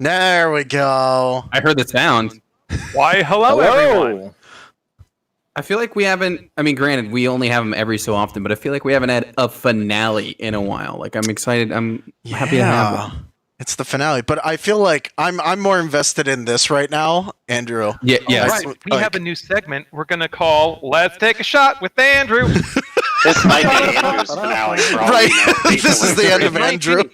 There we go. I heard the sound. Why, hello, everyone. I feel like we haven't. I mean, granted, we only have them every so often, but I feel like we haven't had a finale in a while. Like, I'm excited. I'm happy to have one. It's the finale, but I feel like I'm more invested in this right now, Andrew. Yeah, yeah. Right. We have a new segment we're going to call Let's Take a Shot with Andrew. This might be Andrew's finale. For all Right. we know, This is the end of It might Andrew. be,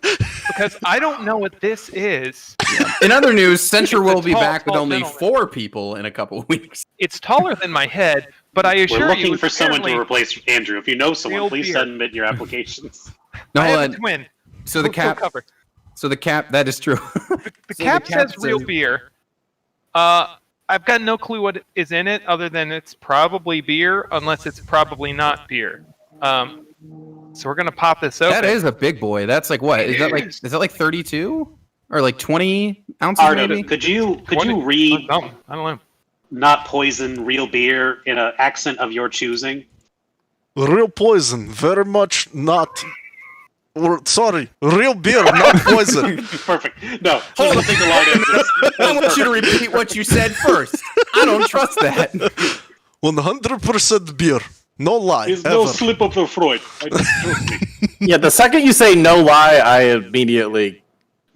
because I don't know what this is. In other news, Central will be tall, back with tall only gentleman. 4 people in a couple of weeks. It's taller than my head, but I assure We're you, looking for someone apparently, to replace Andrew. If you know someone, Real please beer. submit your applications. No, I have a twin. so the Full cap. cover. So the cap. That is true. The cap says real beer. I've got no clue what is in it other than it's probably beer, unless it's probably not beer. So we're gonna pop this open. That is a big boy. That's like what? Is that like 32 or like 20 ounces? Artem, Maybe? could you 20 read I don't know. "not poison, real beer" in an accent of your choosing? Real poison, very much not. Sorry, real beer, not poison. Perfect. No, hold on. Think the line is. I want you to repeat what you said first. I don't trust that. 100% beer, no lie. There's ever. no slip of the Freud. Trust me. Yeah, the second you say no lie, I immediately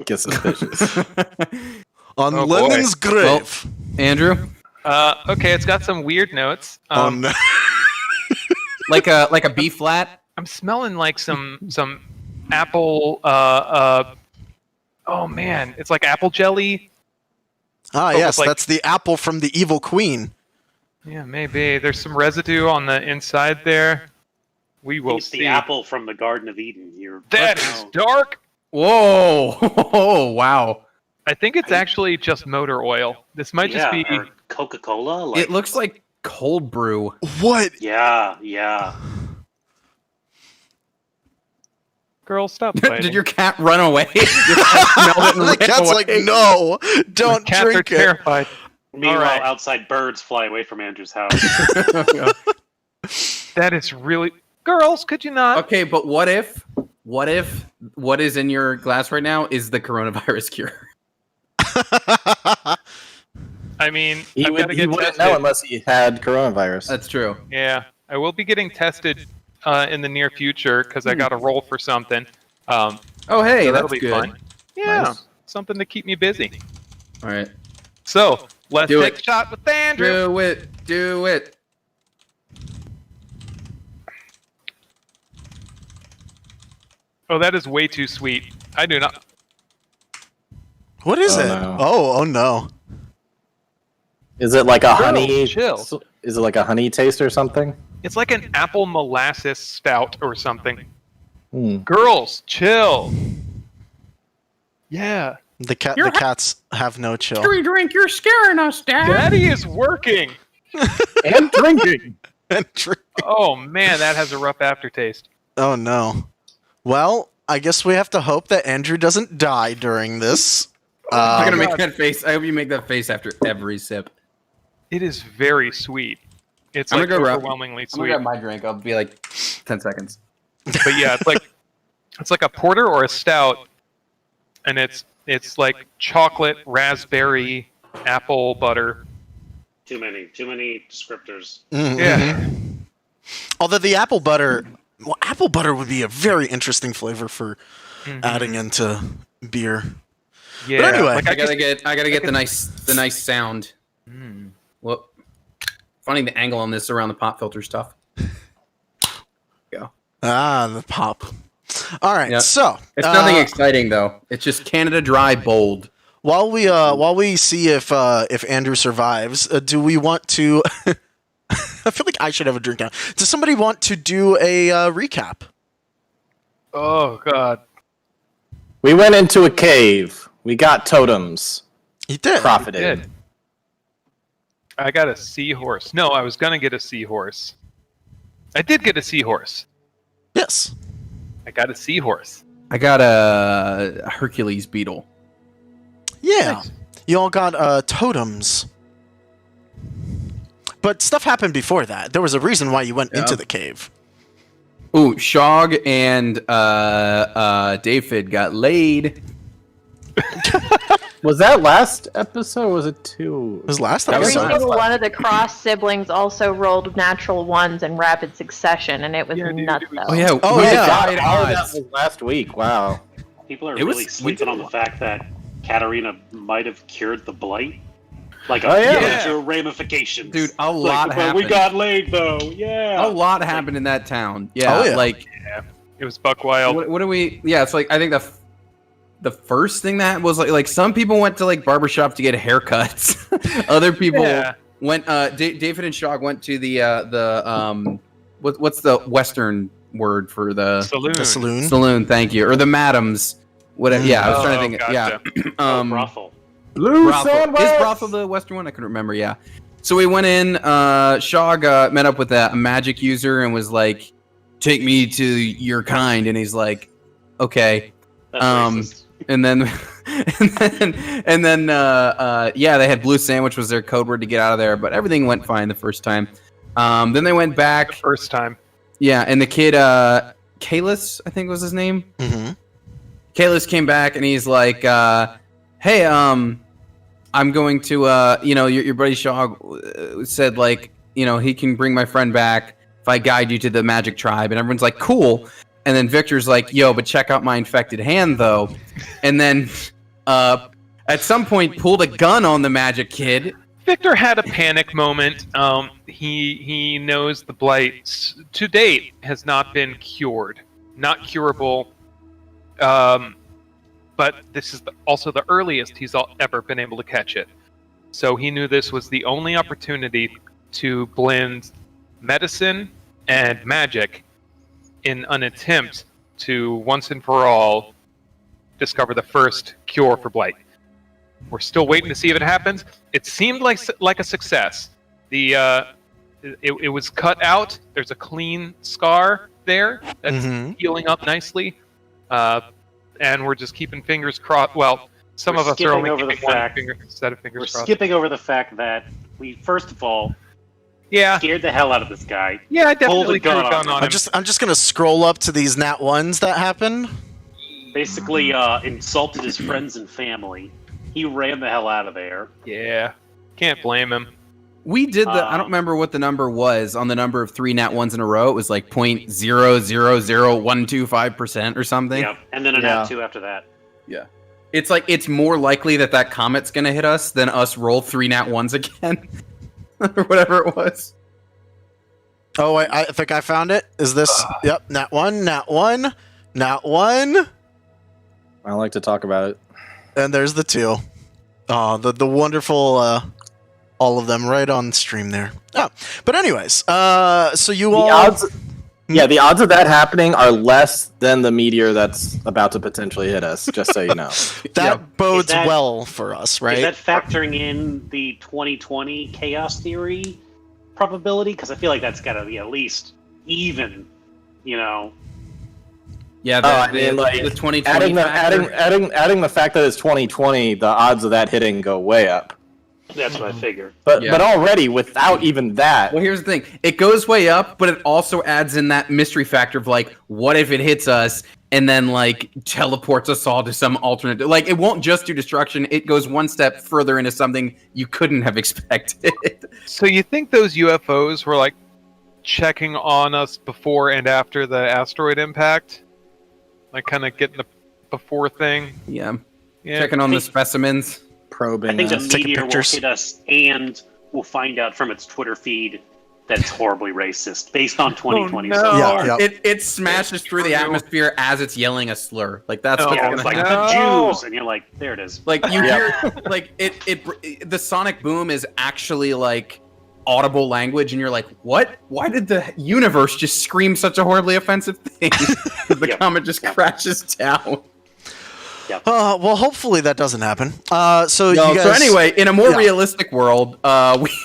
get suspicious. On Oh, boy. Lenin's grave. Andrew, Okay, it's got some weird notes. On like a B flat. I'm smelling like some apple. Oh man, it's like apple jelly. yes, like- that's the apple from the evil queen. Yeah, maybe there's some residue on the inside there. We will It's see. the apple from the Garden of Eden. That is dark. Whoa! Oh, wow! I think it's actually just motor oil. This might just be. or Coca-Cola. Like, It looks like cold brew. What? Yeah. Girl, stop fighting. Did your cat run away? Your cat smelled it and The ran cat's away. like, no, don't Cats are drink it. terrified. Meanwhile, All right. outside birds fly away from Andrew's house. That is really. Girls, could you not? Okay, but what if what is in your glass right now is the coronavirus cure? I mean, He I've got to wouldn't get know tested. unless he had coronavirus. That's true. Yeah, I will be getting tested in the near future because I got to roll for something. Oh, hey, So that's that'll be good. fun. Yeah, Nice. something to keep me busy. All right, So let's Do take it. a shot with Andrew. do it. Oh, that is way too sweet. I do not. What is Oh, it? no. Oh no. Is it like a Girl, honey? chill. Is it like a honey taste or something? It's like an apple molasses stout or something. Hmm. Girls, chill. Yeah. The cats have no chill. Drink, you're scaring us, Dad. Daddy is working. And drinking. And drink. Oh man, that has a rough aftertaste. Oh no. Well, I guess we have to hope that Andrew doesn't die during this. I'm gonna make God. that face. I hope you make that face after every sip. It is very sweet. It's I'm like gonna go overwhelmingly I'm sweet. gonna grab my drink. I'll be like 10 seconds. But yeah, it's like a porter or a stout, and it's like chocolate, raspberry, apple butter. Too many descriptors. Mhm. Yeah. Although the apple butter would be a very interesting flavor for adding into beer. Yeah. But anyway, like I gotta get the nice sound. Well, finding the angle on this around the pop filter stuff. Go. The pop. All right, Yeah. so It's nothing exciting though. It's just Canada Dry bold. while we see if Andrew survives, do we want to? I feel like I should have a drink now. Does somebody want to do a recap? Oh god. We went into a cave. We got totems. He did. Profited. Did. I got a seahorse. No, I was gonna get a seahorse. I did get a seahorse. Yes. I got a seahorse. I got a Hercules beetle. Yeah. Nice. You all got totems. But stuff happened before that. There was a reason why you went into the cave. Ooh, Shog and David got laid. Was that last episode? Or was it 2? It was last That was Every episode. last- single one of the Cross siblings also rolled natural ones in rapid succession, and it was Yeah, dude, nuts. it was- Though. Oh yeah. Oh, we yeah. died All of that odds. was last week. Wow. People are It was- really we sleeping did on a the lot. fact that Katarina might have cured the blight. Like Oh, a yeah. major ramifications. Dude, a It's lot like, but happened. we got laid though. Yeah. A lot happened in that town. Yeah, Oh, yeah. like It was buck wild. what do we? Yeah, it's like I think the first thing that was like some people went to like barbershop to get haircuts. Other people Yeah. went. David and Shog went to the what's the Western word for the Saloon. The saloon. saloon? Thank you, or the madams. Whatever. Yeah, I was trying to think. Gotcha. Yeah. Brothel. Brothel. Is brothel the Western one? I couldn't remember. Yeah. So we went in. Shog met up with a magic user and was like, "Take me to your kind," and he's like, "Okay." That's Um, racist. And then, yeah, they had blue sandwich was their code word to get out of there, but everything went fine the first time. Then they went back. First time. Yeah, and the kid, Kalis, I think was his name. Mm-hmm. Kalis came back and he's like, "Hey, I'm going to, your buddy Shaw said like, he can bring my friend back if I guide you to the magic tribe." And everyone's like, "Cool." And then Victor's like, "Yo, but check out my infected hand though." And then, at some point, pulled a gun on the magic kid. Victor had a panic moment. He knows the blight to date has not been cured, not curable. But this is also the earliest he's ever been able to catch it. So he knew this was the only opportunity to blend medicine and magic in an attempt to once and for all discover the first cure for blight. We're still waiting to see if it happens. It seemed like a success. It was cut out. There's a clean scar there that's Mhm. healing up nicely, and we're just keeping fingers crossed. Well, some We're of us are skipping only over the keeping one fact- set of We're fingers crossed. skipping over the fact that we first of all Yeah, scared the hell out of this guy. yeah, I Pulled definitely the gun threw a gun on on him. I'm just gonna scroll up to these nat ones that happen. Basically, insulted his friends and family. He ran the hell out of there. Yeah, can't blame him. We did I don't remember what the number was on the number of 3 nat ones in a row. It was like 0.000125% or something. Yep. And then an Yeah. app 2 after that. It's like it's more likely that comet's gonna hit us than us roll 3 nat ones again, or whatever it was. Oh, I think I found it. Is this? Yep, nat 1, nat 1, nat 1, I like to talk about it. and there's the 2. Oh, the wonderful, all of them right on stream there. Oh, but anyways, so you The all. odds, the odds of that happening are less than the meteor that's about to potentially hit us. Just so you know. That bodes Is that- well for us, right? Is that factoring in the 2020 chaos theory probability? Because I feel like that's got to be at least even, Yeah, I mean, like, the 2020 adding factor. the fact that it's 2020, the odds of that hitting go way up. That's what I figure. But Yeah. but already without even that, Well, here's the thing. It goes way up, but it also adds in that mystery factor of like, what if it hits us and then like teleports us all to some alternate? Like, it won't just do destruction. It goes one step further into something you couldn't have expected. So you think those UFOs were like checking on us before and after the asteroid impact? Like kind of getting the before thing? Yeah. Yeah. Checking on the think- specimens. probing I think the us. Taking meteor will pictures. hit us, and we'll find out from its Twitter feed that it's horribly racist based on 2020 so no. far. Yeah. It smashes through the atmosphere as it's yelling a slur. Like that's Oh, what's Yeah, gonna it's like happen. the No. Jews, and you're like, there it is. Like you hear, like the sonic boom is actually like audible language, and you're like, what? Why did the universe just scream such a horribly offensive thing? The Yep. comet just crashes down. Well, hopefully that doesn't happen. So No, you guys. so anyway, in a more Yeah. realistic world,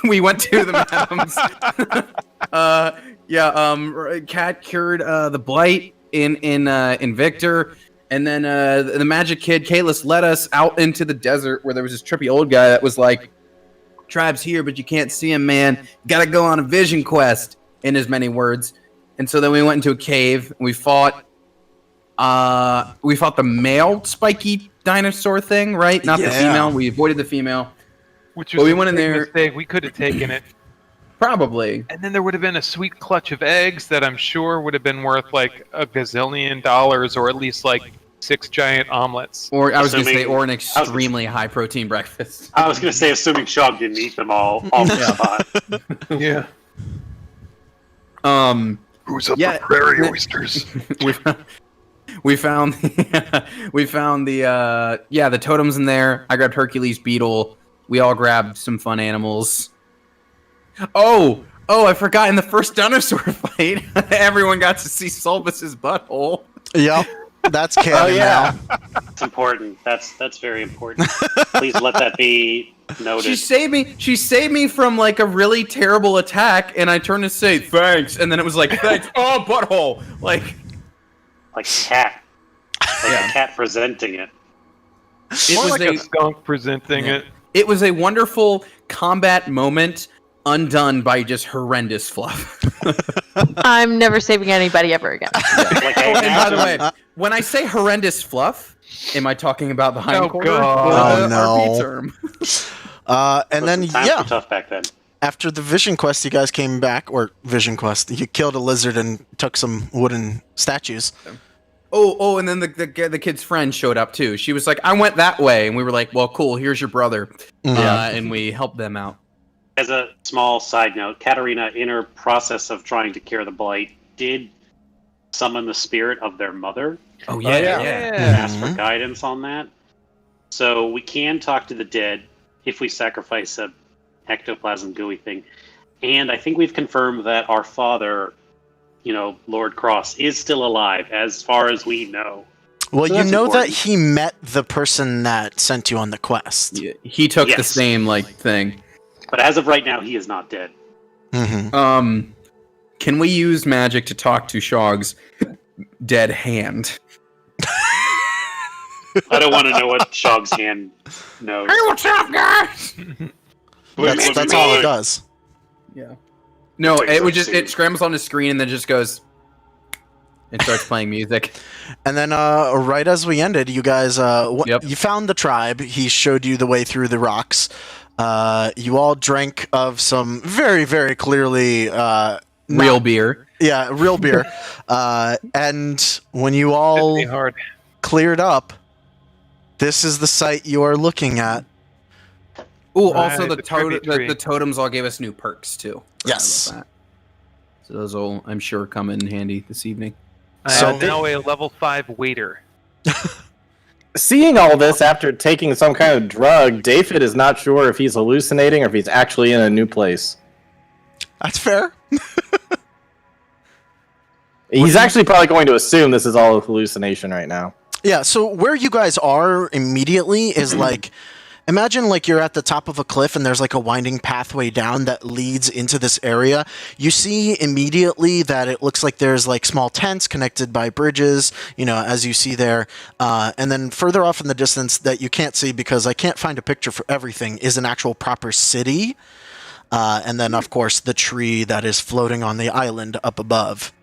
we went to the madams. Cat cured the blight in Victor, and then the magic kid Kalis led us out into the desert where there was this trippy old guy that was like, "Tribe's here, but you can't see him, man. You gotta go on a vision quest," in as many words. And so then we went into a cave and we fought the male spiky dinosaur thing, right? Not the Yeah. female. We avoided the female. Which But was we a went in big there- mistake. We could have taken it. Probably. And then there would have been a sweet clutch of eggs that I'm sure would have been worth like $1 gazillion, or at least like 6 giant omelets. Or I was going to say, Assuming- or an extremely high protein breakfast. I was going to say, assuming Shog didn't eat them all on the spot. Yeah. Who's up for prairie oysters? we found the totems in there. I grabbed Hercules beetle. We all grabbed some fun animals. Oh, I forgot in the first dinosaur fight, everyone got to see Solvus's butthole. Yep, that's canon now. It's important. That's very important. Please let that be noted. She saved me from like a really terrible attack, and I turned to say thanks, and then it was like thanks. Oh, butthole! Like cat. A cat presenting it. It More was like a skunk presenting it. It was a wonderful combat moment, undone by just horrendous fluff. I'm never saving anybody ever again. Like, I And by the imagine- way, when I say horrendous fluff, am I talking about the hindquarter? God. or Oh, the no. RP term? And then, times yeah, were tough back then. after the Vision Quest, you guys came back, or Vision Quest, you killed a lizard and took some wooden statues. Oh, and then the kid's friend showed up too. She was like, "I went that way," and we were like, "Well, cool. Here's your brother." And we helped them out. As a small side note, Katarina, in her process of trying to cure the blight, did summon the spirit of their mother. Oh yeah. And ask for guidance on that. So we can talk to the dead if we sacrifice a ectoplasm gooey thing. And I think we've confirmed that our father, Lord Cross, is still alive, as far as we know. Well, So you that's know important. that he met the person that sent you on the quest. Yeah, he took the Yes. same thing. But as of right now, he is not dead. Mm-hmm. Can we use magic to talk to Shog's dead hand? I don't want to know what Shog's hand knows. Hey, what's up, guys? That's all it does. Yeah. No, Like it would such just it scrambles on the screen and then just goes and starts playing music. And then, right as we ended, you guys, Yep. you found the tribe. He showed you the way through the rocks. You all drank of some very, very clearly Real beer. Yeah, real beer. And when you all Hit me hard. cleared up, this is the site you are looking at. Oh, Right, also the tribute tree. the totems all gave us new perks too. Forgot Yes. about that. So those will, I'm sure, come in handy this evening. I So- am now a level 5 waiter. Seeing all this after taking some kind of drug, David is not sure if he's hallucinating or if he's actually in a new place. That's fair. He's actually probably going to assume this is all a hallucination right now. Yeah, so where you guys are immediately is like, imagine like you're at the top of a cliff and there's like a winding pathway down that leads into this area. You see immediately that it looks like there's like small tents connected by bridges, as you see there. And then further off in the distance that you can't see because I can't find a picture for everything is an actual proper city. And then, of course, the tree that is floating on the island up above.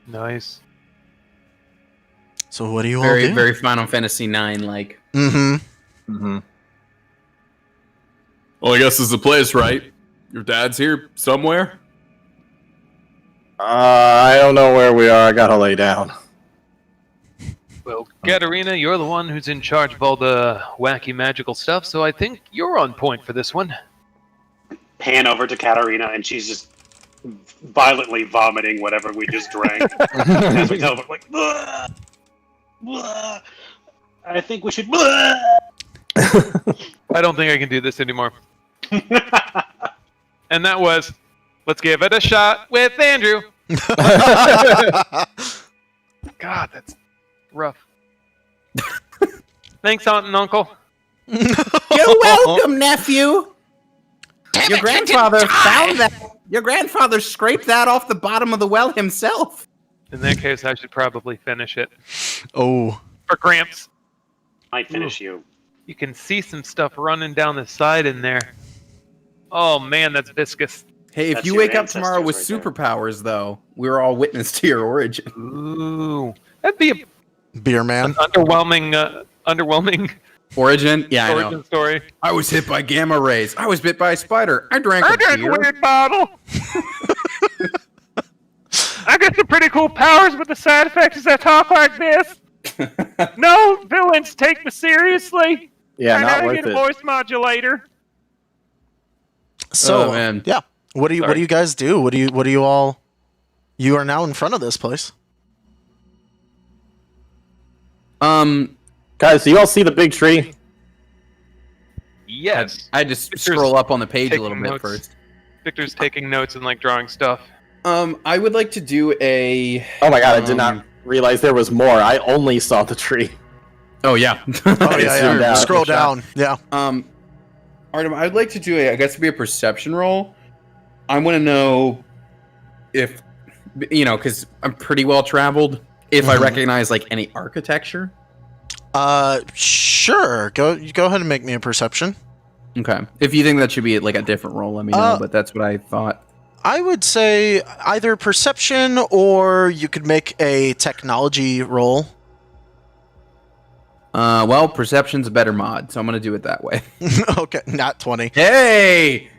Nice. So what do you all Very, do? very Final Fantasy IX like. Mm-hmm. Mm-hmm. Well, I guess this is the place, right? Your dad's here somewhere? I don't know where we are. I gotta lay down. Well, Katarina, you're the one who's in charge of all the wacky magical stuff, so I think you're on point for this one. Pan over to Katarina, and she's just violently vomiting whatever we just drank. As we tell her, like, "Blah, blah. I think we should. Blah." I don't think I can do this anymore. And that was, let's give it a shot with Andrew. God, that's rough. Thanks, Aunt and Uncle. You're welcome, nephew. Your grandfather found that. Your grandfather scraped that off the bottom of the well himself. In that case, I should probably finish it. Oh. For Gramps, Might finish you. you can see some stuff running down the side in there. Oh man, that's viscous. Hey, if That's you your wake up tomorrow with ancestors right superpowers, though, we're all witness to your origin. Ooh, that'd be a Beer man. Underwhelming Origin? Yeah, I know. origin story. I was hit by gamma rays. I was bit by a spider. I drank I drank a beer. weird bottle. I got some pretty cool powers, but the side effect is I talk like this. No, villains, take me seriously. Yeah, I not gotta worth get a it. voice modulator. So, Oh, man. yeah. What do you guys do? What do you all? You are now in front of this place. Guys, do you all see the big tree? Yes. I just Victor's scroll up on the page a taking little bit notes. first. Victor's taking notes and like drawing stuff. I would like to do a. Oh my god, I did not realize there was more. I only saw the tree. Oh yeah. Oh yeah, zoomed yeah. out. Scroll Good shot. down. Yeah. Artem, I'd like to do I guess it'd be a perception roll. I want to know if, because I'm pretty well traveled, if I recognize like any architecture. Sure. Go ahead and make me a perception. Okay. If you think that should be like a different roll, let me know. But that's what I thought. I would say either perception or you could make a technology roll. Well, perception's a better mod, so I'm gonna do it that way. Okay, not 20. Hey!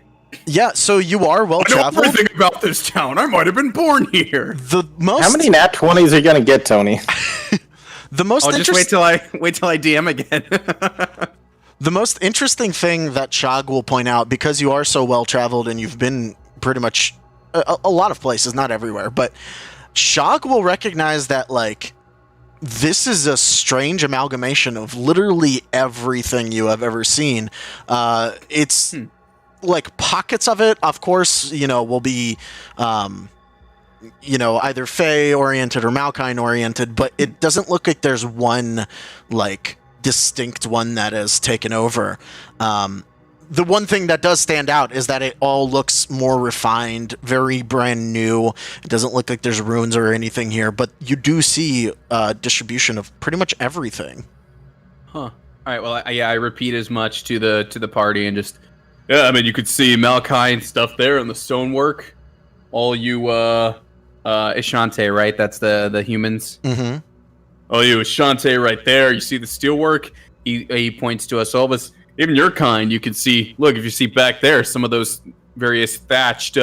Yeah, so you are well I know traveled. everything about this town. I might have been born here. The most How many nat 20s are you gonna get, Tony? the most I'll just wait till I DM again. The most interesting thing that Shag will point out, because you are so well traveled and you've been pretty much a lot of places, not everywhere, but Shag will recognize that like this is a strange amalgamation of literally everything you have ever seen. It's like pockets of it, of course, will be either Fey oriented or Malkine oriented, but it doesn't look like there's one like distinct one that has taken over. The one thing that does stand out is that it all looks more refined, very brand new. It doesn't look like there's ruins or anything here, but you do see distribution of pretty much everything. Huh. All right. Well, I repeat as much to the party and just. Yeah, I mean, you could see Malkine stuff there in the stonework. All you, Ishante, right? That's the humans. Mm-hmm. Oh, you Ashante right there. You see the steelwork? He points to us all of us. Even your kind, you can see. Look, if you see back there, some of those various thatched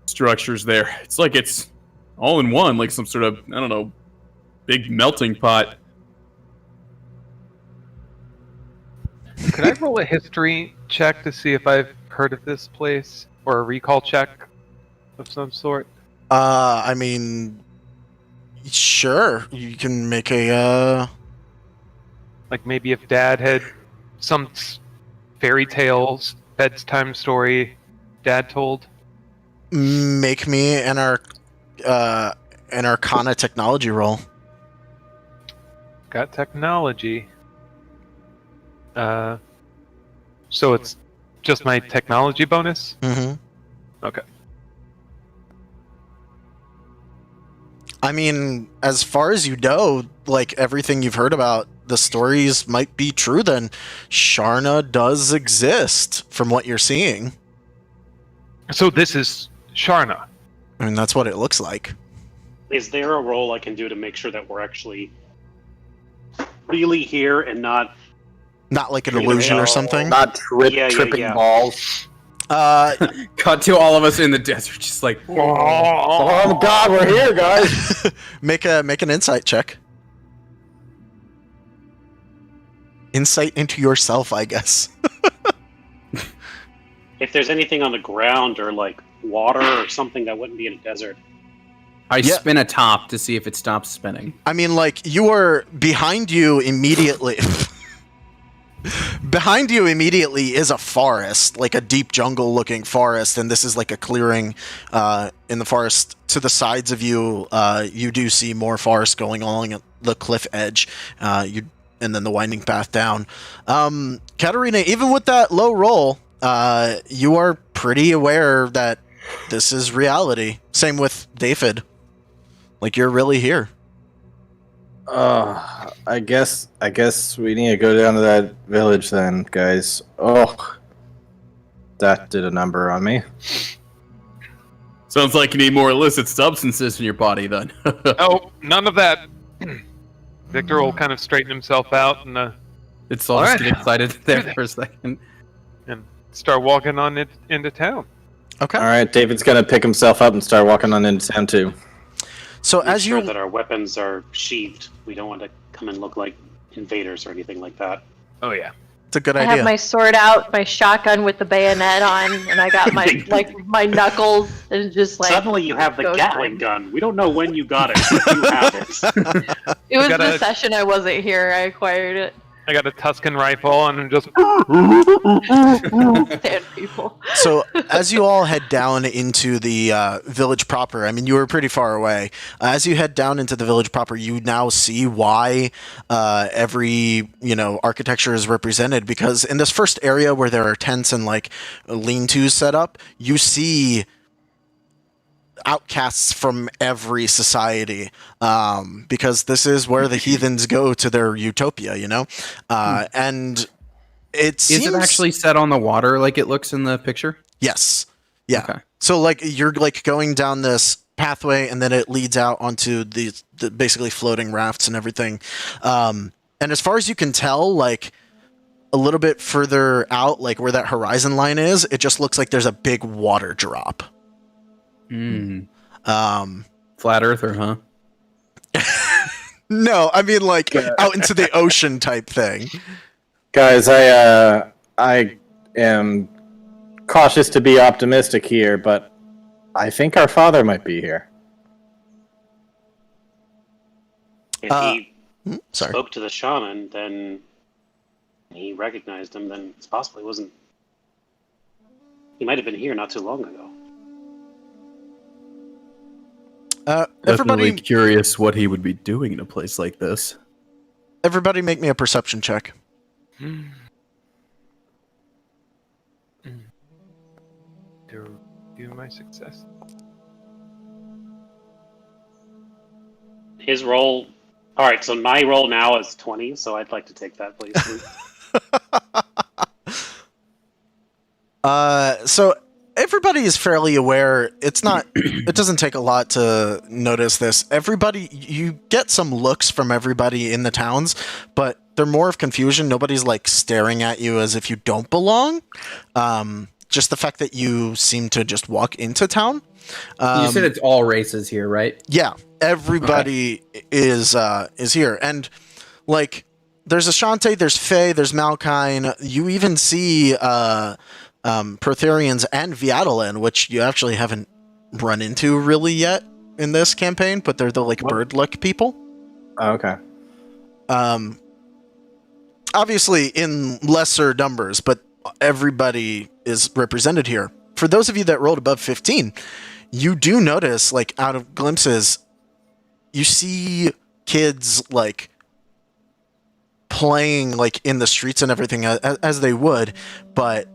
structures there. It's like it's all in one, like some sort of, I don't know, big melting pot. Could I roll a history check to see if I've heard of this place, or a recall check of some sort? I mean, sure. You can make a. Like maybe if Dad had some fairy tales, bedtime story Dad told. Make me an Arcana technology roll. Got technology. So it's just my technology bonus? Mm-hmm. Okay. I mean, as far as you know, like everything you've heard about the stories might be true, then Sharna does exist from what you're seeing. So this is Sharna. I mean, that's what it looks like. Is there a roll I can do to make sure that we're actually really here and not Like an illusion or something. Not tripping balls. Cut to all of us in the desert, just like. Oh god, we're here, guys. Make an insight check. Insight into yourself, I guess. if there's anything on the ground or like water or something that wouldn't be in a desert. I spin a top to see if it stops spinning. I mean, like, you are behind you immediately. Behind you immediately is a forest, like a deep jungle-looking forest, and this is like a clearing in the forest. To the sides of you, you do see more forest going along the cliff edge, and then the winding path down. Katarina, even with that low roll, you are pretty aware that this is reality. Same with David. Like, you're really here. I guess we need to go down to that village then, guys. Oh, that did a number on me. Sounds like you need more illicit substances in your body then. Oh, none of that. Victor will kind of straighten himself out and It's all All just right. get excited there for a second. start walking on it into town. Okay. All right, David's gonna pick himself up and start walking on into town too. So Make as sure you that our weapons are sheathed. We don't want to come and look like invaders or anything like that. Oh yeah. it's a good I idea. have my sword out, my shotgun with the bayonet on, and I got my my knuckles and just like. Suddenly you have the go Gatling time. gun. We don't know when you got it, but you have it. It was I gotta- the session I wasn't here. I acquired it. I got a Tuscan rifle and I'm just Stand people. So as you all head down into the village proper, I mean, you were pretty far away. As you head down into the village proper, you now see why every architecture is represented. Because in this first area where there are tents and like lean-tos set up, you see outcasts from every society, because this is where the heathens go to their utopia, and it seems Is it actually set on the water like it looks in the picture? yes, yeah. Okay. So like you're like going down this pathway, and then it leads out onto the basically floating rafts and everything. And as far as you can tell, like a little bit further out, like where that horizon line is, it just looks like there's a big water drop. Flat earther, huh? No, I mean like out into the ocean type thing. Guys, I am cautious to be optimistic here, but I think our father might be here. If he Sorry. spoke to the shaman, then he recognized him, then it's possible he wasn't. He might have been here not too long ago. Definitely Everybody, curious what he would be doing in a place like this. everybody, make me a perception check. do my success. His roll. All right, so my roll now is 20, so I'd like to take that, please. So everybody is fairly aware. It's not. It doesn't take a lot to notice this. Everybody, you get some looks from everybody in the towns, but they're more of confusion. Nobody's like staring at you as if you don't belong. Just the fact that you seem to just walk into town. You said it's all races here, right? Yeah, everybody is here, and like there's Ashante, there's Faye, there's Malkine. You even see Protherians and Viatalan, which you actually haven't run into really yet in this campaign, but they're the like bird luck people. Oh, okay. Obviously in lesser numbers, but everybody is represented here. For those of you that rolled above 15, you do notice, like out of glimpses, you see kids like playing like in the streets and everything as they would, but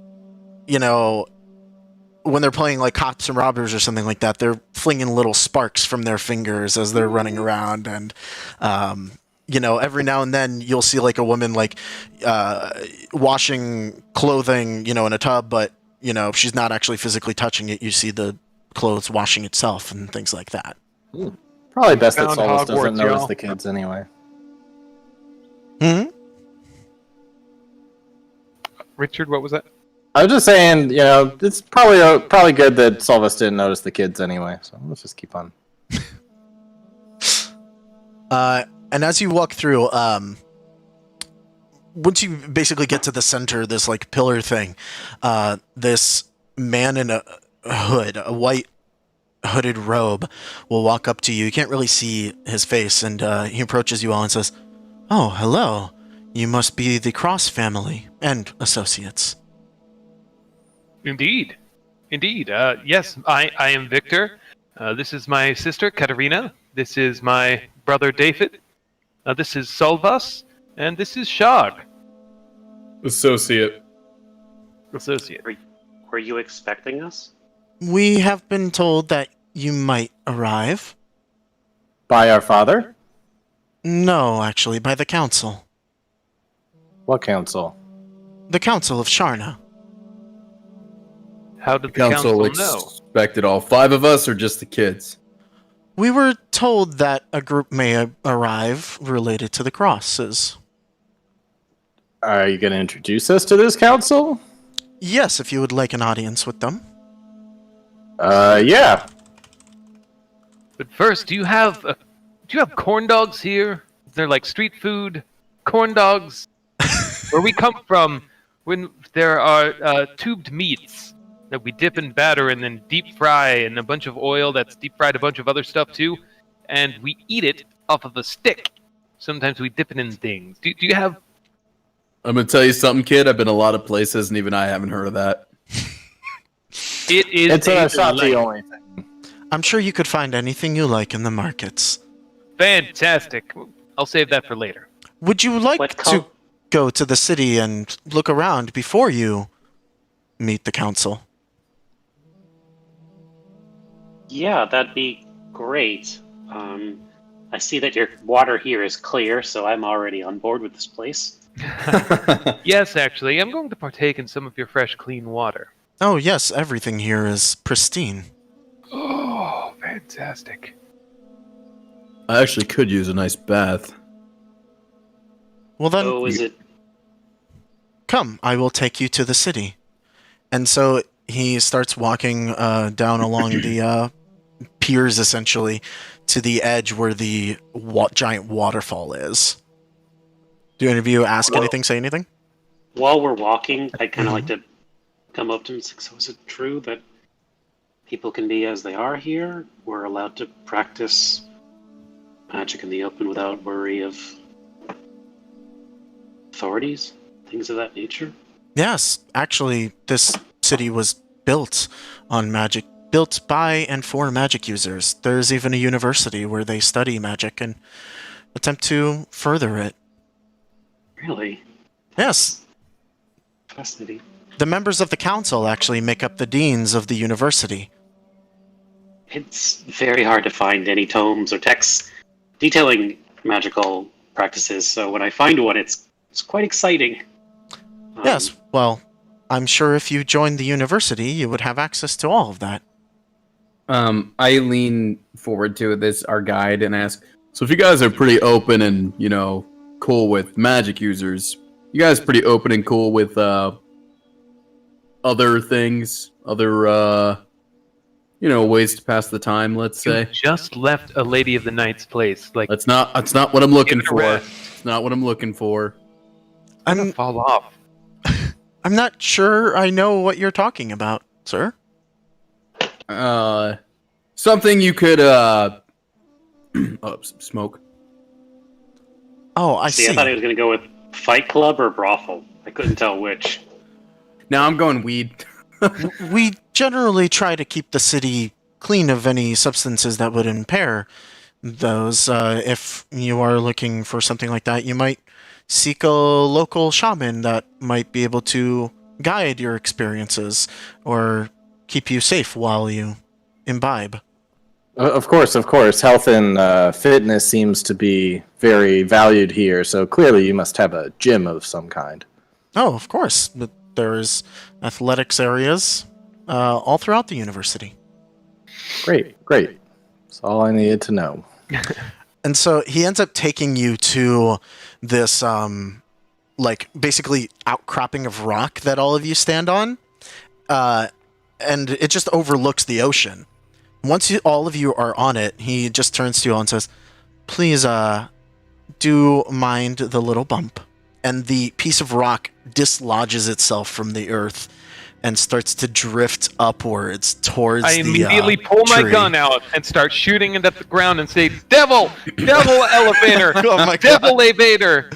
when they're playing like cops and robbers or something like that, they're flinging little sparks from their fingers as they're running around, and every now and then you'll see like a woman like washing clothing, in a tub, but if she's not actually physically touching it, you see the clothes washing itself and things like that. Probably best that Found Solus doesn't Hogwarts, notice y'all. the kids anyway. Hmm? Richard, what was that? I was just saying, it's probably good that Solus didn't notice the kids anyway. So let's just keep on. And as you walk through, once you basically get to the center, this like pillar thing, this man in a hood, a white hooded robe, will walk up to you. You can't really see his face, and he approaches you all and says, "Oh, hello. You must be the Cross family and associates." Indeed. Yes, I am Victor. This is my sister, Katerina. This is my brother, David. This is Solvas. And this is Shog. Associate. Associate. Were you expecting us? We have been told that you might arrive. By our father? No, actually, by the council. What council? The Council of Sharna. How did the Council council know? expected all 5 of us or just the kids? We were told that a group may arrive related to the crosses. Are you going to introduce us to this council? Yes, if you would like an audience with them. Yeah. But first, do you have corn dogs here? Is there like street food, corn dogs? Where we come from, when there are tubed meats that we dip in batter and then deep fry in a bunch of oil that's deep fried a bunch of other stuff too, and we eat it off of a stick. Sometimes we dip it in things. Do you have? I'm gonna tell you something, kid. I've been a lot of places, and even I haven't heard of that. It's a Sachi only thing. I'm sure you could find anything you like in the markets. Fantastic. I'll save that for later. Would you like What to go to the city and look around before you meet the council? Yeah, that'd be great. I see that your water here is clear, so I'm already on board with this place. Yes, actually, I'm going to partake in some of your fresh, clean water. Oh, yes, everything here is pristine. Oh, fantastic. I actually could use a nice bath. Well then, So is it? come, I will take you to the city. And so he starts walking down along the piers, essentially, to the edge where the giant waterfall is. Do any of you ask anything, say anything? While we're walking, I'd kind of like to come up to him and say, so is it true that people can be as they are here? We're allowed to practice magic in the open without worry of authorities? Things of that nature? Yes, actually, this city was built on magic, built by and for magic users. There's even a university where they study magic and attempt to further it. Really? Yes, Fascinating. the members of the council actually make up the deans of the university. It's very hard to find any tomes or texts detailing magical practices, so when I find one, it's quite exciting. Yes, well, I'm sure if you joined the university, you would have access to all of that. I lean forward to this, our guide, and ask, So if you guys are pretty open and, cool with magic users, you guys pretty open and cool with other things, other ways to pass the time, let's You say. just left a Lady of the Night's place. Like, That's not what I'm looking Give it a for. rest. It's not what I'm looking for. I'm fall off. I'm not sure I know what you're talking about, sir. Something you could smoke. Oh, I See, see. I thought he was going to go with Fight Club or Brothel. I couldn't tell which. now I'm going weed. We generally try to keep the city clean of any substances that would impair those. If you are looking for something like that, you might seek a local shaman that might be able to guide your experiences or keep you safe while you imbibe. Of course. Health and fitness seems to be very valued here, so clearly you must have a gym of some kind. Oh, of course. But there's athletics areas all throughout the university. Great. That's all I needed to know. And so he ends up taking you to this, basically outcropping of rock that all of you stand on. And it just overlooks the ocean. Once all of you are on it, he just turns to you all and says, please, do mind the little bump. And the piece of rock dislodges itself from the earth and starts to drift upwards towards I immediately pull my tree. gun out and start shooting it at the ground and say, Devil elevator, Oh my devil elevator,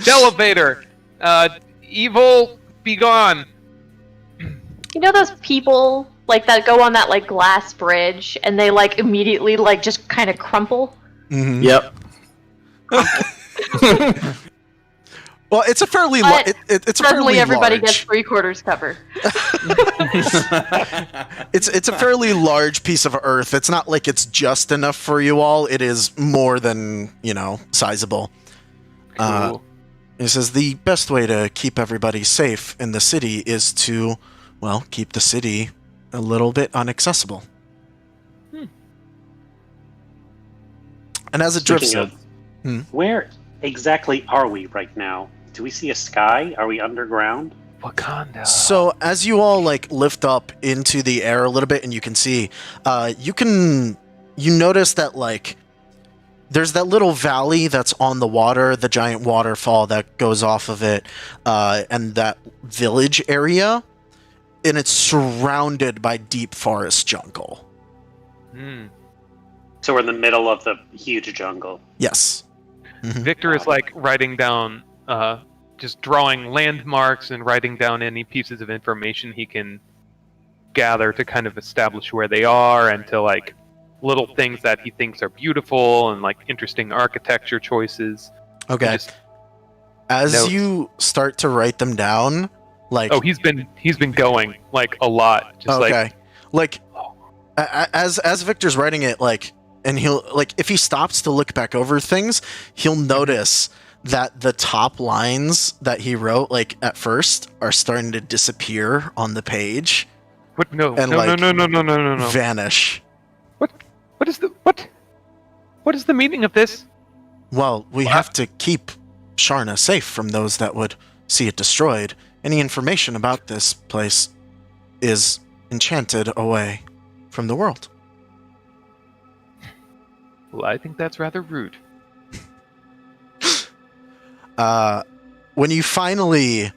evil be gone. You know those people like that go on that like glass bridge and they like immediately like just kind of crumple? Mhm. Yep. Well, it's a fairly But it's a Suddenly fairly everybody large. gets 3/4 cover. It's a fairly large piece of earth. It's not like it's just enough for you all. It is more than, sizable. Cool. He says the best way to keep everybody safe in the city is to, keep the city a little bit inaccessible. And as it drifts, Speaking of, where exactly are we right now? Do we see a sky? Are we underground? Wakanda. so as you all like lift up into the air a little bit, and you can see, you notice that like there's that little valley that's on the water, the giant waterfall that goes off of it, and that village area, and it's surrounded by deep forest jungle. Hmm. So we're in the middle of the huge jungle. Yes. Victor is like writing down, just drawing landmarks and writing down any pieces of information he can gather to kind of establish where they are, and to like little things that he thinks are beautiful and like interesting architecture choices. Okay. Just As notes. you start to write them down, like Oh, he's been going like a lot. Just okay, like as Victor's writing it, like, and he'll like if he stops to look back over things, he'll notice that the top lines that he wrote like at first are starting to disappear on the page, what? No, and, no, like, no. vanish. What is the what? What is the meaning of this? Well, we have to keep Sharna safe from those that would see it destroyed. Any information about this place is enchanted away from the world. Well, I think that's rather rude. When you finally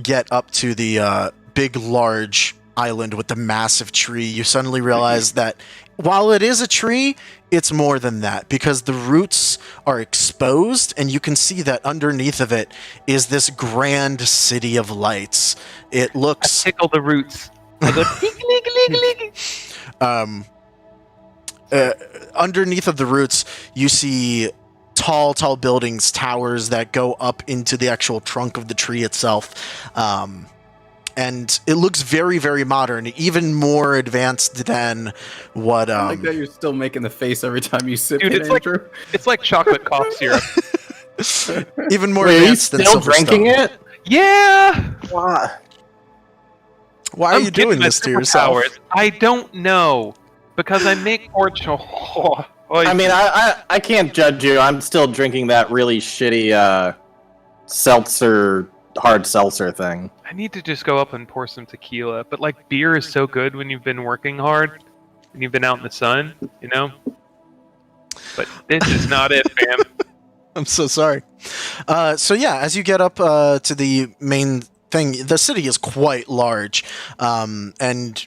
get up to the big, large island with the massive tree, you suddenly realize that while it is a tree, it's more than that, because the roots are exposed, and you can see that underneath of it is this grand city of lights. It looks... Tickle the roots. I go, underneath of the roots, you see tall buildings, towers that go up into the actual trunk of the tree itself. And it looks very, very modern, even more advanced than what... I like that you're still making the face every time you sip Dude, it, it's like Andrew. it's like chocolate cough syrup. even more Wait, are you advanced than still Silverstone. drinking it? Yeah. Wow. Why are I'm you getting doing my this to yourself? superpowers. I don't know, because I make fortune. I mean, I can't judge you. I'm still drinking that really shitty hard seltzer thing. I need to just go up and pour some tequila. But like, beer is so good when you've been working hard, when you've been out in the sun, you know. But this is not it, fam. I'm so sorry. So yeah, as you get up to the main thing, the city is quite large, and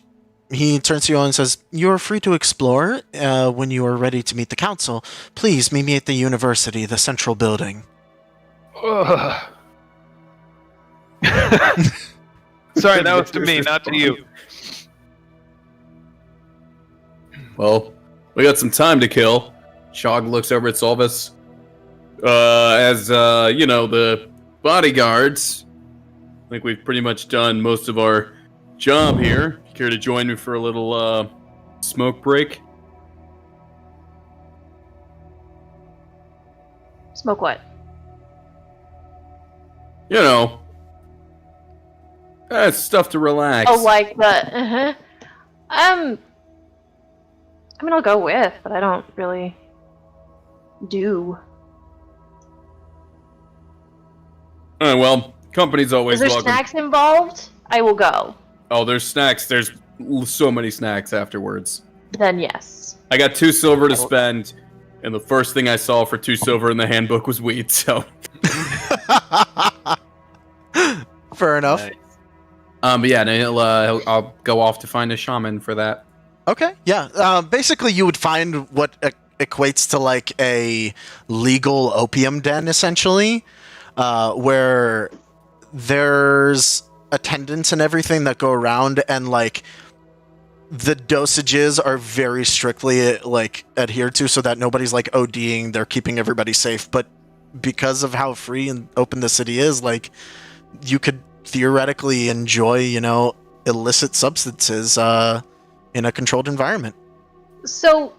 he turns to you and says, "You are free to explore when you are ready to meet the council. Please meet me at the university, the central building." Ugh. Sorry, that was to me, not to you. Well, we got some time to kill. Shog looks over at Solvis. As the bodyguards, I think we've pretty much done most of our job here. Care to join me for a little smoke break? Smoke what? You know, stuff to relax. Oh, like the. I mean, I'll go with, but I don't really do. Well, company's always Is there welcome. snacks involved? I will go. Oh, there's snacks. There's so many snacks afterwards. Then yes. I got 2 silver to spend, and the first thing I saw for 2 silver in the handbook was weed, so... Fair enough. Nice. But yeah, I'll go off to find a shaman for that. Okay, yeah. Basically, you would find what equates to like a legal opium den, essentially, where there's attendants and everything that go around, and like the dosages are very strictly like adhered to, so that nobody's like ODing. They're keeping everybody safe, but because of how free and open the city is, like you could theoretically enjoy, illicit substances in a controlled environment. So,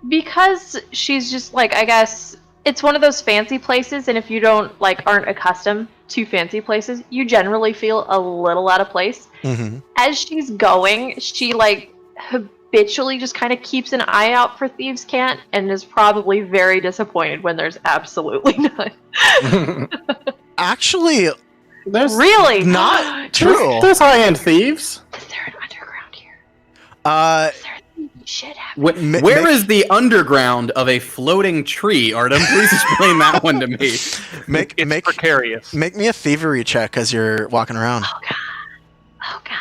because she's just like, I guess it's one of those fancy places, and if you aren't accustomed to fancy places, you generally feel a little out of place. Mm-hmm. As she's going, she habitually just kind of keeps an eye out for thieves' cant and is probably very disappointed when there's absolutely none. Actually, There's Really? not true. There's high-end thieves. Is there an underground here? Is there shit happening? Where is the underground of a floating tree, Artem? Please explain that one to me. It's Make precarious. make me a thievery check as you're walking around. Oh god.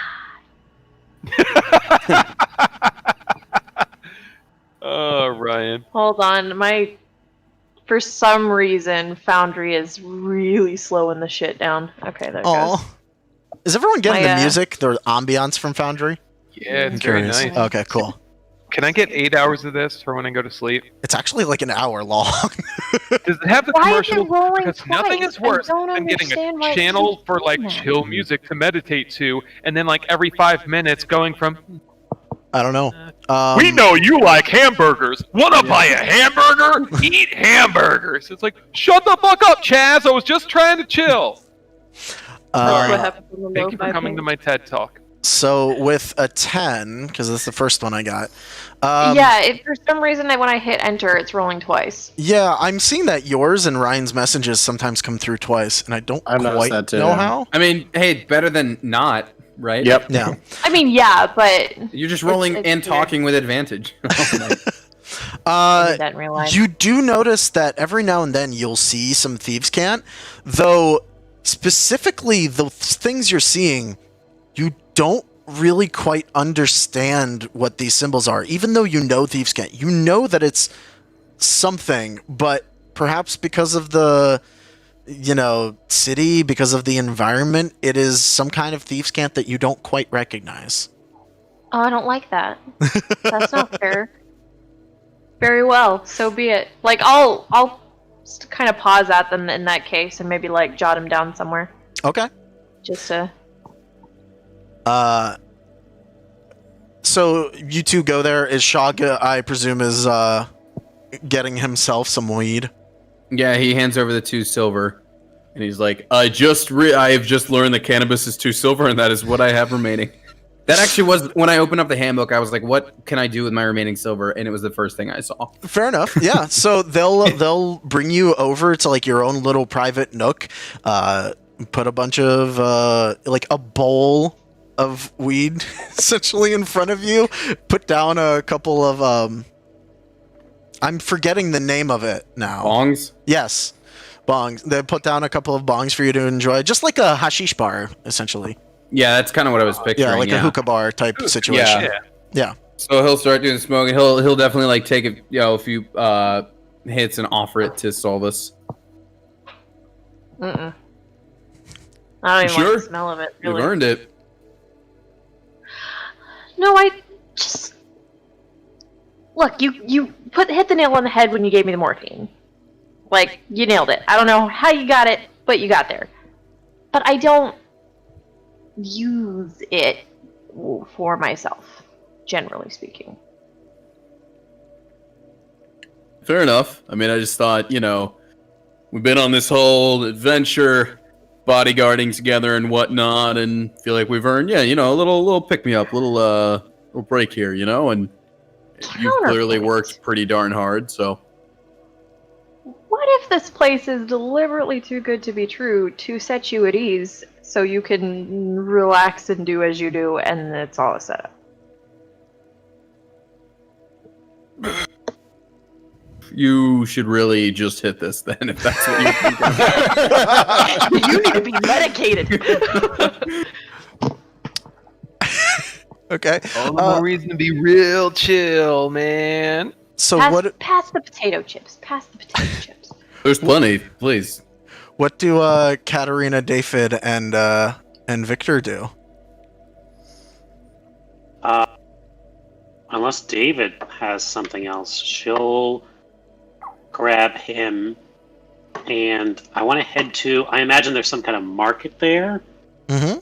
Oh, Ryan. Hold on. For some reason, Foundry is really slowing the shit down. Okay, there it goes. Oh, is everyone getting My, the music, the ambiance from Foundry? Yeah, I'm it's very curious. nice. Okay, cool. Can I get 8 hours of this for when I go to sleep? It's actually like an hour long. Does it have the Why is it commercial? rolling Because nothing twice? is worse I don't than getting understand why a it channel keeps for like doing that. chill music to meditate to, and then like every 5 minutes going from, I don't know. we know you like hamburgers. Wanna buy a hamburger? Eat hamburgers. It's like, shut the fuck up, Chaz. I was just trying to chill. Uh, What happened to the Thank you for lo-fi coming to thing? my TED Talk. So with a 10, because that's the first one I got. For some reason, when I hit enter, it's rolling twice. Yeah, I'm seeing that yours and Ryan's messages sometimes come through twice, and I don't I've noticed quite that too. know how. I mean, hey, better than not, right? Yep. Yeah. I mean, yeah, but You're just rolling it's and weird. talking with advantage. I didn't realize. You do notice that every now and then you'll see some thieves' cant, though specifically the things you're seeing, you don't really quite understand what these symbols are. Even though you know thieves' cant, you know that it's something, but perhaps because of the city, because of the environment, it is some kind of thieves' cant that you don't quite recognize. Oh, I don't like that. That's not fair. Very well, so be it. Like, I'll kind of pause at them in that case and maybe like jot them down somewhere, Okay. just to. So you two go there. Is Shaga, I presume, is getting himself some weed? Yeah, he hands over the 2 silver, and he's like, I have just learned that cannabis is 2 silver, and that is what I have remaining. That actually was, when I opened up the handbook, I was like, what can I do with my remaining silver? And it was the first thing I saw. Fair enough. Yeah. So they'll bring you over to like your own little private nook. Put a bunch of like a bowl of weed essentially in front of you. Put down a couple of I'm forgetting the name of it now. Bongs? Yes, bongs. They put down a couple of bongs for you to enjoy, just like a hashish bar, essentially. Yeah, that's kind of what I was picturing. Yeah, like a hookah bar type situation. Yeah. Yeah. So he'll start doing smoking. He'll definitely like take a few hits and offer it to Solvus. Mm-mm. I don't even like the smell of it. You've Really. earned it. No, I just look. You hit the nail on the head when you gave me the morphine. Like, you nailed it. I don't know how you got it, but you got there. But I don't use it for myself, generally speaking. Fair enough. I mean, I just thought, we've been on this whole adventure, bodyguarding together and whatnot, and feel like we've earned, a little pick me up, little break here, and you've clearly worked pretty darn hard. So, What if this place is deliberately too good to be true to set you at ease, so you can relax and do as you do, and it's all a setup? you should really just hit this then, if that's what you think. You need to be medicated. Okay. All the more reason to be real chill, man. So Pass the potato chips. Pass the potato chips. There's plenty, please. What do Katarina, David, and Victor do? Unless David has something else, she'll grab him, and I want to head to. I imagine there's some kind of market there, Mm-hmm.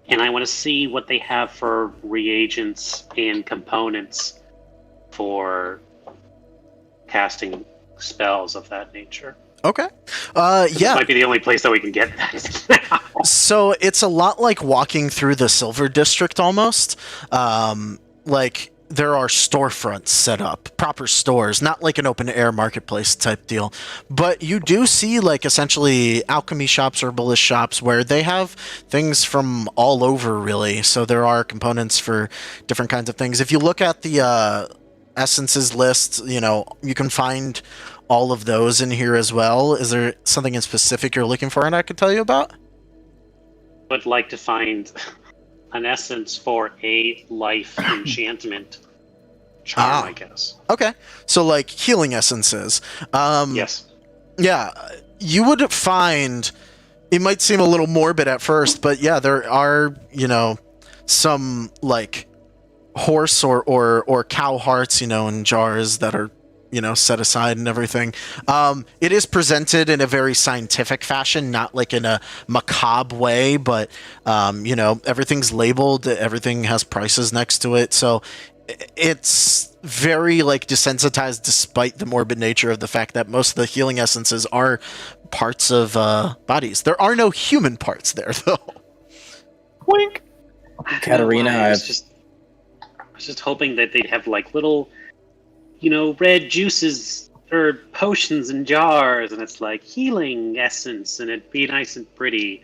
and I want to see what they have for reagents and components for casting spells of that nature. Okay. This Yeah. might be the only place that we can get that now. So it's a lot like walking through the Silver District almost. Like there are storefronts set up, proper stores, not like an open air marketplace type deal. But you do see like essentially alchemy shops, herbalist shops where they have things from all over really. So there are components for different kinds of things. If you look at the essences list, you can find all of those in here as well. Is there something in specific you're looking for and I could tell you about? Would like to find an essence for a life enchantment charm, I guess. Okay. So like healing essences. Yes. Yeah, you would find, it might seem a little morbid at first, but yeah, there are, some like horse or cow hearts, in jars that are, set aside and everything. It is presented in a very scientific fashion, not like in a macabre way, but, everything's labeled, everything has prices next to it. So it's very like desensitized despite the morbid nature of the fact that most of the healing essences are parts of bodies. There are no human parts there, though. Wink. Katarina, I was just hoping that they'd have like little, red juices or potions in jars, and it's like healing essence, and it'd be nice and pretty.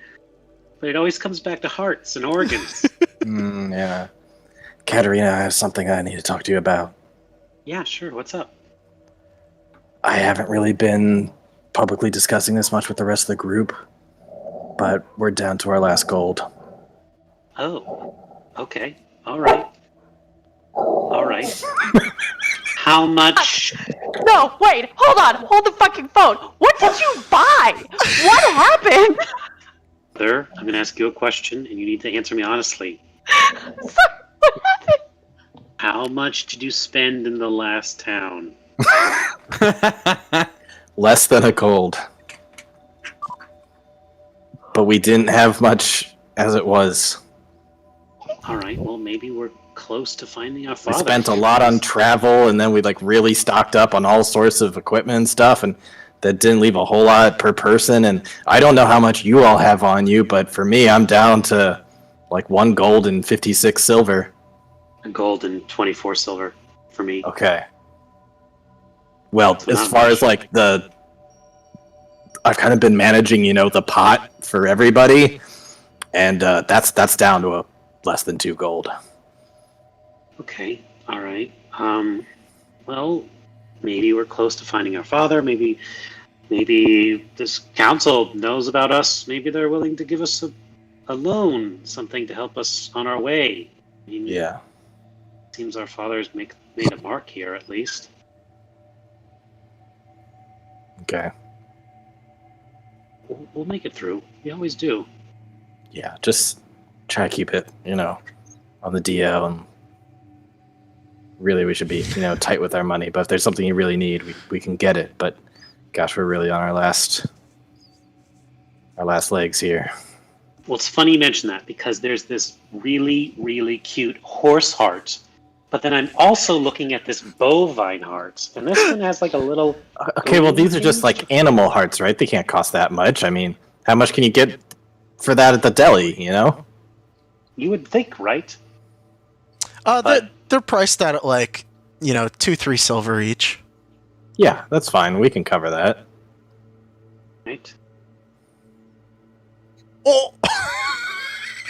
But it always comes back to hearts and organs. Yeah. Katarina, I have something I need to talk to you about. Yeah, sure. What's up? I haven't really been publicly discussing this much with the rest of the group, but we're down to our last gold. Oh, okay. All right. How much? No, wait, hold on, hold the fucking phone. What did you buy? What happened? Sir, I'm going to ask you a question, and you need to answer me honestly. Sorry, what happened? How much did you spend in the last town? Less than a gold. But we didn't have much as it was. All right, well, maybe we're close to finding our We father. spent a lot on travel, and then we really stocked up on all sorts of equipment and stuff, and that didn't leave a whole lot per person. And I don't know how much you all have on you, but for me, I'm down to like 1 gold and 56 silver. A gold and 24 silver for me. Okay. Well, So as not far much. as like I've kind of been managing, the pot for everybody, and that's down to less than 2 gold. Okay, all right. Well, maybe we're close to finding our father. Maybe this council knows about us. Maybe they're willing to give us a loan, something to help us on our way. I mean, Yeah. seems our father's made a mark here, at least. Okay. We'll make it through. We always do. Yeah. Just try to keep it, on the DL, and really we should be, tight with our money. But if there's something you really need, we can get it. But gosh, we're really on our last legs here. Well, it's funny you mention that because there's this really, really cute horse heart, but then I'm also looking at this bovine heart, and this one has like a little. Okay, well, these are just like animal hearts, right? They can't cost that much. I mean, how much can you get for that at the deli, You would think, right? They're priced at like 2-3 silver each. Yeah, that's fine. We can cover that. Right. Oh.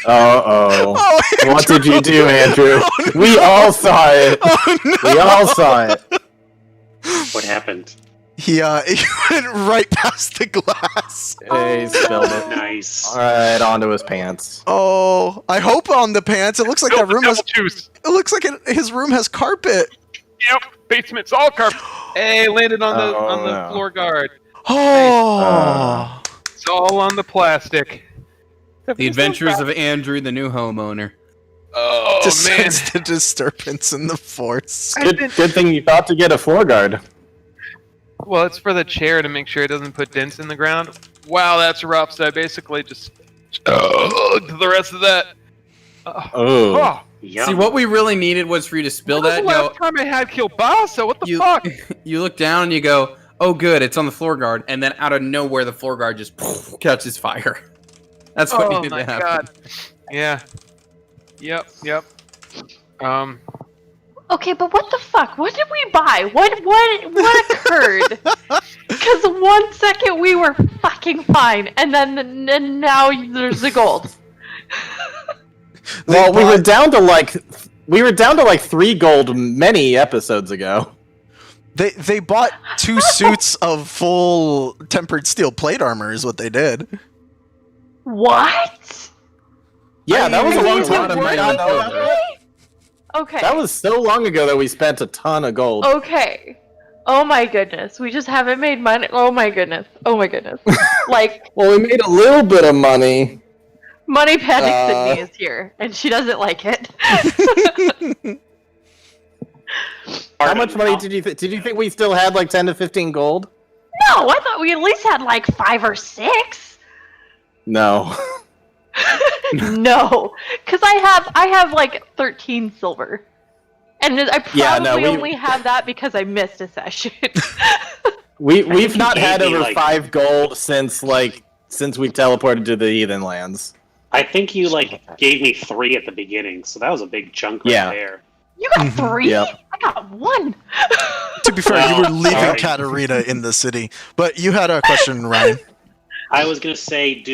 Uh-oh. Oh, What did you do, Andrew? We all saw it. Oh, no. We all saw it. What happened? He went right past the glass. He spilled it. Nice. All right, onto his pants. Oh, I hope on the pants. It looks like that room has. Double juice. It looks like his room has carpet. Yep, basement's all carpet. Hey, landed on the Oh, the no. floor guard. Oh. It's all on the plastic. The Adventures of Andrew, the new homeowner. Oh man. Sense the disturbance in the force. Good thing you thought to get a floor guard. Well, it's for the chair to make sure it doesn't put dents in the ground. Wow, that's rough. So I basically just the rest of that. Oh. Yum. See, what we really needed was for you to spill When was that. the last time I had kielbasa? What the fuck? You look down and you go, "Oh, good, it's on the floor guard," and then out of nowhere, the floor guard just catches fire. That's what Oh needed my to happen. god. Yeah. Yep. Okay, but what the fuck? What did we buy? What occurred? Because 1 second we were fucking fine, and then now there's the gold. Well, we were down to like 3 gold many episodes ago. They bought 2 suits of full tempered steel plate armor is what they did. What? Yeah, that was a long Really? time ago. Okay. That was so long ago that we spent a ton of gold. Okay. Oh my goodness. We just haven't made money. Oh my goodness. Oh my goodness. Like, Well, we made a little bit of money. Money Panic Sydney is here, and she doesn't like it. How much money did you think we still had like 10 to 15 gold? No, I thought we at least had like 5 or 6. No. No, because I have like 13 silver, and I probably only have that because I missed a session. We've not had gave me, over like- 5 gold since we teleported to the Heathenlands. I think you gave me 3 at the beginning, so that was a big chunk right there. You got 3? Yep. I got 1. To be fair, Well, you were leaving sorry. Katarina in the city. But you had a question, Ryan. I was gonna say,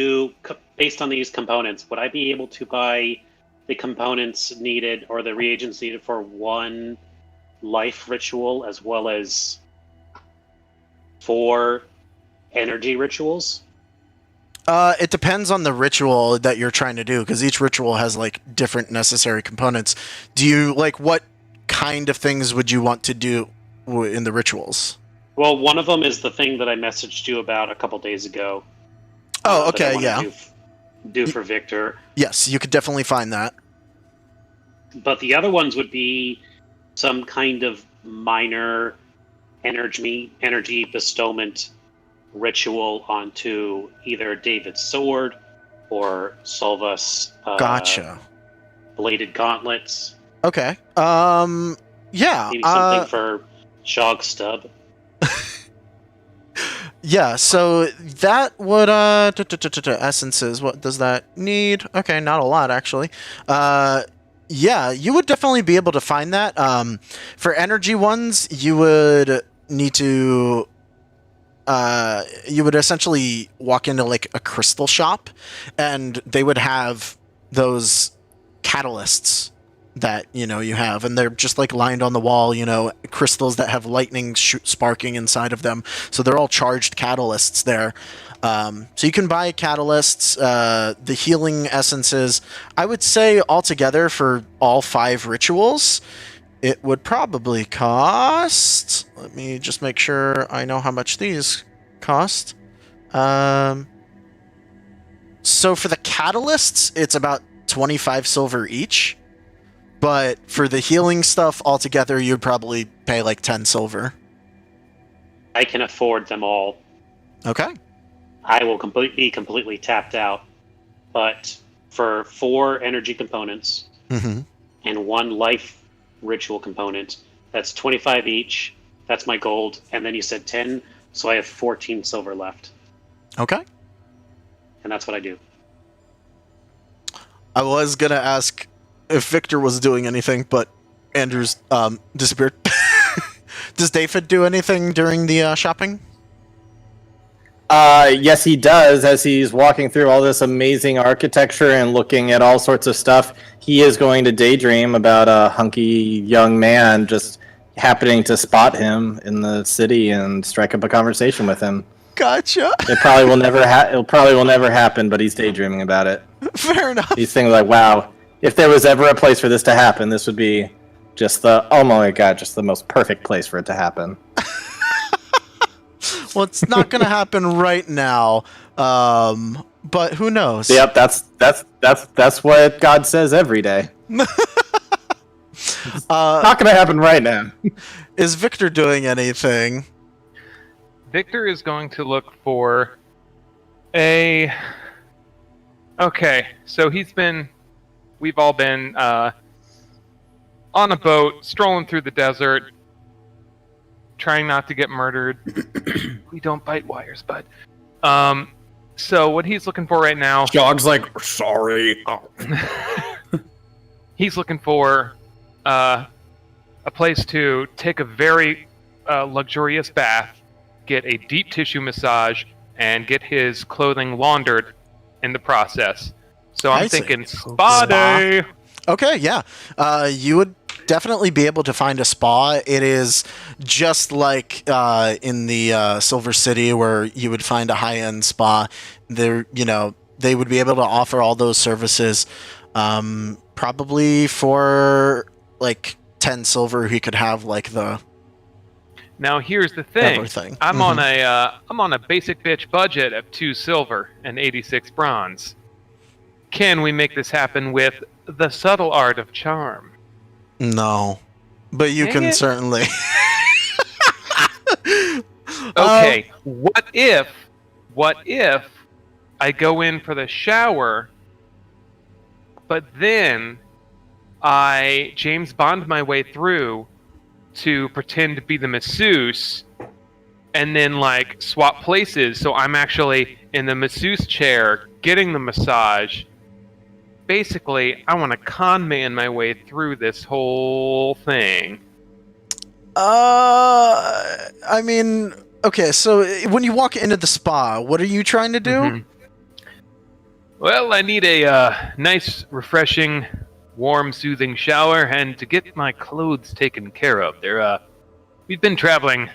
based on these components, would I be able to buy the components needed or the reagents needed for 1 life ritual as well as 4 energy rituals? It depends on the ritual that you're trying to do, because each ritual has different necessary components. Do you what kind of things would you want to do in the rituals? Well, one of them is the thing that I messaged you about a couple days ago. Oh, that I okay, wanna yeah. Do for Victor. Yes, you could definitely find that. But the other ones would be some kind of minor energy bestowment ritual onto either David's sword or Solva's Gotcha. bladed gauntlets. Okay. Yeah. Maybe something for Shog's stub. Yeah, so that would essences, what does that need? Okay, not a lot actually. Yeah, you would definitely be able to find that. For energy ones, you would need to you would essentially walk into a crystal shop, and they would have those catalysts that you have, and they're just lined on the wall, crystals that have lightning sparking inside of them, so they're all charged catalysts there. So you can buy catalysts, the healing essences. I would say altogether for all 5 rituals, it would probably cost, let me just make sure I know how much these cost. So for the catalysts, it's about 25 silver each. But for the healing stuff altogether, you'd probably pay 10 silver. I can afford them all. Okay. I will be completely tapped out. But for 4 energy components Mm-hmm. and 1 life ritual component, that's 25 each. That's my gold. And then you said 10, so I have 14 silver left. Okay. And that's what I do. I was going to ask if Victor was doing anything, but Andrew's disappeared. Does David do anything during the shopping? Yes, he does. As he's walking through all this amazing architecture and looking at all sorts of stuff, he is going to daydream about a hunky young man just happening to spot him in the city and strike up a conversation with him. Gotcha. It probably will never happen, but he's daydreaming about it. Fair enough. He's thinking wow, if there was ever a place for this to happen, this would be just oh my god, just the most perfect place for it to happen. Well, it's not going to happen right now, but who knows? Yep, that's what God says every day. Not gonna happen right now. Is Victor doing anything? Victor is going to look for a... Okay, so we've all been on a boat, strolling through the desert, trying not to get murdered. We don't bite wires, bud. So what he's looking for right now... Shog's sorry. He's looking for a a place to take a very luxurious bath, get a deep tissue massage, and get his clothing laundered in the process. So I'm I see. thinking spa day. Okay, yeah. You would definitely be able to find a spa. It is just like in the Silver City where you would find a high-end spa. There, they would be able to offer all those services. Probably for like 10 silver, he could have like the Now here's the thing. everything. I'm on a basic bitch budget of 2 silver and 86 bronze. Can we make this happen with the subtle art of charm? No, but you Dang can it. certainly. Okay, what if I go in for the shower, but then I James Bond my way through to pretend to be the masseuse, and then like swap places, so I'm actually in the masseuse chair getting the massage. Basically, I want to con man my way through this whole thing. I mean, okay, so when you walk into the spa, what are you trying to do? Mhm. Well, I need a nice, refreshing, warm, soothing shower, and to get my clothes taken care of. We've been traveling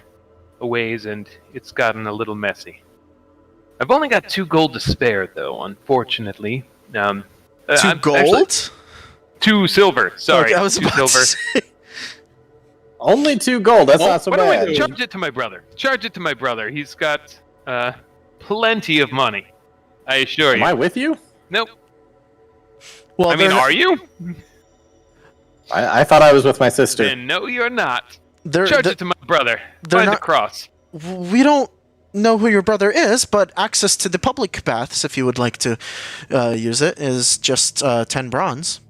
a ways, and it's gotten a little messy. I've only got 2 gold to spare, though, unfortunately. 2 gold? 2 silver. Sorry, Okay, I was 2 about to silver. say. Only 2 gold. That's not so What do I bad. do? Charge it to my brother. Charge it to my brother. He's got plenty of money. I assure Am you. I with you? Nope. Well, I mean, are you? I thought I was with my sister. Then no, you're not. they're, Charge they're, it to my brother. they're Find the not- cross. we don't know who your brother is, but access to the public baths, if you would like to use it, is just 10 bronze.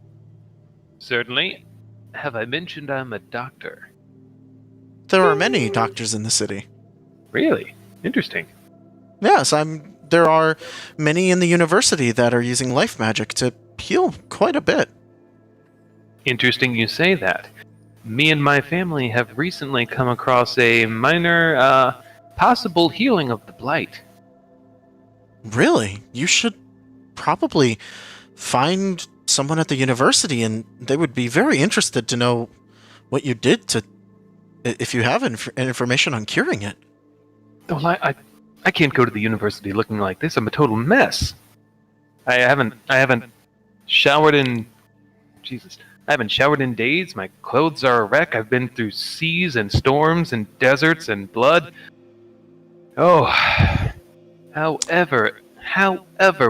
Certainly. Have I mentioned I'm a doctor? There are many doctors in the city. Really? Interesting. Yes, there are many in the university that are using life magic to heal quite a bit. Interesting you say that. Me and my family have recently come across a minor, possible healing of the blight. Really? You should probably find someone at the university, and they would be very interested to know what you did to, if you have information on curing it. Well, I can't go to the university looking like this. I'm a total mess. I haven't showered in... Jesus. I haven't showered in days. My clothes are a wreck. I've been through seas and storms and deserts and blood. Oh. However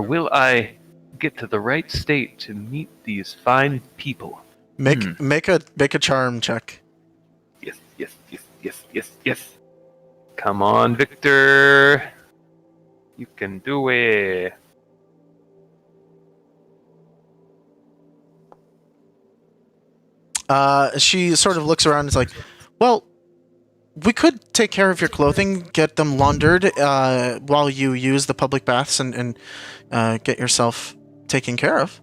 will I get to the right state to meet these fine people? Make a charm check. Yes. Come on, Victor. You can do it. She sort of looks around and is like, well, we could take care of your clothing, get them laundered while you use the public baths and get yourself taken care of.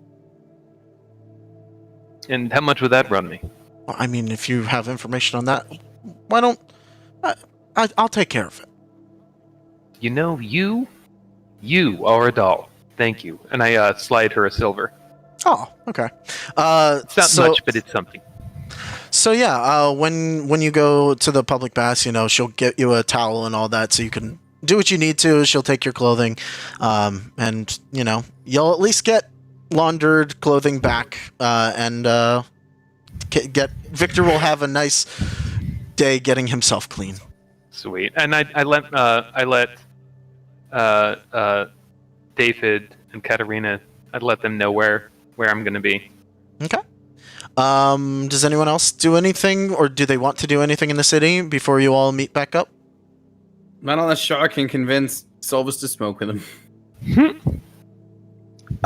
And how much would that run me? Well, I mean, if you have information on that, why don't... I'll take care of it. You know, you are a doll. Thank you. And I slide her a silver. Oh, okay. It's not much, but it's something. So yeah, when you go to the public baths, she'll get you a towel and all that, so you can do what you need to. She'll take your clothing, and you'll at least get laundered clothing back, and get Victor will have a nice day getting himself clean. Sweet. And I let David and Katarina. I'd let them know where I'm going to be. Okay. Does anyone else do anything, or do they want to do anything in the city before you all meet back up? Not unless Shaw can convince Solvus to smoke with him.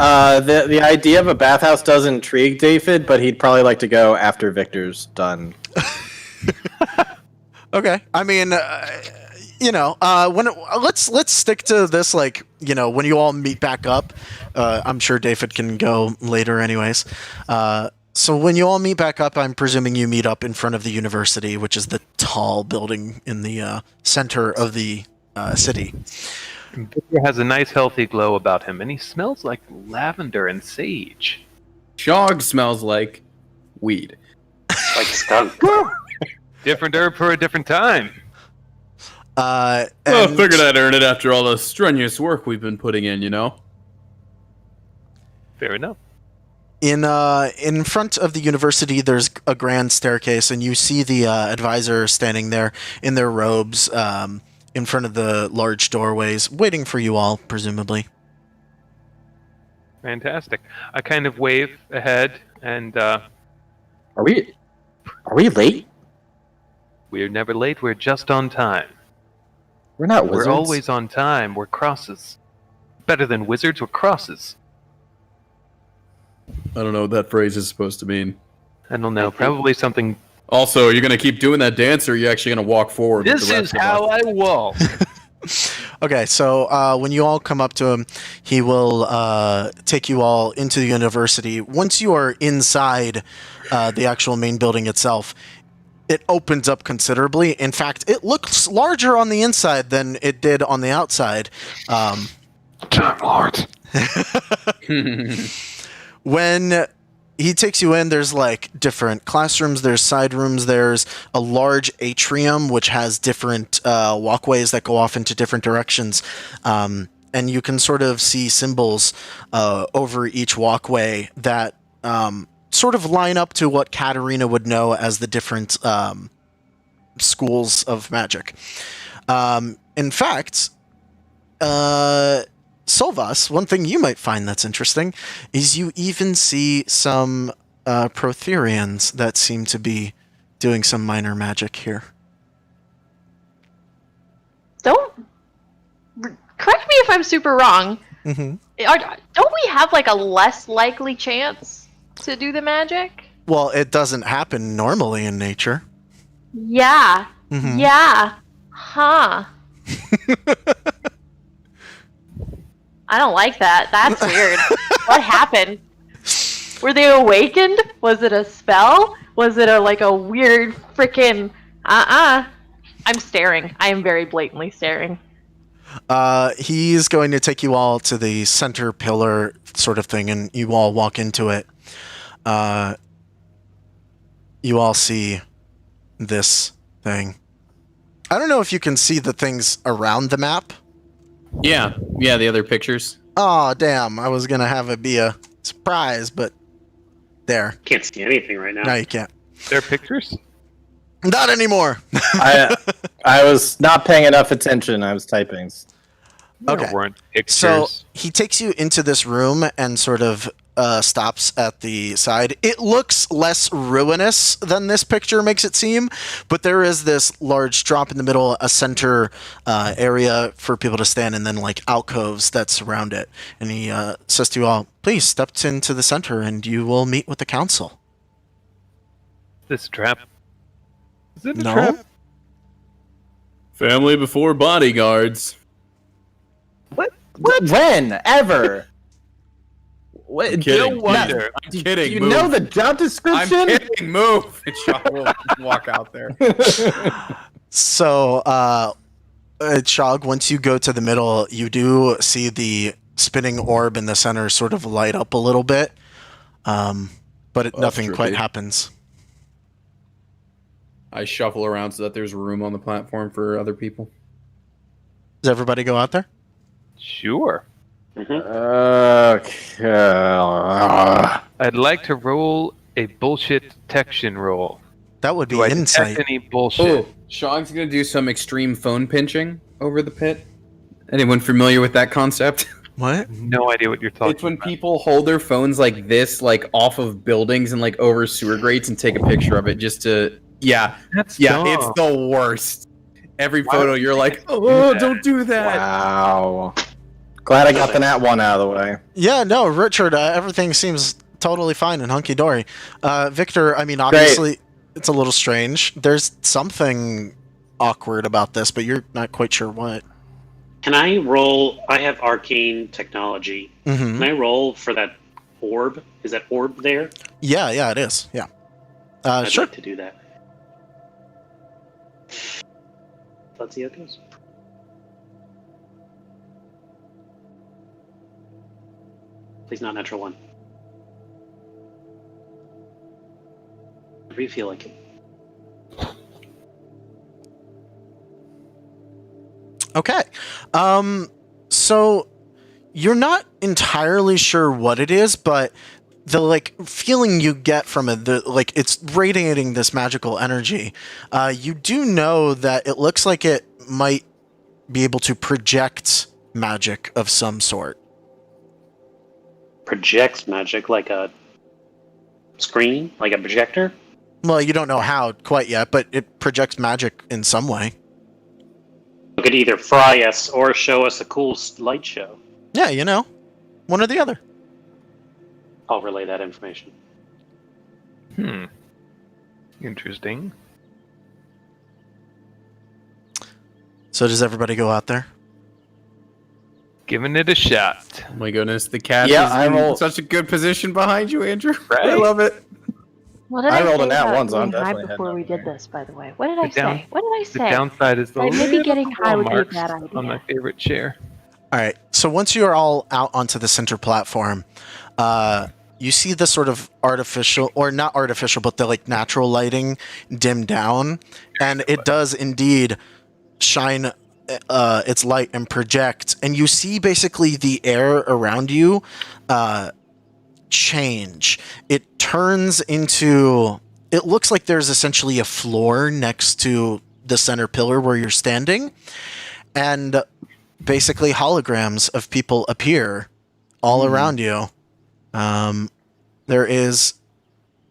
The idea of a bathhouse does intrigue David, but he'd probably like to go after Victor's done. Okay. I mean, let's stick to this. Like, when you all meet back up, I'm sure David can go later, anyways. So when you all meet back up, I'm presuming you meet up in front of the university, which is the tall building in the center of the city. Victor has a nice, healthy glow about him, and he smells like lavender and sage. Shog smells like weed. Like skunk. Different herb for a different time. Well, I And figured I'd earn it after all the strenuous work we've been putting in, you know? Fair enough. in front of the university, there's a grand staircase, and you see the advisor standing there in their robes in front of the large doorways, waiting for you all, presumably. Fantastic. I kind of wave ahead, and Are we late? we're never late. We're just on time. We're not wizards. We're always on time. We're crosses. Better than wizards, we're crosses. I don't know what that phrase is supposed to mean. I don't know. Probably something. Also, you're going to keep doing that dance, or are you actually going to walk forward? with This the is rest of how us? I walk. Okay, so when you all come up to him, he will take you all into the university. Once you are inside the actual main building itself, it opens up considerably. In fact, it looks larger on the inside than it did on the outside. Time Lord. When he takes you in, there's like different classrooms, there's side rooms, there's a large atrium which has different walkways that go off into different directions. And you can sort of see symbols over each walkway that sort of line up to what Katarina would know as the different schools of magic. In fact, Solvas, one thing you might find that's interesting is you even see some Protherians that seem to be doing some minor magic here. Don't correct me if I'm super wrong. Mm-hmm. Don't we have like a less likely chance to do the magic? Well, it doesn't happen normally in nature. Yeah. Mhm. Yeah. Huh. I don't like that. That's weird. What happened? Were they awakened? Was it a spell? Was it like a weird freaking I'm staring. I am very blatantly staring. He's going to take you all to the center pillar sort of thing, and you all walk into it. You all see this thing. I don't know if you can see the things around the map. Yeah, the other pictures. Oh, damn. I was going to have it be a surprise, but there. Can't see anything right now. No, you can't. Their pictures? Not anymore. I was not paying enough attention. I was typing. There Okay. weren't pictures. So he takes you into this room and sort of stops at the side. It looks less ruinous than this picture makes it seem, but there is this large drop in the middle, a center area for people to stand, and then like alcoves that surround it. And he says to you all, please step into the center and you will meet with the council. This trap. Is it a No? trap? Family before bodyguards. What? When? Ever? What? Kidding. No wonder. I'm kidding. Do you move. know the job I'm description? kidding. Move. And Shog will walk out there. So, Shog, once you go to the middle, you do see the spinning orb in the center sort of light up a little bit, but nothing trippy. quite happens. I shuffle around so that there's room on the platform for other people. Does everybody go out there? Sure. Okay. I'd like to roll a bullshit detection roll. That would be Do I insight. detect any bullshit? Oh, Shog's gonna do some extreme phone pinching over the pit. Anyone familiar with that concept? What? No idea what you're talking It's when about. people hold their phones like this, like off of buildings and like over sewer grates, and take a picture of it just to. Yeah, That's yeah, dumb. it's the worst. Every Why photo, would you're you like, do oh, that? don't do that. Wow. Glad I got the nat one out of the way. Yeah, no, Richard, everything seems totally fine and hunky-dory. Victor, I mean, obviously, it's a little strange. There's something awkward about this, but you're not quite sure what. Can I roll? I have arcane technology. Mm-hmm. Can I roll for that orb? Is that orb there? Yeah, it is. Yeah. I'd Sure. like to do that. Let's see how it goes. Please not natural one. Whatever you feel like it. Okay. So you're not entirely sure what it is, but the like feeling you get from it, it's radiating this magical energy. You do know that it looks like it might be able to project magic of some sort. Projects magic like a screen, like a projector. Well, you don't know how quite yet, but it projects magic in some way. It could either fry us or show us a cool light show. Yeah, one or the other. I'll relay that information. Interesting. So does everybody go out there? Giving it a shot. Oh my goodness, the cat Yeah, is I in roll- such a good position behind you, Andrew. I Right? love it. What did I I, rolled say a nat about one, so I'm getting high definitely before heading we over did there. this, by the way? What did I The down- say? What did I The say? downside is the Right, maybe little getting high would be a marks bad on idea. my favorite chair. All right. So once you are all out onto the center platform, you see the sort of artificial, or not artificial, but the like natural lighting dim down, and it does indeed shine its light and project, and you see basically the air around you change. It turns into. It looks like there's essentially a floor next to the center pillar where you're standing, and basically holograms of people appear all around you. There is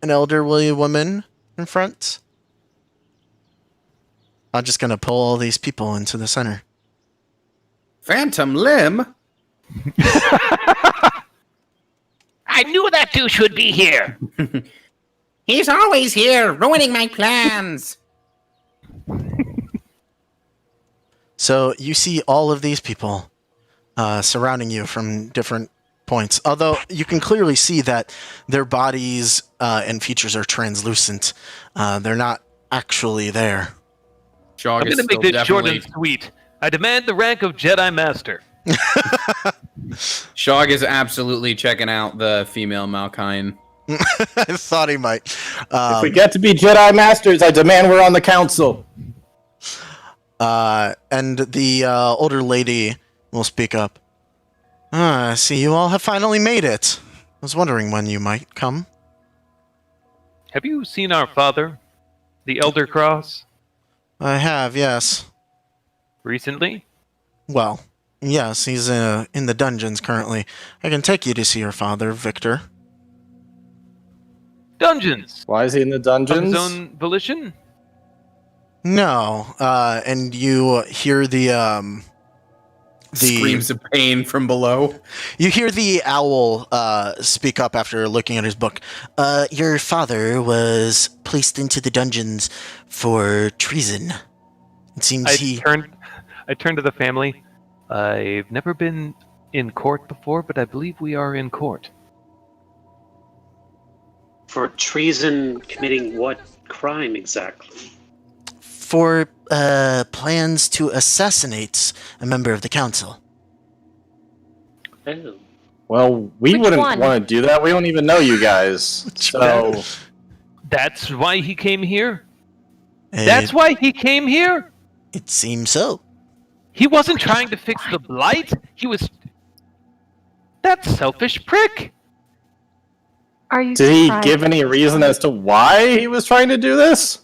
an elderly woman in front. I'm just going to pull all these people into the center. Phantom Limb? I knew that douche would be here. He's always here, ruining my plans. So you see all of these people surrounding you from different points. Although you can clearly see that their bodies and features are translucent. They're not actually there. Shog I'm is going to make still this short definitely... and sweet. I demand the rank of Jedi Master. Shog is absolutely checking out the female Malkine. I thought he might. If we get to be Jedi Masters, I demand we're on the council. And the older lady will speak up. I see you all have finally made it. I was wondering when you might come. Have you seen our father, the Elder Cross, I have, yes. recently? Well, yes, he's in the dungeons currently. I can take you to see your father, Victor. Dungeons! Why is he in the Of dungeons? his own volition? No, and you hear the Screams of pain from below. You hear the owl speak up after looking at his book. Your father was placed into the dungeons for treason. It seems I turned to the family. I've never been in court before, but I believe we are in court. For treason, committing what crime exactly? for plans to assassinate a member of the council. Oh. Well, we Which wouldn't one? want to do that. We don't even know you guys. So, That's why he came here? It- That's why he came here? It seems so. He wasn't trying to fix the blight. He was... That selfish prick. Are you did he surprised? give any reason as to why he was trying to do this?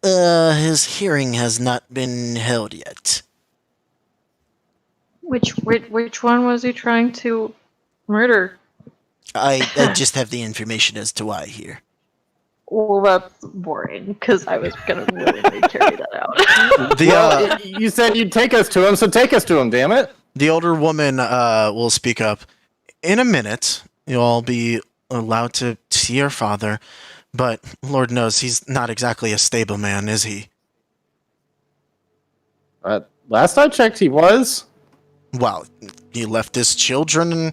His hearing has not been held yet. Which one was he trying to murder? I just have the information as to why here. Well, that's boring, because I was going to really carry that out. The You said you'd take us to him, so take us to him, damn it. the older woman will speak up. In a minute, you'll all be allowed to see your father, but Lord knows he's not exactly a stable man, is he? Last I checked, he was. Well, he left his children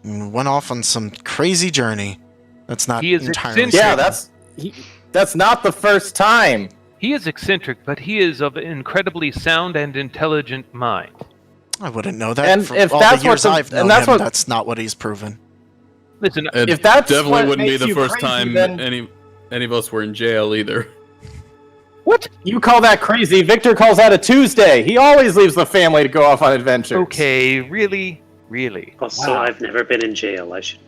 and went off on some crazy journey. That's not He is entirely eccentric. true. That's not the first time. He is eccentric, but he is of an incredibly sound and intelligent mind. I wouldn't know that. And For if all that's the years what the- I've known and that's him, what- that's not what he's proven. Listen, It If that's definitely what wouldn't be makes the you first crazy, time then- any of us were in jail either. what? You call that crazy. Victor calls that a Tuesday. He always leaves the family to go off on adventures. Okay, really? Really? Also, Wow. I've never been in jail. I should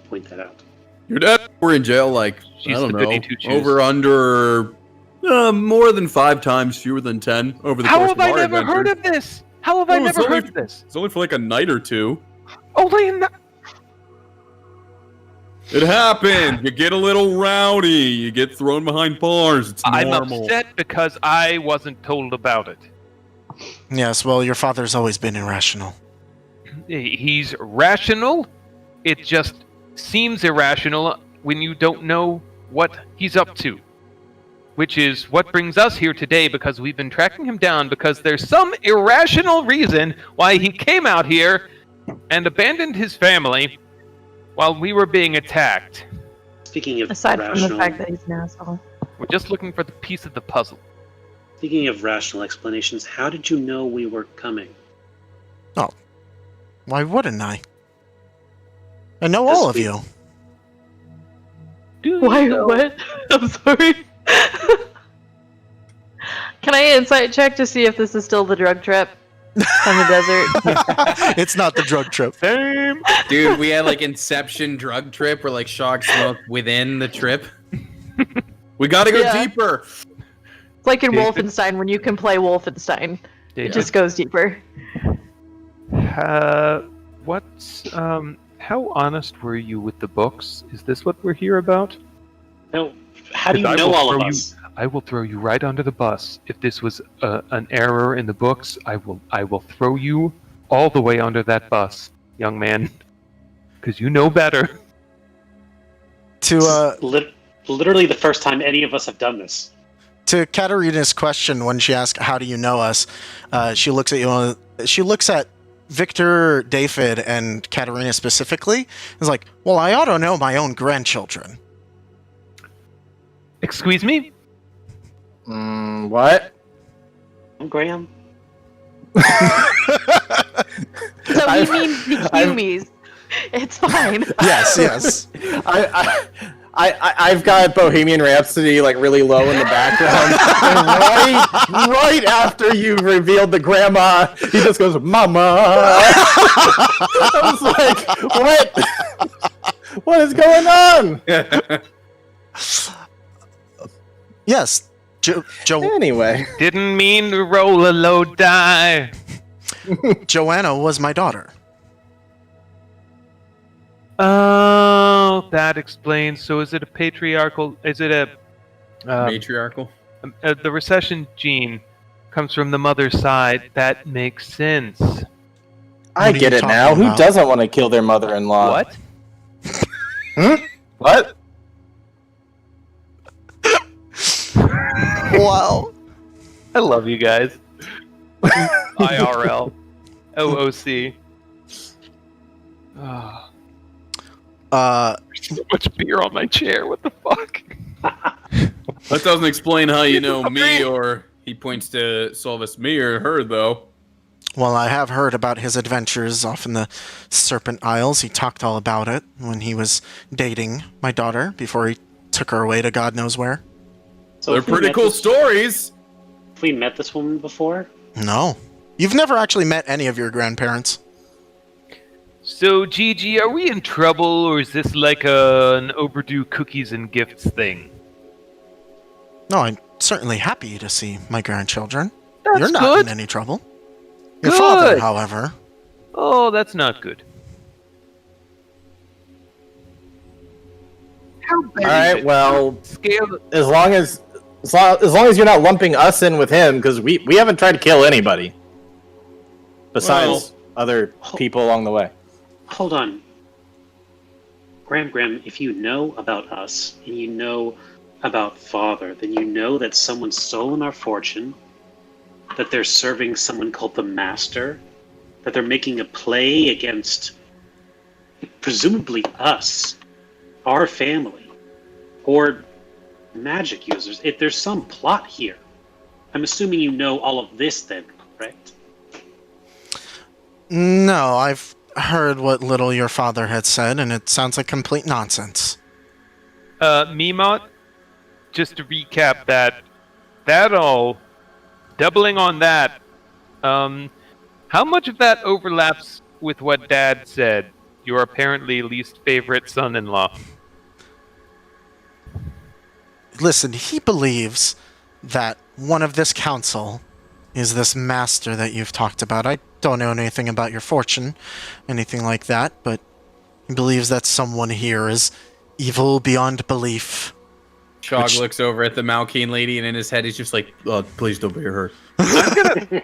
point that out. Your dad were in jail like She's I don't the know, goody two-shoes. over under more than 5 times, fewer than 10 over the How course have of I our never adventure. heard of this? How have I Oh, it's never only- heard of this? It's only for like a night or two. Only in the... It happens. You get a little rowdy. You get thrown behind bars. It's I'm normal. upset because I wasn't told about it. Yes, well, your father's always been irrational. He's rational. It just seems irrational when you don't know what he's up to. Which is what brings us here today, because we've been tracking him down because there's some irrational reason why he came out here and abandoned his family while we were being attacked. Speaking of Aside from rational, the fact that he's an asshole. We're just looking for the piece of the puzzle. speaking of rational explanations, how did you know we were coming? Why wouldn't I? I know all of you. Why? What? I'm sorry. Can I insight check to see if this is still the drug trip in the desert? It's not the drug trip. Same. Dude, we had like Inception drug trip where like Shog smoked within the trip. We gotta go Yeah. deeper. It's like in David. Wolfenstein when you can play Wolfenstein. It just goes deeper. How honest were you with the books? Is this what we're here about? No, how do you I know will all of throw us? I will throw you right under the bus. If this was an error in the books, I will throw you all the way under that bus, young man, because you know better. To Literally the first time any of us have done this. to Katarina's question when she asked, "How do you know us?" She looks at you. She looks at Victor, David, and Katarina specifically. Is like, "Well, I ought to know my own grandchildren." Excuse me? What? Graham? So he I've- means the I've- Humies. It's fine. Yes, yes. I've got Bohemian Rhapsody like really low in the background. And right after you revealed the grandma, he just goes, "Mama." I was like, "What? What is going on?" Yes. Anyway, Didn't mean to roll a low die. Joanna was my daughter. Oh, that explains. So is it a patriarchal? Is it a Matriarchal. the recession gene comes from the mother's side? That makes sense. I What are get you it now. talking Who about? doesn't want to kill their mother-in-law? What? What? Wow. I love you guys. IRL. OOC. Oh, so much beer on my chair. What the fuck? That doesn't explain how you know me, or he points to Solvis, me or her, though. Well, I have heard about his adventures off in the Serpent Isles. He talked all about it when he was dating my daughter before he took her away to God knows where. So They're if we pretty met cool this- stories. Have we met this woman before? No. You've never actually met any of your grandparents. So, Gigi, are we in trouble, or is this like an overdue cookies and gifts thing? No, I'm certainly happy to see my grandchildren. That's You're not good. in any trouble. Your Good. father, however. Oh, that's not good. How bad All is right. it? Well, Scale. as long as you're not lumping us in with him, because we haven't tried to kill anybody besides other people along the way. Hold on. Graham, if you know about us, and you know about Father, then you know that someone's stolen our fortune, that they're serving someone called the Master, that they're making a play against, presumably us, our family or magic users. If there's some plot here, I'm assuming you know all of this then, correct? No, I've heard what little your father had said, and it sounds like complete nonsense. Mimot, just to recap that all, doubling on that, how much of that overlaps with what Dad said, your apparently least favorite son-in-law? Listen, he believes that one of this council is this master that you've talked about. I don't know anything about your fortune, anything like that, but he believes that someone here is evil beyond belief. Shog looks over at the Malkeen lady, and in his head he's just like, "Oh, please don't be her." I'm gonna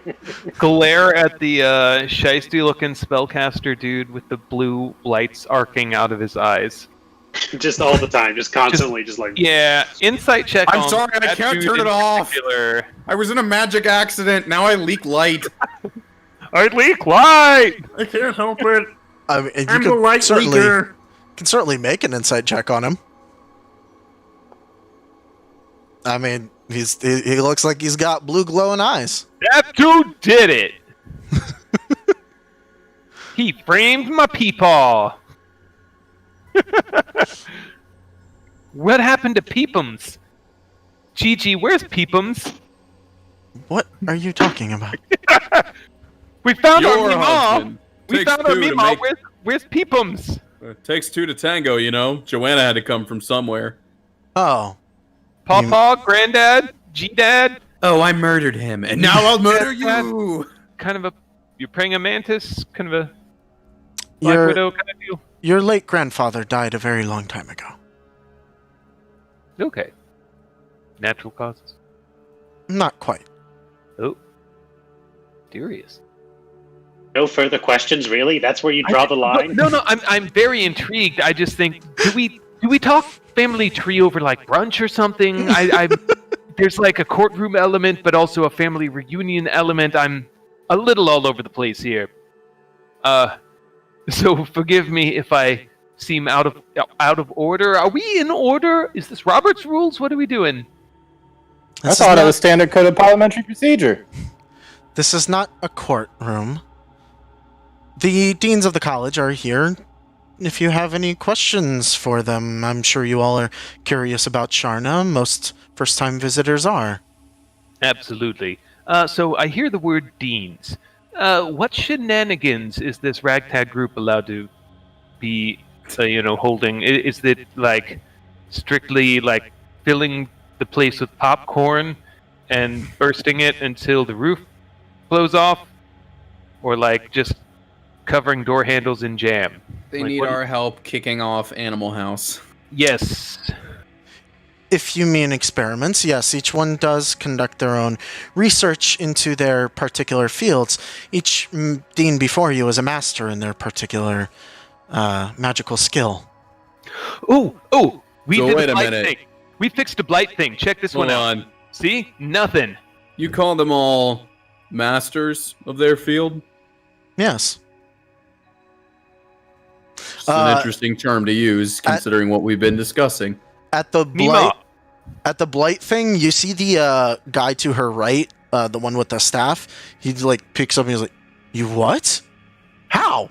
glare at the shisty-looking spellcaster dude with the blue lights arcing out of his eyes. Just all the time, just constantly, just like... Yeah, insight check. I'm on sorry, I that can't dude turn in it off. particular. I was in a magic accident. Now I leak light. I leak light. I can't help it. I mean, you I'm the light leaker. can certainly make an insight check on him. I mean, he looks like he's got blue glowing eyes. That dude did it. He framed my peepaw. What happened to Peepums? Gigi, where's Peepums? What are you talking about? We found our Your Meemaw. husband. We Takes found our two to Meemaw. make- Where's Peepums? It takes two to tango, you know. Joanna had to come from somewhere. Oh, Pawpaw, Granddad, G-Dad. Oh, I murdered him, and now I'll murder you. Kind of a, you're praying a mantis, kind of a Black your Widow kind of deal. your late grandfather died a very long time ago. Okay. Natural causes. Not quite. Oh. Mysterious. No further questions, really? That's where you draw the line? No. I'm very intrigued. I just think, do we talk family tree over like brunch or something? There's like a courtroom element, but also a family reunion element. I'm a little all over the place here. So forgive me if I seem out of order. Are we in order? Is this Robert's rules? What are we doing? I thought it was standard code of parliamentary procedure. This is not a courtroom. The deans of the college are here. If you have any questions for them, I'm sure you all are curious about Sharna. Most first-time visitors are. Absolutely. So I hear the word deans. What shenanigans is this ragtag group allowed to be, holding? Is it like strictly like filling the place with popcorn and bursting it until the roof blows off, or like just covering door handles in jam? They Like, need what- our help kicking off Animal House. Yes. If you mean experiments, yes, each one does conduct their own research into their particular fields. Each dean before you is a master in their particular magical skill. Oh, we So did wait a a blight minute. thing. We fixed a blight thing. Check this Hold one out. on. See? Nothing. You call them all masters of their field? Yes. It's an interesting term to use, considering what we've been discussing. At the Mima. blight thing, you see the guy to her right, the one with the staff. He like picks up and he's like, "You what? How?"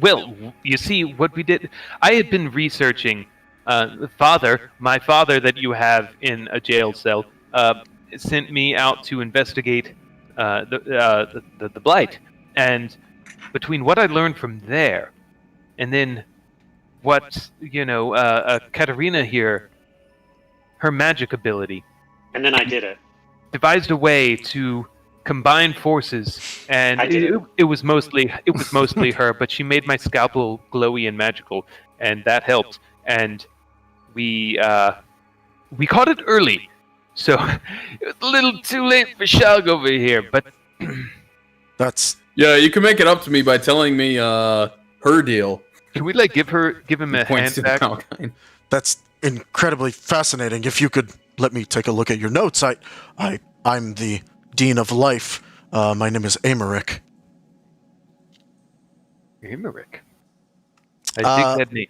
Well, you see, what we did, I had been researching. My father that you have in a jail cell, sent me out to investigate the blight. And between what I learned from there, and then what, Katarina here, her magic ability, And then I did it. devised a way to combine forces, and I did it was mostly her, but she made my scalpel glowy and magical, and that helped. And we caught it early, so it was a little too late for Shug over here. But That's Yeah, you can make it up to me by telling me her deal. can we give him a Points hand to the back? Malkine. that's incredibly fascinating. If you could let me take a look at your notes, I'm the Dean of Life. My name is Amaric. Emmerich. I dig that name.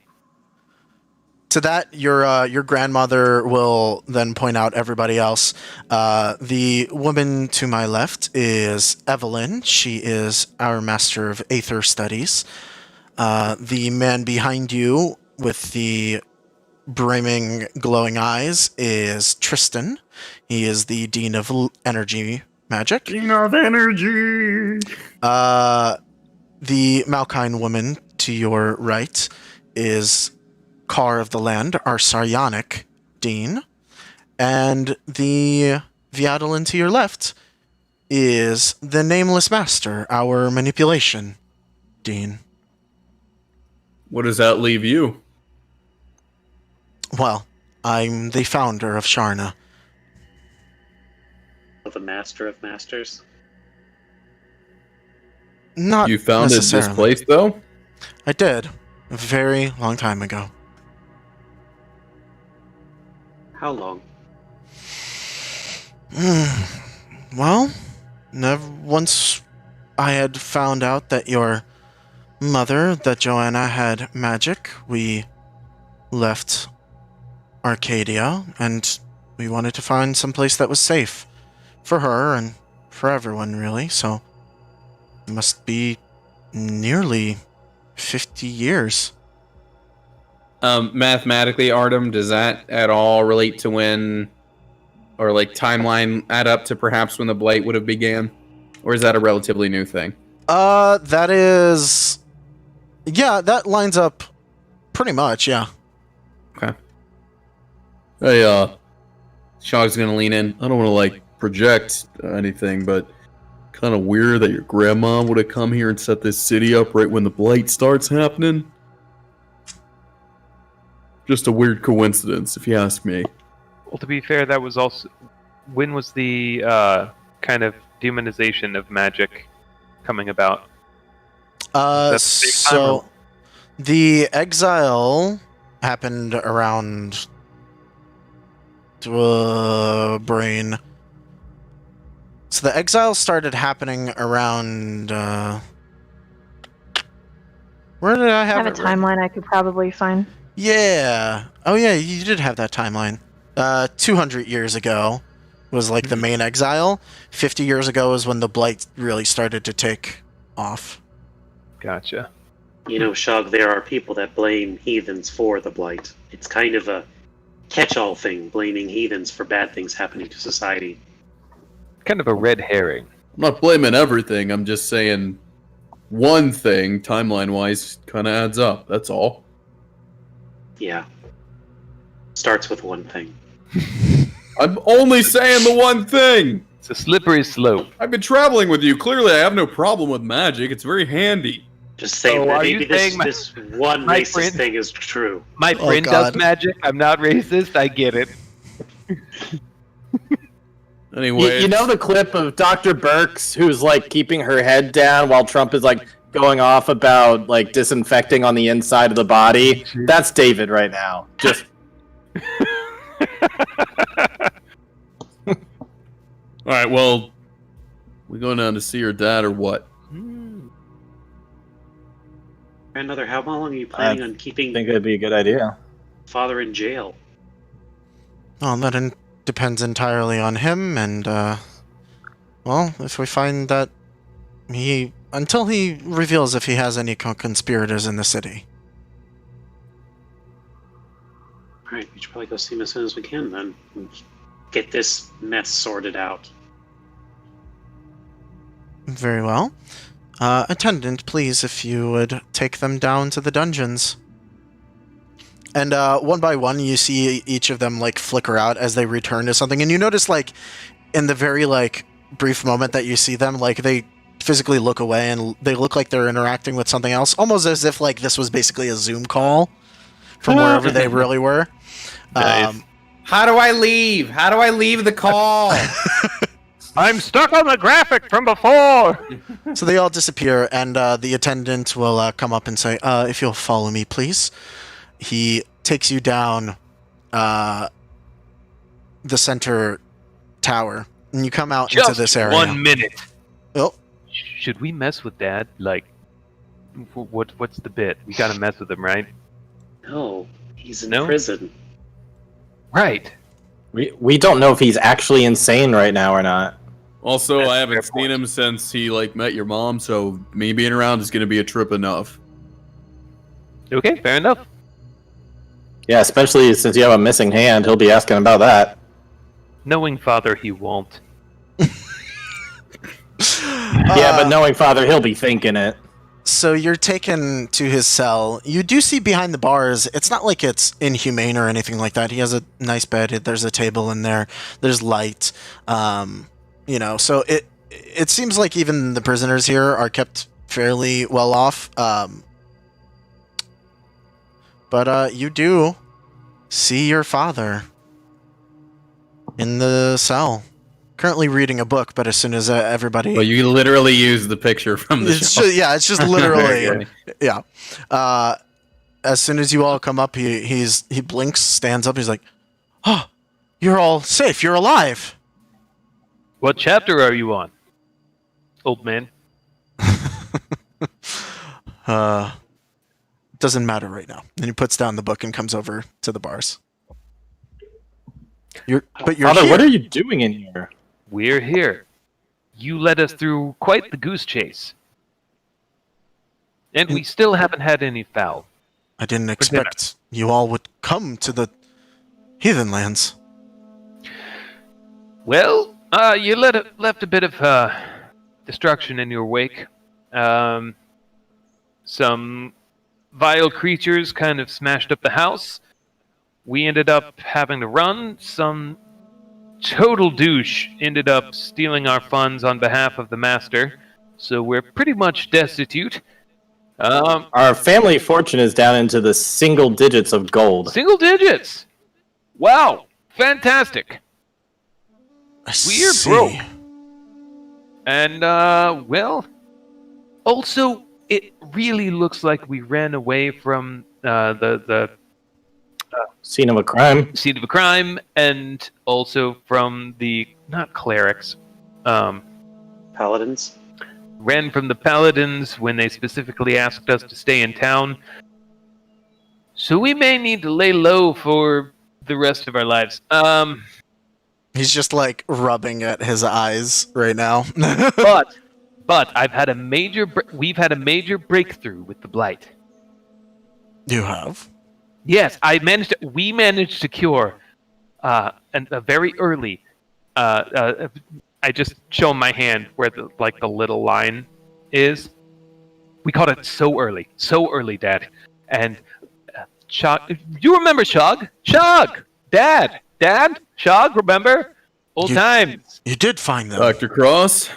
To that, your grandmother will then point out everybody else. The woman to my left is Evelyn. She is our master of Aether Studies. The man behind you with the brimming, glowing eyes is Tristan. He is the Dean of Energy Magic. Dean of Energy. The Malkine woman to your right is Car of the Land, our Psionic Dean. And the Viadalin to your left is the Nameless Master, our Manipulation Dean. What does that leave you? Well, I'm the founder of Sharna. The Master of Masters. Not You founded this necessarily. place, though? I did. A very long time ago. How long? Well, once I had found out that your mother, that Joanna, had magic, we left Arcadia, and we wanted to find some place that was safe for her and for everyone, really. So it must be nearly 50 years. Mathematically, Artem, does that at all relate to when, or like timeline add up to perhaps when the Blight would have began? Or is that a relatively new thing? That is... Yeah, that lines up pretty much, yeah. Okay. Hey, Shog's gonna lean in. I don't want to, like, project anything, but kind of weird that your grandma would have come here and set this city up right when the Blight starts happening. Just a weird coincidence, if you ask me. Well, to be fair, that was also... When was the kind of demonization of magic coming about? So the exile happened around brain. So the exile started happening around where did I I have have a it written? timeline I could probably find. Yeah. Oh yeah, you did have that timeline. 200 years ago was like the main exile. 50 years ago is when the Blight really started to take off. Gotcha. You know, Shog, there are people that blame heathens for the Blight. It's kind of a catch-all thing, blaming heathens for bad things happening to society. Kind of a red herring. I'm not blaming everything. I'm just saying one thing, timeline-wise, kind of adds up. That's all. Yeah. Starts with one thing. I'm only saying the one thing! It's a slippery slope. I've been traveling with you. Clearly, I have no problem with magic. It's very handy. Just saying So that are you maybe saying this one my racist friend- thing is true. My Oh, friend God. does magic. I'm not racist. I get it. Anyway, You know the clip of Dr. Burks who's like keeping her head down while Trump is like going off about like disinfecting on the inside of the body? That's David right now. Just all right, well, we going down to see your dad or what? Grandmother, how long are you planning on keeping think it'd be a good idea. father in jail? Well, that depends entirely on him, and, well, if we find that until he reveals if he has any conspirators in the city. Alright, we should probably go see him as soon as we can then. And get this mess sorted out. Very well. Attendant, please, if you would take them down to the dungeons. And one by one, you see each of them like flicker out as they return to something, and you notice like in the very like brief moment that you see them, like they physically look away and they look like they're interacting with something else, almost as if like this was basically a Zoom call from wherever they really were. How do I leave? How do I leave the call? I'm stuck on the graphic from before. So they all disappear, and the attendant will come up and say, if you'll follow me, please. He takes you down the center tower, and you come out Just into this area. 1 minute. Oh, Should we mess with Dad? Like, what's the bit? We gotta mess with him, right? No, He's in No. prison. Right. We don't know if he's actually insane right now or not. Also, That's I a haven't fair seen point. him since he met your mom, so me being around is gonna be a trip enough. Okay, fair enough. Yeah, especially since you have a missing hand, he'll be asking about that. Knowing father, he won't. Yeah, but knowing Father, he'll be thinking it. So you're taken to his cell. You do see behind the bars, it's not like it's inhumane or anything like that. He has a nice bed. There's a table in there. There's light. So it seems like even the prisoners here are kept fairly well off. But you do see your father in the cell. Currently reading a book, but as soon as everybody... Well, you literally use the picture from the It's show. it's just literally... Very Yeah. As soon as you all come up, he blinks, stands up. He's like, "Oh, you're all safe. You're alive." What chapter are you on, old man? Doesn't matter right now. And he puts down the book and comes over to the bars. You're Father, here. what are you doing in here? We're here. You led us through quite the goose chase. And we still haven't had any foul. I didn't expect you all would come to the Heathenlands. Well, you left a bit of destruction in your wake. Some vile creatures kind of smashed up the house. We ended up having to run. Some total douche ended up stealing our funds on behalf of the master. So we're pretty much destitute. Our family fortune is down into the single digits of gold. Single digits! Wow! Fantastic! I We're see. broke. And, also, it really looks like we ran away from the Scene of a crime. scene of a crime, and also from the, not clerics, Paladins. ran from the paladins when they specifically asked us to stay in town. So we may need to lay low for the rest of our lives. He's just like rubbing at his eyes right now. But I've had a major. We've had a major breakthrough with the blight. You have? Yes, we managed to cure, a very early. I just show him my hand where the little line is. We caught it so early, Dad. And Shog, you remember Shog? Shog, Dad, Shog, remember? Old times. You did find them. Dr. Cross?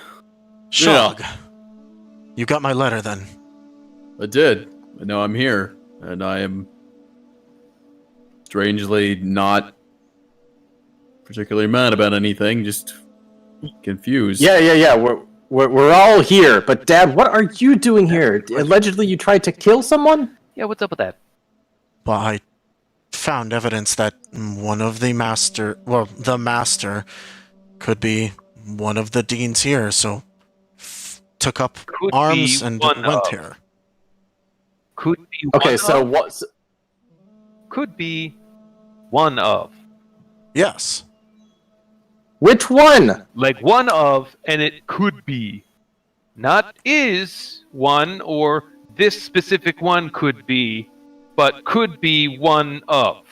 Shog. You got my letter then. I did. But now I'm here, and I am strangely not particularly mad about anything, just confused. Yeah. We're all here. But Dad, what are you doing here? Allegedly, you tried to kill someone? Yeah, what's up with that? Well, I found evidence that the master could be one of the deans here, so took up Could arms be and one went of. here. Could be. Okay, one so of. what? Could be one of. Yes. Which one? Like one of, and it could be. Not is one, or this specific one could be, but could be one of.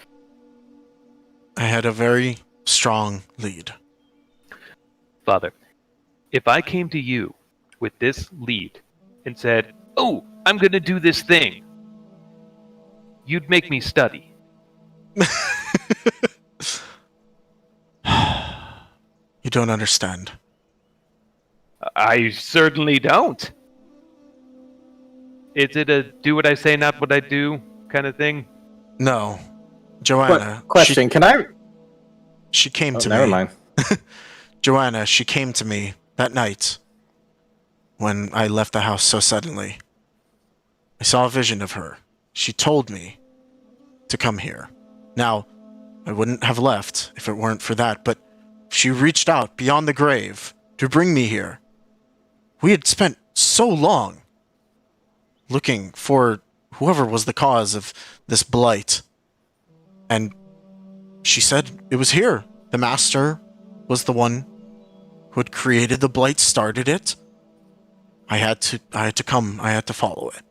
I had a very strong lead. Father, if I came to you with this lead and said, "Oh, I'm going to do this thing," you'd make me study. You don't understand. I certainly don't. Is it a do what I say, not what I do kind of thing? No. Joanna. Question, can I... She came to never me. mind. Joanna, she came to me that night when I left the house so suddenly. I saw a vision of her. She told me to come here. Now, I wouldn't have left if it weren't for that, but she reached out beyond the grave to bring me here. We had spent so long looking for whoever was the cause of this blight. And she said it was here. The master was the one who had created the blight, started it. I had to come. I had to follow it.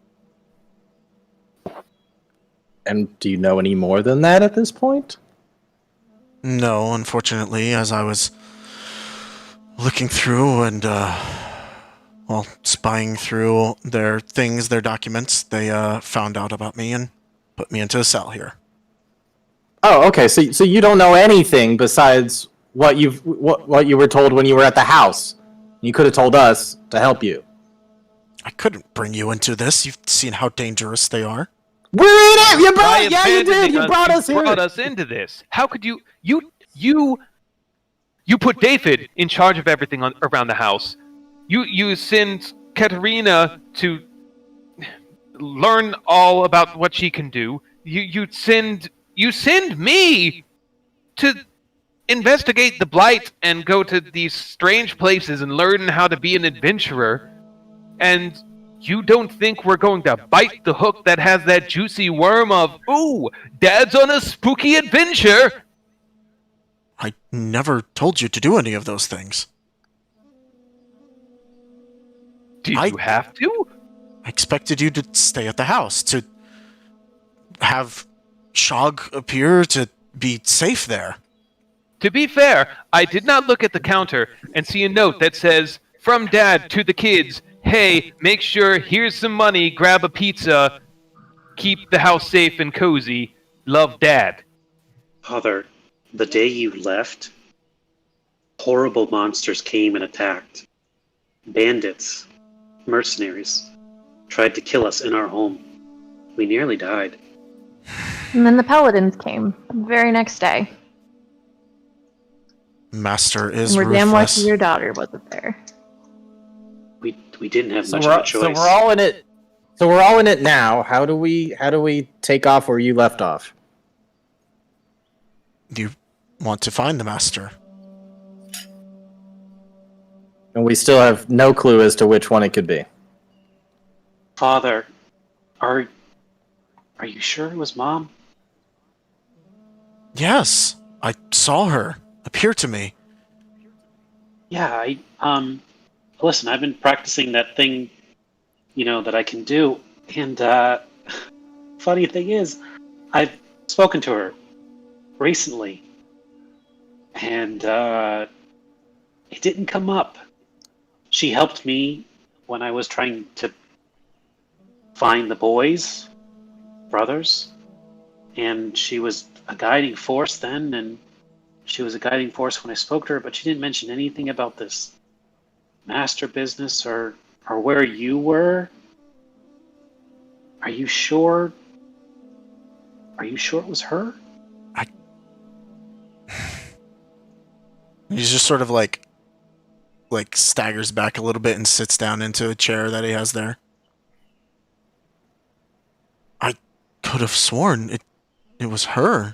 And do you know any more than that at this point? No, unfortunately, as I was looking through and, spying through their things, their documents, they, found out about me and put me into a cell here. Oh, okay. So you don't know anything besides what you were told when you were at the house. You could have told us to help you. I couldn't bring you into this. You've seen how dangerous they are. We're in it! You By brought Yeah, you did! abandoning You brought us here! brought us into this. How could you put David in charge of everything around the house. You send Katerina to learn all about what she can do. You send me to investigate the blight and go to these strange places and learn how to be an adventurer. And you don't think we're going to bite the hook that has that juicy worm of, ooh, Dad's on a spooky adventure? I never told you to do any of those things. Did you have to? I expected you to stay at the house, to have Shog appear, to be safe there. To be fair, I did not look at the counter and see a note that says, from Dad to the kids, hey, make sure here's some money, grab a pizza, keep the house safe and cozy, love Dad. Father, the day you left, horrible monsters came and attacked. Bandits, mercenaries, tried to kill us in our home. We nearly died. And then the paladins came the very next day. Master is And we're damn ruthless. lucky your daughter wasn't there. We didn't have So much of a choice. so we're all in it. So we're all in it now. How do we take off where you left off? You want to find the master. And we still have no clue as to which one it could be. Father, are you sure it was Mom? Yes, I saw her appear to me. Yeah, listen, I've been practicing that thing, that I can do. And, funny thing is, I've spoken to her recently. And, it didn't come up. She helped me when I was trying to find the boys, brothers. And she was a guiding force then, and she was a guiding force when I spoke to her, but she didn't mention anything about this master business or where you were. Are you sure? Are you sure it was her? He's just sort of like staggers back a little bit and sits down into a chair that he has there. I could have sworn it was her.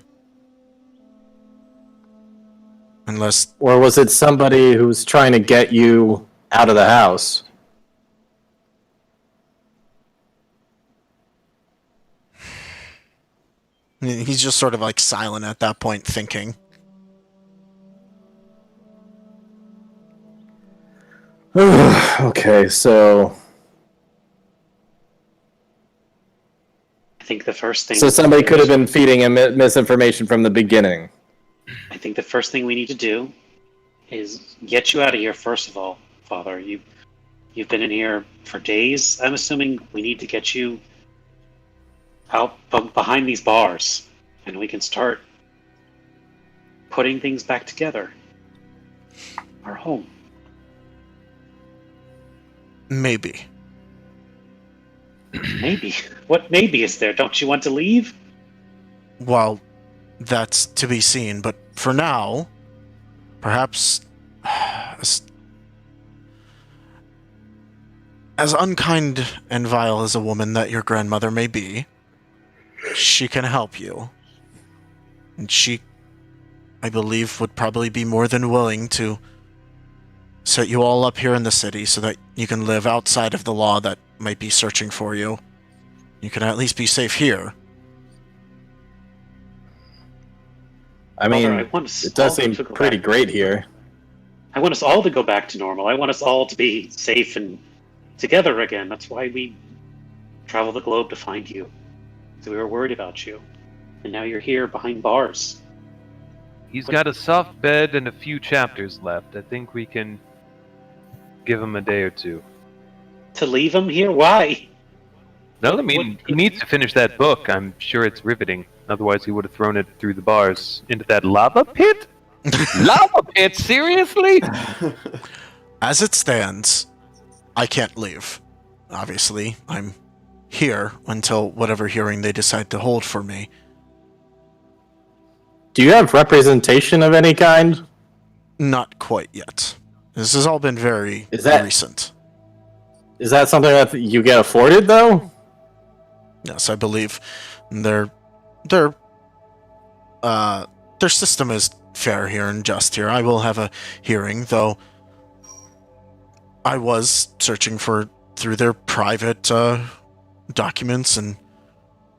Unless... Or was it somebody who's trying to get you out of the house? He's just sort of like silent at that point, thinking. Okay, so... I think the first thing... So somebody could have been feeding him misinformation from the beginning. I think the first thing we need to do is get you out of here, first of all, Father. You've been in here for days. I'm assuming we need to get you out behind these bars, and we can start putting things back together. Our home. Maybe. Maybe. What maybe is there? Don't you want to leave? Well, that's to be seen, but for now, perhaps as unkind and vile as a woman that your grandmother may be, she can help you. And she, I believe, would probably be more than willing to set you all up here in the city so that you can live outside of the law that might be searching for you. You can at least be safe here. I mean, Father, I want us it does all seem to go pretty back. great here. I want us all to go back to normal. I want us all to be safe and together again. That's why we travel the globe to find you. So we were worried about you. And now you're here behind bars. He's got a soft bed and a few chapters left. I think we can give him a day or two. To leave him here? Why? No, I mean, he needs to finish that book. I'm sure it's riveting. Otherwise, he would have thrown it through the bars into that lava pit? Lava pit? Seriously? As it stands, I can't leave. Obviously, I'm here until whatever hearing they decide to hold for me. Do you have representation of any kind? Not quite yet. This has all been very Is that- recent. Is that something that you get afforded, though? Yes, I believe their system is fair here and just here. I will have a hearing, though I was searching through their private documents, and,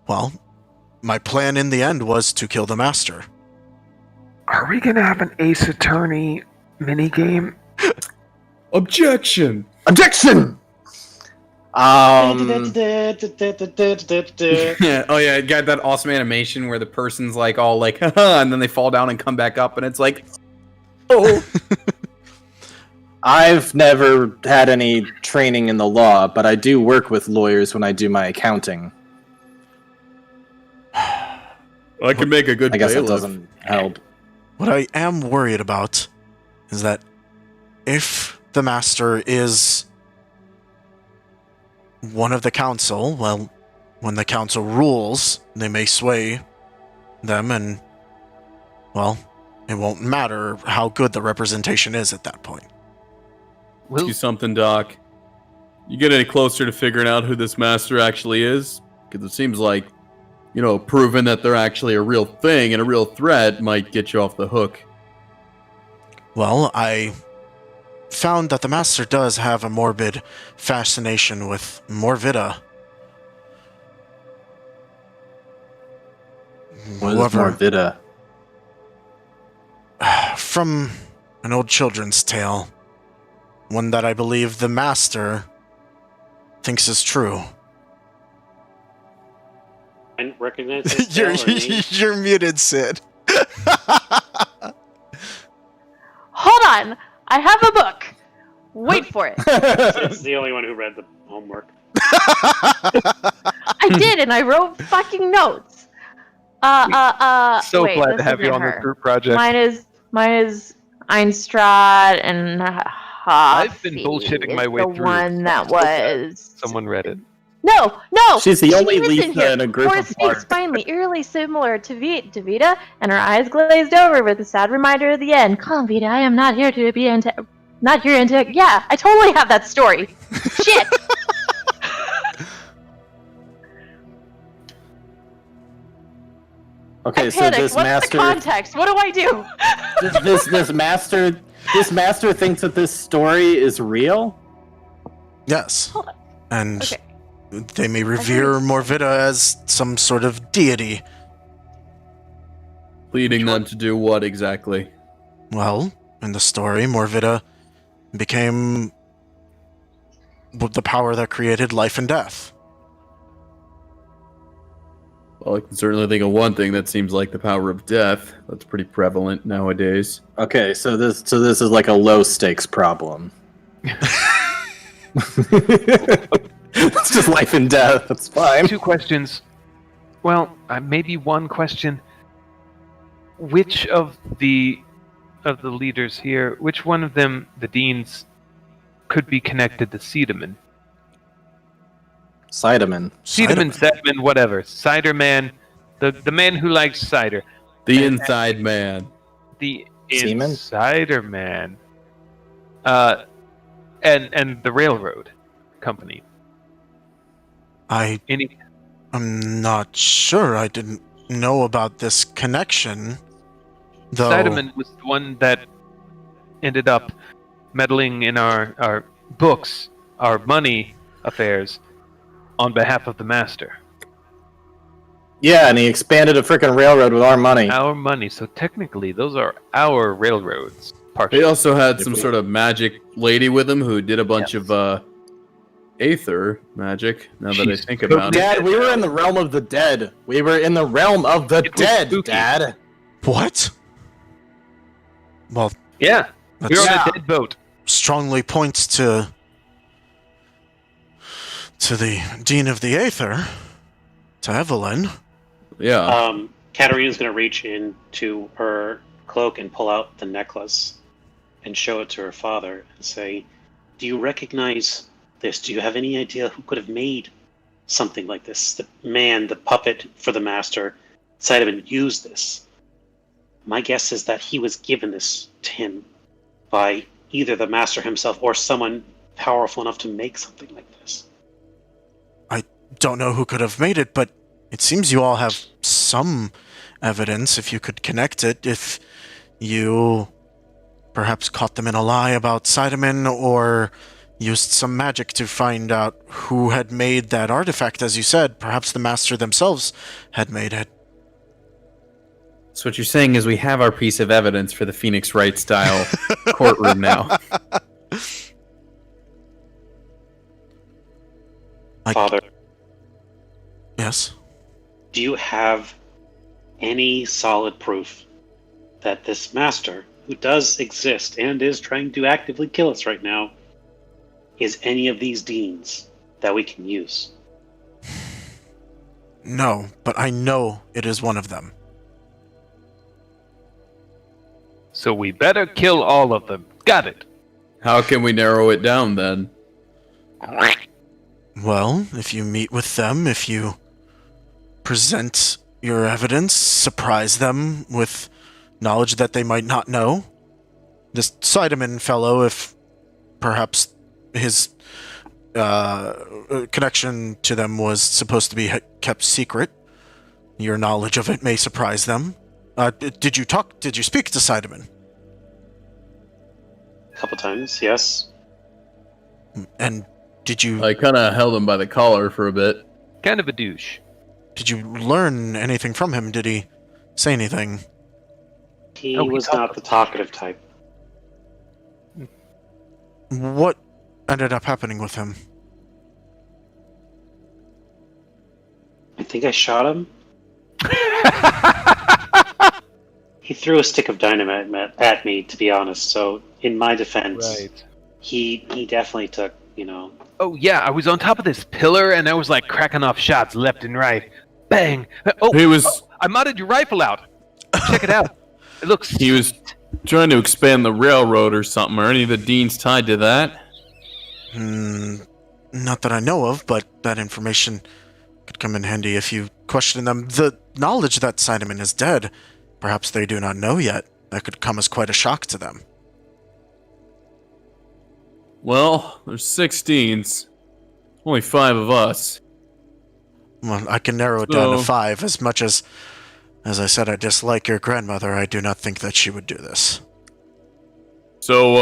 well, my plan in the end was to kill the master. Are we gonna have an Ace Attorney minigame? Objection! Objection! Yeah. Oh yeah, it got that awesome animation where the person's like all like, haha, and then they fall down and come back up, and it's like, oh. I've never had any training in the law, but I do work with lawyers when I do my accounting. I can make a good I guess that bailiff. doesn't help. What I am worried about is that if the master is one of the council, well, when the council rules, they may sway them, and, well, it won't matter how good the representation is at that point. Ask you something, Doc. You get any closer to figuring out who this master actually is? Because it seems like, proving that they're actually a real thing and a real threat might get you off the hook. Well, I found that the master does have a morbid fascination with Morvita. What is Morvita? From an old children's tale. One that I believe the master thinks is true. I didn't recognize this tale or name. You're muted, Sid. Hold on. I have a book. Wait for it. It's the only one who read the homework. I did, and I wrote fucking notes. So wait, glad to this have you isn't on this her. group project. Mine is Einstrad and I've been bullshitting my way the through. one that was. Someone read it. No. She's the only She is Lisa in a group Cora of speaks bars. finally, eerily similar to Vita, and her eyes glazed over with a sad reminder of the end. Calm, Vita. I am not here to be Yeah, I totally have that story. Shit. Okay, I so panicked. this What's master, the context? What do I do? this master thinks that this story is real. Yes. Hold on. And Okay. they may revere Morvita as some sort of deity. Leading them to do what exactly? Well, in the story, Morvita became the power that created life and death. Well, I can certainly think of one thing that seems like the power of death. That's pretty prevalent nowadays. Okay, so this is like a low stakes problem. It's just life and death. That's fine. 2 questions. Well, maybe one question. Which of the leaders here, which one of them, the deans, could be connected to Cedarman? Ciderman. Sedman, whatever. Cider man, the man who likes cider. The inside man. The Seaman? insider man. And the railroad company. I'm not sure. I didn't know about this connection. Though Ciderman was the one that ended up meddling in our books, our money affairs, on behalf of the master. Yeah, and he expanded a freaking railroad with our money. Our money. So technically, those are our railroads. He Partially. also had some sort of magic lady with him who did a bunch of aether magic. Now that I She's think about it, Dad, we were in the realm of the dead. We were in the realm of the It was dead, spooky. Dad. What? Well, Yeah. that We were on Yeah. a dead boat. strongly points to the Dean of the Aether, to Evelyn. yeah. Katarina's going to reach into her cloak and pull out the necklace and show it to her father and say, "Do you recognize this? Do you have any idea who could have made something like this? The man, the puppet for the master, Sidemen used this. My guess is that he was given this to him by either the master himself or someone powerful enough to make something like this." Don't know who could have made it, but it seems you all have some evidence if you could connect it. If you perhaps caught them in a lie about Sidemen or used some magic to find out who had made that artifact, as you said. Perhaps the master themselves had made it. So what you're saying is we have our piece of evidence for the Phoenix Wright style courtroom now. Father, Yes? do you have any solid proof that this master, who does exist and is trying to actively kill us right now, is any of these deans that we can use? No, but I know it is one of them. So we better kill all of them. Got it. How can we narrow it down then? Well, if you meet with them, if you present your evidence, surprise them with knowledge that they might not know. This Sideman fellow, if perhaps his connection to them was supposed to be kept secret, your knowledge of it may surprise them. Did you speak to Sideman? A couple times, yes. And did you I kind of held him by the collar for a bit. Kind of a douche. did you learn anything from him? Did he say anything? He Oh, he was talked not the talkative type. What ended up happening with him? I think I shot him. He threw a stick of dynamite at me, to be honest, so in my defense, he definitely took, Oh yeah, I was on top of this pillar and I was like cracking off shots left and right. Bang! Oh, He was I modded your rifle out. Check it out. It looks. he was trying to expand the railroad or something. Are any of the deans tied to that? Not that I know of, but that information could come in handy if you question them. The knowledge that Sideman is dead, perhaps they do not know yet. That could come as quite a shock to them. Well, there's 6 deans. Only 5 of us. Well, I can narrow it down to So- 5. As much as I said, I dislike your grandmother, I do not think that she would do this. So,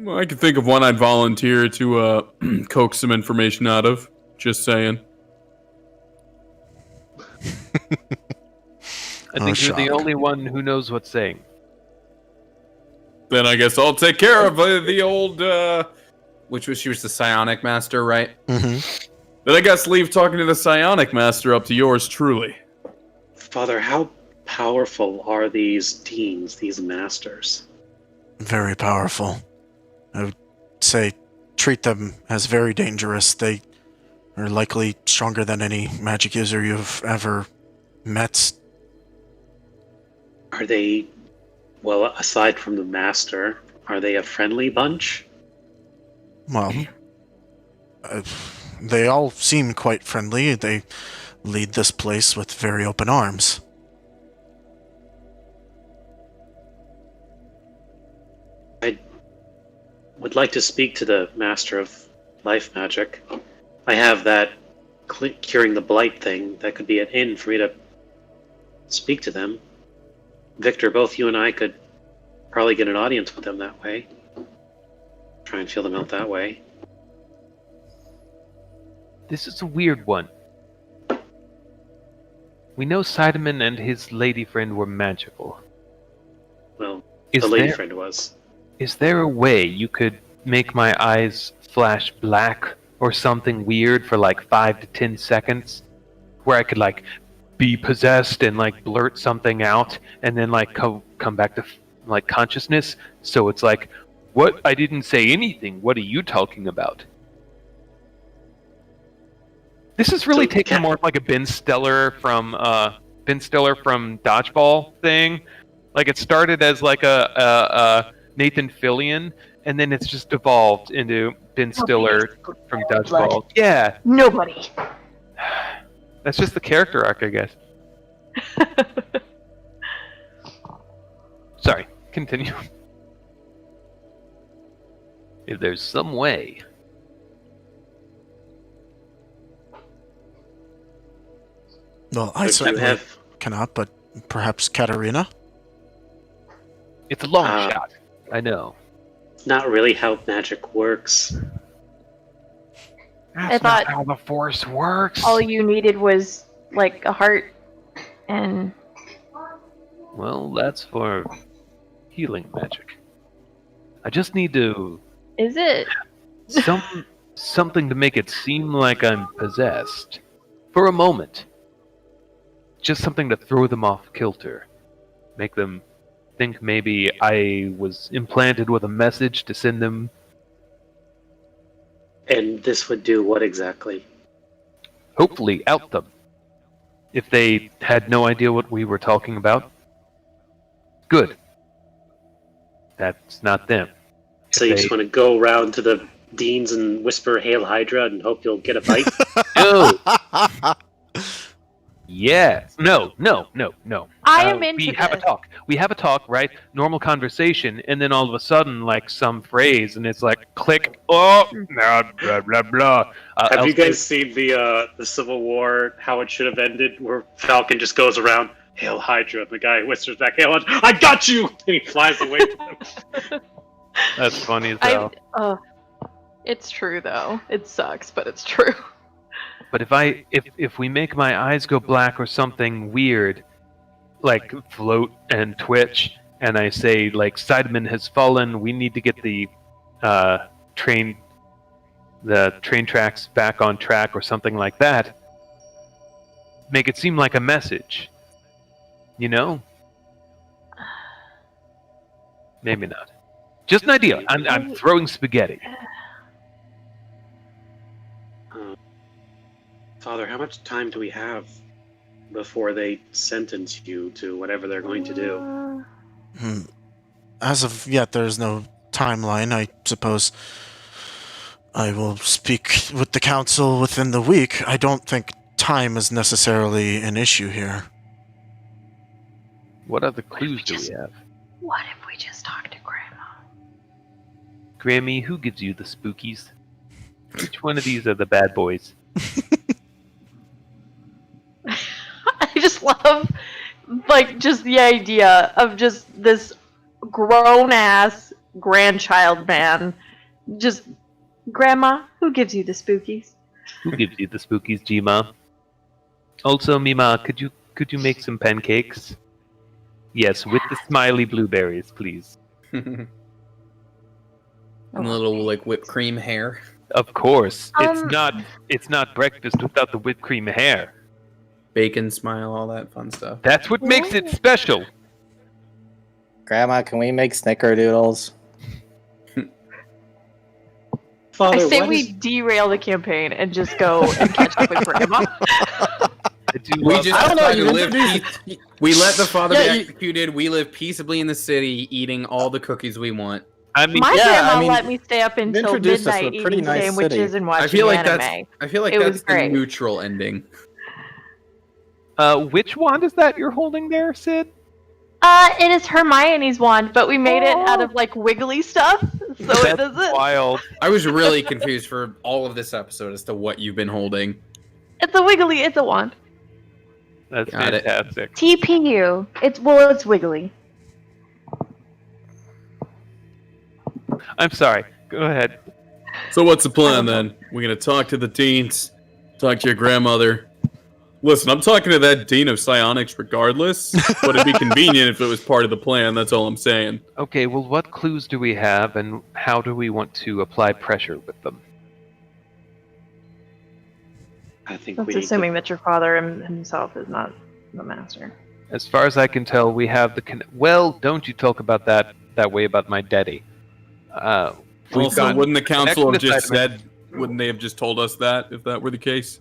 I could think of one I'd volunteer to, coax some information out of. Just saying. I think you're the shock. only one who knows what's saying. Then I guess I'll take care of the old, She was the psionic master, right? Mm-hmm. Then I guess leave talking to the psionic master up to yours truly. Father, how powerful are these deans, these masters? Very powerful. I would say treat them as very dangerous. They are likely stronger than any magic user you've ever met. Are they, well, aside from the master, are they a friendly bunch? Well, they all seem quite friendly. They lead this place with very open arms. I would like to speak to the master of life magic. I have that curing the blight thing. That could be an in for me to speak to them. Victor, both you and I could probably get an audience with them that way. Try and feel them out that way. This is a weird one. We know Sideman and his lady friend were magical. Well, Is the lady there- friend was. Is there a way you could make my eyes flash black or something weird for like 5 to 10 seconds? Where I could like be possessed and like blurt something out and then like come back to like consciousness? So it's like, what? I didn't say anything. What are you talking about? This is really So, taking more of like a Ben Stiller from Dodgeball thing. Like it started as like a Nathan Fillion, and then it's just evolved into Ben Stiller from Dodgeball. Yeah, Nobody. that's just the character arc, I guess. Sorry, continue. If there's some way. Well, I But you certainly have cannot, but perhaps Katarina? It's a long Ah. shot. I know. not really how magic works. That's thought- not how the Force works. All you needed was like a heart and Well, that's for healing magic. I just need to is it? something to make it seem like I'm possessed for a moment. Just something to throw them off kilter, make them think maybe I was implanted with a message to send them. And this would do what exactly? Hopefully out them. If they had no idea what we were talking about, good. That's not them. So you If just they- want to go around to the deans and whisper "Hail Hydra" and hope you'll get a bite? No. Yes. No. I am into We have a this. talk. We have a talk, right? Normal conversation, and then all of a sudden, like some phrase, and it's like, click. Oh, blah blah blah blah. Have I'll you guys say- seen the Civil War, how it should have ended, where Falcon just goes around, "Hail Hydra," and the guy whispers back, "Hail Hydra, I got you!" And he flies away from him. That's funny as hell. It's true though. It sucks, but it's true. But if we make my eyes go black or something weird, like float and twitch, and I say like Sideman has fallen, we need to get the train tracks back on track or something like that. Make it seem like a message. You know? Maybe not. Just an idea. I'm throwing spaghetti. Father, how much time do we have before they sentence you to whatever they're going to do? As of yet, there is no timeline. I suppose I will speak with the council within the week. I don't think time is necessarily an issue here. What other clues do we have? What if we just talk to Grandma? Grammy, who gives you the spookies? Which one of these are the bad boys? I just love, like, just the idea of just this grown-ass grandchild man. Just, Grandma, who gives you the spookies? Who gives you the spookies, Jima? Also, Mima, could you make some pancakes? Yes, with the smiley blueberries, please. And a little like whipped cream hair. Of course. Um, It's not breakfast without the whipped cream hair. Bacon smile, all that fun stuff. That's what makes it special. Grandma, can we make snickerdoodles? Father, I say what we is- derail the campaign and just go and catch up with Grandma. I do We love- just I don't know, try to you live introduced- peace- We let the father Yeah, be you- executed. We live peaceably in the city, eating all the cookies we want. I mean, My Yeah, grandma I mean, let me stay up until introduced us to midnight a pretty eating nice sandwiches city. and watching I feel like anime. It that's was the great. neutral ending. which wand is that you're holding there, Sid? It is Hermione's wand, but we made it out of like wiggly stuff, so it That's doesn't. wild. I was really confused for all of this episode as to what you've been holding. It's a wiggly. It's a wand. That's Got it. fantastic. TPU. It's wiggly. I'm sorry. Go ahead. So what's the plan then? We're gonna talk to the teens, talk to your grandmother, Listen, I'm talking to that Dean of Psionics regardless, but it'd be convenient if it was part of the plan, that's all I'm saying. Okay, well, what clues do we have, and how do we want to apply pressure with them? I think That's we need assuming that your father himself is not the master. As far as I can tell, we have the... Well, don't you talk about that way about my daddy. We've Also, got wouldn't the council have connection just assignment. said, wouldn't they have just told us that, if that were the case?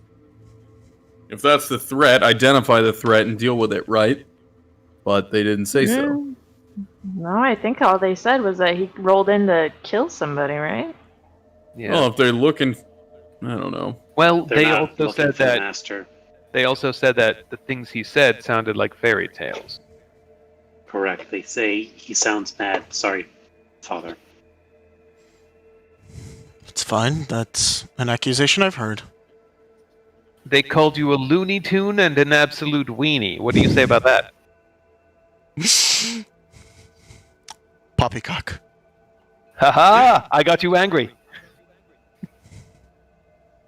If that's the threat, identify the threat and deal with it, right? But they didn't say so. No, I think all they said was that he rolled in to kill somebody, right? Yeah. Well, if they're looking... I don't know. Well, They're they not also looking said for the that master. they also said that the things he said sounded like fairy tales. Correct. They say he sounds mad. Sorry, father. It's fine. That's an accusation I've heard. They called you a Looney Tune and an absolute weenie. What do you say about that? Poppycock. Haha! I got you angry.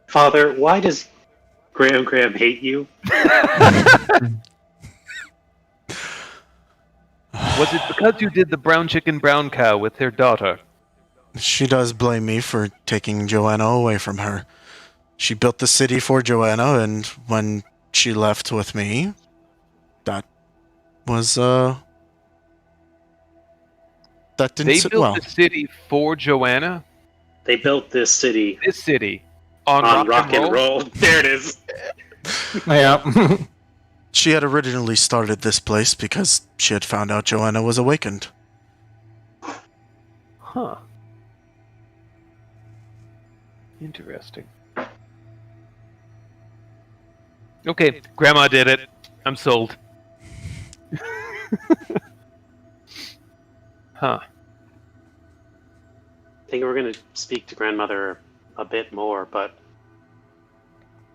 Father, why does Graham hate you? Was it because you did the brown chicken brown cow with her daughter? She does blame me for taking Joanna away from her. She built the city for Joanna, and when she left with me, that was, that didn't They sit built well. the city for Joanna? They built this city This city. On rock and roll. There it is. Yeah. She had originally started this place because she had found out Joanna was awakened. Huh. Interesting. Okay, Grandma did it. I'm sold. Huh. I think we're going to speak to grandmother a bit more, but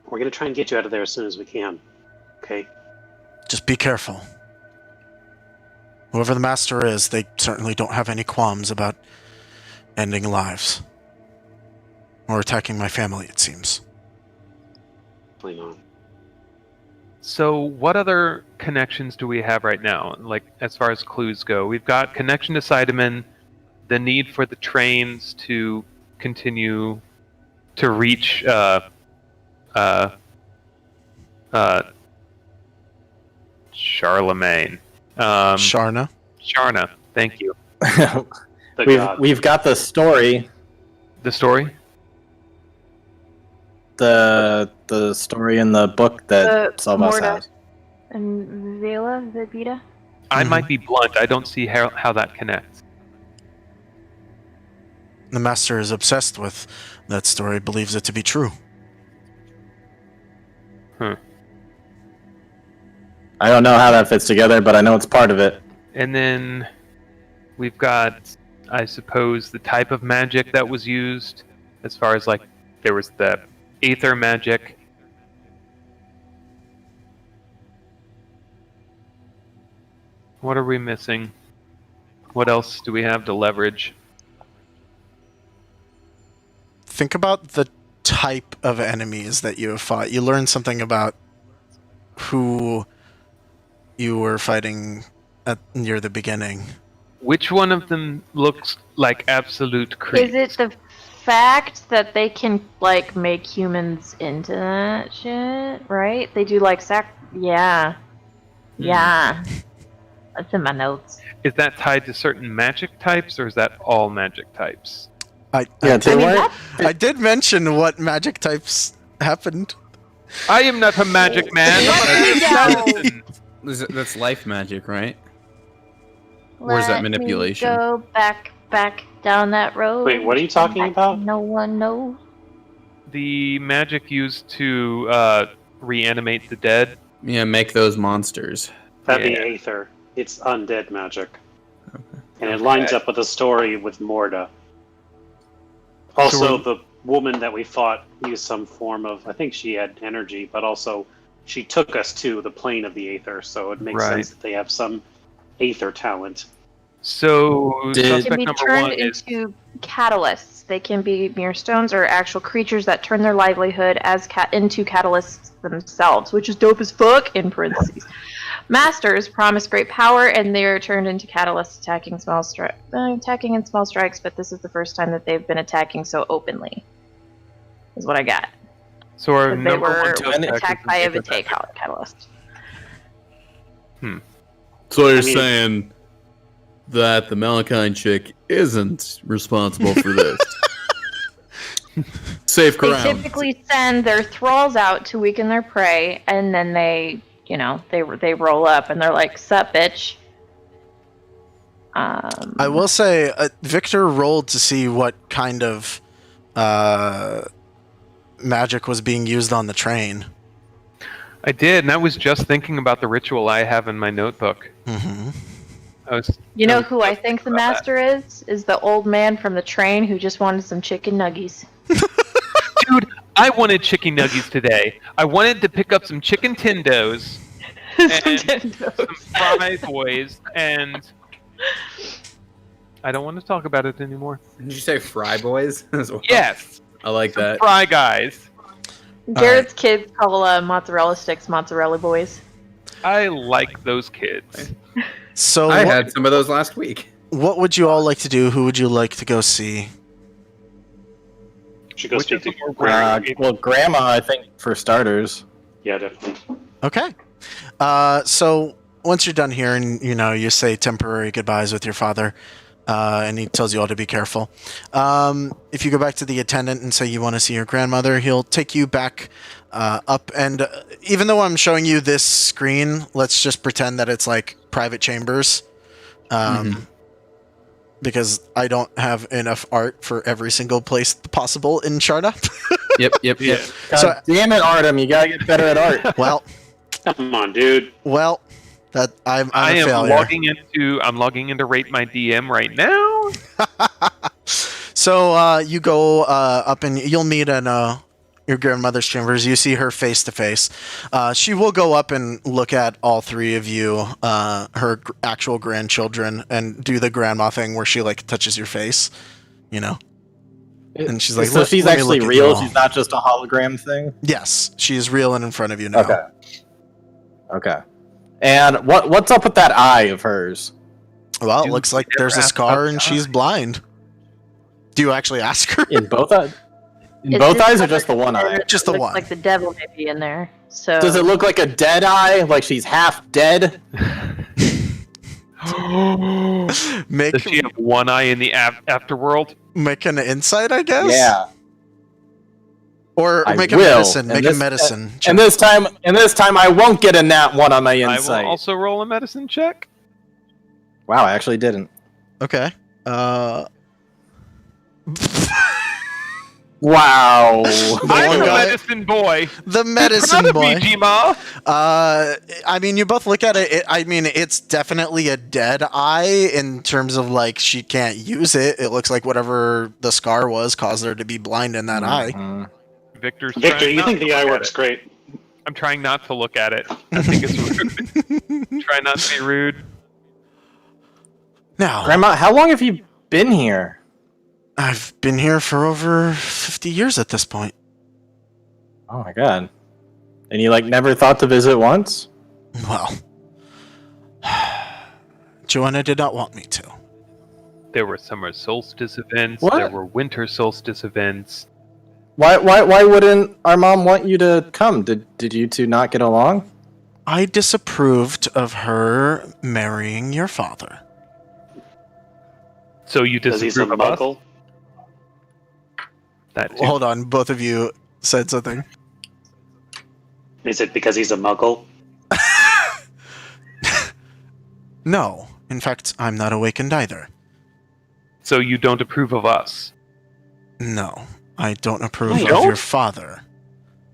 we're going to try and get you out of there as soon as we can. Okay? Just be careful. Whoever the master is, they certainly don't have any qualms about ending lives. Or attacking my family, it seems. Definitely not. So, what other connections do we have right now? Like, as far as clues go, we've got connection to Sidemen, the need for the trains to continue to reach Charlemagne. Sharna? Sharna, thank you. We've got the story. The story? The story in the book that some of us Morda has. and Vela, Vita. I might be blunt. I don't see how that connects. The master is obsessed with that story, believes it to be true. I don't know how that fits together, but I know it's part of it. And then we've got, I suppose, the type of magic that was used, as far as, like, there was the aether magic. What are we missing? What else do we have to leverage? Think about the type of enemies that you have fought. You learned something about who you were fighting near the beginning. Which one of them looks like absolute creep? Is it the fact that they can, like, make humans into that shit, right? They do, like, Yeah. Yeah. That's in my notes. Is that tied to certain magic types, or is that all magic types? I did mention what magic types happened. I am not a magic man. That's life magic, right? Or is that manipulation? Let me go back down that road. Wait, what are you talking about? No one knows. The magic used to reanimate the dead. Yeah, make those monsters. That'd Yeah. be Aether. It's undead magic. Okay. And it lines up with the story with Morda. Also, the woman that we fought used some form of, I think she had energy, but also she took us to the plane of the Aether, so it makes sense that they have some Aether talent. So They suspect can be number turned one is into catalysts. They can be mere stones or actual creatures that turn their livelihood as into catalysts themselves, which is dope as fuck, in parentheses. Masters promise great power, and they are turned into catalysts attacking in small strikes, but this is the first time that they've been attacking so openly, is what I got. so our They number were one suspect attacked is by a the Vitae catalyst. So you're I mean- saying that the Malachine chick isn't responsible for this? Safe They ground. typically send their thralls out to weaken their prey, and then they roll up and they're like, "Sup, bitch." I will say, Victor rolled to see what kind of magic was being used on the train. I did, and I was just thinking about the ritual I have in my notebook. Mm-hmm. You know who I think the master is? Is the old man from the train who just wanted some chicken nuggies. Dude, I wanted chicken nuggies today. I wanted to pick up some chicken tendos and some fry boys, and I don't want to talk about it anymore. Did you say fry boys as well? Yes, I like that. fry guys. Garrett's kids call mozzarella sticks mozzarella boys. I like those kids. So I had some of those last week. what would you all like to do? Who would you like to go see? Should go Which speak is to the more Grandma. Well, Grandma, I think, for starters. Yeah, definitely. Okay. So once you're done here and, you say temporary goodbyes with your father, and he tells you all to be careful. If you go back to the attendant and say you want to see your grandmother, he'll take you back up. And even though I'm showing you this screen, let's just pretend that it's like private chambers. Because I don't have enough art for every single place possible in Sharda. Yep. God So- damn it, Artem! You gotta get better at art. Well, Come on, dude. that I'm I a am failure. logging into Rate My DM right now. So you go up and you'll meet in your grandmother's chambers. You see her face to face. She will go up and look at all three of you, her actual grandchildren, and do the grandma thing where she like touches your face, And she's like, so she's let me actually look at you real. all." She's not just a hologram thing. Yes, she is real and in front of you now. Okay. And what's up with that eye of hers? Well, it Dude, looks like we there's a never scar asked and about she's the blind. Do you actually ask her? In both eyes? In It's both just eyes or just the one eye? Just the looks one. Like the devil may be in there. So Does it look like a dead eye? Like she's half dead? Make Does she have one eye in the afterworld? make an insight, I guess. Yeah. Or I make a will. medicine. And Make a this- medicine. check. And this time I won't get a nat 1 on my I insight. will also roll a medicine check. Wow, I actually didn't. Okay. Wow. I'm one a guy- medicine boy. The Be medicine proud of boy. me, G-Ma. I mean, you both look at it. I mean, it's definitely a dead eye in terms of like she can't use it. It looks like whatever the scar was caused her to be blind in that eye. Mhm. Victor, You think the eye works great? I'm trying not to look at it. I think it's rude. Try not to be rude. Now, Grandma, how long have you been here? I've been here for over 50 years at this point. Oh my god. And you never thought to visit once? Well, Joanna did not want me to. There were summer solstice events. What? There were winter solstice events. Why wouldn't our mom want you to come? Did you two not get along? I disapproved of her marrying your father. So you Because he's a disapprove of us? muggle. That too. Hold on, both of you said something. Is it because he's a muggle? No, in fact, I'm not awakened either. So you don't approve of us? No, I don't approve You of don't? your father.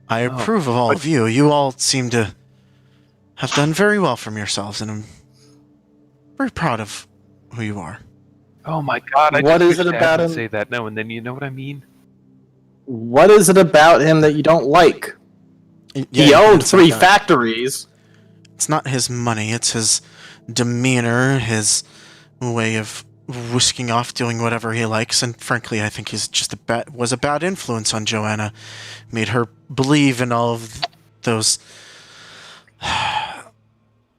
I approve of all of you. You all seem to have done very well from yourselves, and I'm very proud of who you are. Oh my god! I What just is wish it Dad about would him? say that now and then. You know what I mean? What is it about him that you don't like? He owned 3 factories. It's not his money, it's his demeanor, his way of whisking off, doing whatever he likes, and frankly, I think he's just was a bad influence on Joanna. Made her believe in all of those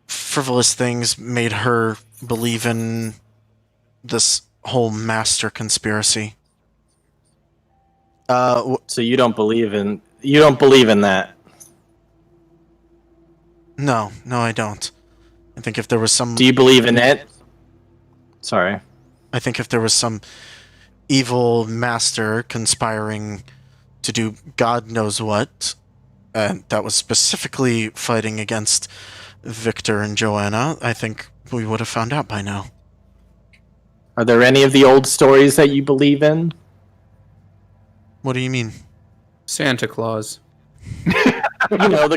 frivolous things, made her believe in this whole master conspiracy. So you don't believe in that? No, I don't. I think if there was some... Do you believe in it? Sorry. I think if there was some evil master conspiring to do God knows what, and that was specifically fighting against Victor and Joanna, I think we would have found out by now. Are there any of the old stories that you believe in? What do you mean? Santa Claus. You know,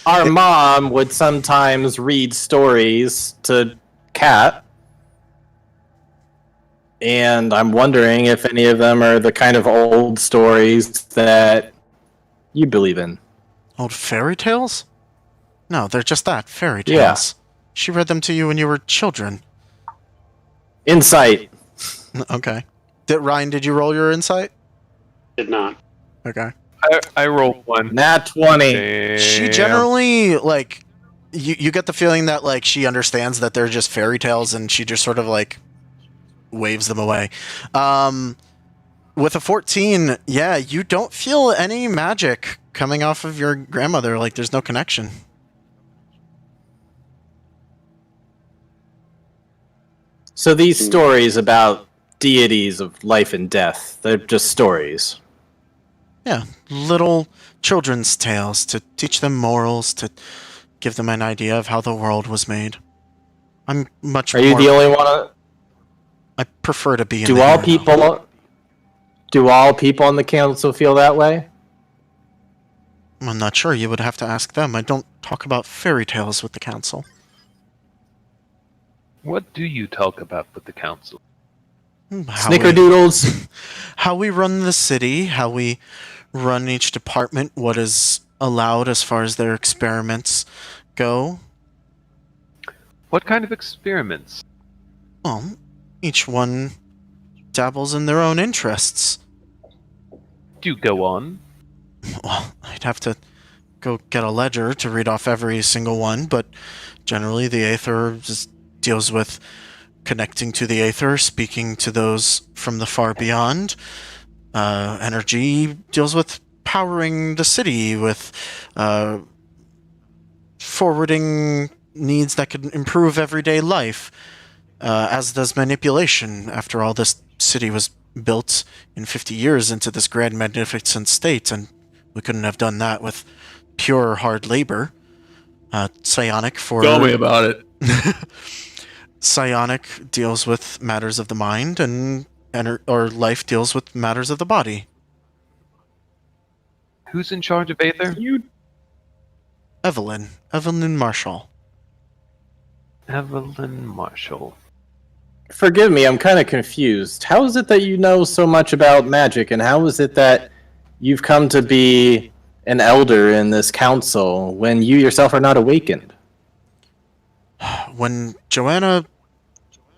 our mom would sometimes read stories to Kat, and I'm wondering if any of them are the kind of old stories that you believe in. Old fairy tales? No, they're just that, fairy tales. Yeah. She read them to you when you were children. Insight. Okay. Ryan, did you roll your insight? Did not. Okay. I rolled one. Nat 20. Damn. She generally, like, you get the feeling that, like, she understands that they're just fairy tales and she just sort of, like, waves them away. With a 14, yeah, you don't feel any magic coming off of your grandmother. Like, there's no connection. So these stories about deities of life and death, they're just stories. Yeah, little children's tales to teach them morals, to give them an idea of how the world was made. I'm much more... Are you the only one? I prefer to be in Do all people on the council feel that way? I'm not sure. You would have to ask them. I don't talk about fairy tales with the council. What do you talk about with the council? Snickerdoodles. How we run the city, how we run each department, what is allowed as far as their experiments go. What kind of experiments? Well, each one dabbles in their own interests. Do go on. Well, I'd have to go get a ledger to read off every single one, but generally the Aether just deals with connecting to the Aether, speaking to those from the far beyond. Energy deals with powering the city, with forwarding needs that could improve everyday life, as does manipulation. After all, this city was built in 50 years into this grand, magnificent state, and we couldn't have done that with pure hard labor. Psionic for... Tell me about it. Psionic deals with matters of the mind, and life deals with matters of the body. Who's in charge of Aether? Evelyn Marshall. Evelyn Marshall. Forgive me, I'm kind of confused. How is it that you know so much about magic, and how is it that you've come to be an elder in this council when you yourself are not awakened? When Joanna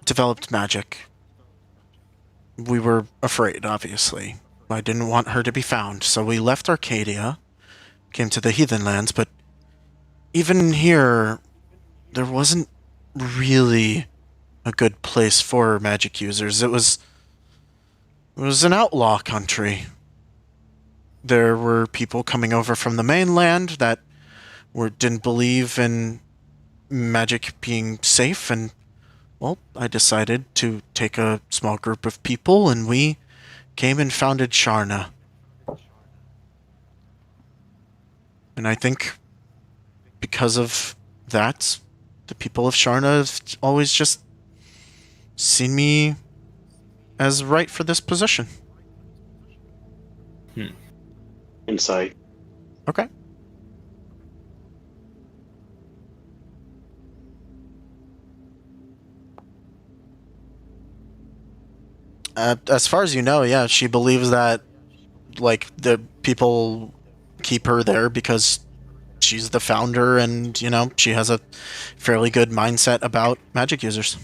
developed magic, we were afraid, obviously. I didn't want her to be found, so we left Arcadia, came to the Heathenlands, but even here, there wasn't really a good place for magic users. It was an outlaw country. There were people coming over from the mainland that didn't believe in magic being safe, and, well, I decided to take a small group of people, and we came and founded Sharna. And I think because of that, the people of Sharna have always just seen me as right for this position. Insight. Okay. As far as you know, yeah, she believes that, like, the people keep her there because she's the founder and, you know, she has a fairly good mindset about magic users.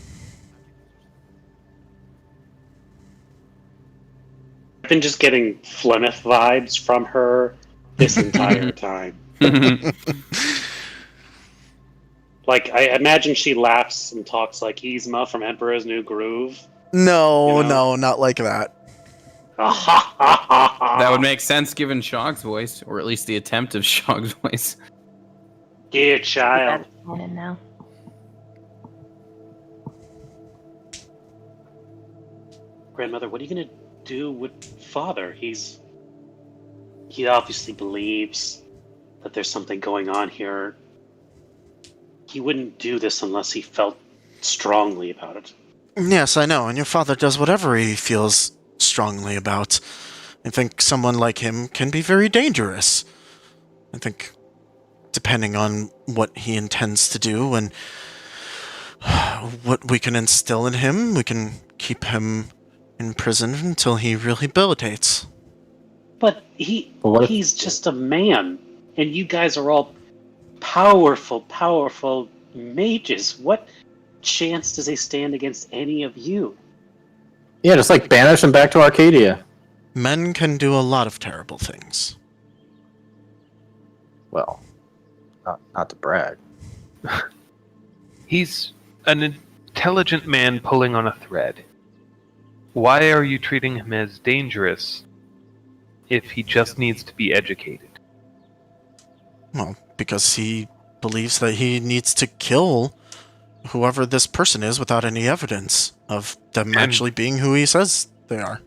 been just getting Flemeth vibes from her this entire time. Like, I imagine she laughs and talks like Yzma from Emperor's New Groove. No, You know? no, not like that. That would make sense given Shog's voice, or at least the attempt of Shog's voice. Dear child. Now. Grandmother, what are you going to do with Father? He obviously believes that there's something going on here. He wouldn't do this unless he felt strongly about it. Yes, I know, and your father does whatever he feels strongly about. I think someone like him can be very dangerous. I think, depending on what he intends to do and what we can instill in him, we can keep him in prison until he rehabilitates. But he's just a man, and you guys are all powerful mages. What chance does he stand against any of you? Yeah, just like banish him back to Arcadia. Men can do a lot of terrible things. Well, not to brag. He's an intelligent man pulling on a thread. Why are you treating him as dangerous if he just needs to be educated? Well, because he believes that he needs to kill whoever this person is without any evidence of them actually being who he says they are.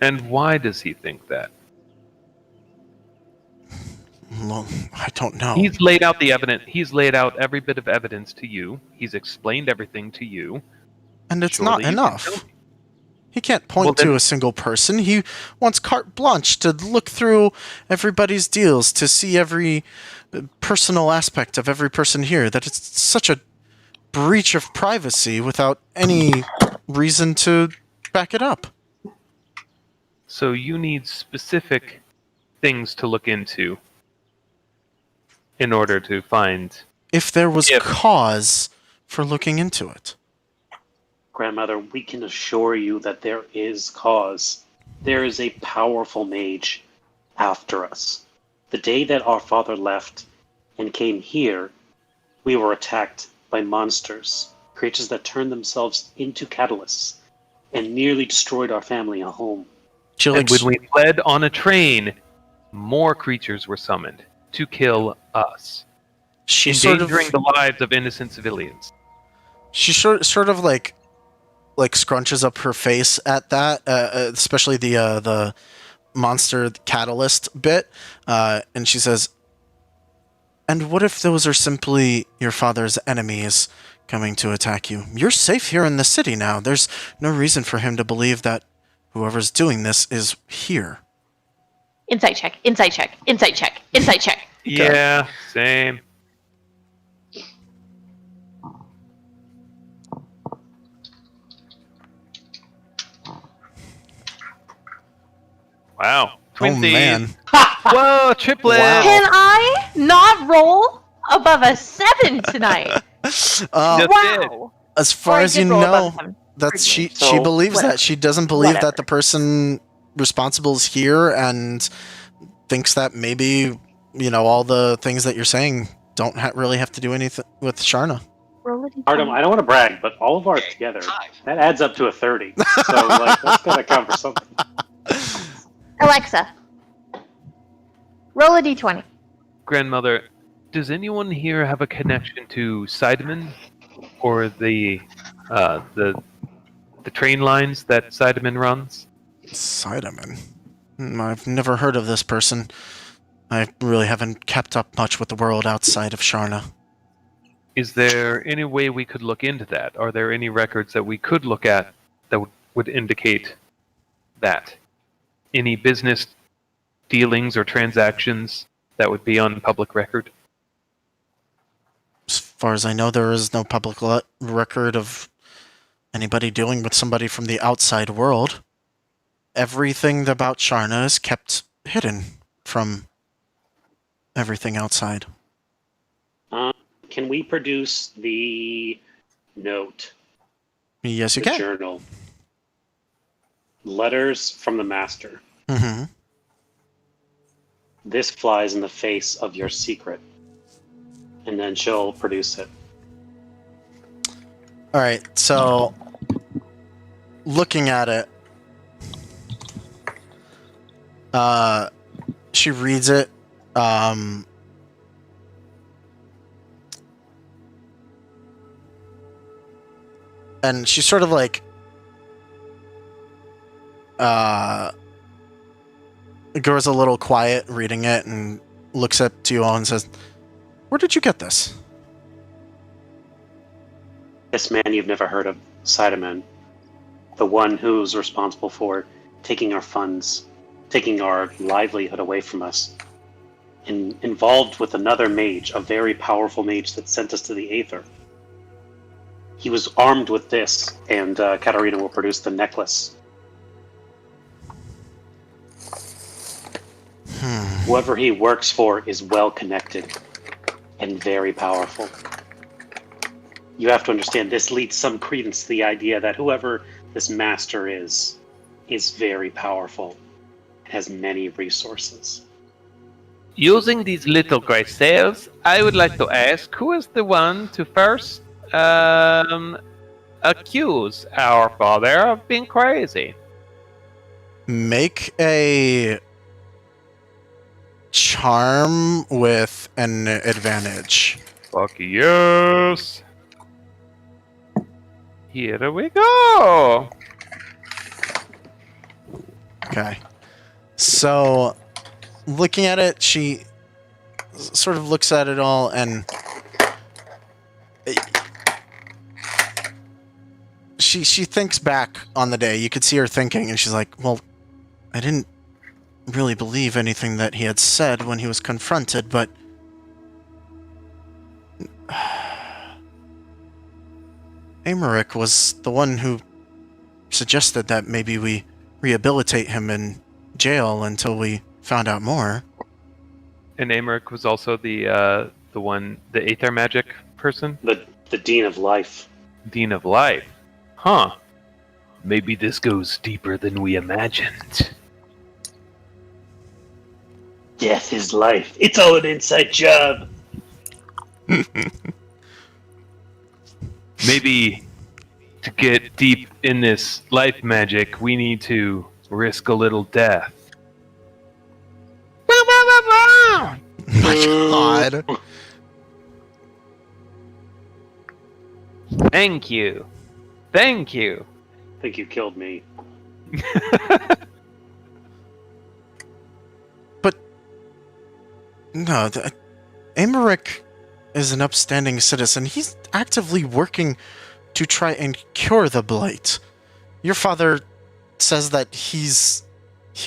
And why does he think that? Well, I don't know. He's laid out the evidence. He's laid out every bit of evidence to you. He's explained everything to you. And it's Surely not you can enough. tell me. He can't point to a single person. He wants carte blanche to look through everybody's deals, to see every personal aspect of every person here. That it's such a breach of privacy without any reason to back it up. So you need specific things to look into in order to find... If there was cause for looking into it. Grandmother, we can assure you that there is cause. There is a powerful mage after us. The day that our father left and came here, we were attacked by monsters, creatures that turned themselves into catalysts and nearly destroyed our family and home. And when we fled on a train, more creatures were summoned to kill us, endangering the lives of innocent civilians. She sort of like scrunches up her face at that, especially the monster catalyst bit, and she says, "And what if those are simply your father's enemies coming to attack you? You're safe here in the city now. There's no reason for him to believe that whoever's doing this is here." Insight check. Yeah, same. Wow. Oh man. Whoa, triplet! Wow. Can I not roll above a 7 tonight? Wow. As far as you know, that's she believes whatever. that. She doesn't believe Whatever. that the person responsible is here, and thinks that maybe, all the things that you're saying don't really have to do anything with Sharna. Artem, I don't want to brag, but all of ours together, that adds up to a 30. So, that's gotta count for something. Alexa, roll a d20. Grandmother, does anyone here have a connection to Sideman or the train lines that Sideman runs? Sideman? I've never heard of this person. I really haven't kept up much with the world outside of Sharna. Is there any way we could look into that? Are there any records that we could look at that would indicate that? Any business dealings or transactions that would be on public record? As far as I know, there is no public record of anybody dealing with somebody from the outside world. Everything about Sharna is kept hidden from everything outside. Can we produce the note? Yes, you the can. Journal. Letters from the Master. this flies in the face of your secret. And then she'll produce it. All right, so looking at it, she reads it. And she's sort of like goes a little quiet reading it and looks up to you all and says, "Where did you get this?" This man you've never heard of, Cyberman, the one who's responsible for taking our funds, taking our livelihood away from us, and involved with another mage, a very powerful mage that sent us to the Aether. He was armed with this, and Katarina will produce the necklace. Whoever he works for is well connected and very powerful. You have to understand, this leads some credence to the idea that whoever this master is very powerful and has many resources. Using these little gray cells, I would like to ask, who is the one to first accuse our father of being crazy? Make a charm with an advantage. Fuck yes! Here we go! Okay. So, looking at it, she sort of looks at it all and she thinks back on the day. You could see her thinking, and she's like, well, I didn't really believe anything that he had said when he was confronted, but Amaric was the one who suggested that maybe we rehabilitate him in jail until we found out more. And Amaric was also the Aether magic person? The Dean of Life. Dean of Life. Huh. Maybe this goes deeper than we imagined. Death is life. It's all an inside job. Maybe to get deep in this life magic, we need to risk a little death. Oh my god. Thank you. Thank you. I think you killed me. But no, Amaric is an upstanding citizen. He's actively working to try and cure the blight. Your father says that he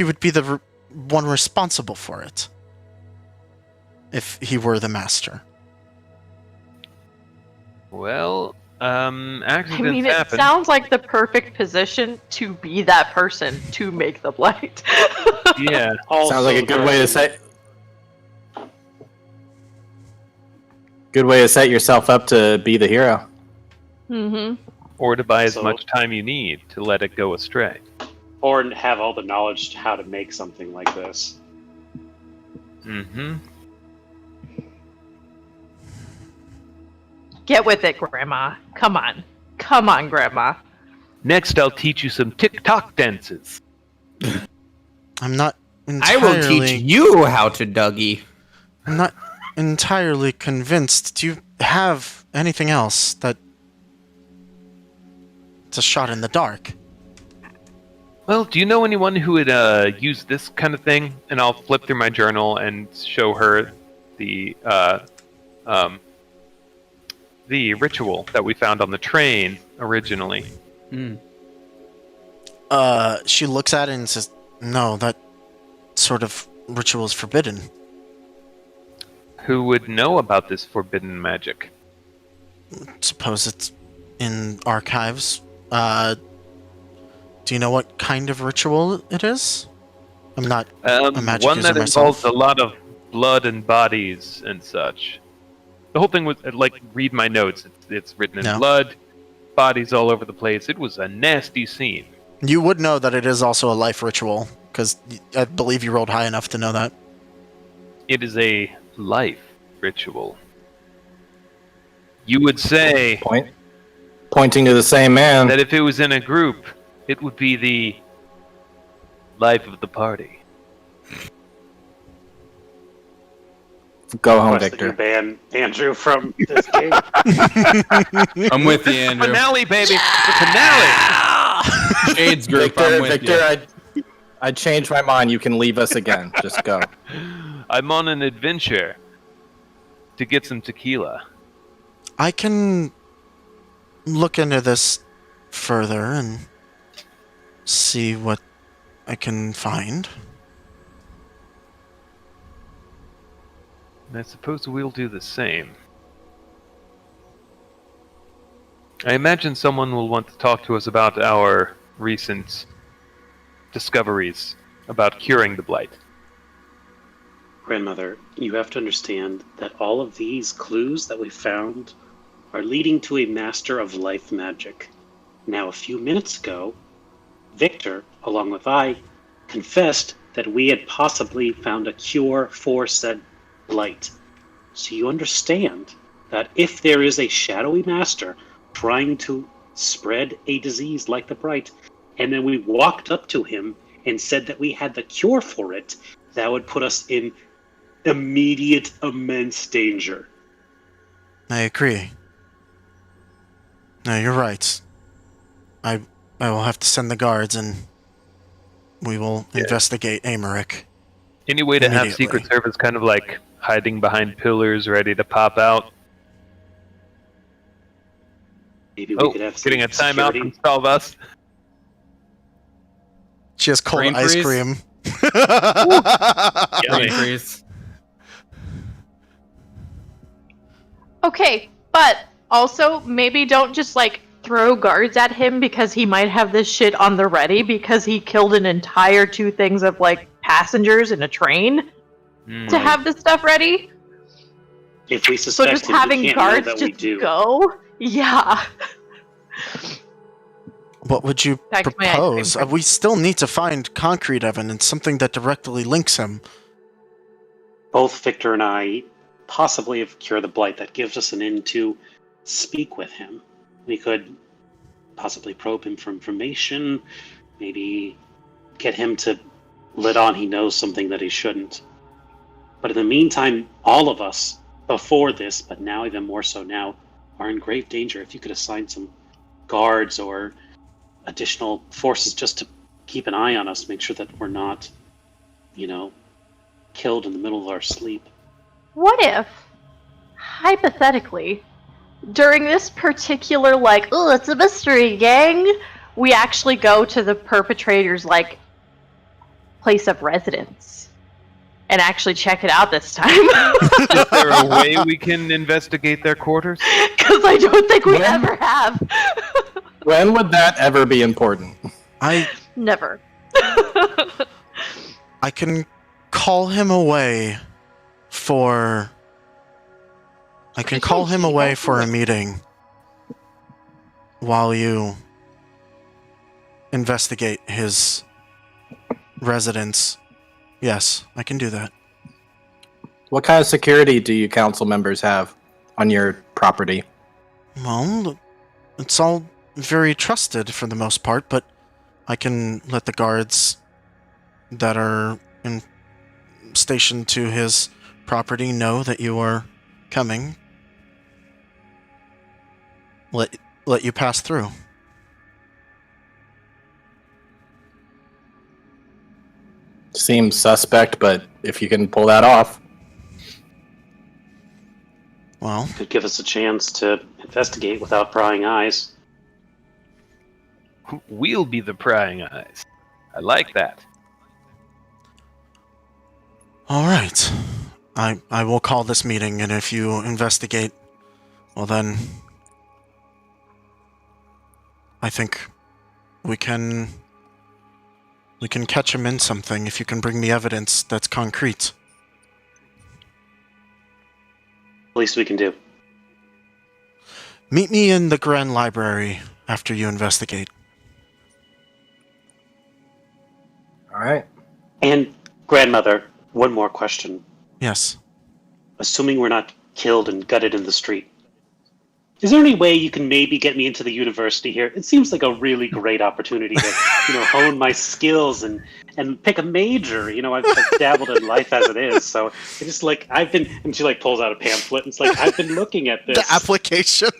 would be the one responsible for it if he were the master. Well, accidents I mean, it happen. sounds like the perfect position to be that person to make the blight. Yeah. Sounds like a good way to set. Good way to set yourself up to be the hero. Mm-hmm. Or to buy as So- much time you need to let it go astray. Or have all the knowledge to how to make something like this. Mm-hmm. Get with it, Grandma. Come on. Come on, Grandma. Next, I'll teach you some tick-tock dances. I'm not I entirely... will teach you how to Dougie. I'm not entirely convinced. Do you have anything else that... It's a shot in the dark. Well, do you know anyone who would use this kind of thing? And I'll flip through my journal and show her the ritual that we found on the train originally. She looks at it and says, no, that sort of ritual is forbidden. Who would know about this forbidden magic? Suppose it's in archives. Do you know what kind of ritual it is? I'm not a magic one user that myself. involves a lot of blood and bodies and such. The whole thing was like, read my notes. It's written in No. blood, bodies all over the place. It was a nasty scene. You would know that it is also a life ritual, because I believe you rolled high enough to know that. It is a life ritual. You would say Pointing to the same man. that if it was in a group, it would be the life of the party. Go home, Request that you Victor. ban Andrew from this game. I'm with you, Andrew. Finale, baby! The finale! Shades group. Victor, I'm with Victor, I changed my mind. You can leave us again. Just go. I'm on an adventure to get some tequila. I can look into this further and see what I can find. And I suppose we'll do the same. I imagine someone will want to talk to us about our recent discoveries about curing the blight. Grandmother, you have to understand that all of these clues that we found are leading to a master of life magic. Now, a few minutes ago, Victor, along with I, confessed that we had possibly found a cure for said blight. So you understand that if there is a shadowy master trying to spread a disease like the blight, and then we walked up to him and said that we had the cure for it, that would put us in immediate, immense danger. I agree. No, you're right. I will have to send the guards and we will investigate Amerik. Any way to have Immediately. Secret Service kind of like hiding behind pillars ready to pop out? Maybe we could have some getting a timeout security. from Salvas. She has cold Brain ice freeze? cream. Brain freeze. Okay, but also maybe don't just like throw guards at him because he might have this shit on the ready because he killed an entire 2 things of like passengers in a train to have this stuff ready. If we So suspect just him, we having can't know guards that we just do. go. Yeah. What would you Back to my ice propose? cream. We still need to find concrete evidence, something that directly links him. Both Victor and I possibly have cured the blight. That gives us an in to speak with him. We could possibly probe him for information, maybe get him to let on he knows something that he shouldn't. But in the meantime, all of us, before this, but now even more so now, are in grave danger. If you could assign some guards or additional forces just to keep an eye on us, make sure that we're not, killed in the middle of our sleep. What if, hypothetically, during this particular, like, oh, it's a mystery, gang, we actually go to the perpetrator's, like, place of residence and actually check it out this time? Is there a way we can investigate their quarters? Because I don't think we ever have. When would that ever be important? Never. I can call him away for... I can call him away for a meeting while you investigate his residence. Yes, I can do that. What kind of security do you council members have on your property? Well, it's all very trusted for the most part, but I can let the guards that are stationed to his property know that you are coming. Let you pass through. Seems suspect, but if you can pull that off. Well, Could give us a chance to investigate without prying eyes. We'll be the prying eyes. I like that. all right. I will call this meeting, and if you investigate, well then, I think we can catch him in something if you can bring me evidence that's concrete. Least we can do. Meet me in the Grand Library after you investigate. All right. And grandmother, one more question. Yes. Assuming we're not killed and gutted in the street. Is there any way you can maybe get me into the university here? It seems like a really great opportunity to, hone my skills and pick a major. I've dabbled in life as it is, so I just and she pulls out a pamphlet and it's like, I've been looking at this. The application.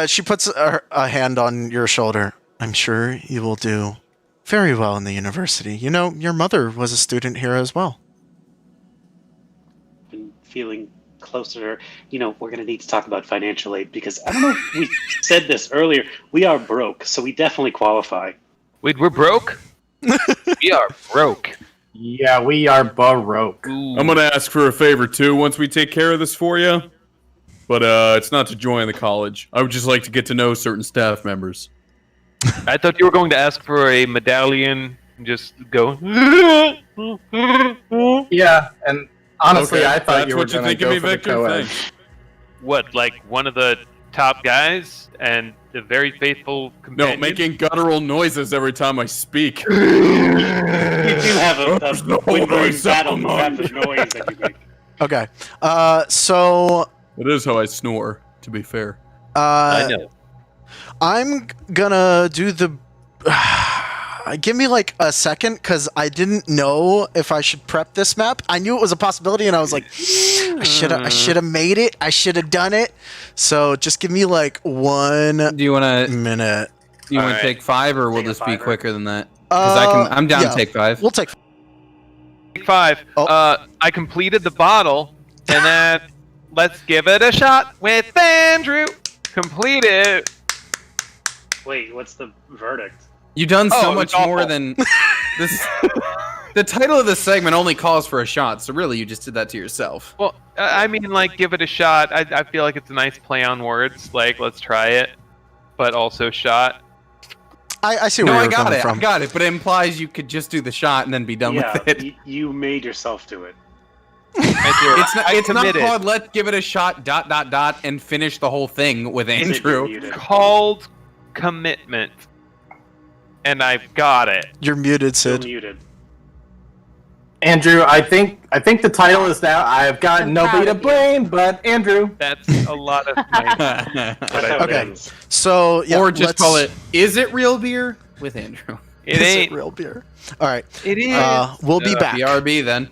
She puts a hand on your shoulder. I'm sure you will do very well in the university. Your mother was a student here as well. Been feeling closer. We're going to need to talk about financial aid because I don't know if we said this earlier. We are broke, so we definitely qualify. Wait, we're broke? We are broke. Yeah, we are baroque. I'm gonna ask for a favor too once we take care of this for you. But it's not to join the college. I would just like to get to know certain staff members. I thought you were going to ask for a medallion and just go. Yeah, and honestly, Okay, I thought that's you were what you going to think of go me, for the Victor? co-ed. Thanks. What, like one of the top guys and a very faithful No, companion? making guttural noises every time I speak. You do have a no whimpering, noise battle among rapid noise that you make. Okay. So That is how I snore, to be fair. I know. I'm gonna do the. Give me like a second, because I didn't know if I should prep this map. I knew it was a possibility, and I was like, I should have made it. I should have done it. So just give me like 1 Do you want to? minute. You want Alright. to take 5, or will Take a this be fiver. quicker than that? Because I'm down yeah. to take 5. We'll take. Take 5. Oh. I completed the bottle, and then let's give it a shot with Andrew. Completed. Wait, what's the verdict? You've done so Oh, much it's more awful. than this. The title of this segment only calls for a shot, so really you just did that to yourself. Well, I mean, give it a shot. I feel like it's a nice play on words. Let's try it, but also shot. I see No, where I you're got coming it. from. I got it. But it implies you could just do the shot and then be done Yeah, with it. you made yourself do it. It's not committed. called "Let's give it a shot." ... and finish the whole thing with Is it Andrew. muted? Called commitment, and I've got it. You're muted, Still Sid. muted. Andrew, I think the title is now I've got I'm nobody proud to of you. blame but Andrew. That's a lot of nice. That's how it Okay. ends. So yeah, Or just let's- call it "Is it real beer?" with Andrew. It Is ain't. it real beer? All right. It is. We'll be back. BRB then.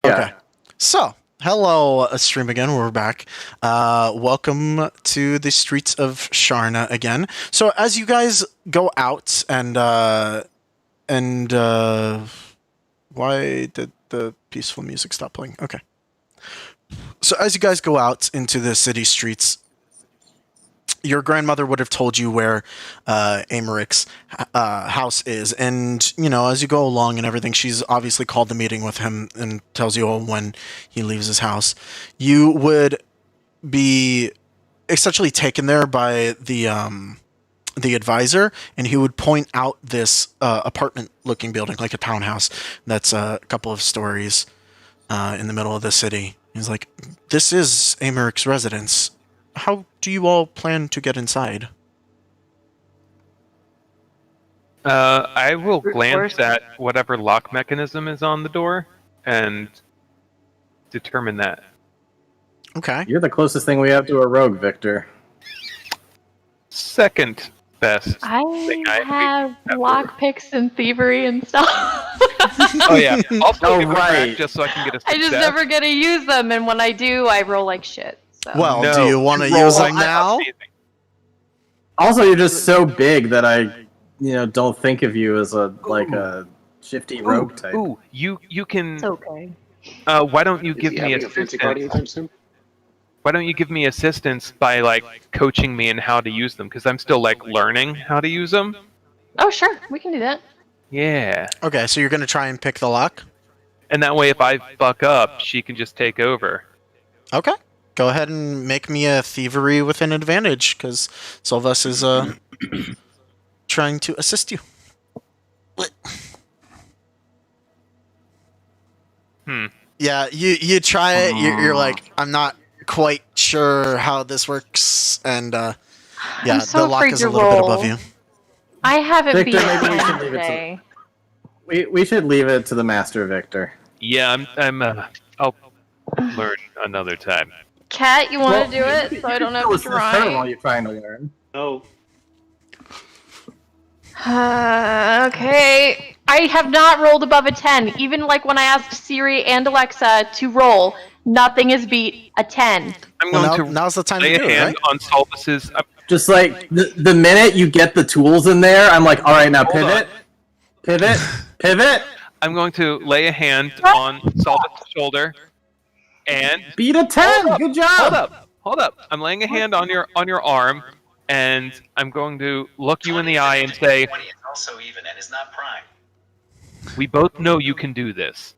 Okay. So, hello, stream again. We're back. Welcome to the streets of Sharna again. So, as you guys go out and why did the peaceful music stop playing? Okay. So, as you guys go out into the city streets, your grandmother would have told you where Amaric's house is, and as you go along and everything, she's obviously called the meeting with him and tells you when he leaves his house. You would be essentially taken there by the advisor, and he would point out this apartment-looking building, like a townhouse that's a couple of stories in the middle of the city. He's like, "This is Amaric's residence. How do you all plan to get inside?" I will glance at whatever lock mechanism is on the door and determine that. Okay. You're the closest thing we have to a rogue, Victor. Second best. I thing I have ever- lockpicks and thievery and stuff. Oh yeah. Also, Oh, give a crack right. just so I can get a I success. just never get to use them, and when I do, I roll like shit. So. Well, No, do you want to roll use like them now? amazing. Also, you're just so big that I, don't think of you as a shifty rogue type. Ooh, you can. It's okay. Why don't you give me assistance? Why don't you give me assistance by coaching me in how to use them? Because I'm still learning how to use them. Oh, sure. We can do that. Yeah. Okay, so you're going to try and pick the lock? And that way, if I fuck up, she can just take over. Okay. Go ahead and make me a thievery with an advantage, because Sylvus is trying to assist you. Yeah, you try it. You're like, I'm not quite sure how this works, and yeah, so the lock afraid is to a little bit roll. above you. I haven't Victor, been maybe we at should leave it to- today. We should leave it to the master, Victor. Yeah, I'll learn another time. Kat, you want to do it so I don't have to While try? you're trying to learn. Oh, Okay. I have not rolled above a 10. Even when I asked Siri and Alexa to roll, nothing has beat a 10. I'm Well, going to now's the time lay to do a it, hand right? on Solvus's. Just the minute you get the tools in there, I'm like, all right, now Hold on. pivot. I'm going to lay a hand on Solvus's shoulder, and Beat a 10. Good job. hold up. I'm laying a hand on your arm, and I'm going to look you in the eye and say, It's also even and is not prime. "We both know you can do this.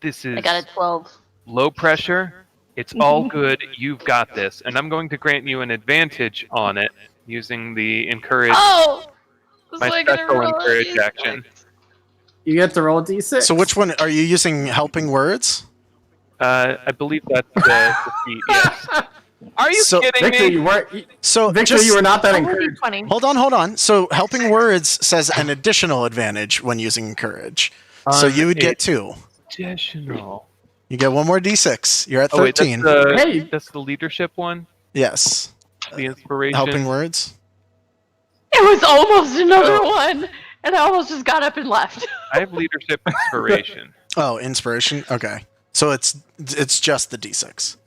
This is I got a 12. low pressure. It's all good. You've got this." And I'm going to grant you an advantage on it using the encourage, Oh! my special encourage action. You get to roll a d6. So which one are you using? Helping words? I believe that's the feat. Yes. Are you So- kidding Victor, me? you weren't. So Victor, just, you were not that Only encouraged. 20. Hold on. So helping words says an additional advantage when using encourage. So you would get 2. Additional. You get one more d6. You're at Oh wait, 13. that's the leadership one. Yes. The inspiration. Helping words. It was almost another one, and I almost just got up and left. I have leadership inspiration. Oh, inspiration. Okay. So it's just the d6.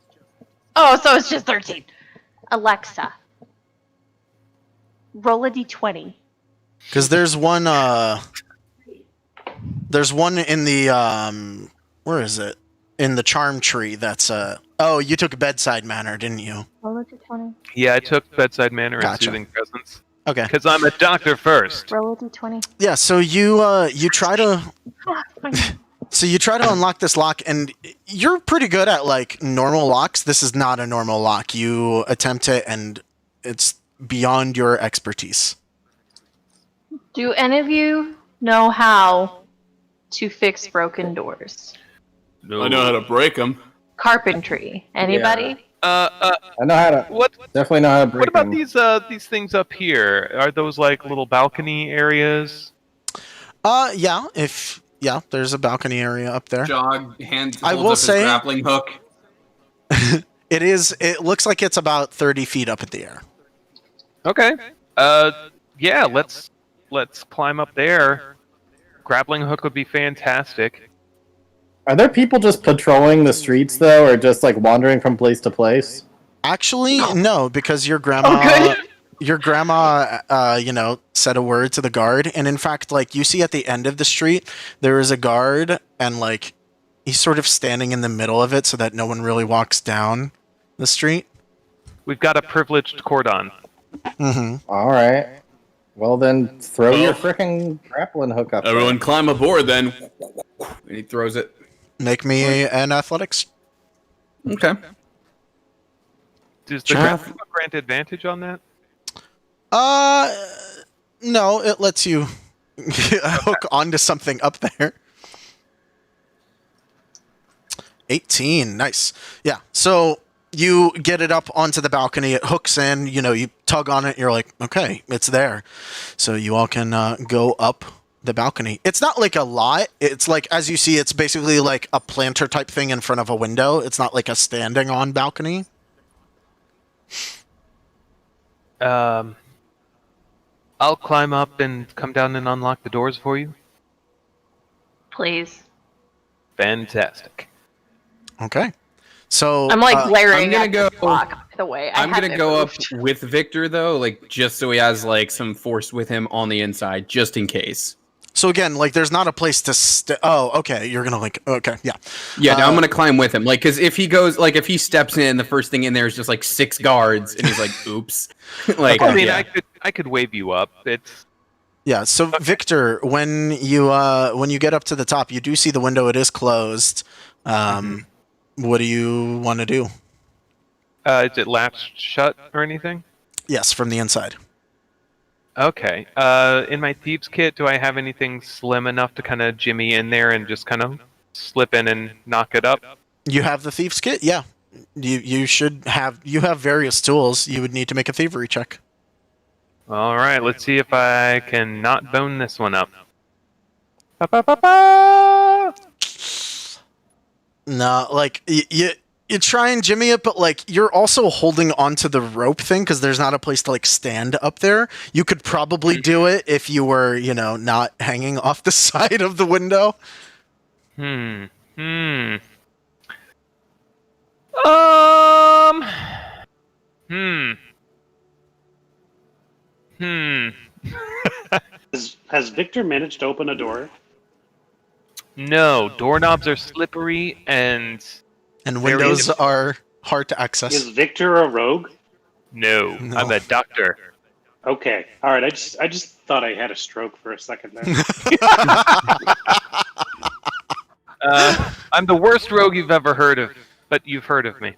Oh, so it's just 13. Alexa, roll a d20. Because there's one in the where is it? In the charm tree that's oh, you took bedside manner, didn't you? Roll a d20. Yeah, I took bedside manner and Gotcha. soothing presence Okay. because I'm a doctor first. Roll a d20. Yeah, so you try to Ah, fine. So you try to unlock this lock, and you're pretty good at normal locks. This is not a normal lock. You attempt it, and it's beyond your expertise. Do any of you know how to fix broken doors? I know how to break them. Carpentry. Anybody? I know how to. What? Definitely know how to break What about them. these things up here? Are those little balcony areas? Yeah, there's a balcony area up there. Jog, hand I holds will up his say- grappling hook. It looks like it's about 30 feet up in the air. Okay. Yeah. Let's climb up there. Grappling hook would be fantastic. Are there people just patrolling the streets though, or just like wandering from place to place? Actually, no, because your grandma, said a word to the guard, and in fact, like you see at the end of the street, there is a guard, and like he's sort of standing in the middle of it so that no one really walks down the street. We've got a privileged cordon. Mm-hmm. All right. Well then, throw your frickin' grappling hook up. Everyone climb aboard then. And he throws it. Make me an athletics. Okay. Does the graphic grant advantage on that? No, it lets you hook onto something up there. 18, nice. Yeah, so you get it up onto the balcony, it hooks in, you tug on it, you're like, okay, it's there. So you all can go up the balcony. It's not like a lot, it's like, as you see, it's basically like a planter type thing in front of a window. It's not like a standing on balcony. I'll climb up and come down and unlock the doors for you. Please. Fantastic. Okay. So I'm like glaring I'm at gonna the block, by the way. I'm gonna go up with Victor though, like just so he has like some force with him on the inside, just in case. So again, like there's not a place to oh, okay, you're gonna okay, yeah. Yeah, no, I'm gonna climb with him. Like, cause if he steps in, the first thing in there is just like 6 guards, and he's like, oops. Like, I mean, yeah. I could wave you up. It's Yeah, so Victor, when you get up to the top, you do see the window, it is closed. What do you want to do? is it latched shut or anything? Yes, from the inside. Okay. In my thieves kit, do I have anything slim enough to kind of jimmy in there and just kind of slip in and knock it up? You have the thieves kit? Yeah. You have various tools. You would need to make a thievery check. All right, let's see if I can not bone this one up. Ba-ba-ba-ba! No, like you try and jimmy it, but like you're also holding onto the rope thing because there's not a place to like stand up there. You could probably do it if you were, not hanging off the side of the window. Has Victor managed to open a door? No, doorknobs are slippery and windows are hard to access. Is Victor a rogue? No, I'm a doctor. Okay, all right. I just thought I had a stroke for a second there. I'm the worst rogue you've ever heard of, but you've heard of me.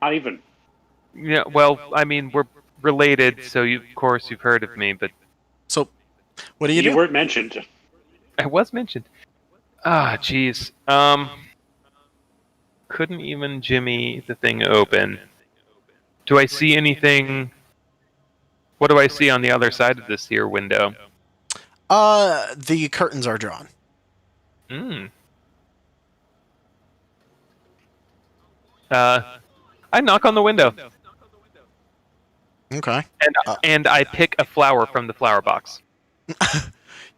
Not even. Yeah, well, I mean, we're related, so of course you've heard of me, but... So, what do you do? You weren't mentioned. I was mentioned. Jeez. Couldn't even jimmy the thing open. Do I see anything... What do I see on the other side of this here window? The curtains are drawn. I knock on the window. Okay. And I pick a flower from the flower box.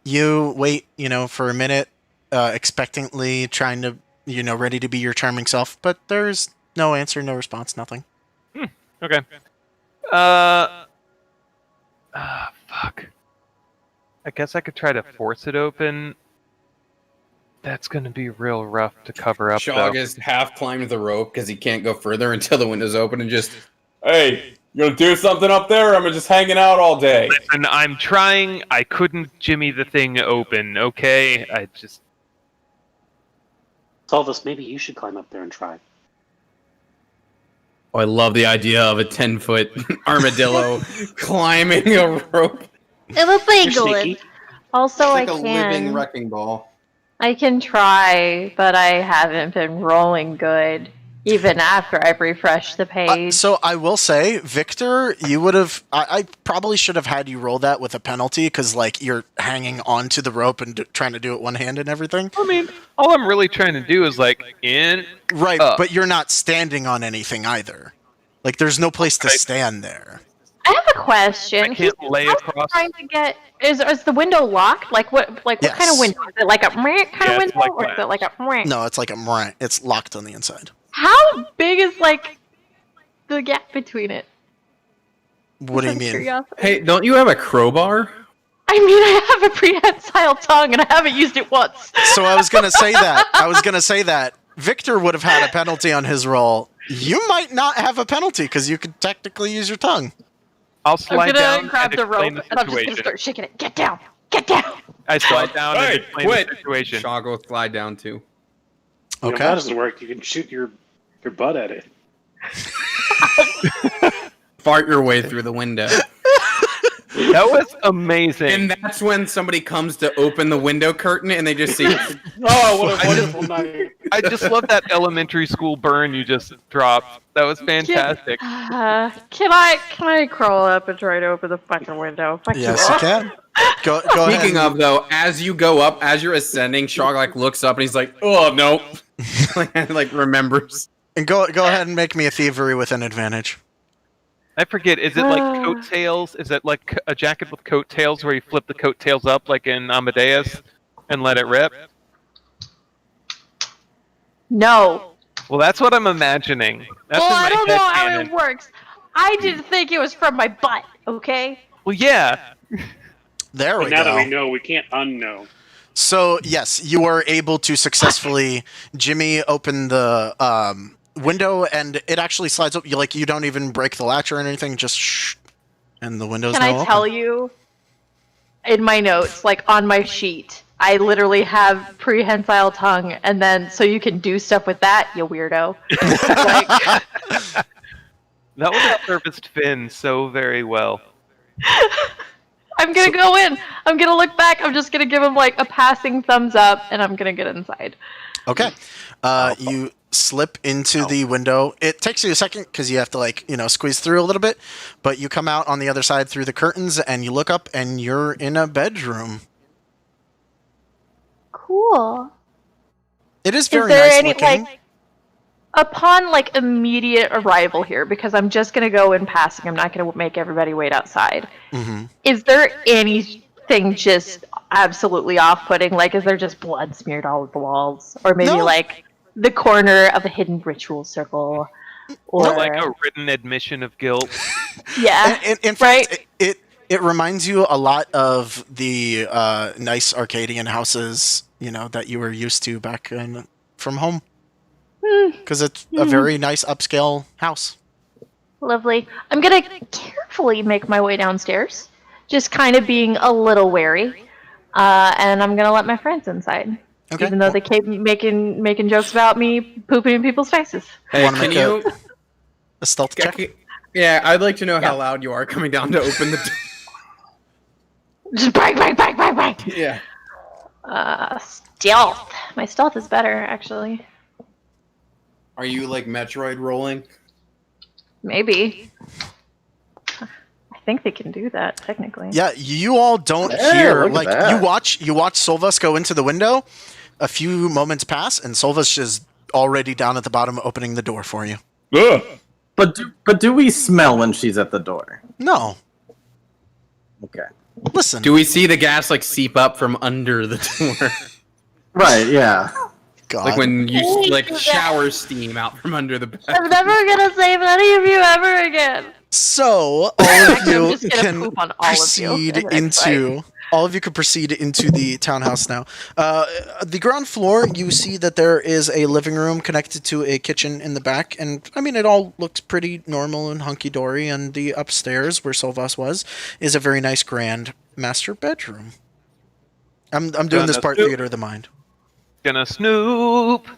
You wait, for a minute, expectantly trying to, ready to be your charming self, but there's no answer, no response, nothing. Okay. Fuck. I guess I could try to force it open. That's going to be real rough to cover up, Shog though. has half climbed the rope because he can't go further until the window's open and just... Hey, you gonna do something up there, or am I just hanging out all day? Listen, I'm trying. I couldn't jimmy the thing open, okay? I just... Solvus, maybe you should climb up there and try. Oh, I love the idea of a 10-foot armadillo climbing a rope. It looks like You're good. sneaky. Also, It's like I a living can. wrecking ball. I can try, but I haven't been rolling good, even after I've refreshed the page. So I will say, Victor, you would have... I probably should have had you roll that with a penalty, because, like, you're hanging onto the rope and trying to do it one-handed and everything. I mean, all I'm really trying to do is, like, Right, up. but you're not standing on anything either. Like, there's no place to stand there. I have a question. I can't lay He's across. trying to get. Is the window locked? Like what? Like what kind Yes. of window? Is it like a kind Yeah, of it's window, like or is it like a? No, it's like a mrah. It's locked on the inside. How big is like the gap between it? What do you Out of mean? curiosity. Hey, don't you have a crowbar? I mean, I have a prehensile tongue and I haven't used it once. So I was gonna say that. Victor would have had a penalty on his roll. You might not have a penalty because you could technically use your tongue. I'll I'm slide gonna down grab and the rope explain and I'm just gonna situation. start shaking it. Get down! Get down! I slide down and Hey, explain quit. the situation. Shaw will slide down too. You know, if Okay. that doesn't work, you can shoot your butt at it. Fart your way through the window. That was amazing. And that's when somebody comes to open the window curtain and they just see. Oh, what a wonderful night! I just love that elementary school burn you just dropped. That was fantastic. Can I crawl up and try to open the fucking window? Fuck Yes, you you can. Go ahead. Speaking of though, as you go up, as you're ascending, Shaw like looks up and he's like, "Oh no," like remembers. And go ahead and make me a thievery with an advantage. I forget. Is it like coattails? Is it like a jacket with coattails where you flip the coattails up like in Amadeus and let it rip? No. Well, that's what I'm imagining. That's Well, in my I don't know how headcanon. it works. I didn't think it was from my butt, okay? Well, yeah. There we But now go. that we know, we can't unknow. So yes, you are able to successfully Jimmy open the window, and it actually slides up. You don't even break the latch or anything. Just shh, and the window's Can now I open. tell you, in my notes, like on my sheet, I literally have prehensile tongue, and then so you can do stuff with that, you weirdo. Like, That would have serviced Finn so very well. I'm gonna go in. I'm gonna look back. I'm just gonna give him like a passing thumbs up, and I'm gonna get inside. Okay. You slip into the window. It takes you a second because you have to squeeze through a little bit, but you come out on the other side through the curtains, and you look up, and you're in a bedroom. Cool. It is Is very there nice any looking. upon immediate arrival here, because I'm just gonna go in passing, I'm not gonna make everybody wait outside. Mm-hmm. Is there anything just absolutely off-putting? Like, is there just blood smeared all over the walls, or maybe No. like the corner of a hidden ritual circle, or Like a written admission of guilt. yeah, In fact, it reminds you a lot of the nice Arcadian houses, that you were used to back from home. Because it's a very nice upscale house. lovely. I'm gonna carefully make my way downstairs, just kind of being a little wary, and I'm gonna let my friends inside. Okay. Even though they keep making jokes about me pooping in people's faces. Hey, Wanna can make you? A stealth check? Yeah, I'd like to know how loud you are coming down to open the door. Just bang, bang, bang, bang, bang. Yeah. Stealth. My stealth is better, actually. Are you like Metroid rolling? Maybe. I think they can do that technically. Yeah, you all don't Yeah, hear. look at Like that. you watch Solvus go into the window. A few moments pass, and Solvus is already down at the bottom, opening the door for you. Ugh. But do we smell when she's at the door? No, Okay. listen. Do we see the gas like seep up from under the door? Right, yeah. God. Like when you Thank like you, shower steam out from under the bed. I'm never gonna save any of you ever again. So all of Actually, I'm you just gonna can poop on all of you proceed in the next into. All of you can proceed into the townhouse now. The ground floor, you see that there is a living room connected to a kitchen in the back, and I mean it all looks pretty normal and hunky dory. And the upstairs, where Solvas was, is a very nice grand master bedroom. I'm doing this part theater of the mind. Gonna snoop.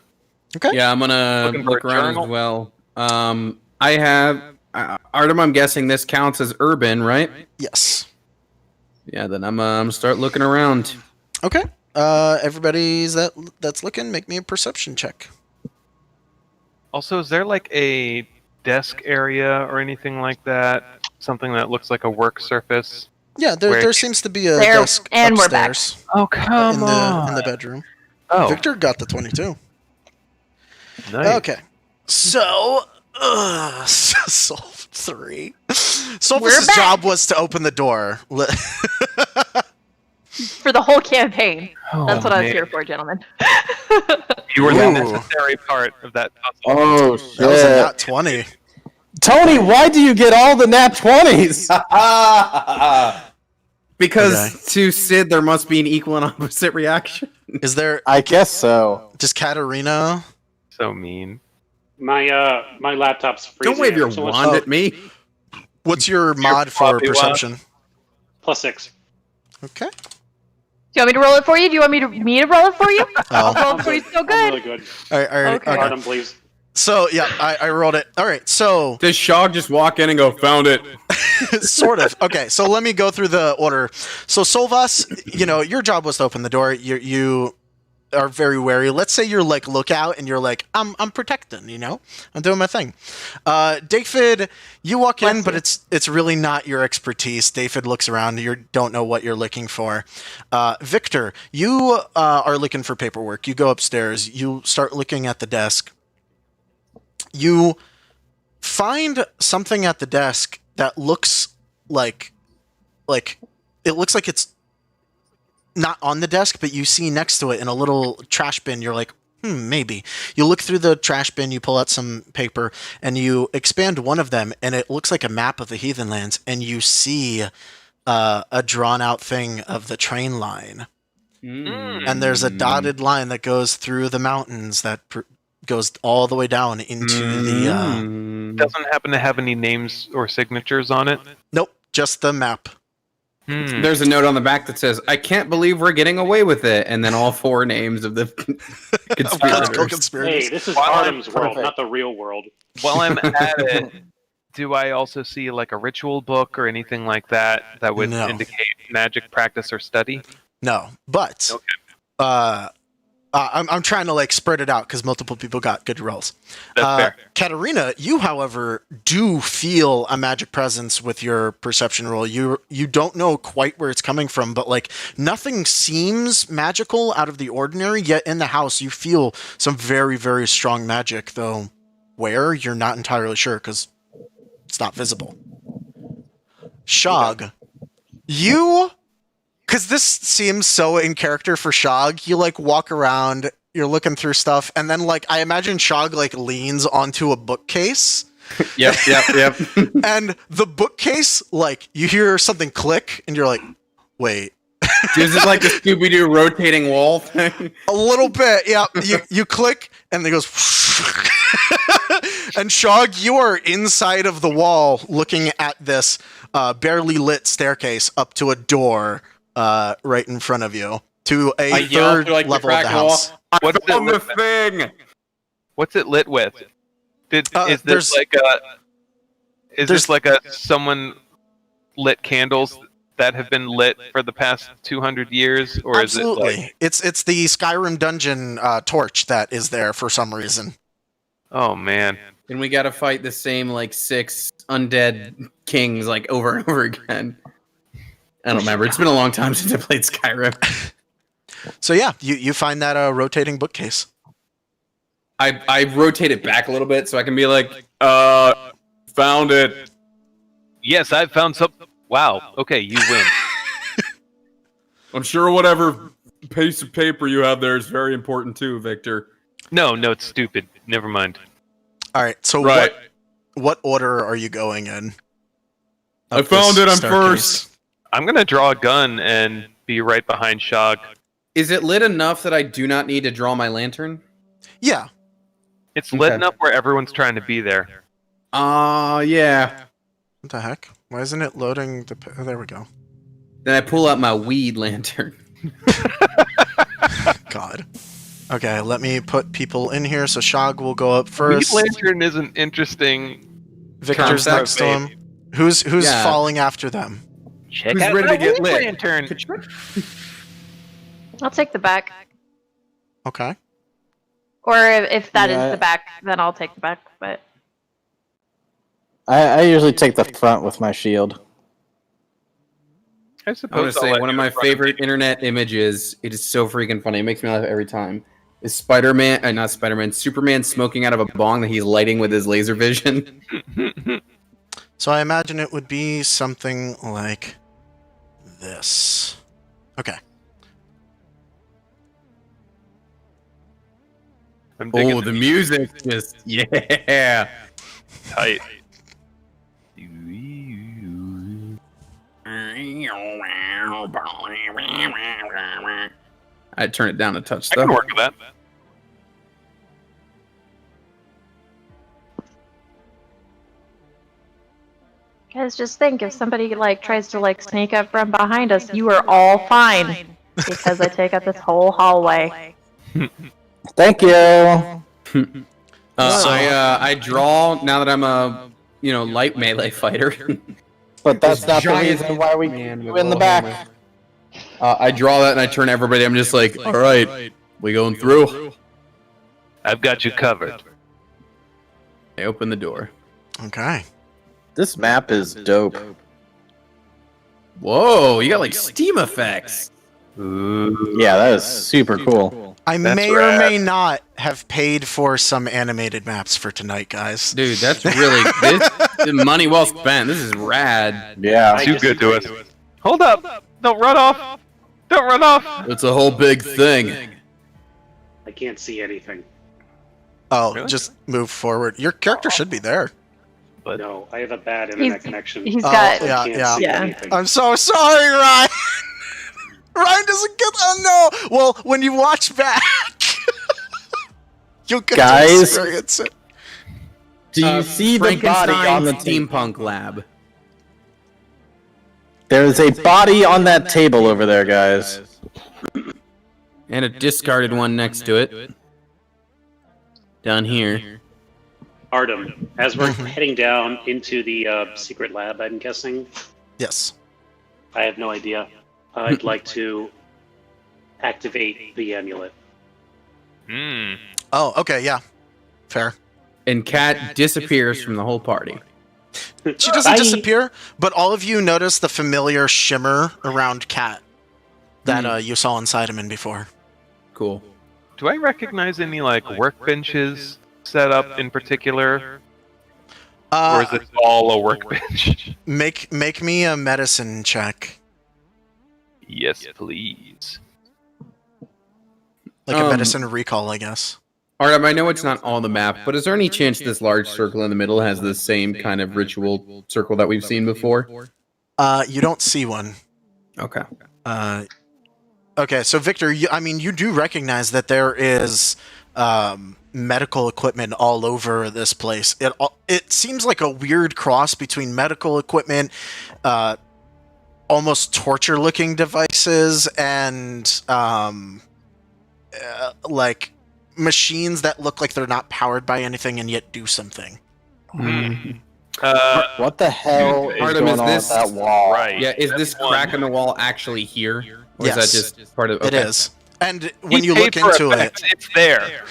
Okay. Yeah, I'm gonna Looking for look a around journal? as well. I have Artem. I'm guessing this counts as urban, right? Yes. Yeah, then I'm gonna start looking around. Okay. Everybody's that's looking. Make me a perception check. Also, is there like a desk area or anything like that? Something that looks like a work surface? Yeah, there Where- seems to be a There, desk and we're back. upstairs Oh, in come the bedroom. Oh, Victor got the 22. nice. Okay. So, Solve. 3. Sophus's job was to open the door. For the whole campaign. Oh, That's what I was man. here for, gentlemen. You were the Ooh. necessary part of that puzzle. Oh That was a shit! nat 20. Tony, why do you get all the nat 20s? Because to Sid, there must be an equal and opposite reaction. Is there I guess so. just Katarina? So mean. My laptop's freezing. Don't wave your So what's- wand at me. What's your mod for floppy perception? +6. Okay. Do you want me to roll it for you? Do you want me to roll it for you? I'll roll it for you so I'm good. really good. All right. Okay. Okay. Artem, please. So yeah, I rolled it. All right. So Does Shog just walk in and go, found it? sort of. Okay. So let me go through the order. So Solvas, your job was to open the door. You are very wary. Let's say you're like lookout and you're like, I'm protecting, I'm doing my thing. David, you walk in, but it's really not your expertise. David looks around, you don't know what you're looking for. Victor, you are looking for paperwork. You go upstairs, you start looking at the desk. You find something at the desk that looks like it looks like it's not on the desk, but you see next to it in a little trash bin. You're like, maybe. You look through the trash bin, you pull out some paper, and you expand one of them, and it looks like a map of the Heathenlands, and you see a drawn-out thing of the train line. And there's a dotted line that goes through the mountains that goes all the way down into the... Doesn't happen to have any names or signatures on it. Nope, just the map. There's a note on the back that says, "I can't believe we're getting away with it," and then all 4 names of the Political conspirators. conspirators. Hey, this is Well, Artem's world, perfect. not the real world. While I'm at it, do I also see like a ritual book or anything like that that would No. indicate magic practice or study? No, but I'm trying to spread it out because multiple people got good rolls. That's fair. Katarina, you, however, do feel a magic presence with your perception roll. You don't know quite where it's coming from, but nothing seems magical out of the ordinary. Yet in the house, you feel some very, very strong magic. Though where, you're not entirely sure because it's not visible. Shog, you. Because this seems so in character for Shog, you walk around, you're looking through stuff, and then I imagine Shog leans onto a bookcase. Yep. And the bookcase, you hear something click, and you're like, wait. Is it like the Scooby-Doo rotating wall thing? A little bit, yeah. You click, and it goes. And Shog, you are inside of the wall looking at this barely lit staircase up to a door. Right in front of you to a third level of the house. What's it On the lit with? thing! What's it lit with? Is there's- this like a someone lit candles that have been lit for the past 200 years, or Absolutely, is it it's the Skyrim dungeon torch that is there for some reason. Oh man. And we gotta fight the same 6 undead kings over and over again. I don't remember. It's been a long time since I played Skyrim. So yeah, you find that rotating bookcase. I rotate it back a little bit so I can be like, Found it. Yes, I found some. Wow. Okay, you win. I'm sure whatever piece of paper you have there is very important too, Victor. No, it's stupid. Never mind. All right, so Right. what order are you going in? I Up found this it. I'm staircase? first. I'm gonna draw a gun and be right behind Shog. is it lit enough that I do not need to draw my lantern? Yeah. It's lit Okay. enough where everyone's trying to be there. Yeah. What the heck? Why isn't it loading the? Oh, there we go. Then I pull out my weed lantern. God. Okay, let me put people in here. So Shog will go up Weed first. Lantern is an interesting. Victor's concept. next to him. Who's Yeah. falling after them? Check Who's out ready my to get Weed lit? Lantern. I'll take the back. Okay. Or if that is Yeah. the back, then I'll take the back. But I usually take the front with my shield. I I want suppose to I'll say let one of you my in front favorite me. internet images. It is so freaking funny. It makes me laugh every time. Is Spider-Man, not Spider-Man, Superman smoking out of a bong that he's lighting with his laser vision. So I imagine it would be something like this. Okay. I'm digging Oh, the music just yeah. tight. I'd turn it down a touch I can though. work with that. Guys, just think, if somebody like tries to like sneak up from behind us, you are all fine because I take up this whole hallway. Thank you. I draw now that I'm a light melee fighter. But that's This not the giant reason why we man keep with you in a the little back. hammer. I draw that and I turn everybody. I'm just like, all right, we going through. I've got you covered. I open the door. Okay. This map is dope. Whoa, you got like steam effects. Ooh. Yeah, that is super cool. I That's may or rad. may not have paid for some animated maps for tonight, guys. Dude, that's really this money well spent. This is rad. Yeah. Too good to us. Hold up! Don't run off! Don't run off! It's a whole big thing. I can't see anything. Oh, Really? just move forward. Your character should be there. But No, I have a bad internet connection. He's Oh, got. yeah, I can't yeah. see Yeah. anything. I'm so sorry, Ryan. Ryan doesn't get. Oh no. Well, when you watch back, you'll get to Guys. experience it. Do you see the body on the table? steampunk lab? There's a body on that table over there, guys. And a discarded one next to it. Down here. Artem, as we're heading down into the secret lab, I'm guessing, Yes. I have no idea. I'd like to activate the amulet. Hmm. Oh, okay. Yeah. Fair. And Kat disappears from the whole party. She doesn't Bye. disappear, but all of you notice the familiar shimmer around Cat that you saw in Sidemen before. Cool. Do I recognize any like workbenches set up in particular, or is it all a workbench? Make me a medicine check, Yes, please. like a medicine recall, I guess. Artem, I know it's not on the map, but is there any chance this large circle in the middle has the same kind of ritual circle that we've seen before? You don't see one. Okay. Okay, so Victor, you do recognize that there is medical equipment all over this place. It seems like a weird cross between medical equipment, almost torture-looking devices, and like machines that look like they're not powered by anything and yet do something. What the hell is Artem, going is on this- with that wall? Right. Yeah, is this crack in the wall actually here? Or is Yes. that just part of It okay. is. And when He you paid look for into it, effects, it's there.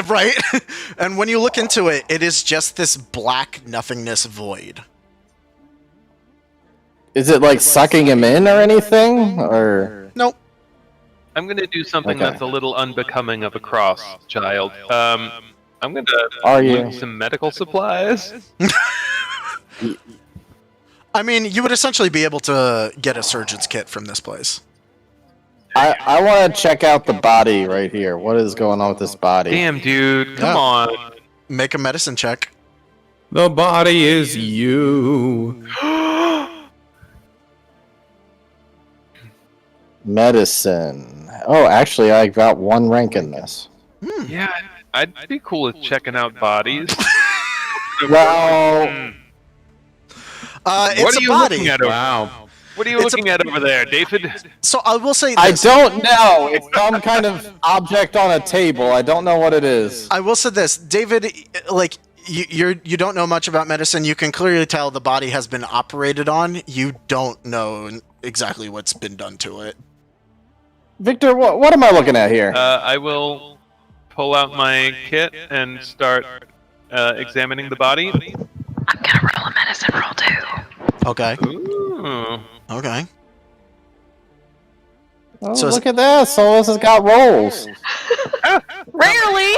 right? And when you look into it, it is just this black nothingness void. Is it like sucking him in or anything? Or Nope. I'm gonna do something Okay. that's a little unbecoming of a cross child. I'm gonna Are you? loot some medical supplies. I mean, you would essentially be able to get a surgeon's kit from this place. I want to check out the body right here. What is going on with this body? Damn, dude, come Yeah. on. Make a medicine check. The body is you. Medicine. Oh, actually, I got 1 rank in this. Yeah, I'd be cool with checking out bodies. Well, It's What are a you body. looking at over? Wow. What are you It's looking at over there, David? So I will say I this. don't know. It's some kind of object on a table. I don't know what it is. I will say this, David. Like you don't know much about medicine. You can clearly tell the body has been operated on. You don't know exactly what's been done to it. Victor, what am I looking at here? I will pull out my kit and start examining the body. I'm gonna roll a medicine roll too. Okay. Ooh. Okay. Oh, so- look at this. So this has got rolls. Rarely.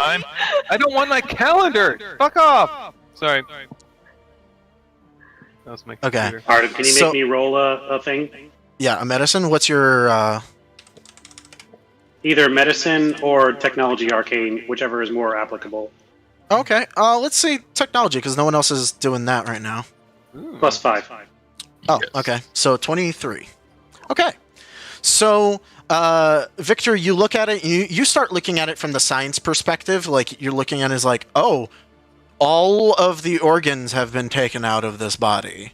I don't want my calendar. Fuck off. Sorry. was my Okay. computer. Artem, can you make me roll a thing? Yeah, a medicine. What's your? Either medicine or technology arcane, whichever is more applicable. Okay. Let's see technology because no one else is doing that right now. Plus 5. Oh, okay. So 23. Okay. So, Victor, you look at it. You start looking at it from the science perspective. Like you're looking at it as like, oh, all of the organs have been taken out of this body.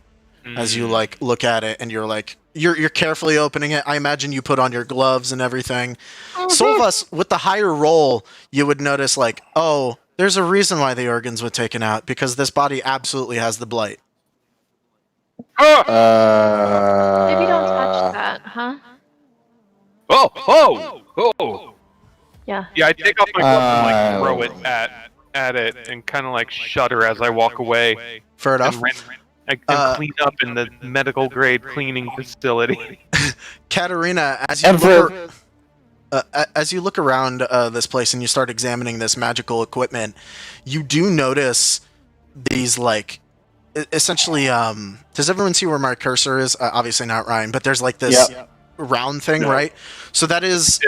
As you like look at it, and you're like, you're carefully opening it. I imagine you put on your gloves and everything. Some of us with the higher roll, you would notice like, oh, there's a reason why the organs were taken out because this body absolutely has the blight. Maybe don't touch that, huh? Oh! Yeah. Yeah, I take off my glove and like throw it at it and kind of like shudder as I walk away. Fair enough. And clean up in the medical grade cleaning facility. Katarina, as you look around this place and you start examining this magical equipment, you do notice these like essentially. Does everyone see where my cursor is? Obviously not Ryan, but there's like this round thing, right? So that is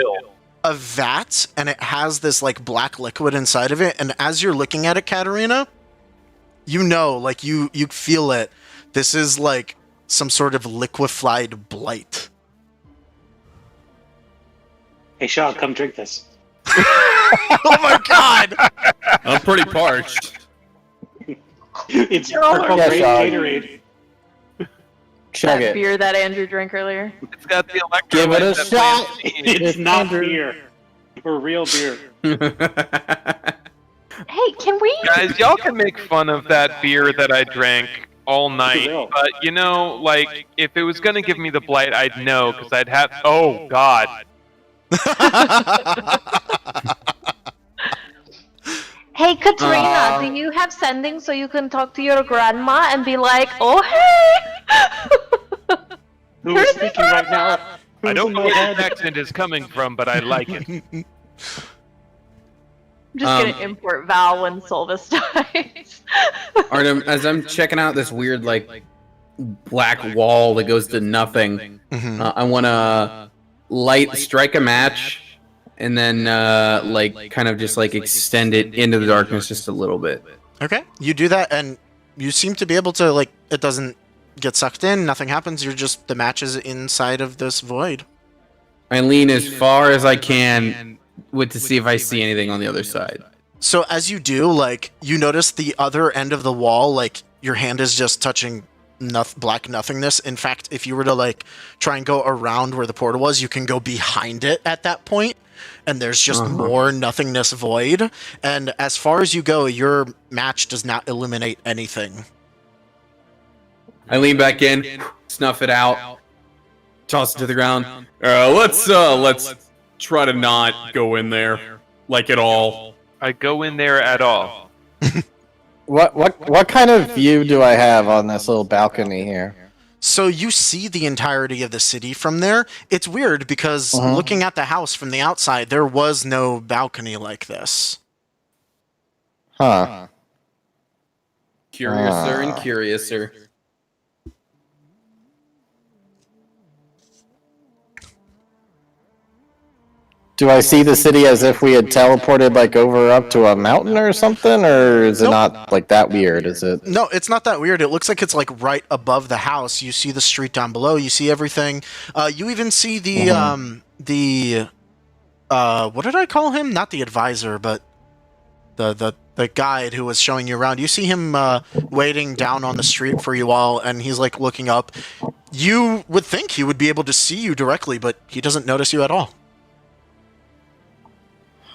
a vat, and it has this like black liquid inside of it. And as you're looking at it, Katarina, you know, like you feel it. This is like some sort of liquefied blight. Hey, Shaw, come drink this. Oh my god! I'm pretty parched. It's purple grape Gatorade. Chug That it. beer that Andrew drank earlier. It's got the electrolytes. Give it a that shot. plants need. It's not beer. Or real beer. Hey, can we? Guys, y'all can make fun of that beer that I drank all night, but you know, like, if it was gonna give me the blight, I'd know, because I'd have. Oh, God. Hey, Katrina, do you have sending so you can talk to your grandma and be like, oh, hey? Who is speaking right now? I don't know where the accent is coming from, but I like it. I'm just gonna import Val when Solvis dies. Artem, as I'm checking out this weird like black wall that goes to nothing, I want to strike a match, and then like kind of just like extend it into the darkness just a little bit. Okay, you do that, and you seem to be able to like. It doesn't get sucked in. Nothing happens. You're just the match is inside of this void. I lean as far as I can to see if I see anything on the other side. So as you do, like you notice the other end of the wall, like your hand is just touching black nothingness. In fact, if you were to like try and go around where the portal was, you can go behind it at that point, and there's just more nothingness void. And as far as you go, your match does not illuminate anything. I lean back in, snuff it out, toss it to the ground. Let's try to not go in there, like at all. I go in there at all. What kind of view do I have on this little balcony here? So you see the entirety of the city from there. It's weird because looking at the house from the outside, there was no balcony like this. Huh. Curiouser and curiouser. Do I see the city as if we had teleported like over up to a mountain or something, or is it not like that weird? Is it? No, it's not that weird. It looks like it's like right above the house. You see the street down below. You see everything. You even see the what did I call him? Not the advisor, but the guide who was showing you around. You see him waiting down on the street for you all, and he's like looking up. You would think he would be able to see you directly, but he doesn't notice you at all.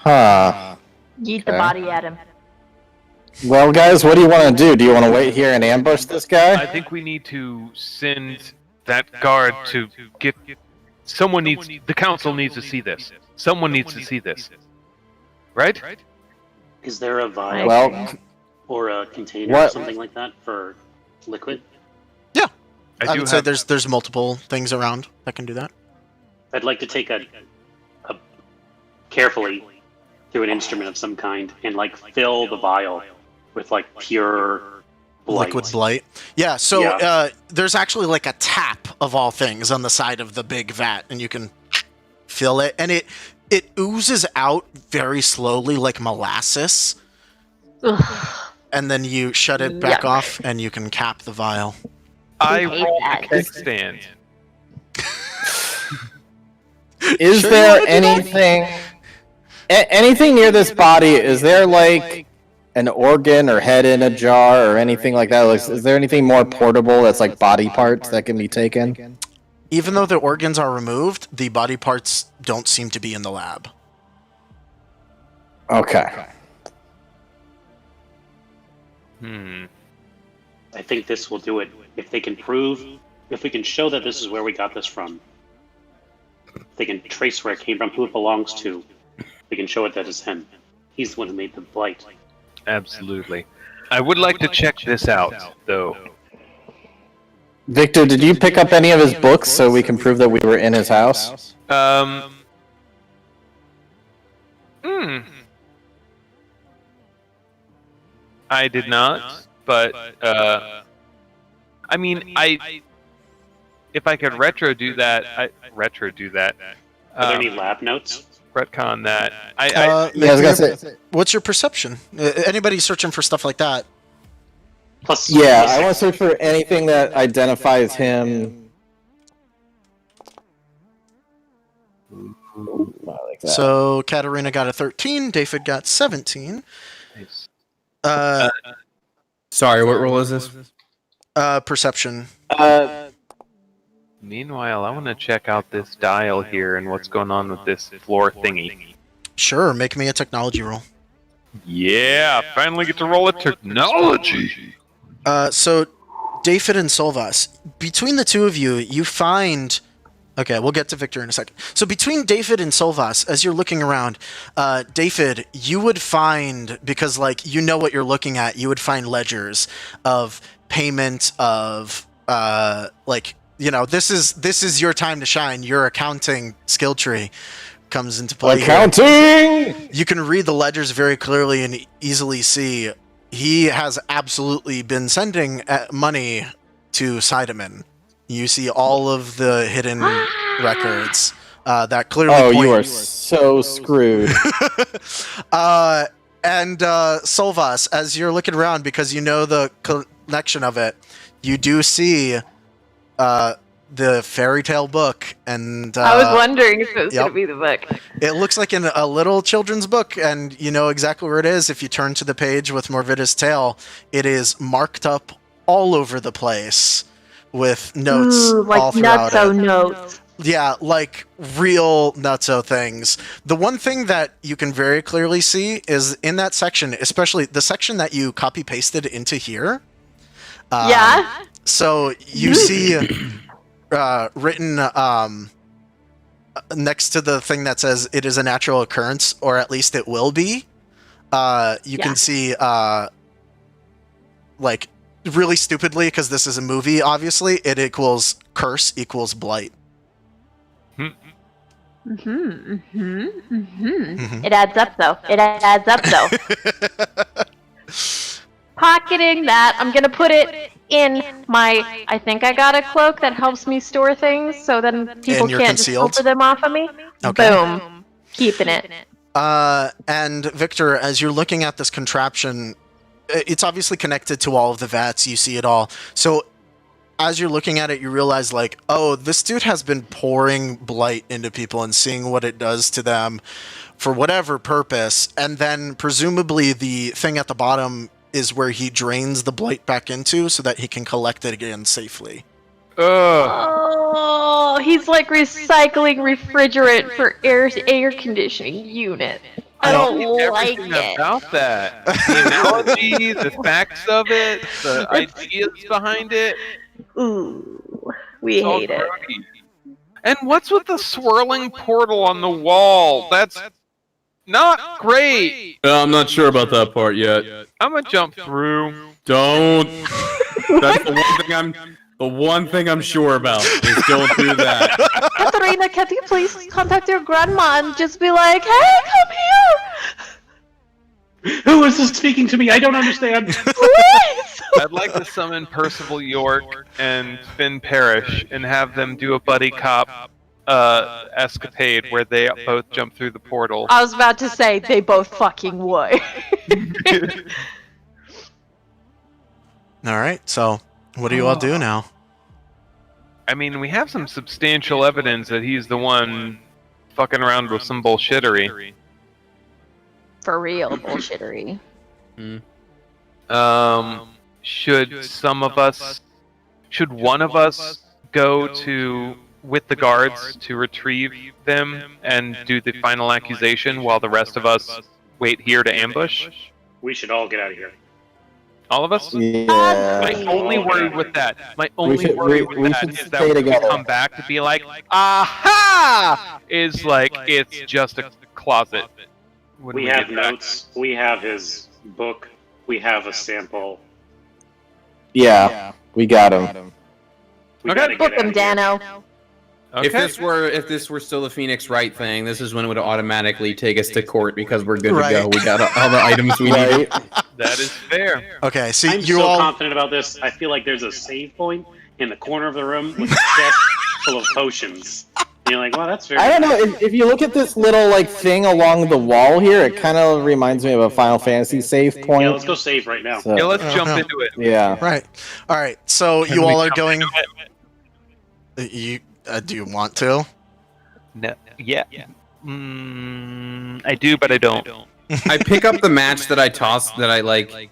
Huh. Yeet the body at him. Well, guys, what do you want to do? Do you want to wait here and ambush this guy? I think we need to send that guard to get. Someone needs. The council needs to see this. Someone needs to see this. Right? Is there a vial or a container or something like that for liquid? Yeah, I would say there's multiple things around that can do that. I'd like to take a carefully through an instrument of some kind and like fill the vial with like pure Blight. Liquid blight. Yeah, so there's actually like a tap of all things on the side of the big vat, and you can fill it, and it oozes out very slowly like molasses. Ugh. And then you shut it back Yuck. off, and you can cap the vial. I hate roll that. the kickstand. Is Sure there you wanna do anything near this body? Is there like an organ or head in a jar or anything like that? Like, is there anything more portable that's like body parts that can be taken? Even though the organs are removed, the body parts don't seem to be in the lab. Okay. I think this will do it. If we can show that this is where we got this from, if they can trace where it came from, who it belongs to, they can show it that it's him. He's the one who made the blight. Absolutely. I would like to check this out, though. Victor, did you pick up any of his books so we can prove that we were in his house? I did not, but I mean, if I could retro do that. Are there any lab notes? Retcon that. Yeah, I was gonna say. What's your perception? Anybody searching for stuff like that? Plus, Yeah, I want to search for anything that identifies him. Ooh, I like that. So Katarina got a 13, David got 17. Nice. Sorry, what roll is this? Perception. Meanwhile, I want to check out this dial here and what's going on with this floor thingy. Sure, make me a technology roll. Yeah, finally get to roll a technology. So, David and Solvas, between the two of you, you find... Okay, we'll get to Victor in a second. So between David and Solvas, as you're looking around, David, you would find, because like you know what you're looking at, you would find ledgers of payment of like, you know, this is your time to shine. Your accounting skill tree comes into play. Accounting! You can read the ledgers very clearly and easily see he has absolutely been sending money to Sidemen. You see all of the hidden records that clearly point... you are so screwed. And Solvas, as you're looking around, because you know the connection of it, you do see the fairy tale book, and I was wondering if it was going to be the book. it looks like a little children's book, and you know exactly where it is. If you turn to the page with Morvida's tale, it is marked up all over the place with notes. Ooh, like all throughout nutso it. notes. Yeah, like real nutso things. The one thing that you can very clearly see is in that section, especially the section that you copy pasted into here. Yeah. So you see written next to the thing that says it is a natural occurrence, or at least it will be. You can see like really stupidly, because this is a movie, obviously, it equals curse equals blight. It adds up, though. Pocketing that, I'm gonna put it in my... I think I got a cloak that helps me store things, so then people you're can't just concealed? filter them off of me. Okay. Boom. Keeping it. And Victor, as you're looking at this contraption, it's obviously connected to all of the vats. You see it all. So as you're looking at it, you realize, like, oh, this dude has been pouring blight into people and seeing what it does to them for whatever purpose. And then presumably the thing at the bottom is where he drains the blight back into so that he can collect it again safely. Oh, he's like recycling refrigerant for air conditioning unit. I don't like Everything it. about that. The analogy, the facts of it, the ideas behind it. Ooh, we It's all hate it. grody. And what's with the swirling portal on the wall? That's not great. I'm not sure about that part yet. I'm gonna jump through. Don't. That's the one thing I'm sure about is don't do that. Katarina, can you please contact your grandma and just be like, hey, come Who is this speaking to me? I don't understand. I'd like to summon Percival York and Finn Parrish and have them do a buddy cop escapade where they both jump through the portal. I was about to say they both fucking would. All right. So, what do you all do now? I mean, we have some substantial evidence that he's the one fucking around with some bullshittery. For real, bullshittery. Should one of us go with the guards to retrieve them and do the final accusation while the rest of us wait here to ambush? We should all get out of here. All of us? Yeah. My only worry with that, is that when we come back to be like, aha! Is like, it's just a closet. We have notes. We have his book. We have a sample. Yeah, we got him. We gotta Book get out him, of here. Dano. If this were still the Phoenix Wright thing, this is when it would automatically take us to court because we're good to go. We got all the items we need. That is fair. Okay, so I'm you so all. confident about this. I feel like there's a save point in the corner of the room with a chest full of potions. And you're like, well, that's very. I don't know. If you look at this little like thing along the wall here, it kind of reminds me of a Final Fantasy save point. Yeah, let's go save right now. So, Yeah, let's jump into it. yeah. Right. All right. So Can you we all are jump going. into You do you want to? No. Yeah. I do, but I don't. I pick up the match that I tossed, that I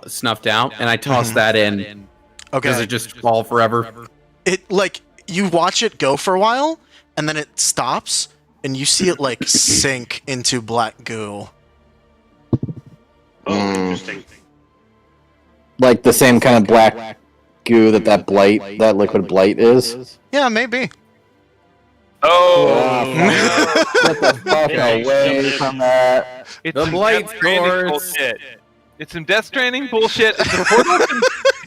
snuffed out, and I toss that in. Okay. Does it just fall forever? It like you watch it go for a while, and then it stops, and you see it like sink into black goo. Oh, interesting. Like the same kind of black goo that liquid blight is. Yeah, maybe. Oh! Get the fuck away from that. It's The some blight Death Stranding scores. bullshit. It's some Death Stranding bullshit.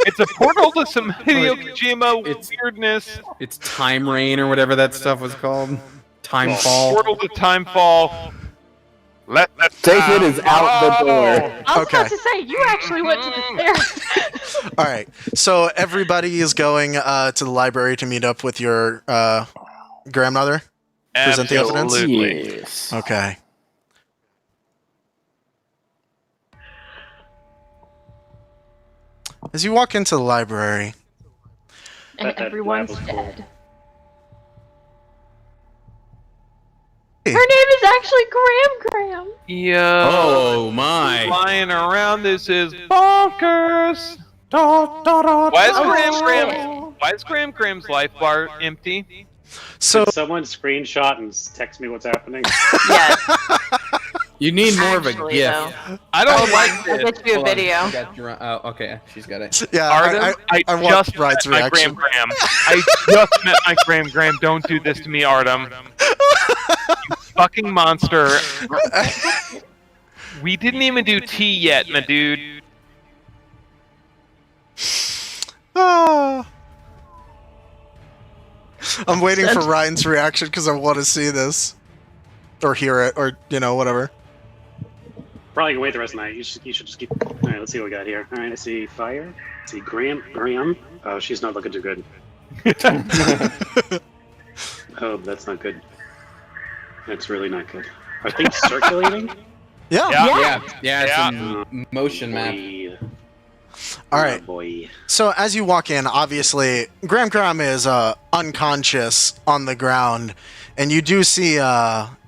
It's a portal to some Hideo Kojima weirdness. It's Time Rain or whatever that stuff was called. Timefall. Portal to Timefall. David is out the door. I was Okay. about to say, you actually went to the stairs. All right. So everybody is going to the library to meet up with your grandmother. Present the evidence? Absolutely. Yes. Okay. As you walk into the library, And That everyone's lab was cool. dead. Her name is actually Graham. Yo. Oh my! Flying around, this is bonkers. Why is Graham Graham's life bar empty? so Could someone screenshot and text me what's happening? Yes. You need more of a Actually, gift. though. I don't Oh, like I'll this. get you a Hold on, video. she got your- oh, okay, she's got it. yeah, Artem, I I just watched Bride's met my reaction. Graham. I just met my Graham. Don't do this to me, Artem. You fucking monster. We didn't even do tea yet, my dude. Ah. I'm waiting for Ryan's reaction because I want to see this. Or hear it, or, whatever. Probably can wait the rest of the night. You should just keep. All right, let's see what we got here. All right, I see fire. I see Graham. Oh, she's not looking too good. Oh, that's not good. That's really not good. Are things circulating? Yeah. Yeah, it's a motion map. Boy. All right. Oh, boy. So as you walk in, obviously, Graham is unconscious on the ground, and you do see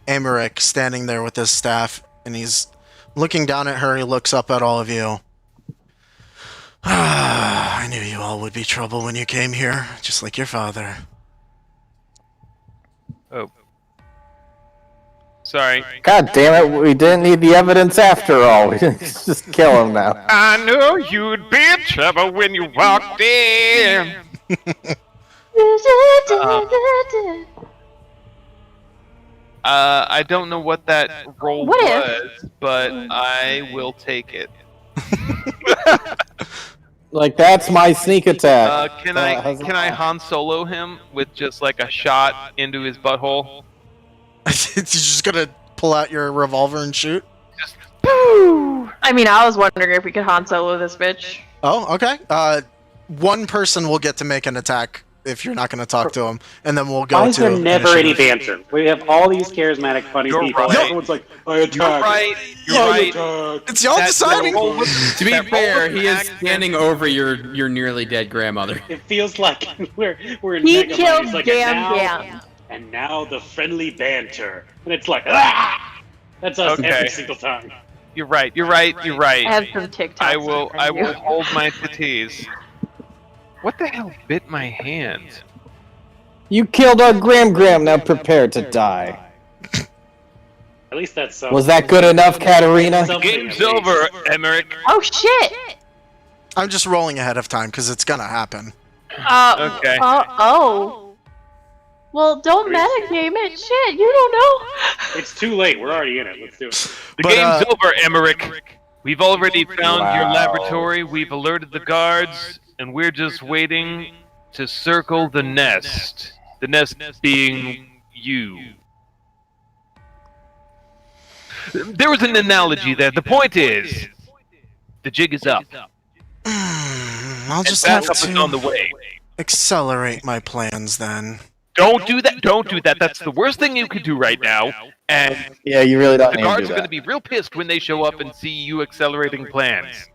Amaric standing there with his staff, and he's looking down at her. He looks up at all of you. I knew you all would be trouble when you came here, just like your father. Oh. Sorry. God damn it, we didn't need the evidence after all. We didn't just kill him now. I knew you'd be in trouble when you walked in. I don't know what that role What was, but I will take it. Like, that's my sneak attack. Can I Han Solo him with just like a shot into his butthole? You're just gonna pull out your revolver and shoot? I mean, I was wondering if we could Han Solo this bitch. Oh, okay. One person will get to make an attack if you're not going to talk to him, and then we'll go Why is to there never any initiative. banter? We have all these charismatic, funny You're people. right. Everyone's like, I attack. You're right. You're I right. attack. It's y'all deciding. To be fair, he is standing over your nearly dead grandmother. It feels like we're in He Mega killed Man. He's like, Gam. and now the friendly banter. And it's like, ah! That's us Okay. every single time. You're right. You're right. You're right. I have some TikToks. I will from you. hold my titties. What the hell bit my hand? You killed our Gram, now prepare to die. At least that's something. Was that good enough, Katarina? Something Game's at least. over, Emmerich. Oh shit! I'm just rolling ahead of time because it's going to happen. Okay. Oh. Well, don't metagame it. Shit, you don't know. It's too late. We're already in it. Let's do it. The But, game's over, Emmerich. We've already found your Wow. laboratory. We've alerted the guards, and we're just waiting to circle the nest. The nest being you. There was an analogy there. The point is, the jig is up. I'll just and have backup is on the to way. accelerate my plans then. Don't do that. Don't do that. That's the worst thing you could do right now. And Yeah, you really don't the need to guards do are going to that. be real pissed when they show up and see you accelerating plans.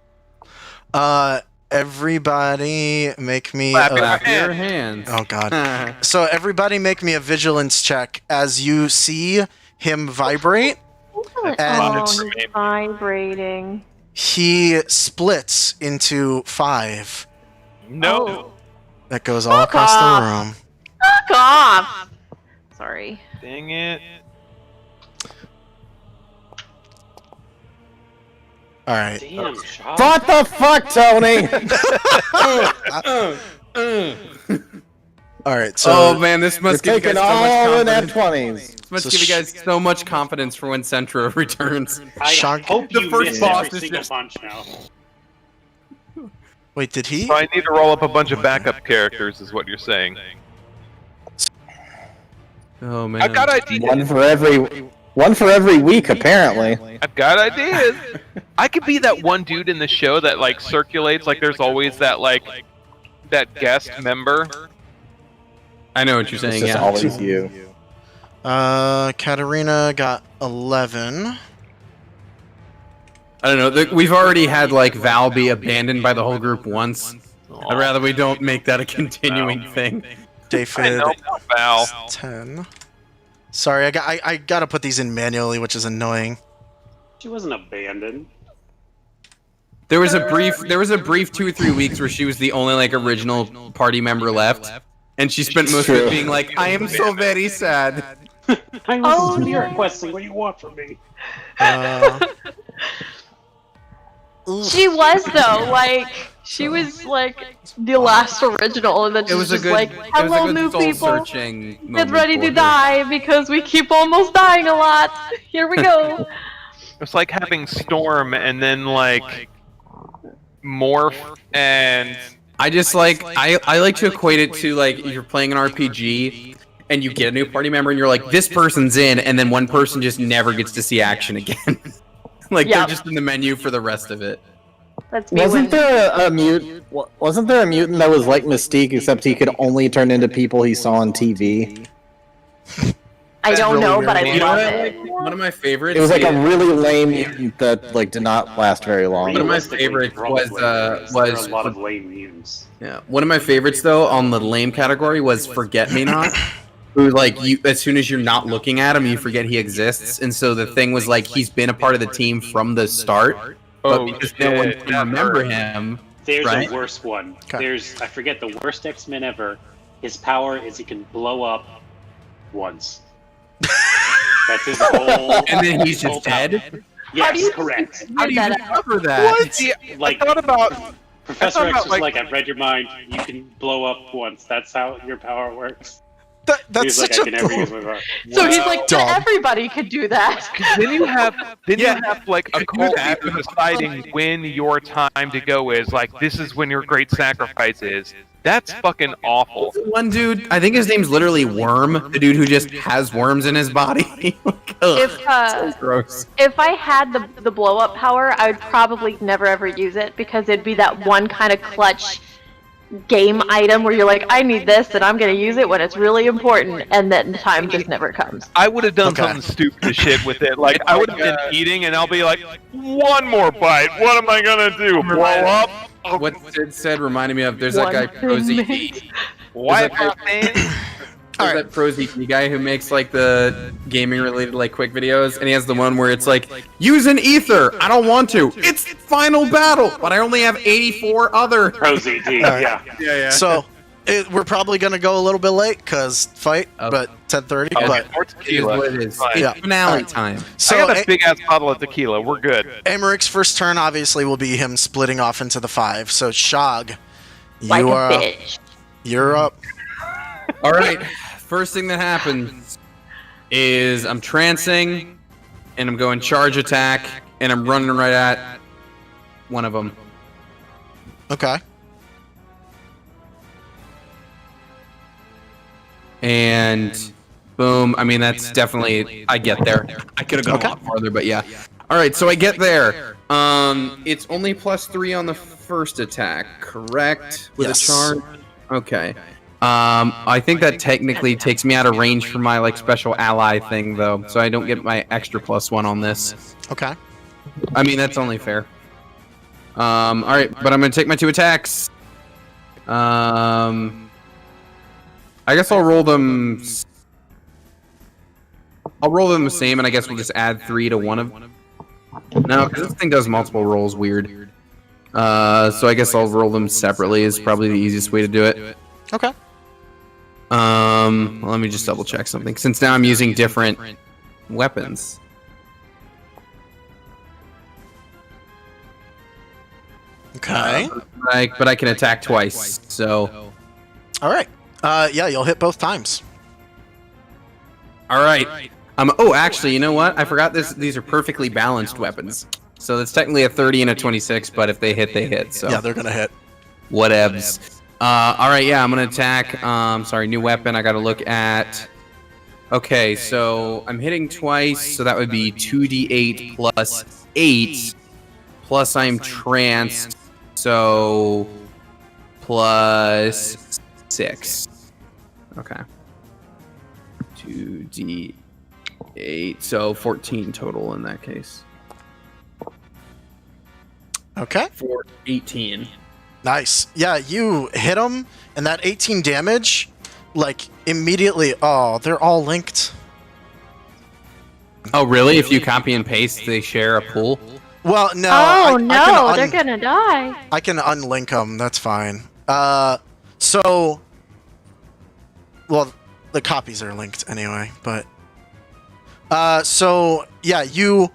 Everybody make me Clap a- your Clap your hands. hands. Oh god. So everybody make me a vigilance check as you see him vibrate. And- Oh, he's vibrating. He splits into 5. No. That goes all Fuck across off. the room. Fuck off! Sorry. Dang it. All right. Damn, Shaw. What the fuck, Tony? All right. So Oh man, this You're must give you taking guys so much all in confidence. F20s. This must So give you guys so much confidence for when Centro returns. I Shock- hope The you first miss boss every is single just- punch now. wait, did he? So I need to roll up a bunch of backup characters, is what you're saying. Oh man. I've got ideas. One for every week, apparently. I've got ideas. I could be that one dude in the show that like circulates. Like there's always that that guest member. I know what you're It's saying. just Yeah. always you. Katarina got 11. I don't know. We've already had like Val be abandoned by the whole group once. I'd rather we don't make that a continuing thing. I David know, Val. is 10. Sorry, I gotta put these in manually, which is annoying. She wasn't abandoned. There was a brief 2 or 3 weeks where she was the only like original party member left, and she spent most of it being like, "I am so very sad." I was spirit questing. What do you want from me? She was though, like she was like the last original, and then It she was was a just good, like, it was "Hello, a good new soul people. searching Get moment ready for to her. die because we keep almost dying a lot. Here we go." It's like having Storm and then like Morph and I just like I like to equate it to like you're playing an RPG and you get a new party member and you're like, this person's in, and then one person just never gets to see action again. Like Yeah. they're just in the menu for the rest of it. That's me. Wasn't there a mutant? Wasn't there a mutant that was like Mystique, except he could only turn into people he saw on TV? I don't really know, weird. but I You know love what? it. One of my favorites. It was like a really lame mutant that like did not last very long. One of my Realistically, favorites probably there are a lot of lame mutants. Yeah, one of my favorites though on the lame category was Forget Me Not. Who like you as soon as you're not looking at him, you forget he exists, and so the thing was like he's been a part of the team from the start, but because no one shit, can that remember hurt. him. There's Right? a worse one. Okay. There's I forget the worst X-Men ever. His power is he can blow up once. That's his whole. And then he's his whole just dead. power. How do Yes, you correct. How do you that out? recover that? See, Like I thought about Professor thought X about, was like- like, "I've read your mind. You can blow up once. That's how your power works." That's He's like, such "I can never a use my power." So he's like, Dumb. everybody could do that. then you have like a do cult that. leader deciding when your time to go is. Like this is when your great sacrifice is. That's fucking awful. One dude, I think his name's literally Worm, the dude who just has worms in his body. So gross. If I had the blow up power, I would probably never ever use it because it'd be that one kind of clutch game item where you're like, I need this and I'm gonna use it when it's really important, and then the time just never comes. I would have done something stupid as shit with it. Like I would have been eating and I'll be like, one more bite. What am I gonna do? Blow up? What Sid said reminded me of there's that guy Prosy. Why? There's that Prosy guy who makes like the gaming related like quick videos, and he has the one where it's like, use an ether. I don't want to. It's final battle, but I only have 84 other. Prosy, yeah. So we're probably gonna go a little bit late because fight, but 10:30. But it is what it is. It's finale time. So I got a big ass bottle of tequila. We're good. Amaric's first turn obviously will be him splitting off into the 5. So Shog, Like a bitch. You're up. All right. First thing that happens is I'm trancing, and I'm going charge attack, and I'm running right at one of them. Okay. And boom. I mean, that's definitely, I get there. I could have gone a lot farther, but yeah. All right, so I get there. It's only +3 on the first attack, correct? With a charge? Okay. I think that technically takes me out of range for my like special ally thing though, so I don't get my extra +1 on this. Okay. I mean, that's only fair. All right, but I'm gonna take my 2 attacks. I guess I'll roll them. I'll roll them the same, and I guess we'll just add 3 to one of. No, because this thing does multiple rolls. Weird. So I guess I'll roll them separately. Is probably the easiest way to do it. Okay. Let me just double check something. Since now I'm using different weapons. Okay. But I can attack twice. So. All right. Yeah, you'll hit both times. All right. Oh, actually, you know what? I forgot this. These are perfectly balanced weapons. So it's technically a 30 and a 26, but if they hit, they hit. So yeah, they're gonna hit. Whatevs. All right, yeah, I'm gonna attack. Sorry, new weapon. I gotta look at. Okay, so I'm hitting twice, so that would be 2d8 plus 8, plus I'm tranced, so plus 6. Okay. 2d8, so 14 total in that case. Okay. For 18. Nice. Yeah, you hit him, and that 18 damage, like, immediately... Oh, they're all linked. Oh, really? If you copy and paste, they share a pool? Well, no. Oh, they're gonna die. I can unlink them. That's fine. So... Well, the copies are linked anyway, but... So, yeah, you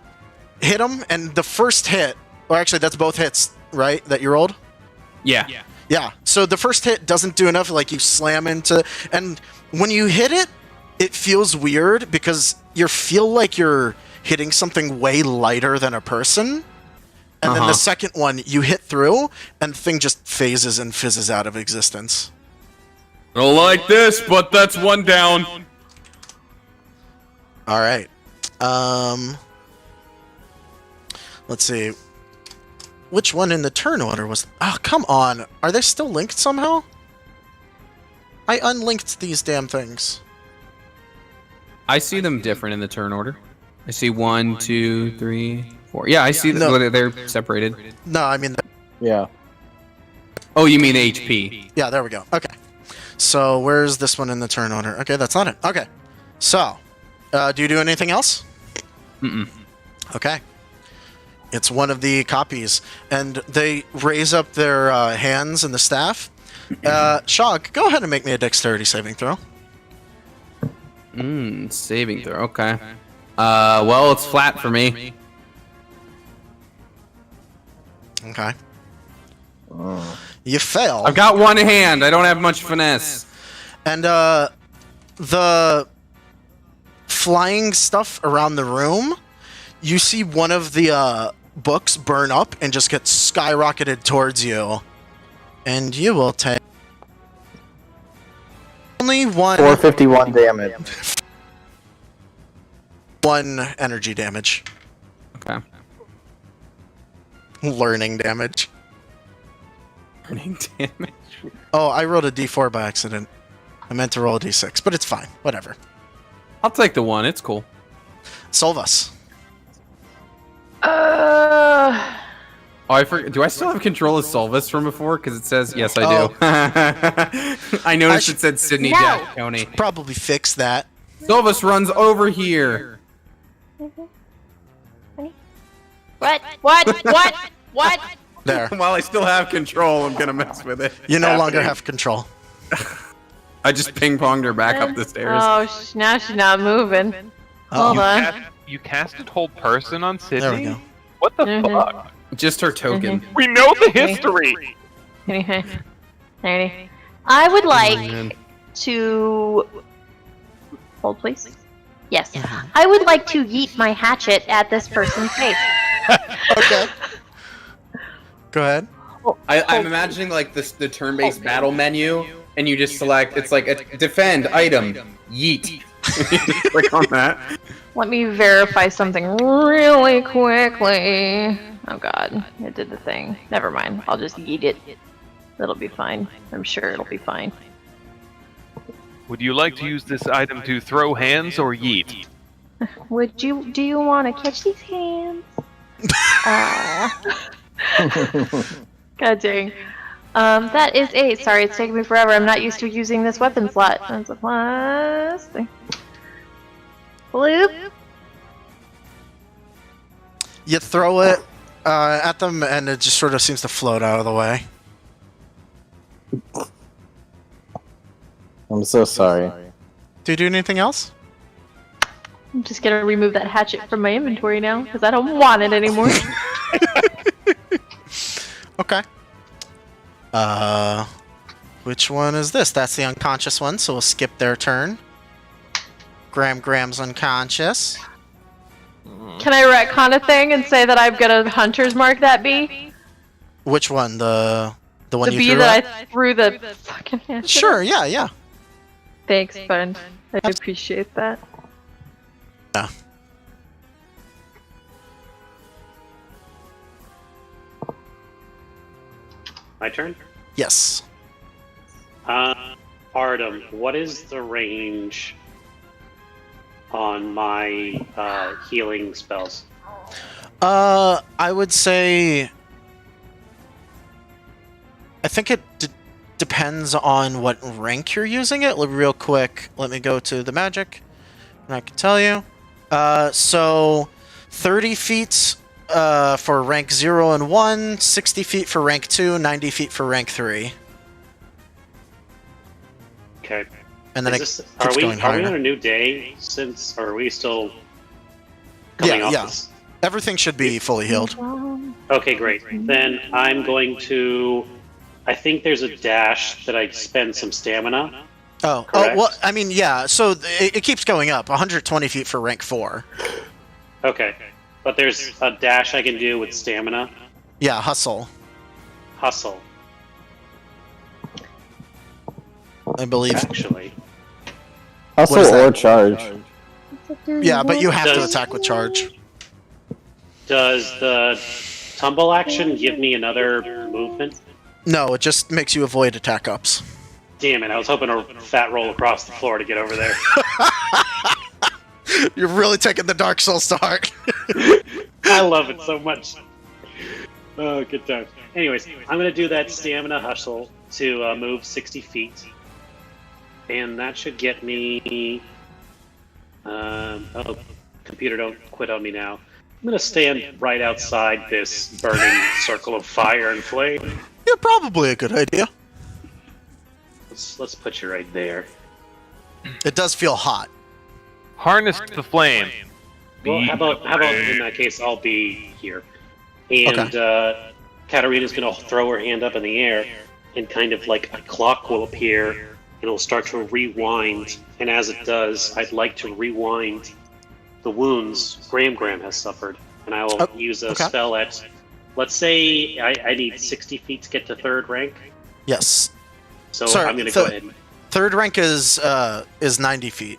hit him, and the first hit... Or actually, that's both hits, right? That you rolled? Yeah. Yeah. So the first hit doesn't do enough. Like, you slam into... And when you hit it, it feels weird because you feel like you're hitting something way lighter than a person. And then the second one, you hit through, and the thing just phases and fizzes out of existence. I don't like this, but that's one down. All right. Let's see. Which one in the turn order was... Oh, come on. Are they still linked somehow? I unlinked these damn things. I see them different in the turn order. I see 1, 2, 3, 4. Yeah, I see them. They're separated. No, I mean... Yeah. Oh, you mean HP. Yeah, there we go. Okay. So, where's this one in the turn order? Okay, that's not it. Okay. So, do you do anything else? Mm-mm. Okay. It's one of the copies, and they raise up their hands and the staff. Shog, go ahead and make me a dexterity saving throw. Saving throw. Okay. Well, it's flat for me. Okay. You fail. I've got one hand. I don't have much finesse. And the flying stuff around the room, you see one of the books burn up and just get skyrocketed towards you. And you will take Only one 451 damage. one energy damage. Okay. Learning damage. Burning damage. Oh, I rolled a d4 by accident. I meant to roll a d6, but it's fine. Whatever. I'll take the one. It's cool. Solvus. Oh, I forget. Do I still have control of Solvus from before? Because it says yes, I do. I noticed it said Sydney No. Jack County. Probably fix that. Solvus runs over here. What? What? There. While I still have control, I'm gonna mess with it. You no longer have control. I just ping-ponged her back up the stairs. Oh, now she's not moving. Hold on. You casted hold person on Sydney? There we go. What the fuck? Just her token. We know the history! Alrighty. I would like to... Hold, please. Yes. I would like to yeet my hatchet at this person's face. Okay. Go ahead. I'm imagining like the turn-based battle menu, and you just select. It's like a defend item, yeet. Click on that. Let me verify something really quickly. Oh god, it did the thing. Never mind. I'll just yeet it. It'll be fine. I'm sure it'll be fine. Would you like to use this item to throw hands or yeet? Do you want to catch these hands? God dang. That is 8. Sorry, it's taking me forever. I'm not used to using this weapon slot. That's a plus thing. Bloop. You throw it at them, and it just sort of seems to float out of the way. I'm so sorry. Do you do anything else? I'm just gonna remove that hatchet from my inventory now, because I don't want it anymore. Okay. Which one is this? That's the unconscious one, so we'll skip their turn. Graham's unconscious. Can I retcon a thing and say that I've got a hunter's mark that bee? Which one? The one The you bee threw that at? I threw the fucking hatchet. Sure, yeah. Thanks, bud. I appreciate that. Yeah. My turn? Yes. Artem, what is the range on my healing spells? I would say... I think it depends on what rank you're using it. Real quick, let me go to the magic, and I can tell you. So, 30 feet for rank 0 and 1, 60 feet for rank 2, 90 feet for rank 3. Okay. And then are we going higher. on a new day since, or are we still coming off this? Everything should be fully healed. Okay, great. Then I'm going to... I think there's a dash that I spend some stamina. Oh, well, I mean, yeah, so it keeps going up. 120 feet for rank 4. Okay. But there's a dash I can do with stamina. Yeah, hustle. Hustle. I believe. Actually. Hustle or charge. Yeah, but you have to attack with charge. Does the tumble action give me another movement? No, it just makes you avoid attack ups. Damn it, I was hoping to fat roll across the floor to get over there. You're really taking the Dark Souls to heart. I love it so much. Oh, good times. Anyways, I'm going to do that stamina hustle to move 60 feet. And that should get me... oh, computer, don't quit on me now. I'm going to stand right outside this burning circle of fire and flame. Yeah, probably a good idea. Let's put you right there. It does feel hot. Harness the flame. Well, how about in that case, I'll be here. And Katarina's going to throw her hand up in the air, and kind of like a clock will appear, and it'll start to rewind. And as it does, I'd like to rewind the wounds Graham has suffered. And I will use a spell at, let's say I need 60 feet to get to 3rd rank. Yes. So I'm going to go ahead. Third rank is 90 feet.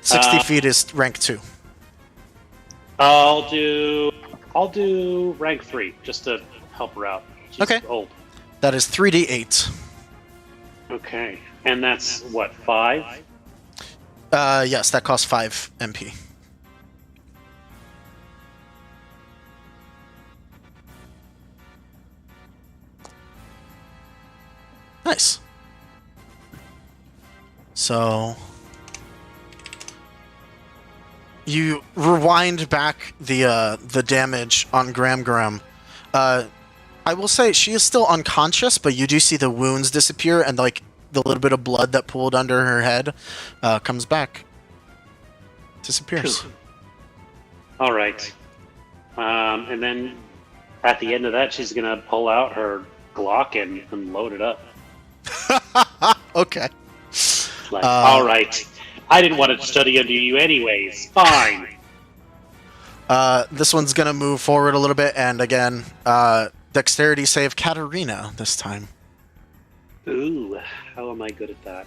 60 feet is rank 2. I'll do rank 3 just to help her out. She's Okay. old. That is 3d8. Okay, and that's what 5? Yes, that costs 5 MP. Nice. So you rewind back the damage on Gram. I will say she is still unconscious, but you do see the wounds disappear, and like the little bit of blood that pooled under her head comes back, disappears. All right. And then at the end of that, she's gonna pull out her Glock and load it up. Okay. Like, all right. I didn't want to study under you anyways. Fine. This one's gonna move forward a little bit, and again, dexterity save Katarina this time. Ooh, how am I good at that?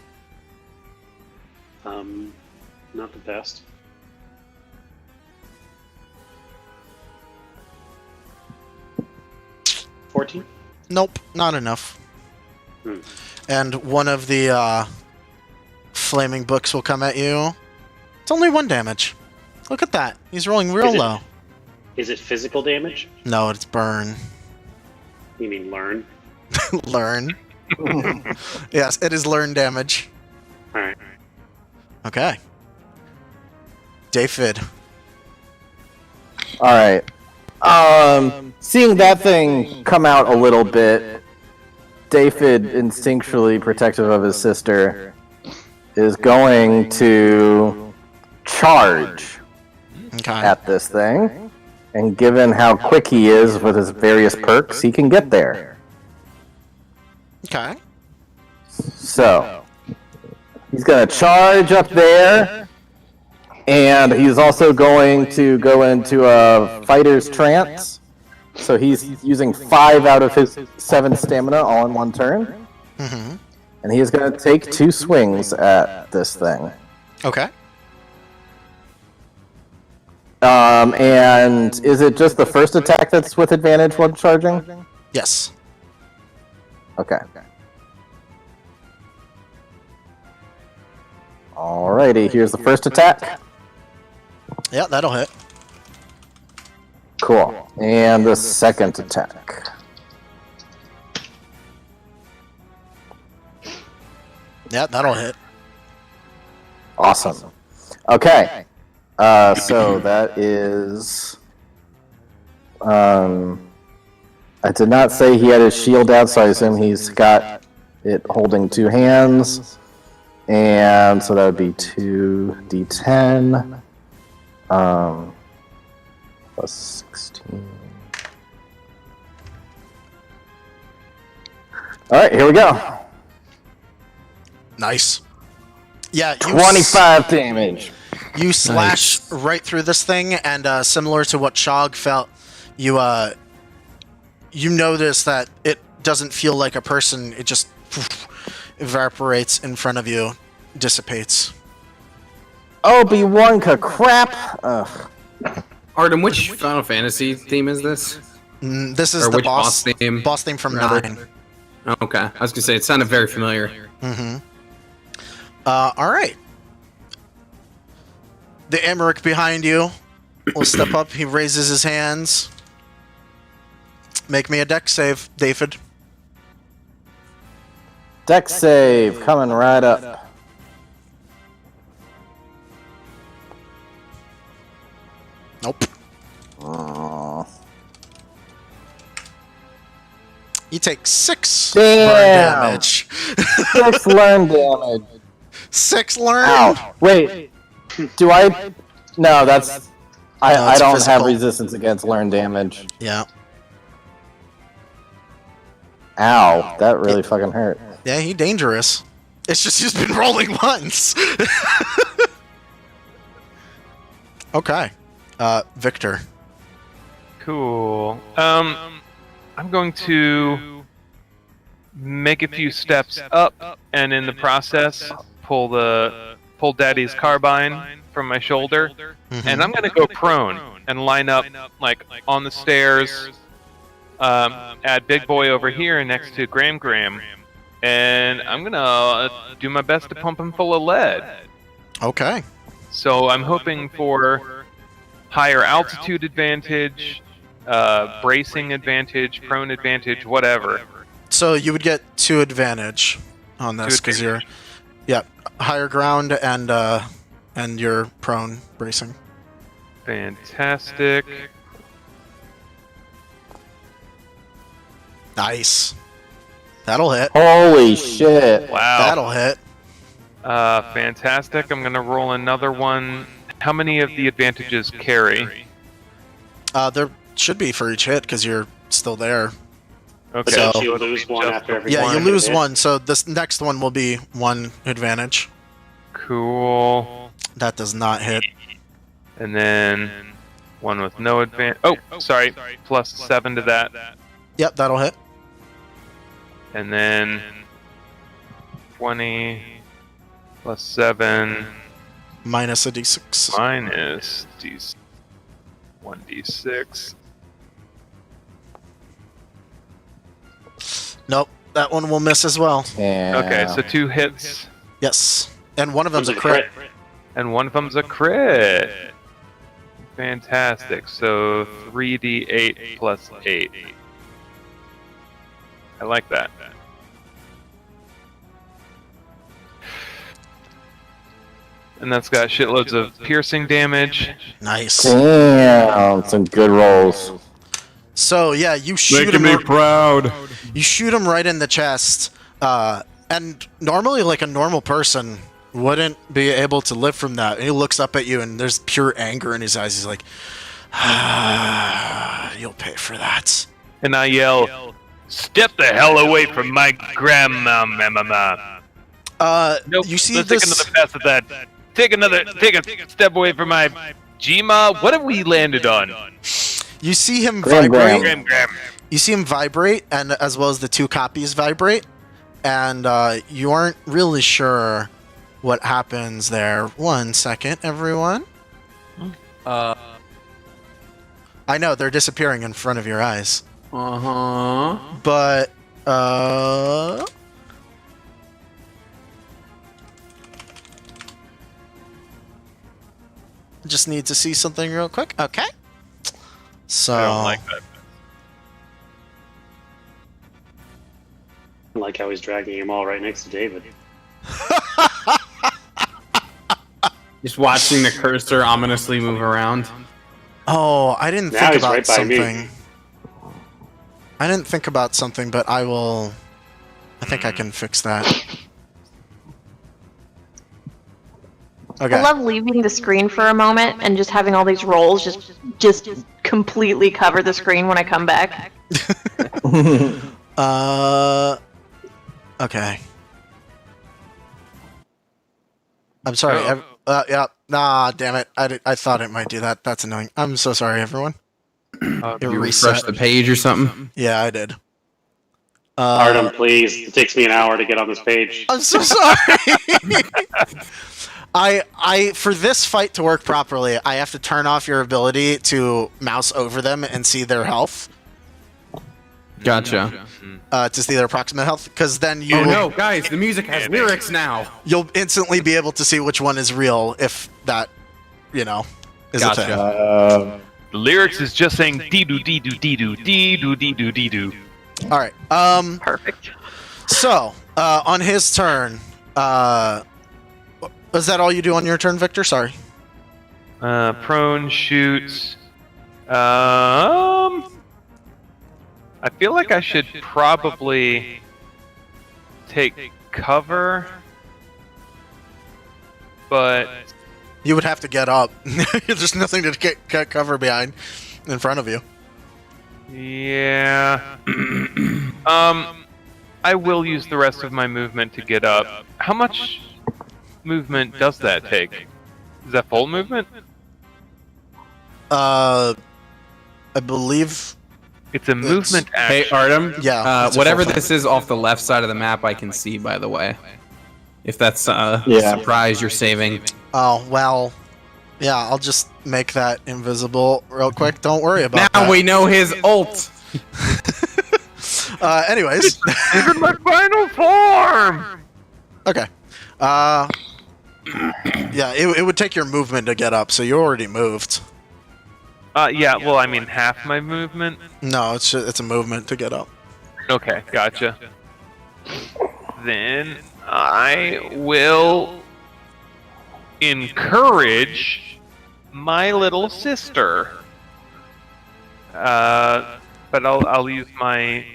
Not the best. $14? Nope, not enough. And one of the flaming books will come at you. It's only 1 damage. Look at that. He's rolling real low. Is it physical damage? No, it's burn. You mean learn? Learn. Yes, it is learn damage. Alright. Okay. David. All right. Seeing that thing come out a little bit, David, instinctually protective of his sister, is going to charge at this thing. And given how quick he is with his various perks, he can get there. Okay. So, he's going to charge up there, and he's also going to go into a fighter's trance. So he's using 5 out of his 7 stamina all in one turn. Mm-hmm. And he is going to take 2 swings at this thing. Okay. And is it just the first attack that's with advantage when charging? Yes. Okay. Alrighty, here's the first attack. Yeah, that'll hit. Cool. And the second attack. Yeah, that'll hit. Awesome. Okay. So that is... I did not say he had his shield out, so I assume he's got it holding 2 hands. And so that would be 2d10. Plus 16. Alright, here we go. Nice. Yeah, you 25 damage. You slash right through this thing, and similar to what Chog felt, you notice that it doesn't feel like a person. It just evaporates in front of you, dissipates. Obi-Wan crap. Ugh. Artem, which Final Fantasy theme is this? This is Or the which boss theme? Boss theme from Rather. 9. Oh, okay, I was gonna say it sounded very familiar. Mm-hmm. All right. The Emmerich behind you will step up. He raises his hands. Make me a dex save, David. Dex save coming right up. Nope. Oh. You take 6 Damn. burn damage. 6 learn damage. 6 learn? Ow. Wait. Do I... No, that's... I it's don't physical. have resistance against learn damage. Yeah. Ow. That really fucking hurt. Yeah, he dangerous. It's just he's been rolling once. Okay. Victor. Cool. I'm going to make a few steps up, and in the process, pull Daddy's carbine from my shoulder, and I'm gonna go prone and line up like on the stairs. Add Big Boy over here next to Gram, and I'm gonna do my best to pump him full of lead. Okay. So I'm hoping for higher altitude advantage, bracing advantage, prone advantage, whatever. So you would get 2 advantage on this because you're, higher ground and you're prone bracing. Fantastic. Nice. That'll hit. Holy shit! Wow. That'll hit. Fantastic. I'm gonna roll another one. How many of the advantages carry? There should be for each hit because you're still there. Okay. So So- you lose one after every Yeah, you one lose hit. one, so this next one will be 1 advantage. Cool. That does not hit. And then one with no advantage. Oh, sorry. Plus 7 to that. Yep, that'll hit. And then 20 plus 7 Minus a d6. minus 1d6. Nope, that one will miss as well. Damn. Okay, so 2 hits, Yes. And one of them's a Was it crit. and one of them's a crit. Fantastic. So 3d8 plus 8. I like that. And that's got shitloads of piercing damage. Nice. Damn, some good rolls. So yeah, you shoot Making him. me proud. You shoot him right in the chest. And normally, like a normal person wouldn't be able to live from that. And he looks up at you, and there's pure anger in his eyes. He's like, "You'll pay for that." And I yell, "Step the hell away from my grandma, mama." Nope, You see let's this? take another pass at that. Take a step away from my Gma. What have we landed on? You see him Gram, vibrate. Gram. You see him vibrate, and as well as the 2 copies vibrate, and you aren't really sure what happens there. 1 second, everyone. I know they're disappearing in front of your eyes, but just need to see something real quick. Okay. So I don't like that. I like how he's dragging him all right next to David. Just watching the cursor ominously move around. Oh, I didn't Now think he's about right by me. something. I didn't think about something, but I will. I think I can fix that. Okay. I love leaving the screen for a moment and just having all these rolls just completely cover the screen when I come back. Okay. I'm sorry. Oh. Yeah. Nah, damn it. I thought it might do that. That's annoying. I'm so sorry, everyone. It You reset. refresh the page or something. Yeah, I did. Artem, please. It takes me an hour to get on this page. I'm so sorry. I for this fight to work properly, I have to turn off your ability to mouse over them and see their health. Gotcha. To see their approximate health, because then you Oh no, guys, the music has lyrics now. you'll instantly be able to see which one is real if that, is a thing. Uh, The lyrics is just saying dee-doo, dee-doo, dee-doo, dee-doo, dee-doo, dee-doo. All right. Perfect. So on his turn, was that all you do on your turn, Victor? Sorry. Prone shoots. I feel like I should probably take cover, but You would have to get up. There's nothing to get cover behind in front of you. yeah. I will use the rest of my movement to get up. How much movement does that take? Is that full movement? I believe It's a movement action. Hey, Artem. Yeah. it's a Whatever full this is off the left side of the map, I can see. By the way, if that's a Yeah. surprise you're saving. Oh, well. Yeah, I'll just make that invisible real quick. Don't worry about Now that. we know his ult. Anyways. Even my final form. Okay. Yeah, it would take your movement to get up, so you already moved. Yeah. Well, I mean, half my movement. No, it's a movement to get up. Okay, gotcha. Then I will encourage my little sister. But I'll use my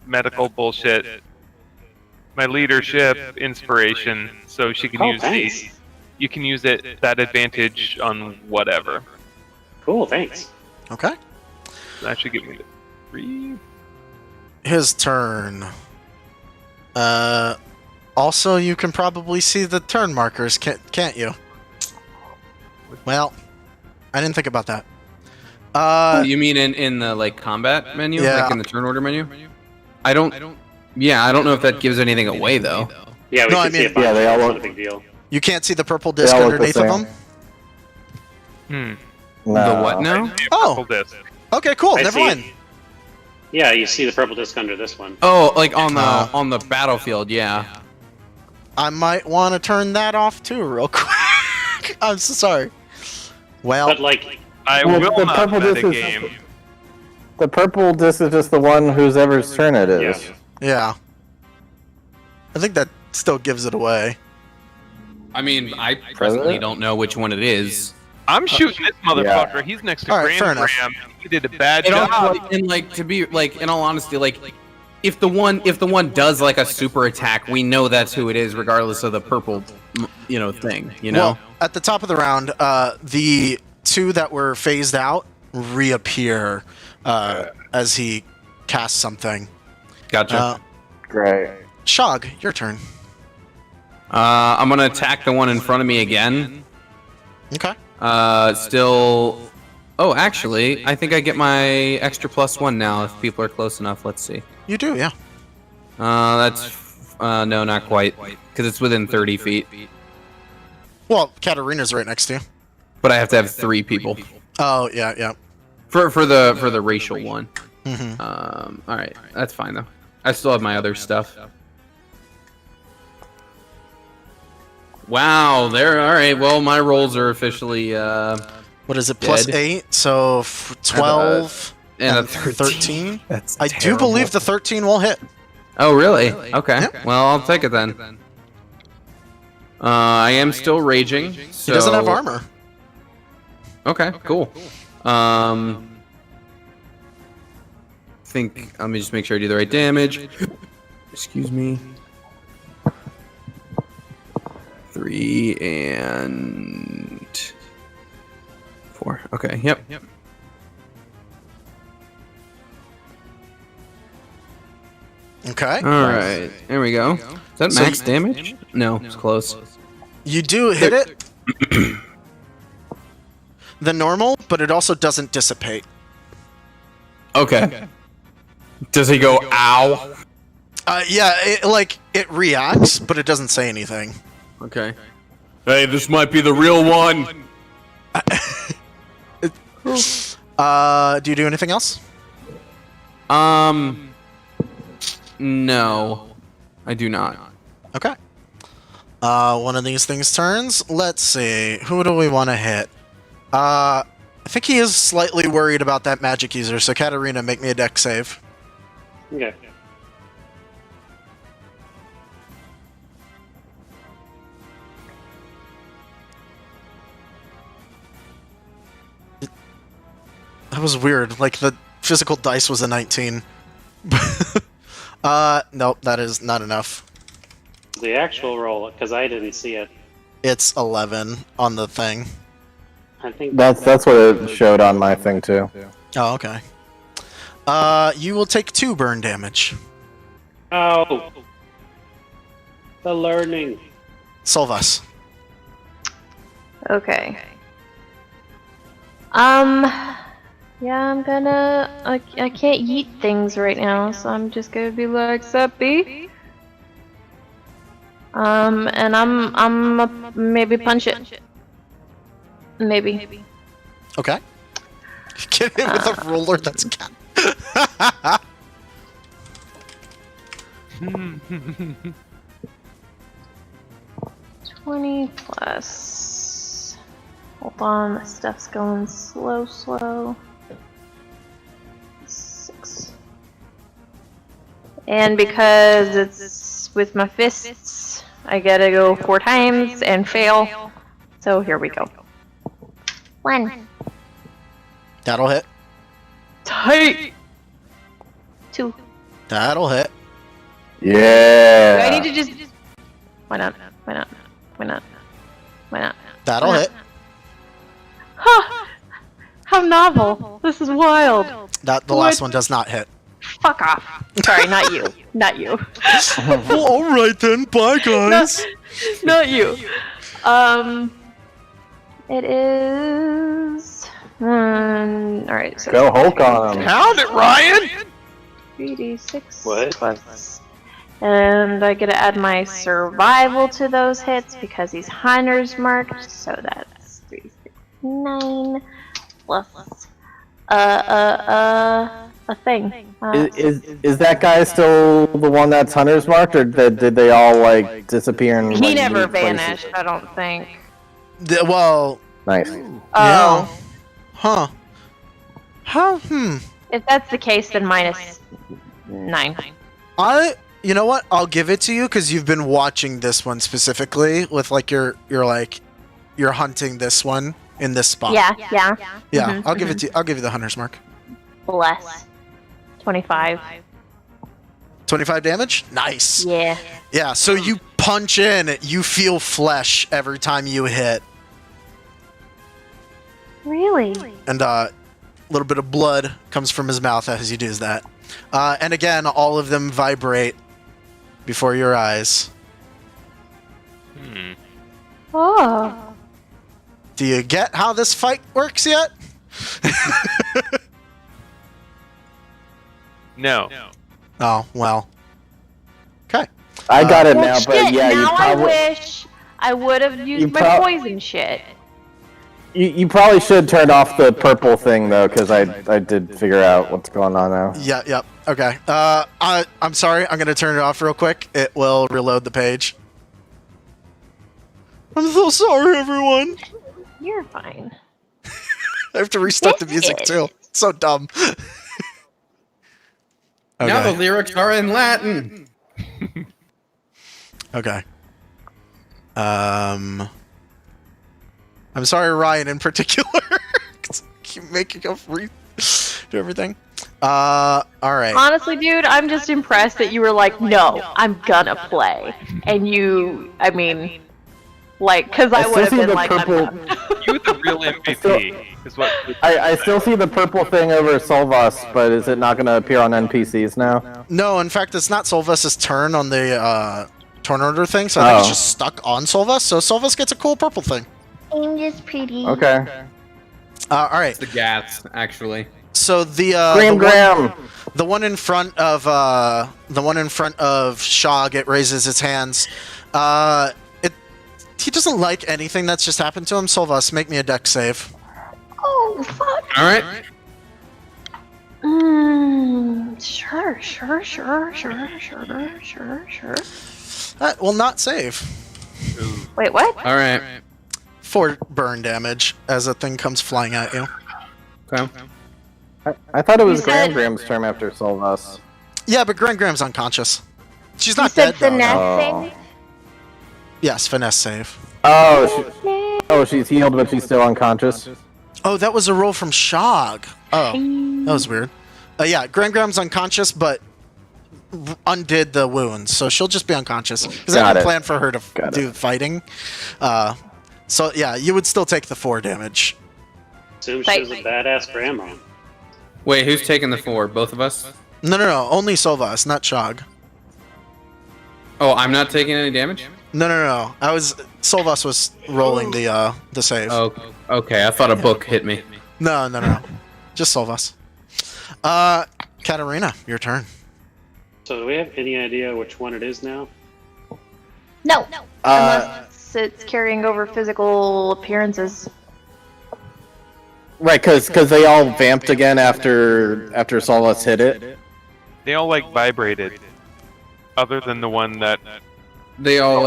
medical bullshit, my leadership inspiration, so she can use thanks. you can use that advantage on whatever. Cool, thanks. Okay. That should give me the 3. His turn. Also, you can probably see the turn markers, can't you? Well, I didn't think about that. You mean in the like combat menu, Yeah. like in the turn order menu? I don't know if that gives anything away though. Yeah, we No, can I see a mean- bunch. Yeah, they all It's look- not a big deal. You can't see the purple disc all look the underneath of same. them? The what now? Oh, Disc. okay, cool. I Never see. mind. Yeah, you see the purple disc under this one. Oh, like on the Oh. on the battlefield, yeah. I might want to turn that off too, real quick. I'm so sorry. Well, But like, I Well, will the not purple bet disc a is- game. The purple disc is just the one whose ever's turn it is. yeah. yeah. I think that still gives it away. I mean, I presently don't know which one it is. I'm shooting this motherfucker. He's next to All right, fair enough. Graham. He did a bad It job. also, and like to be like in all honesty, like if the one does like a super attack, we know that's who it is, regardless of the purple, thing. You know. Well, at the top of the round, the two that were phased out reappear as he casts something. Gotcha. Great. Shog, your turn. I'm gonna attack the one in front of me again. Okay. Still. Oh, actually, I think I get my extra +1 now if people are close enough. Let's see. You do, yeah. That's no, not quite, because it's within 30 feet. Well, Katarina's right next to you. But I have to have 3 people Oh, yeah, yeah. for the racial one. hmm All right, that's fine though. I still have my other stuff. Wow, there. All right. Well, my rolls are officially What is it, plus Dead. 8? So 12 and a and 13? That's I do believe the 13 will hit. Oh, really? Okay. Yep. Well, I'll take it then. I am still raging. So... He doesn't have armor. Okay, cool. Think. Let me just make sure I do the right damage. Excuse me. 3 and 4. Okay. Yep. Okay. All right. There we go. Is that So max you- damage? No, it's close. You do hit it. The normal, but it also doesn't dissipate. Okay. Does he go ow? Yeah, it reacts, but it doesn't say anything. Okay. Hey, this might be the real one. Do you do anything else? No, I do not. Okay. One of these things turns. Let's see. Who do we want to hit? I think he is slightly worried about that magic user, so Katarina, make me a dex save. Okay. That was weird. Like, the physical dice was a 19. Nope, that is not enough. The actual roll, because I didn't see it. It's 11 on the thing. I think That's what it showed on my thing too. Oh, okay. You will take 2 burn damage. Oh, the learning. Solvas. Okay. Yeah, I'm gonna. I can't eat things right now, so I'm just gonna be like, Seppi. And I'm maybe punch it. Maybe. Okay. Get hit with a ruler that's cat. 20 plus. Hold on, my stuff's going slow. 6. And because it's with my fists, I gotta go 4 times and fail. So here we go. 1. That'll hit. Tight. 2. That'll hit. Yeah. Do I need to just... Why not? That'll hit. Huh. How novel. This is wild. The last one does not hit. Fuck off. Sorry, not you. Not you. Well, all right then. Bye, guys. Not you. It is... Alright, so... Go Hulk on him. Pound it, Ryan! 3d6 What? plus... And I get to add my survival to those hits because he's Hunter's marked, so that's 3, 6, 9 plus a thing. Is that guy still the one that's Hunter's marked, or did they all like disappear and he like, never leave places? vanished, I don't think. Well, Nice. yeah. Oh, Huh. How? if that's the case, then minus 9. You know what? I'll give it to you because you've been watching this one specifically with like you're hunting this one in this spot. Yeah. Yeah. I'll give it to you. I'll give you the hunter's mark. Bless. 25. 25 damage. Nice. Yeah. Yeah. So you punch in. You feel flesh every time you hit, Really? and a little bit of blood comes from his mouth as you do that. And again, all of them vibrate before your eyes. Oh. Do you get how this fight works yet? No. Oh, well. Okay. I got it Well, now, shit, but yeah, you now probably I wish I would have used You my prob- poison shit. you probably should turn off the purple thing though, because I did figure out what's going on now. Yeah, yep. Okay. I'm sorry. I'm going to turn it off real quick. It will reload the page. I'm so sorry, everyone. You're fine. I have to restart the music, too. It's so dumb. Now the Okay. lyrics are in Latin. Okay. I'm sorry, Ryan, in particular. 'Cause I keep making up do everything. All right. Honestly, dude, I'm just impressed that you were like, no, I'm gonna play. And you, I mean, like, because I I would still have see been the like, purple. I'm done. You the real MVP is what. I still see the purple thing over Solvas, but is it not going to appear on NPCs now? No, in fact, it's not Solvus' turn on the turn order thing, so I think it's just stuck on Solvus. So Solvus gets a cool purple thing. I'm just pretty. Okay. All right. The Gats, actually. So the the one in front of Shog, it raises its hands. He doesn't like anything that's just happened to him. Solvus, make me a dex save. Oh, fuck. All right. Sure. That will not save. Wait, what? All right. 4 burn damage as a thing comes flying at you. Okay. I thought it was You said- Gram's turn after Solvas. Yeah, but Graham's unconscious. She's You not said dead though. finesse Oh. save? Yes, finesse save. Oh, she's healed, but she's still unconscious. Oh, that was a roll from Shog. Oh, that was weird. Yeah, Graham's unconscious, but undid the wounds, so she'll just be unconscious. Because I Got didn't it. plan for her to Got do fighting. So yeah, you would still take the 4 damage. Assume she was a badass grandma. Wait, who's taking the 4? Both of us? No, only Solvas, not Shog. Oh, I'm not taking any damage? No. Solvas was rolling the save. Oh, okay. I thought a book hit me. No. Just Solvas. Katarina, your turn. So do we have any idea which one it is now? No, unless it's carrying over physical appearances. Right, because they all vamped again after Solus hit it. They all like vibrated, other than the one that. They all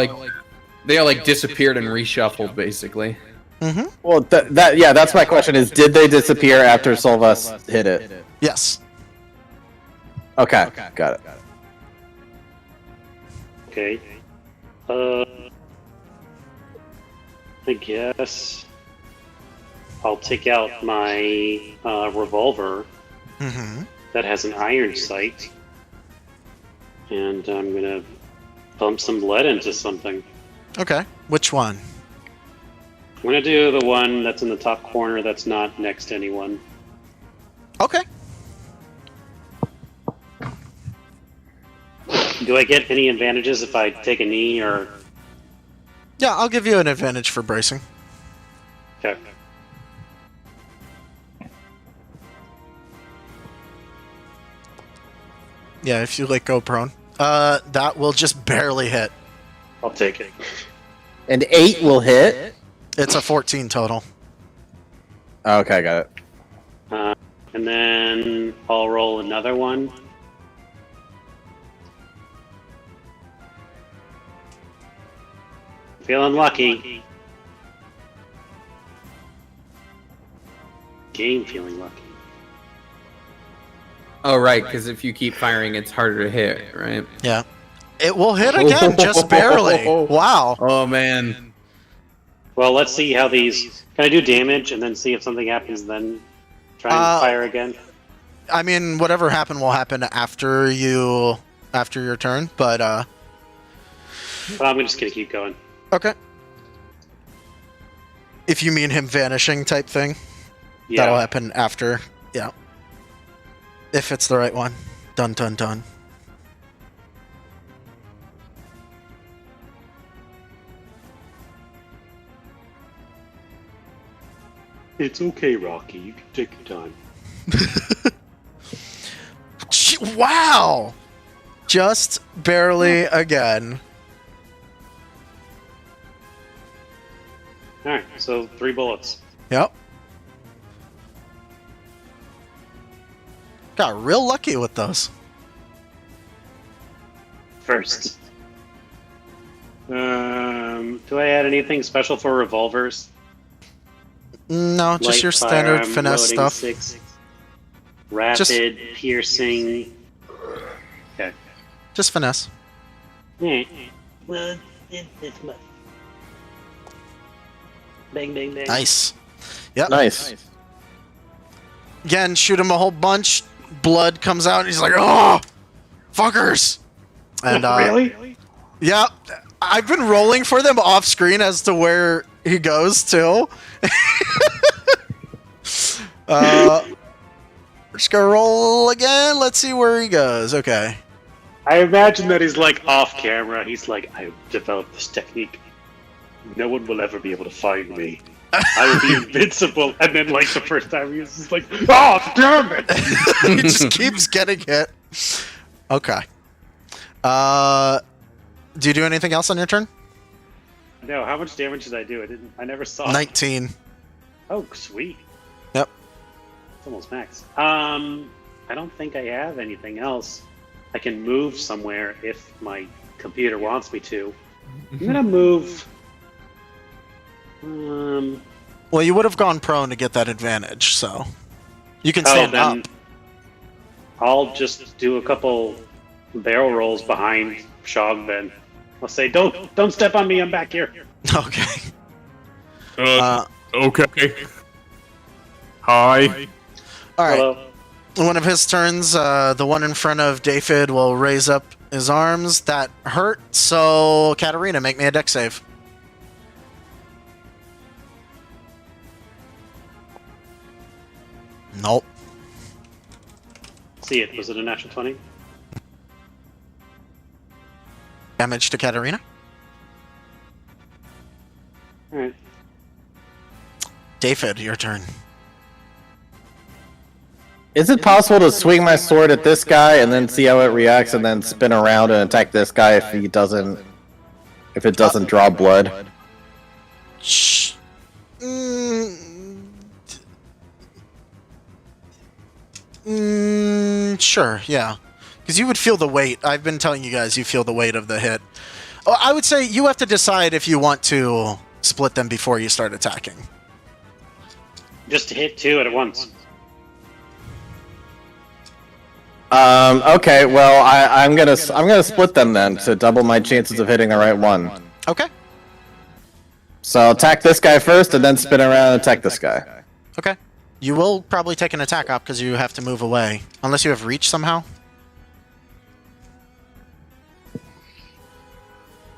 disappeared and reshuffled, basically. Mm-hmm. Well, that's my question: is did they disappear after Solus hit it? Yes. Okay, got it. Okay. I guess I'll take out my revolver Mm-hmm. that has an iron sight, and I'm gonna bump some lead into something. Okay. Which one? I'm gonna do the one that's in the top corner that's not next to anyone. Okay. Do I get any advantages if I take a knee or? Yeah, I'll give you an advantage for bracing. Okay. Yeah, if you go prone. That will just barely hit. I'll take it. And 8 will hit. It's a 14 total. Okay, got it. And then I'll roll another one. Feeling lucky. Game feeling lucky. Oh, right, because if you keep firing, it's harder to hit, right? Yeah. It will hit again, just barely. Wow. Oh, man. Well, let's see how these. Can I do damage and then see if something happens? Then try and fire again. I mean, whatever happened will happen after your turn, but Well, I'm just gonna keep going. okay. If you mean him vanishing type thing, Yeah. that'll happen after. Yeah. If it's the right one. Dun dun dun. It's okay, Rocky. You can take your time. Wow! Just barely again. All right. So 3 bullets. Yep. Got real lucky with those. First. Do I add anything special for revolvers? No, just Light your standard firearm, finesse loading stuff. 6, rapid, piercing. Okay. Just finesse. Well, it's much. Bang, bang, bang. Nice. Yep. Nice. Again, shoot him a whole bunch. Blood comes out, and he's like, "Oh, fuckers!" And Really? yeah, I've been rolling for them off screen as to where he goes too. We're just gonna roll again. Let's see where he goes. Okay. I imagine that he's like off camera. He's like, I've developed this technique. No one will ever be able to find me. I will be invincible. And then, like, the first time he was just like, oh, damn it! He just keeps getting hit. Okay. Do you do anything else on your turn? No, how much damage did I do? I never saw it. 19. Oh, sweet. Yep. It's almost max. I don't think I have anything else. I can move somewhere if my computer wants me to. I'm gonna move. Well, you would have gone prone to get that advantage, so you can stand up. I'll just do a couple barrel rolls behind Shog. Then I'll say, "Don't step on me. I'm back here." Okay. Okay. Hi. All right. Hello. One of his turns, the one in front of David will raise up his arms. That hurt. So, Katarina, make me a dex save. Nope. See it. Was it a natural 20? Damage to Katarina. All right. David, your turn. Is it possible to swing my sword at this guy and then see how it reacts, and then spin around and attack this guy if it doesn't draw blood? Sure, yeah. Because you would feel the weight. I've been telling you guys you feel the weight of the hit. Oh, I would say you have to decide if you want to split them before you start attacking. Just to hit 2 at once. Okay, well, I'm gonna split them then to double my chances of hitting the right one. Okay. So attack this guy first, and then spin around and attack this guy. Okay. You will probably take an attack up because you have to move away. Unless you have reach somehow.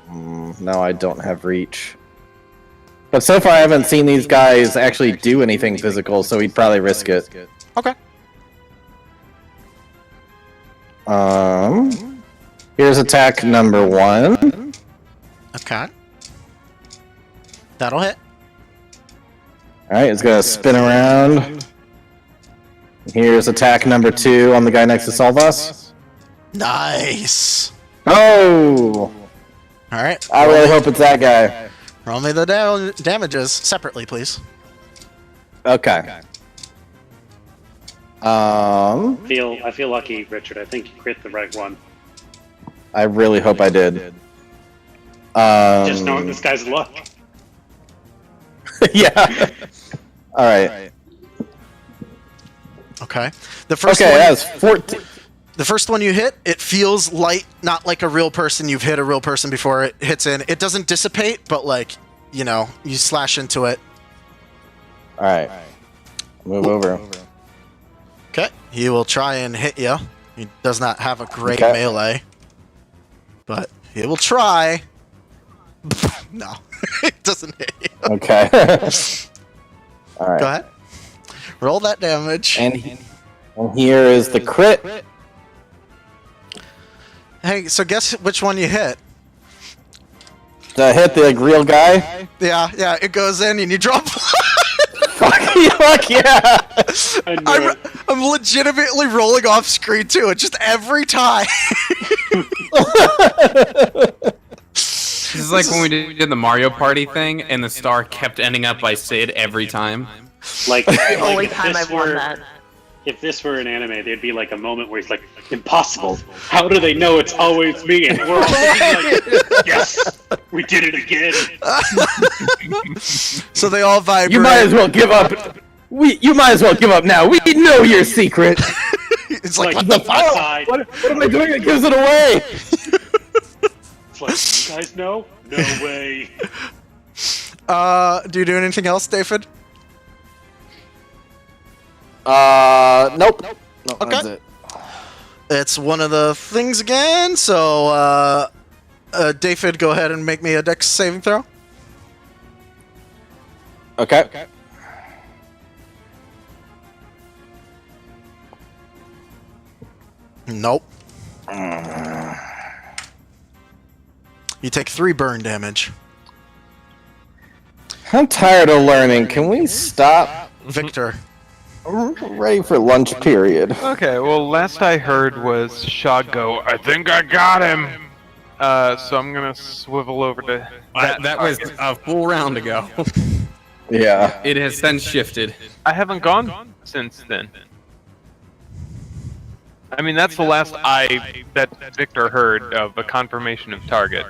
No, I don't have reach. But so far I haven't seen these guys actually do anything physical, so he'd probably risk it. Okay. Here's attack number 1. Okay. That'll hit. Alright, it's gonna spin around. Here's attack number 2 on the guy next to Salvas. Nice. Oh! Alright. I really hope it's that guy. Roll me the damages separately, please. Okay. I feel lucky, Richard. I think you crit the right one. I really hope I did. Just knowing this guy's luck. Yeah. Alright. Okay. The first Okay, one, that's 14. the first one you hit, it feels light, not like a real person. You've hit a real person before it hits in. It doesn't dissipate, but like, you know, you slash into it. Alright. Move over. Okay. He will try and hit you. He does not have a great Okay. melee. But he will try. No. It doesn't hit you. Okay. Alright. Go ahead. Roll that damage. And here is the crit. Hey, so guess which one you hit? Did I hit the real guy? Yeah, it goes in and you drop. Fuck yeah! I'm legitimately rolling off screen too. It's just every time. This is like when we did the Mario Party thing, and the star kept ending up by Sid every time. Like, The only if time this I've won were- that. If this were an anime, there'd be like a moment where he's like, "Impossible! How do they know it's always me?" And we're all thinking like, "Yes, we did it again." So they all vibrate. You might as well give up. You might as well give up now. We know your secret. It's like, Like, what the fuck? outside. What am I doing that gives it away? It's like, you guys know? No way. Do you do anything else, David? Nope. No, Okay. That's it. It's one of the things again. So, David, go ahead and make me a Dex saving throw. Okay. Nope. You take 3 burn damage. I'm tired of learning. Can we stop? Victor. I'm ready for lunch period. Okay, well, last I heard was Shaw go, I think I got him! So I'm gonna swivel over to That was a full round ago. Yeah. It has since shifted. I haven't gone since then. I mean, that's the last that Victor heard of a confirmation of target.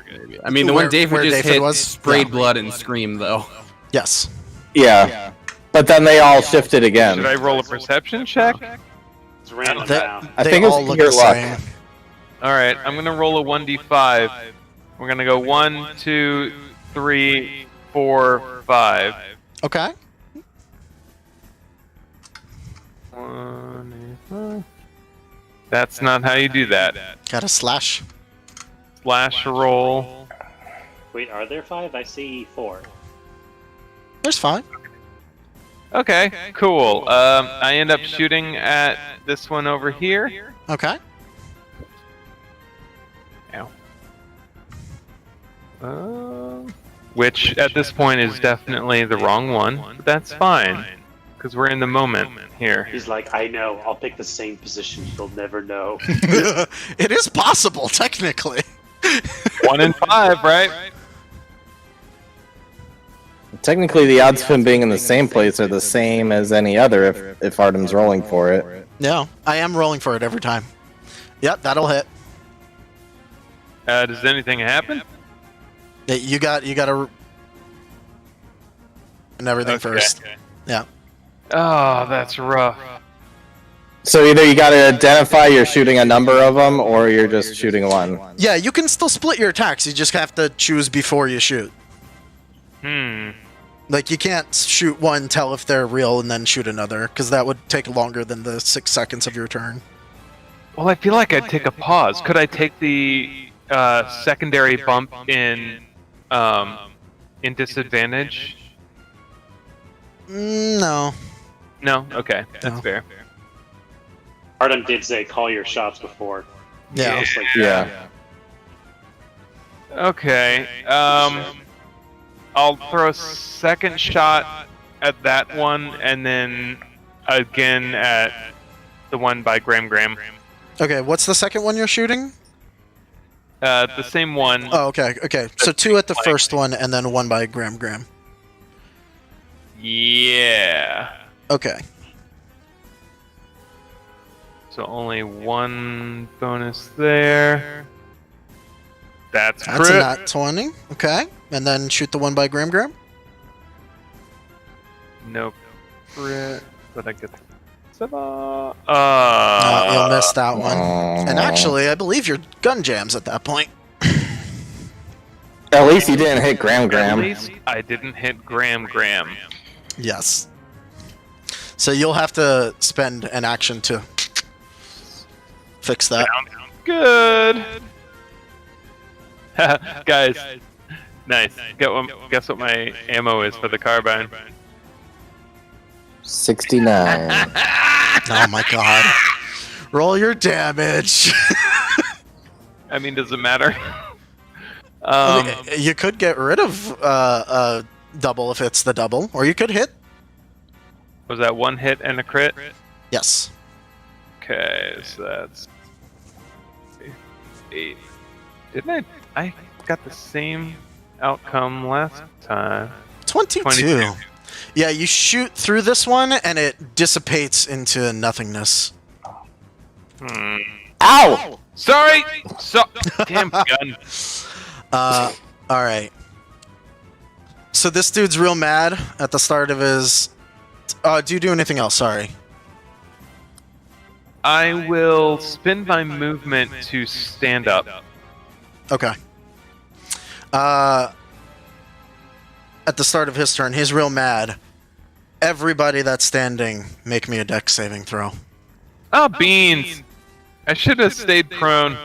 I mean, the Where- one David where just David hit was? sprayed Yeah. blood and screamed, though. Yes. Yeah. But then they all shifted again. Should I roll a perception check? It's random That- now. I they think it's all look your the luck. same. Alright, I'm gonna roll a 1d5. We're gonna go 1, 2, 3, 4, 5. Okay. 1, that's not how you do that. Got a slash. Slash roll. Wait, are there 5? I see 4. There's 5. Okay, cool. I end up shooting at this one over here. Okay. Which at this point is definitely the wrong one, but that's fine. Because we're in the moment here. He's like, I know. I'll pick the same position. You'll never know. It is possible, technically. 1 in 5, right? Technically, the odds of him being in the same place are the same as any other if Artem's rolling for it. Yeah, I am rolling for it every time. Yep, that'll hit. Does anything happen? Yeah, you got to and everything first. Okay. Yeah. Oh, that's rough. So either you got to identify you're shooting a number of them, or you're just shooting one. Yeah, you can still split your attacks. You just have to choose before you shoot. Like, you can't shoot one, tell if they're real, and then shoot another, because that would take longer than the 6 seconds of your turn. Well, I feel like I'd take a pause. Could I take the secondary bump in disadvantage? No. No? Okay, that's No. fair. Artem did say call your shots before. Yeah. Just like, Yeah. Okay, I'll throw a second shot at that one, and then again at the one by Graham. Okay, what's the second one you're shooting? The same one. Oh, okay, okay. So 2 at the first one, and then 1 by Graham. Yeah. Okay. So only 1 bonus there. That's That's crit. a nat 20. Okay. And then shoot the 1 by Graham. Nope. Crit. But I get 7. You'll miss that one. And actually, I believe your gun jams at that point. At least you didn't hit At Graham. least I didn't hit Graham. Yes. So you'll have to spend an action to fix that. Good. Guys. Nice. Guess what my ammo is for the carbine? 69. Oh my god. Roll your damage. I mean, does it matter? You could get rid of double if it's the double, or you could hit. Was that 1 hit and a crit? Yes. Okay, so that's 8. Didn't I got the same outcome last time. 22. Yeah, you shoot through this one, and it dissipates into nothingness. Ow! Sorry! Damn gun. Alright. So this dude's real mad at the start of his... do you do anything else? Sorry. I will spend my movement to stand up. Okay. At the start of his turn, he's real mad. Everybody that's standing, make me a dex saving throw. Oh, beans! I should have stayed prone.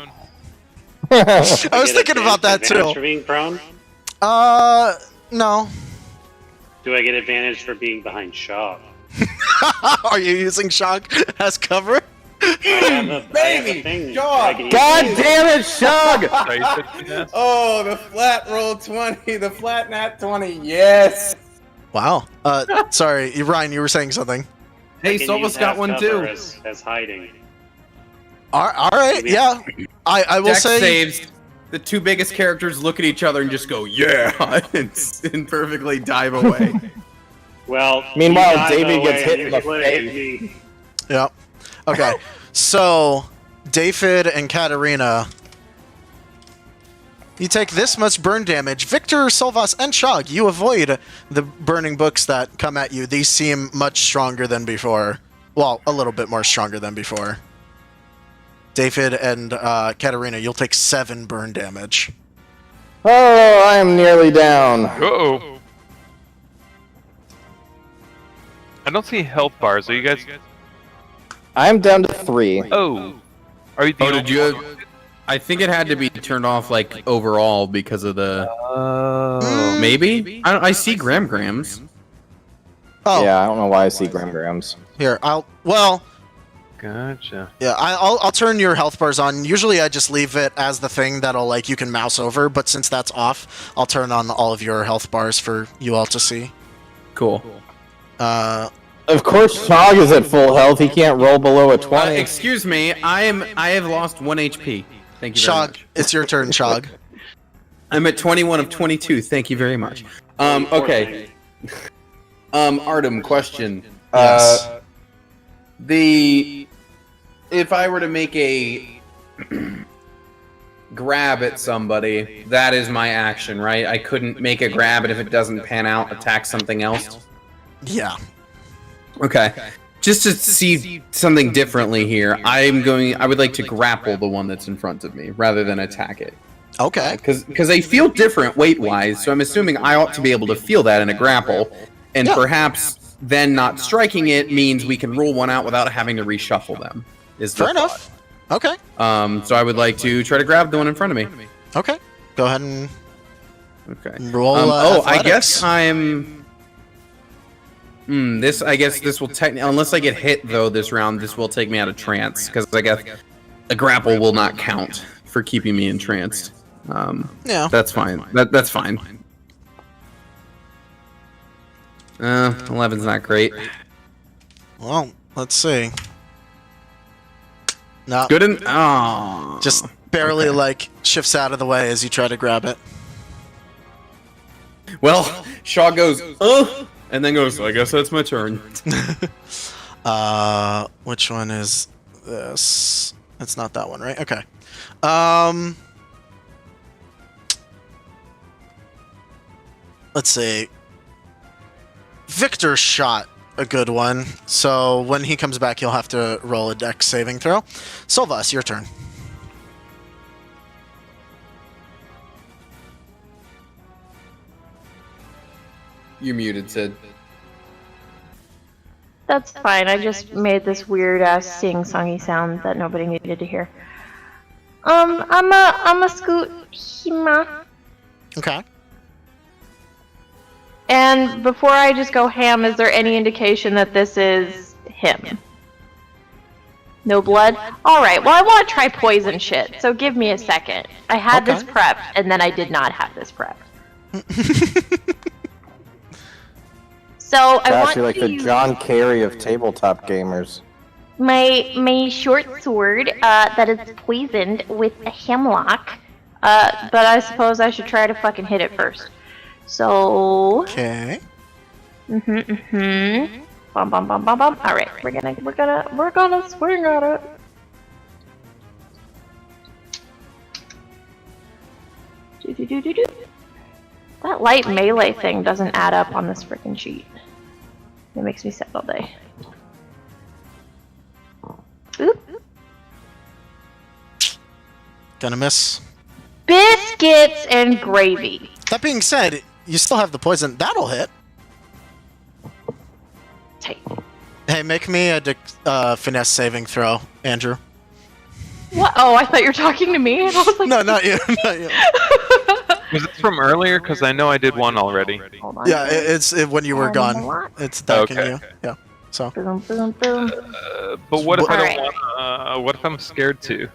I was thinking about that advantage too. for being prone? No. Do I get advantage for being behind Shaw? Are you using shock as cover? Baby, God damn it, Shug! Oh, the flat roll 20, the flat nat 20, yes! Wow. Sorry, Ryan, you were saying something. Hey, Can Solva's use got half one cover too. As hiding. All right, yeah. I will Dex say... saves. The 2 biggest characters look at each other and just go, yeah, and perfectly dive away. Well, Meanwhile, you dive David away gets hit and in the you look at face. me. Yeah. Okay. So, David and Katarina, you take this much burn damage. Victor, Solvas, and Shog, you avoid the burning books that come at you. These seem much stronger than before. Well, a little bit more stronger than before. David and Katarina, you'll take 7 burn damage. Oh, I am nearly down. Uh-oh. I don't see health bars. Are you guys... I'm down to 3. Oh. Are you the Did you... I think it had to be turned off, like, overall because of the... Oh. Maybe? I see grams. Oh, Yeah, I don't know why I see grams. here, well, Gotcha. yeah, I'll turn your health bars on. Usually I just leave it as the thing that'll, like, you can mouse over, but since that's off, I'll turn on all of your health bars for you all to see. Cool. Of course, Chog is at full health. He can't roll below a 20. Excuse me, I have lost 1 HP. Thank you very Shog, much. it's your turn, Shog. I'm at 21 of 22. Thank you very much. Okay. Artem, question. Yes. If I were to make a grab at somebody, that is my action, right? I couldn't make a grab, and if it doesn't pan out, attack something else? Yeah. Okay. Just to see something differently here, I would like to grapple the one that's in front of me, rather than attack it. Okay. Because they feel different weight-wise, so I'm assuming I ought to be able to feel that in a grapple, and perhaps then not striking it means we can roll one out without having to reshuffle them. Fair enough. Okay. So I would like to try to grab the one in front of me. Okay. Go ahead and roll. athletics. I guess I'm. I guess this will technically, unless I get hit though this round, this will take me out of trance because I guess a grapple will not count for keeping me entranced. Yeah. That's fine. That's fine. 11's not great. Well, let's see. No. Good and just barely like shifts out of the way as you try to grab it. Well, Shaw goes, and then goes, I guess that's my turn. Which one is this? It's not that one, right? Okay. Let's see. Victor shot a good one, so when he comes back, you'll have to roll a dex saving throw. Silvas, your turn. You're muted, Sid. That's fine. I just made this weird ass sing-songy sound that nobody needed to hear. I'm a scoot hima. Okay. And before I just go ham, is there any indication that this is him? No blood? Alright, well I want to try poison shit, so give me a second. I had this prepped, and then I did not have this prepped. So I want You're like to the John Kerry of tabletop gamers. my short sword that is poisoned with a hemlock, but I suppose I should try to fucking hit it first. So Okay. Bum bum bum bum bum. All right, we're gonna swing at it. Do. That light melee thing doesn't add up on this freaking sheet. It makes me sad all day. Oop. Gonna miss. Biscuits and gravy. That being said, you still have the poison. That'll hit. Tight. Hey, make me a finesse saving throw, Andrew. What? Oh, I thought you were talking to me. And I was like, No, not you. Not you. Was it from earlier? Because I know I did one already. Hold on. Yeah, it's when you were gone. It's attacking you. Yeah. So. Boom, boom, boom. But what if I Alright. don't want? What if I'm scared to?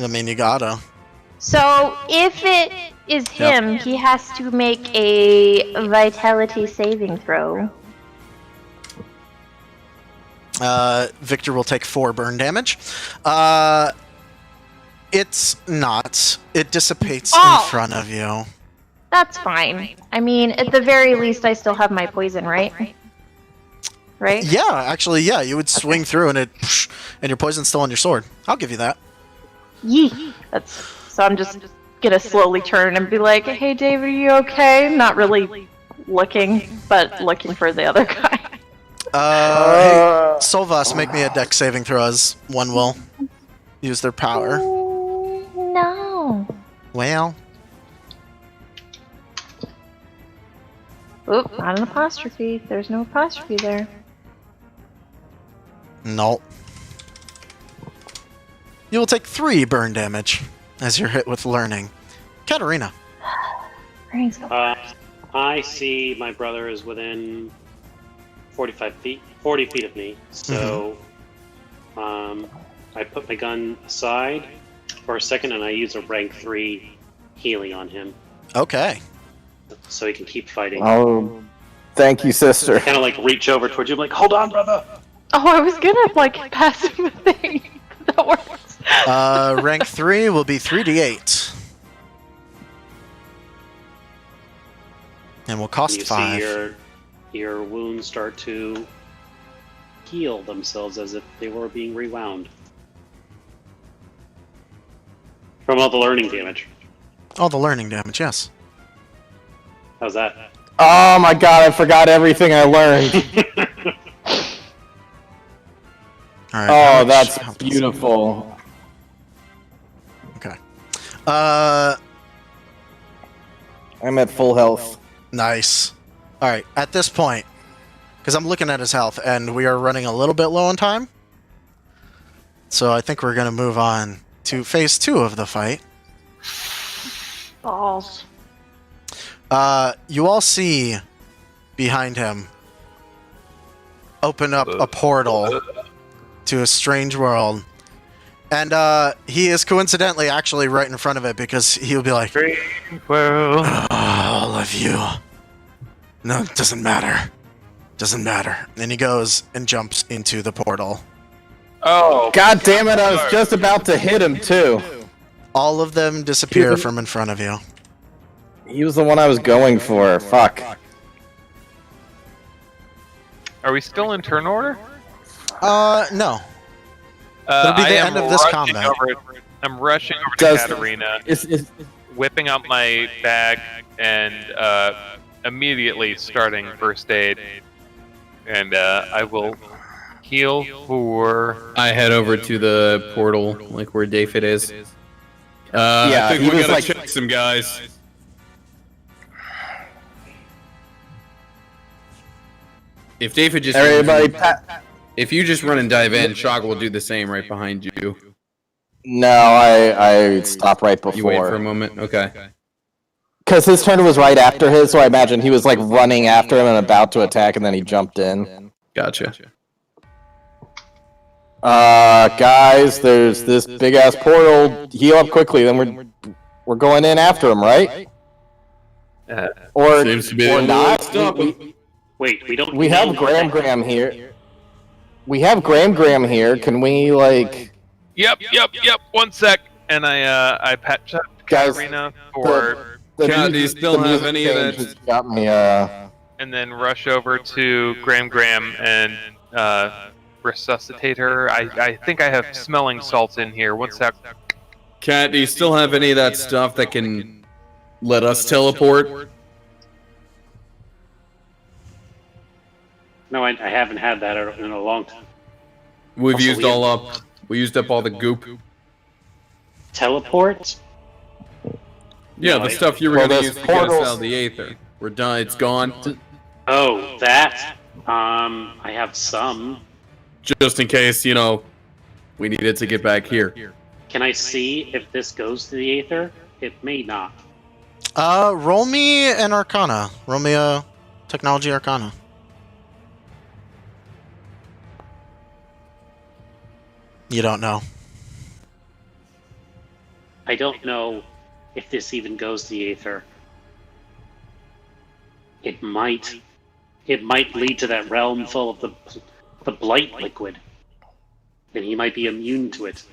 I mean, you gotta. So, if it is him, he has to make a vitality saving throw. Victor will take 4 burn damage. It's not. It dissipates in front of you. That's fine. I mean, at the very least, I still have my poison, right? Right? Yeah, actually, yeah. You would swing through and and your poison's still on your sword. I'll give you that. Yee. So I'm just gonna slowly turn and be like, "Hey, David, are you okay?" Not really looking, but looking for the other guy. Hey, Solvas, make me a dex saving throw as one will use their power. No. Well. Oop, not an apostrophe. There's no apostrophe there. No. You will take 3 burn damage as you're hit with learning. Katarina. I see my brother is within 40 feet of me. So I put my gun aside for a second and I use a rank 3 healing on him. Okay. So he can keep fighting. I'll Thank you, sister. Kind of like reach over towards you, like, hold on, brother. Oh, I was gonna like pass him the thing. That works. Rank 3 will be 3d8. And will cost You 5. see your wounds start to heal themselves as if they were being rewound. From all the learning damage. All the learning damage, yes. How's that? Oh my god, I forgot everything I learned. Alright. Oh, that's beautiful. Okay. I'm at full health. Nice. Alright, at this point, because I'm looking at his health, and we are running a little bit low on time, so I think we're going to move on to phase 2 of the fight. Balls. You all see behind him open up a portal to a strange world. And he is coincidentally actually right in front of it because he'll be like, Well, all of you. No, it doesn't matter. Doesn't matter. And he goes and jumps into the portal. Oh, God damn it, I was just about to hit him too. All of them disappear from in front of you. He was the one I was going for. Fuck. are we still in turn order? No. It'll be the I am end of this rushing combat. I'm rushing over to Does- Katarina, Is whipping out my bag, and immediately starting first aid. And I will heal for... I head over to the portal, like where David is. Yeah, I think he we was gotta like- check some guys. If David just everybody? if you just run and dive in, Shog will do the same right behind you. No, I stopped right You wait for a before. moment. Okay. Because his turn was right after his, so I imagine he was like running after him and about to attack, and then he jumped in. Gotcha. Guys, there's this big ass portal. Heal up quickly, then we're going in after him, right? Or Seems to be or the not? stop him. Wait, we don't. We have Graham here. We have Graham here. Can we like? Yep. 1 sec. And I patch up Guys, Katarina for... Cat, do you still have any of that? Just got me. and then rush over to Graham and resuscitate her. I think I have smelling salts in here. 1 sec. Cat, do you still have any of that stuff that can let us teleport? No, I haven't had that in a long time. We've Also, used we all up. We used up all the goop. Teleport? Yeah, No, the stuff you were Well, gonna those use to get us portals- out of the Aether. We're done. It's gone. Oh, that. I have some. Just in case, we needed to get back here. Can I see if this goes to the Aether? It may not. Roll me an Arcana. Roll me a Technology Arcana. You don't know. I don't know if this even goes to the Aether. It might lead to that realm full of the blight liquid. And he might be immune to it.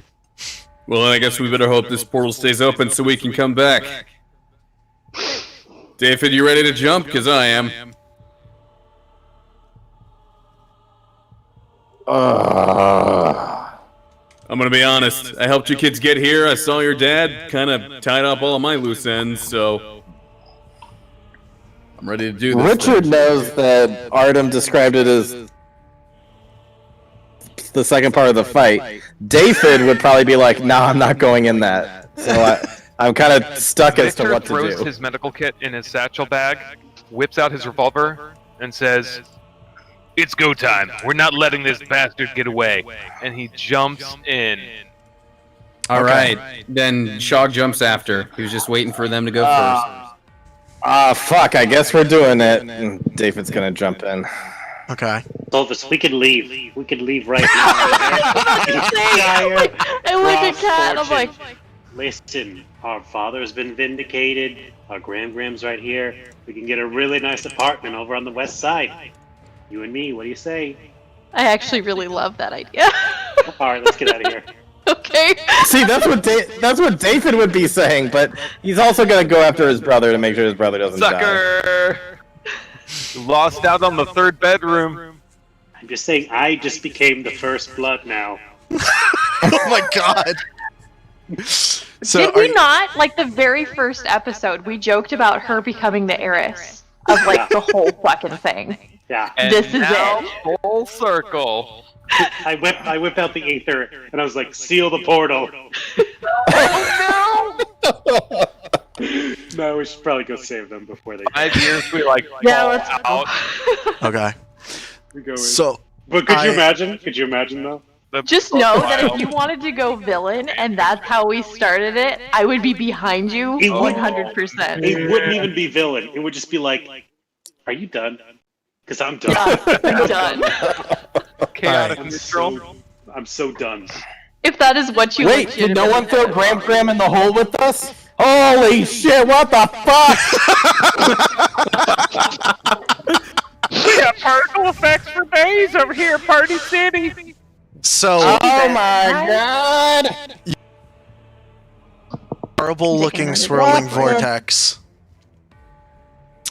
Well, I guess we better hope this portal stays open so we can come back. David, you ready to jump? Because I am. I'm gonna be honest. I helped you kids get here. I saw your dad kind of tied up all of my loose ends, so I'm ready to do this. Richard knows that Artem described it as the second part of the fight. David would probably be like, "Nah, I'm not going in that." So I'm kind of stuck as to Victor what to throws do. his medical kit in his satchel bag, whips out his revolver, and says, "It's go time. We're not letting this bastard get away." And he jumps in. All right. Then Shog jumps after. He was just waiting for them to go first. Fuck, I guess we're doing it. And David's gonna jump in. Okay. Solvis, we can leave. We can leave right now. I look at Cat and I'm like, Listen, our father's been vindicated. Our Gram's right here. We can get a really nice apartment over on the west side. You and me, what do you say? I actually really love that idea. Alright, let's get out of here. Okay. See, that's what David would be saying, but he's also gonna go after his brother to make sure his brother doesn't die. Sucker! Lost out on the third bedroom. I'm just saying, I just became the first blood now. Oh my god. So Did we not, like the very first episode, we joked about her becoming the heiress of like the whole fucking thing. Yeah. And This is now, it. full circle. I whip out the Aether, and I was like, seal the portal. No, we should probably go save them before they 5 years, we like Yeah, fall let's out. okay. we go in. So But could you imagine? Could you imagine though? Just know that if you wanted to go villain and that's how we started it, I would be behind you It would- 100%. It wouldn't even be villain. It would just be like, are you done? Because I'm done. Yeah, I'm done. Chaotic I'm neutral. I'm so done. If that is what you Wait, did no one throw Gram in the hole with us? Holy shit, what the fuck? We got particle effects for days over here, Party City. So Oh my god! horrible looking swirling vortex.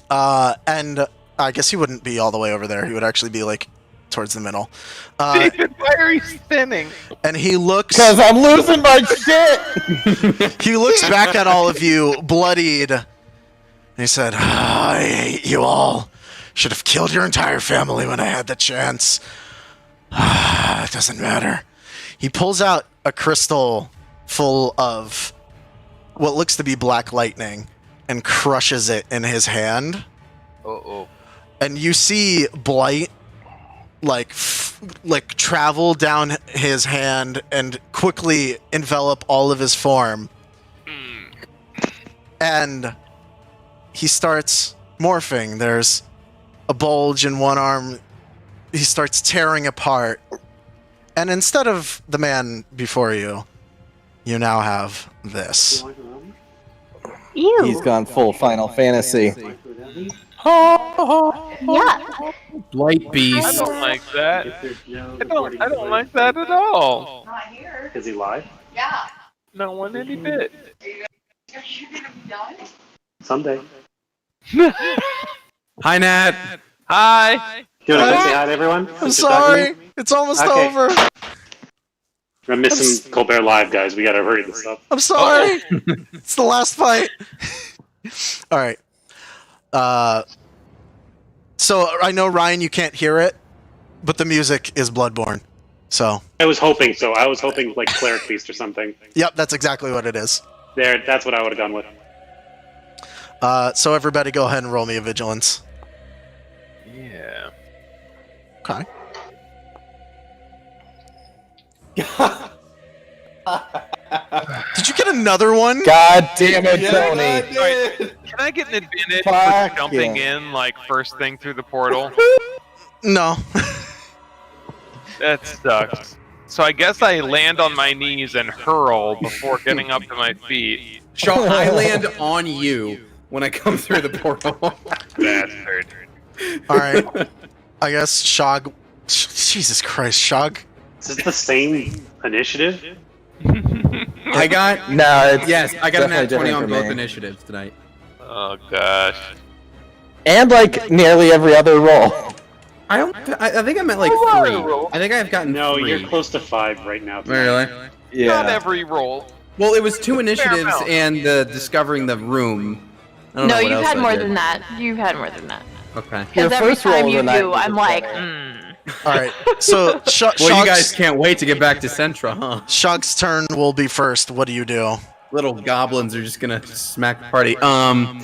And I guess he wouldn't be all the way over there. He would actually be like towards the middle. David, why are you spinning? And he looks Because I'm losing my shit! he looks back at all of you, bloodied. And he said, I hate you all. Should have killed your entire family when I had the chance. It doesn't matter. He pulls out a crystal full of what looks to be black lightning and crushes it in his hand. Uh-oh. And you see blight like travel down his hand and quickly envelop all of his form. And he starts morphing. There's a bulge in one arm. He starts tearing apart. And instead of the man before you, you now have this. Ew. He's gone full Final Fantasy. Yeah. Blight I beast. don't like that. I don't like that at all. Is he live? No one any bit. Someday. Hi, Nat. Hi. Do you want to say hi to everyone? I'm since you're talking to me? sorry. It's almost Okay. over. I'm missing Colbert Live, guys. We gotta hurry this up. I'm sorry. It's the last fight. All right. So I know, Ryan, you can't hear it, but the music is Bloodborne. So, I was hoping so. I was hoping like Cleric Beast or something. yep, that's exactly what it is. That's what I would have gone with. So everybody go ahead and roll me a vigilance. Yeah. Okay. Did you get another one? God damn it, Tony. Alright, can I get an advantage Fuck for jumping yeah. in like first thing through the portal? No. That sucks. So I guess I land on my knees and hurl before getting up to my feet. Shaw, I land on you when I come through the portal. Bastard. All right. I guess Shog. Jesus Christ, Shog. Is this the same initiative? I got No, it's yes, I got a nat 20 definitely on different for both me. initiatives tonight. Oh gosh. And like nearly every other roll. I think I'm at like 3. I think I've gotten No, 3. you're close to 5 right now. Really? Not Yeah. every roll. Well, it was 2 initiatives amount. and discovering the room. I don't No, know what you've else had I more did. than that. You've had more than that. Okay. Your Because every first roll time of you the night do, was I'm a like, better. All right. So Well, you guys can't wait to get back to Centra, huh? Shog's turn will be first. What do you do? Little goblins are just gonna smack the party. Well,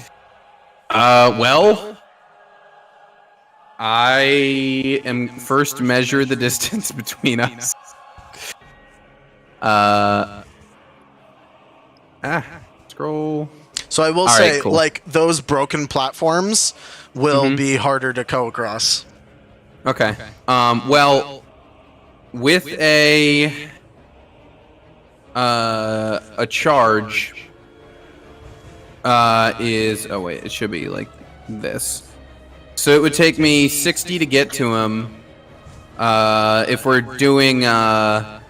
I am first measure the distance between us. Scroll. So I will All right, say, cool. like, those broken platforms will Mhm. be harder to go across. Okay. Well, with a a charge is... Oh, wait. It should be like this. So it would take me 60 to get to him. If we're doing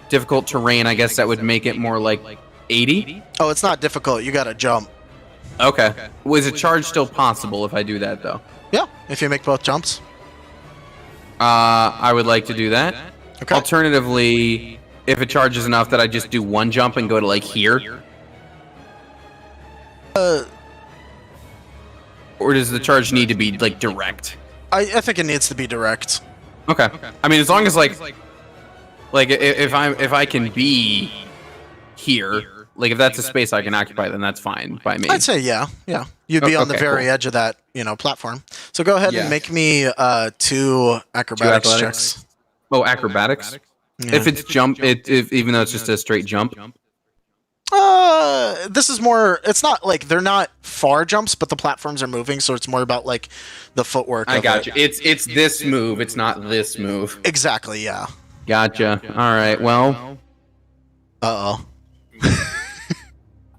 difficult terrain, I guess that would make it more like 80? Oh, it's not difficult. You gotta jump. Okay. Was a charge still possible if I do that, though? Yeah, if you make both jumps. I would like to do that. Okay. Alternatively, if a charge is enough that I just do one jump and go to, like, here? Or does the charge need to be, like, direct? I think it needs to be direct. Okay. I mean, as long as, like if I can be here, like, if that's a space I can occupy, then that's fine by me. I'd say yeah. You'd be on the very edge of that, platform. So go ahead and make me 2 acrobatics checks. Oh, acrobatics? Yeah. If it's jump, even though it's just a straight jump? This is more, it's not like, they're not far jumps, but the platforms are moving, so it's more about, like, the footwork I got you. It's this move, it's not this move. Exactly, yeah. Gotcha. Alright, well... Uh-oh.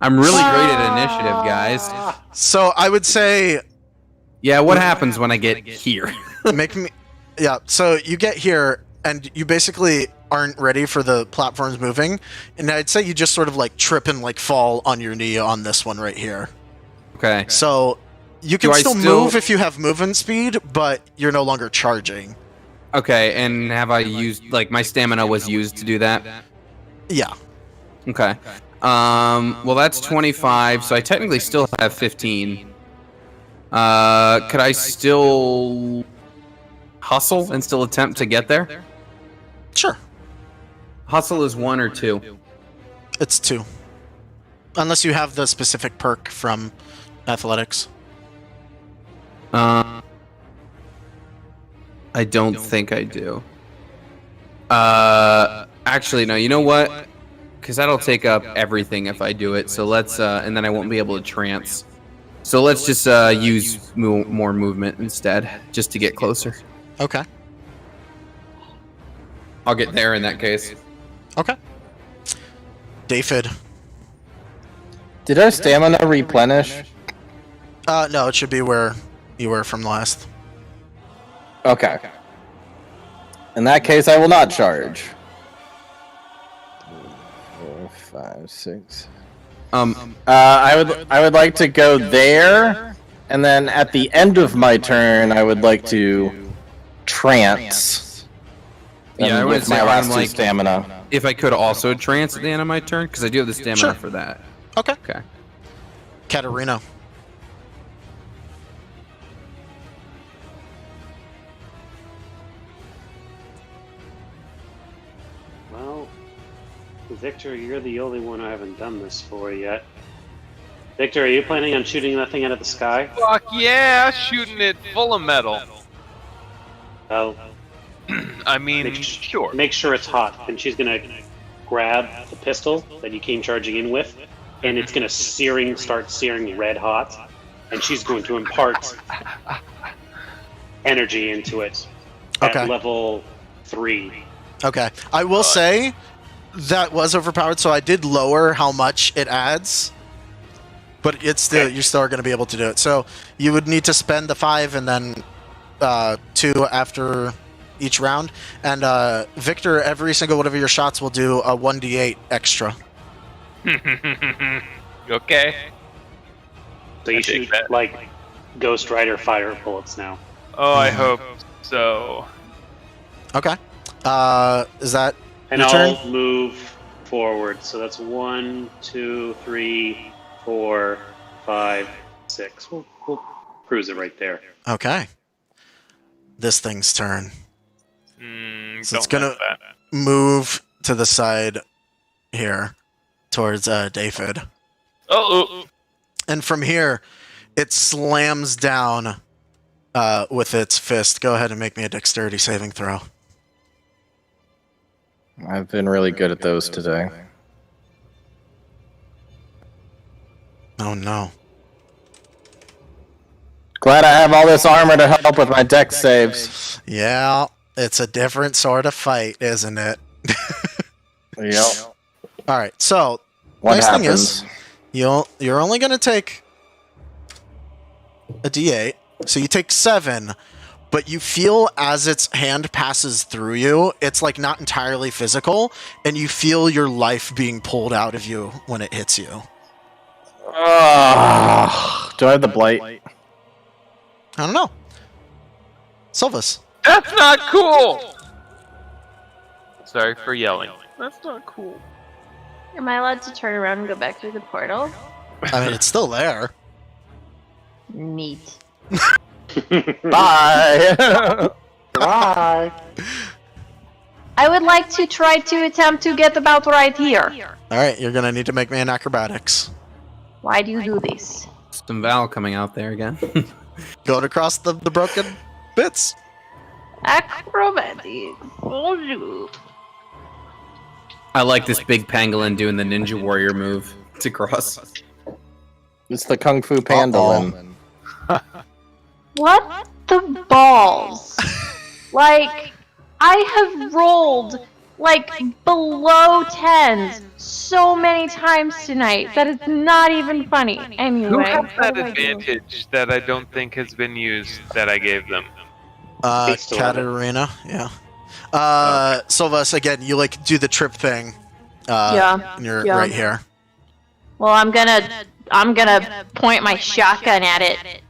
I'm really great at initiative, guys. So, I would say... Yeah, what happens when I get here? Make me... Yeah, so you get here, and you basically aren't ready for the platforms moving, and I'd say you just sort of, like, trip and, like, fall on your knee on this one right here. Okay. So, you can still move if you have movement speed, but you're no longer charging. Okay, and have I used... Like, my stamina was used to do that? Yeah. Okay. Well, that's 25, so I technically still have 15. Could I still hustle and still attempt to get there? Sure. Hustle is 1 or 2? It's 2. Unless you have the specific perk from athletics. I don't think I do. Actually, no, you know what? Because that'll take up everything if I do it, so let's, and then I won't be able to trance. So let's just use more movement instead, just to get closer. Okay. I'll get there in that case. Okay. Daphid. Did our stamina replenish? No, it should be where you were from last. Okay. In that case, I will not charge. 4, 5, 6. I would like to go there, and then at the end of my turn, I would like to trance. Yeah, I would with say my last two like stamina. If I could also trance at the end of my turn, because I do have the stamina for that. Okay. Okay. Katarina. Well, Victor, you're the only one I haven't done this for yet. Victor, are you planning on shooting that thing out of the sky? Fuck yeah, shooting it full of metal. Oh. I mean, sure. Make sure it's hot, and she's gonna grab the pistol that you came charging in with, and it's gonna start searing red hot, and she's going to impart energy into it at level 3. Okay. I will say that was overpowered, so I did lower how much it adds, but it's still you still are going to be able to do it. So you would need to spend the 5 and then 2 after each round. And Victor, every single one of your shots will do a 1d8 extra. Okay. So you shoot like Ghost Rider fire bullets now. Oh, I hope so. Okay. Is that and your I'll turn? move forward. So that's 1, 2, 3, 4, 5, 6. We'll cruise it right there. Okay. This thing's turn. So it's Don't gonna like that. move to the side here towards Daphid. Oh. And from here, it slams down with its fist. Go ahead and make me a dexterity saving throw. I've been really good at those today. Oh no. Glad I have all this armor to help with my dex saves. Yeah, it's a different sort of fight, isn't it? Yep. All right. So What nice happens? thing is, you're only gonna take a D8. So you take 7, but you feel as its hand passes through you, it's like not entirely physical, and you feel your life being pulled out of you when it hits you. Do I have the blight? I don't know. Sylvis. That's not cool! Sorry for yelling. That's not cool. Am I allowed to turn around and go back through the portal? I mean, it's still there. Neat. Bye. Bye. I would like to try to attempt to get about right here. All right, you're gonna need to make me an acrobatics. Why do you do this? Some Val coming out there again. Going across the broken bits. Acrobatics. Oh, you. I like this big pangolin doing the Ninja Warrior move to cross. It's the Kung Fu Pandolin. What the balls? Like, I have rolled, like, below 10s so many times tonight that it's not even funny. Anyway. Who has what that do I do? advantage that I don't think has been used that I gave them? Katarina, yeah. Sylvis, again, you like do the trip thing. Yeah, And you're yeah. right here. Well, I'm gonna point my shotgun at it.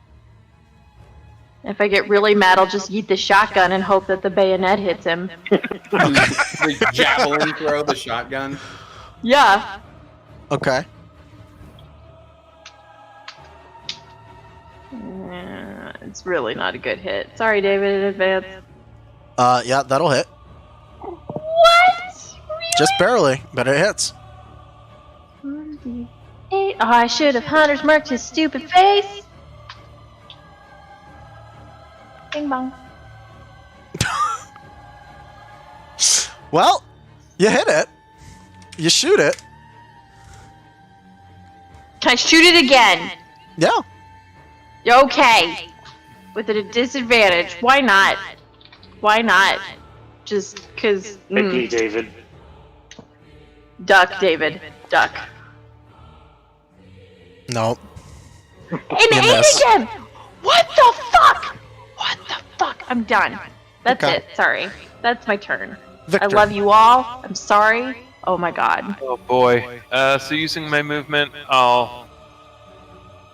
If I get really mad, I'll just yeet the shotgun and hope that the bayonet hits him. The javelin throw, the shotgun. Yeah. Okay. It's really not a good hit. Sorry, David, in advance. Yeah, that'll hit. What? Just barely, but it hits. 1d8. Oh, I should have Hunter's marked his stupid face. Bing bong. Well, you hit it. You shoot it. Can I shoot it again? Yeah. Okay. With a disadvantage. Why not? Why not? Just because. Hit me, David. Duck, David. Duck. No. And You aim missed. again! What the fuck? What the fuck? I'm done. That's Okay. it. Sorry. That's my turn. Victor. I love you all. I'm sorry. Oh my god. Oh boy. So using my movement, I'll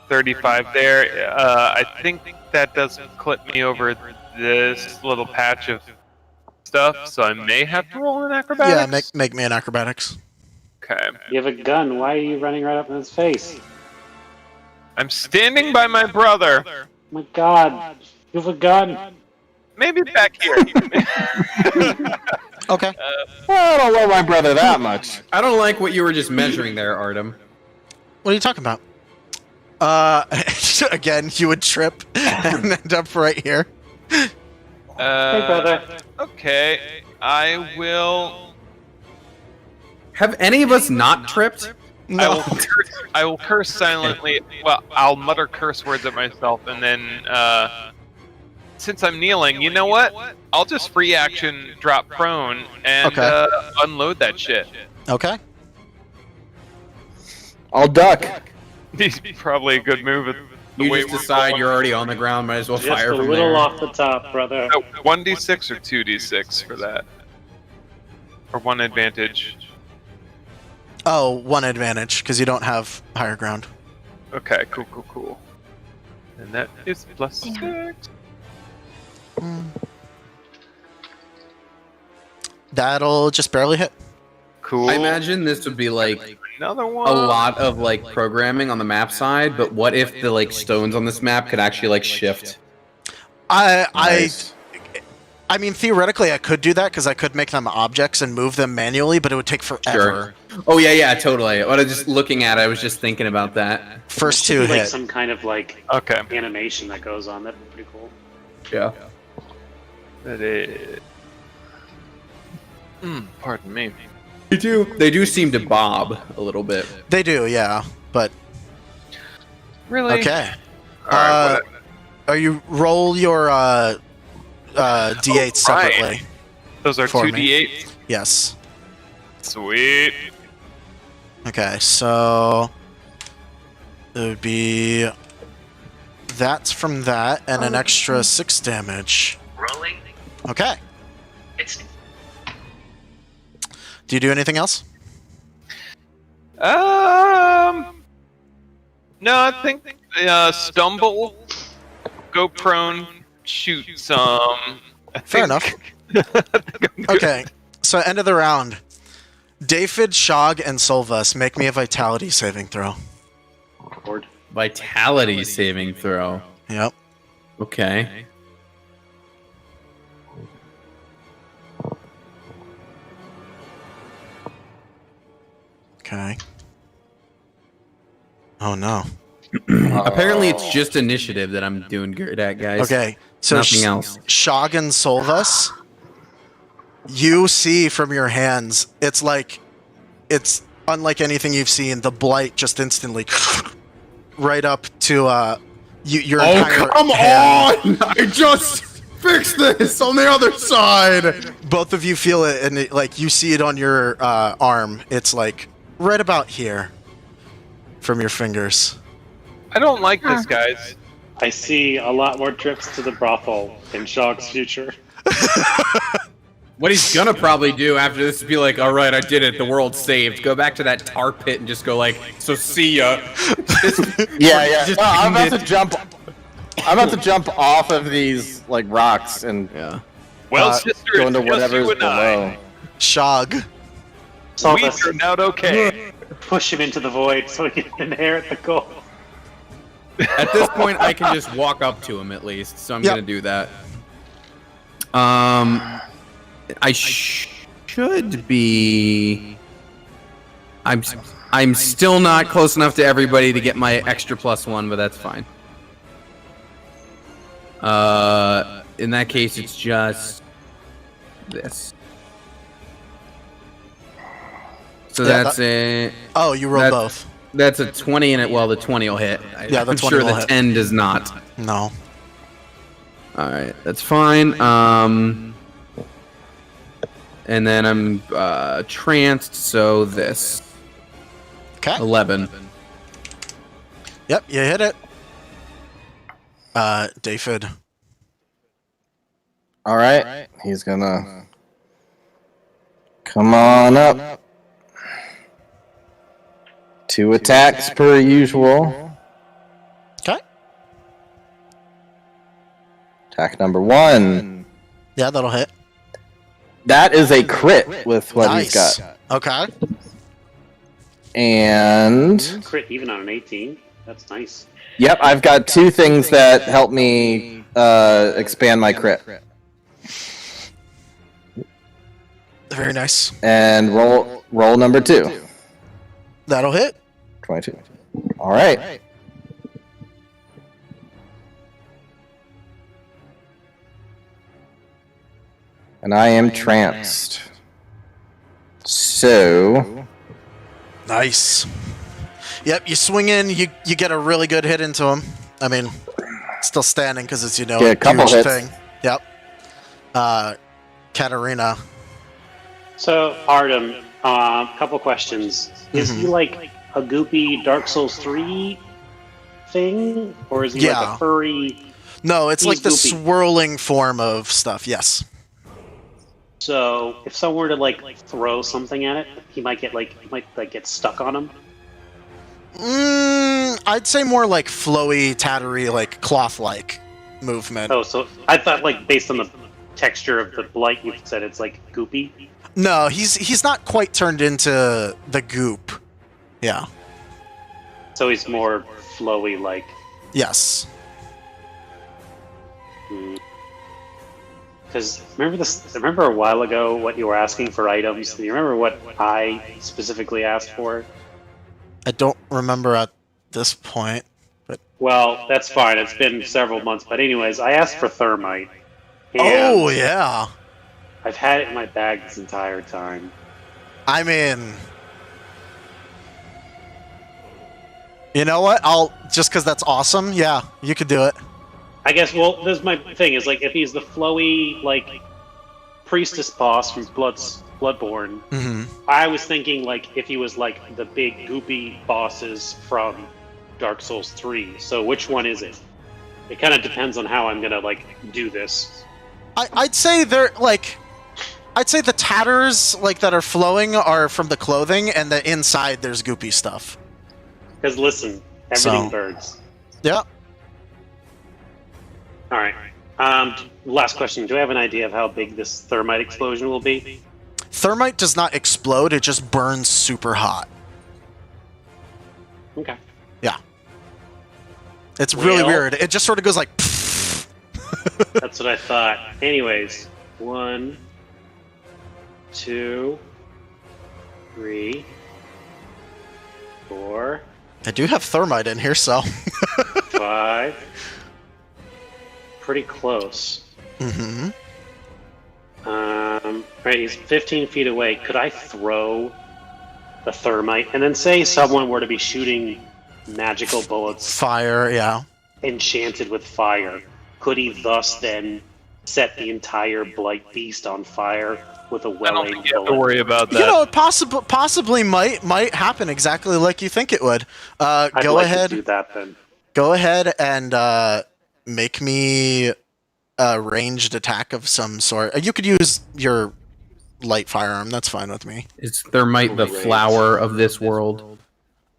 35 there. I think that does clip me over this little patch of stuff, so I may have to roll an acrobatics. Yeah, make me an acrobatics. Okay. You have a gun. Why are you running right up in his face? I'm standing by my brother. Oh my god. You have a gun. Maybe back here. Okay. I don't love my brother that much. I don't like what you were just measuring there, Artem. What are you talking about? Again, you would trip and end up right here. Hey, brother. Okay. I will. Have any of us not tripped? No. I will curse silently. Well, I'll mutter curse words at myself, and then since I'm kneeling, you know what? I'll just free action drop prone and Okay. unload that shit. Okay. I'll duck. Probably a good move. You just decide you're already on the ground, might as well Just fire a from little there. off the top, brother. 1d6 or 2d6 for that, or one advantage. Oh, one advantage because you don't have higher ground. Okay, cool. And that is plus 6. That'll just barely hit. Cool. I imagine this would be like Another one. a lot of like programming on the map side, but what if the like stones on this map could actually like shift? Nice. I mean, theoretically, I could do that because I could make them objects and move them manually, but it would take forever. Oh yeah, totally. What I was just looking at, I was just thinking about that. First There two should be, like hit. some kind of like Okay. animation that goes on. That'd be pretty cool. Yeah. That is. Pardon me. They do seem to bob a little bit. They do, yeah. But Really? okay. Alright, Are you roll your d8 separately? those are for 2d8. Yes. Sweet. Okay, so it would be that's from that and an extra 6 damage. Rolling. Okay. It's Do you do anything else? No, I think stumble, go prone, shoot some. Fair enough. Okay, so end of the round. David, Shog, and Solvus, make me a vitality saving throw. Vitality saving throw. Yep. Okay. Okay. Oh no. Apparently, it's just initiative that I'm doing good at, guys. Okay, so Nothing else. Shog and Solvus, you see from your hands, it's unlike anything you've seen. The blight just instantly right up to your entire come hand. on! I just fixed this on the other side! Both of you feel it, and you see it on your arm. It's right about here from your fingers. I don't like this, guys. I see a lot more trips to the brothel in Shog's future. What he's gonna probably do after this is be like, all right, I did it. The world's saved. Go back to that tar pit and just go so see ya. Yeah. Just No, I'm end about it. to jump. I'm about to jump off of these rocks and Well, sister, go into it's just whatever's you and below. I. Shog. We turned out okay. Push him into the void so he can inherit the gold. At this point, I can just walk up to him at least, so I'm Yep. gonna do that. I should be. I'm still not close enough to everybody to get my extra +1, but that's fine. In that case, it's just this. So Yeah, that's a. Oh, you rolled both. That's a 20 in it. Well, the 20 will hit. Yeah, the I'm 20 sure will the hit. 10 does not. No. All right, that's fine. And then I'm tranced, so this. Okay. 11. Yep, you hit it. David. All right, he's gonna come on up. 2 attacks per usual. Okay. Attack number 1. Yeah, that'll hit. That is a crit with what Nice. he's got. Okay. And Crit even on an 18. That's nice. yep, I've got 2 things that help me expand my crit. Very nice. And roll number 2. That'll hit. 22. All right. And I am tranced. So Nice. Yep, you swing in, you get a really good hit into him. I mean, still standing because it's, Get a couple huge hits. thing. Yep. Katarina. So, Artem, couple questions. Is he like a goopy Dark Souls 3 thing? Or is he like Yeah. a furry... No, it's He's like the goopy. swirling form of stuff, yes. So, if someone were to throw something at it, he might get get stuck on him? I'd say more like flowy, tattery, cloth-like movement. Oh, so I thought based on the texture of the blight you said it's goopy? No, he's not quite turned into the goop. Yeah. So he's more flowy Yes. Because remember a while ago what you were asking for items? Do you remember what I specifically asked for? I don't remember at this point, but Well, that's fine. It's been several months. But anyways, I asked for thermite. And oh yeah. I've had it in my bag this entire time. I mean, you know what? Just because that's awesome. Yeah, you could do it. I guess, well, this is my thing, is if he's the flowy, priestess boss from Bloodborne. Mm-hmm. I was thinking like if he was like the big goopy bosses from Dark Souls 3. So which one is it? It kind of depends on how I'm gonna like do this. I'd say they're like, I'd say the tatters like that are flowing are from the clothing, and the inside there's goopy stuff. Because listen, everything So- burns. Yeah. All right. Last question. Do I have an idea of how big this thermite explosion will be? Thermite does not explode; it just burns super hot. Okay. Yeah. It's really Well- weird. It just sort of goes like. That's what I thought. Anyways, 1, 2, 3, 4, I do have thermite in here, so. 5. Pretty close. Mm-hmm. Right, he's 15 feet away. Could I throw the thermite? And then say someone were to be shooting magical bullets Fire, yeah. enchanted with fire. Could he thus then set the entire Blight Beast on fire with a I don't well-aimed think you have to bullet? worry about that. You know, it possibly might happen exactly like you think it would. I'd Go like ahead. to do that then. Go ahead and make me a ranged attack of some sort. You could use your light firearm. That's fine with me. Is thermite the flower of this world?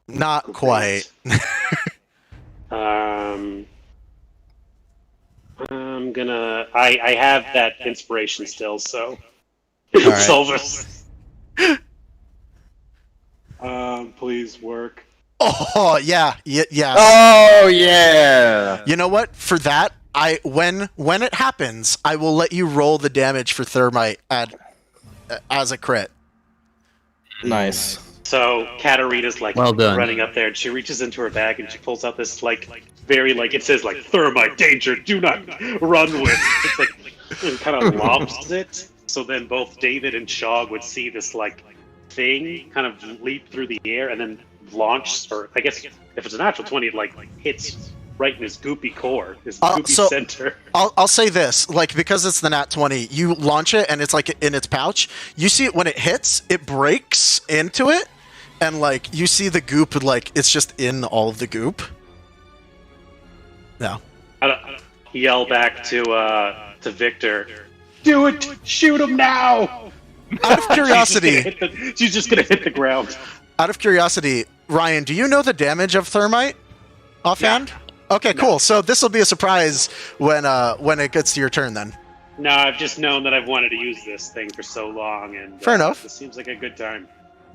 Not quite. I'm gonna. I have that inspiration still, so. right. Solvus. Please work. Oh yeah, yeah. Oh yeah. You know what? For that, when it happens, I will let you roll the damage for thermite as a crit. Nice. So Katarina's like Well done. running up there, and she reaches into her bag and she pulls out this like very like it says like thermite danger, do not run with. It's like it kind of lobs it. So then both David and Shog would see this like thing kind of leap through the air and then launch, or I guess if it's a natural 20, it like hits right in his goopy core, his goopy so- center. I'll say this, like, because it's the nat 20, you launch it and it's like in its pouch. You see it when it hits, it breaks into it, and like you see the goop, like it's just in all of the goop. Yeah. I yell back to Victor, do it! Shoot him now! Out of curiosity, She's just gonna hit the ground. out of curiosity, Ryan, do you know the damage of thermite offhand? Okay, cool. So this will be a surprise when it gets to your turn then. No, I've just known that I've wanted to use this thing for so long, and Fair enough. This seems like a good time.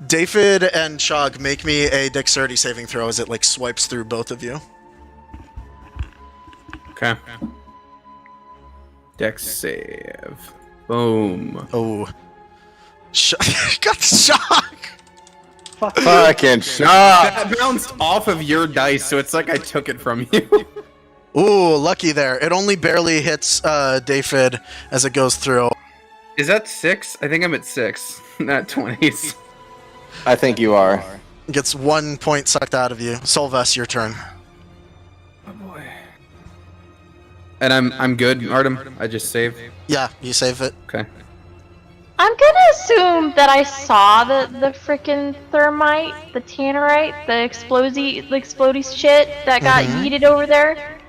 David and Shog, make me a dexterity saving throw as it like swipes through both of you. Okay. Dex save. Boom. Oh. Got the shock! Fucking shot. That bounced off of your dice, so it's like I took it from you. Ooh, lucky there. It only barely hits David as it goes through. Is that 6? I think I'm at 6. Not 20s. I think you are. Gets 1 point sucked out of you. Solvus, your turn. Oh boy. And I'm good, Artem. I just saved. Yeah, you save it. Okay. I'm gonna assume that I saw the frickin' thermite, the tannerite, the explodey shit that got yeeted over there.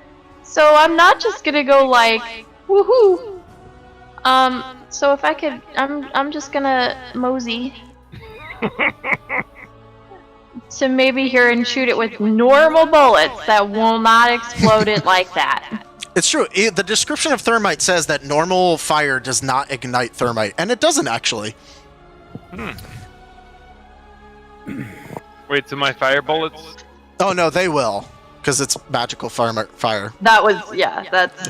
So I'm not just gonna go like, woohoo. So if I could, I'm just gonna mosey to maybe here and shoot it with normal bullets that will not explode it like that. It's true. The description of thermite says that normal fire does not ignite thermite, and it doesn't actually. Wait, so my fire bullets? Oh no, they will, because it's magical fire. That was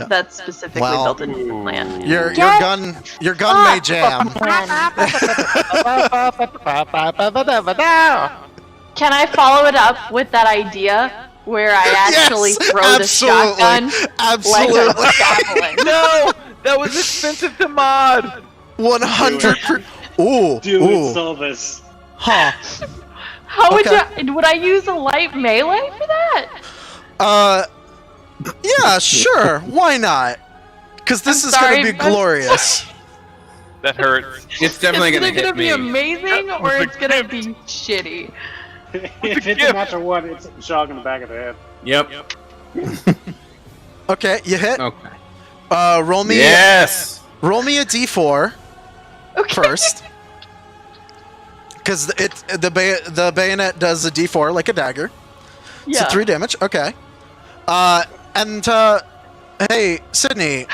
that's specifically built into the plan. Your gun may jam. Can I follow it up with that idea where I actually Yes, throw the absolutely. shotgun Absolutely. like a javelin? No! That was expensive to mod! 100%. Ooh. Do ooh. it, Solvus. Huh. How Okay. would I use a light melee for that? Yeah, sure. Why not? Because this I'm is going sorry, to be but- glorious. That hurts. It's definitely It's gonna either hit gonna be me. amazing or It's a it's gonna gift. be shitty. If it's a natural one, it's a shock in the back of the head. Yep. Okay, you hit. Okay. Roll me. Yes. Roll me a d4 first. Because the bayonet does a d4 like a dagger. Yeah. So 3 damage. Okay. Hey, Sydney,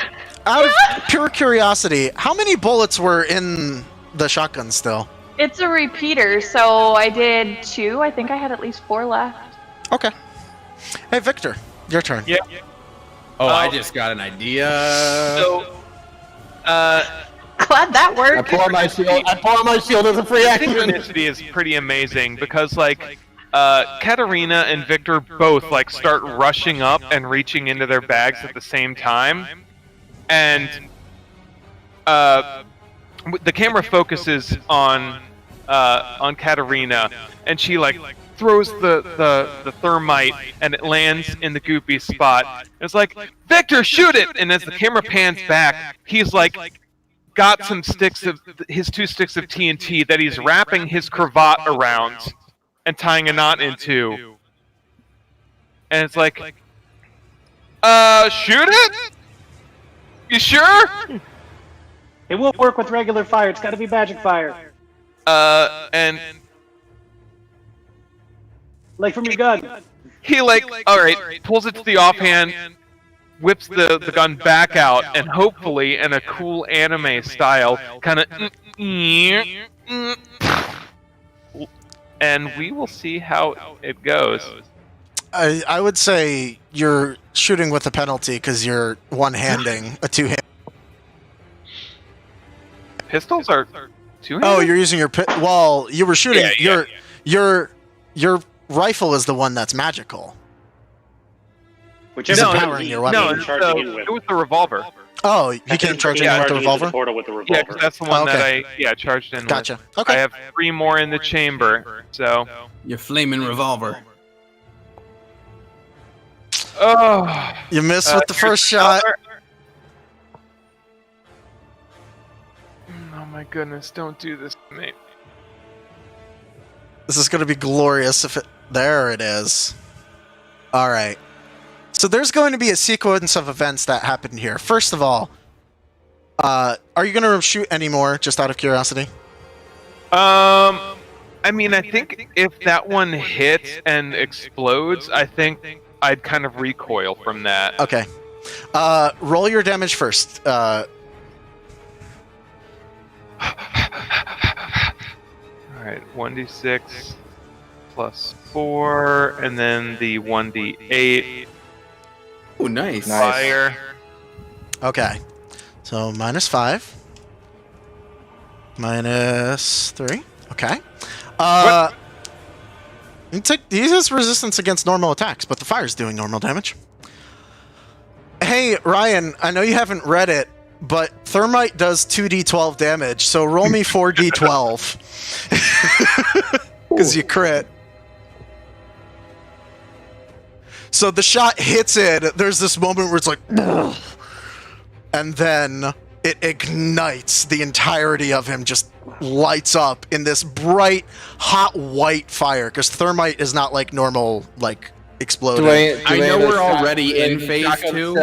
out of pure curiosity, how many bullets were in the shotgun still? It's a repeater, so I did 2. I think I had at least 4 left. Okay. Hey, Victor, your turn. Yeah. Oh, I just got an idea. So, Glad that I worked. pull out my shield. I pull out my shield as a free action. synchronicity is pretty amazing because, like, Katarina and Victor both like start rushing up and reaching into their bags at the same time, and the camera focuses on Katarina, and she like throws the thermite, and it lands in the goopy spot. And it's like, Victor, shoot it! And as the camera pans back, he's like got some sticks of his 2 sticks of TNT that he's wrapping his cravat around and tying a knot into. And it's like, shoot it? You sure? It won't work with regular fire. It's got to be magic fire, And like from your gun. he like, all right, pulls it to the offhand, whips the gun back out, and hopefully, in a cool anime style, kind of, and we will see how it goes. I would say you're shooting with a penalty because you're one-handing a two-hand. Pistols are two-handed? Oh, you're using your well, you were shooting. Yeah. Your rifle is the one that's magical. Whichever Is it one powering he- your weapon? No, he's charging in it was the revolver. Oh, you came charging in with the revolver? Portal with the revolver. Yeah, because that's the one Okay. that I charged in Gotcha. with. Okay. I have 3 more in the chamber, so. Your flaming revolver. Oh. You missed with the here's first shot. another. Oh my goodness! Don't do this to me. This is going to be glorious if it... There it is. All right. So there's going to be a sequence of events that happen here. First of all, are you going to shoot any more, just out of curiosity? I mean, I think if that one hits and explodes, I think I'd kind of recoil from that. Okay. Roll your damage first. All right, 1d6 plus 4, and then the 1d8 Oh, nice. fire. Okay. So -5. -3. Okay. He has resistance against normal attacks, but the fire's doing normal damage. Hey, Ryan, I know you haven't read it, but thermite does 2d12 damage, so roll me 4d12. Because you crit. So the shot hits it, there's this moment where it's like... And then it ignites. The entirety of him just lights up in this bright, hot white fire, because thermite is not like normal, like, exploding. I know we're already in phase 2,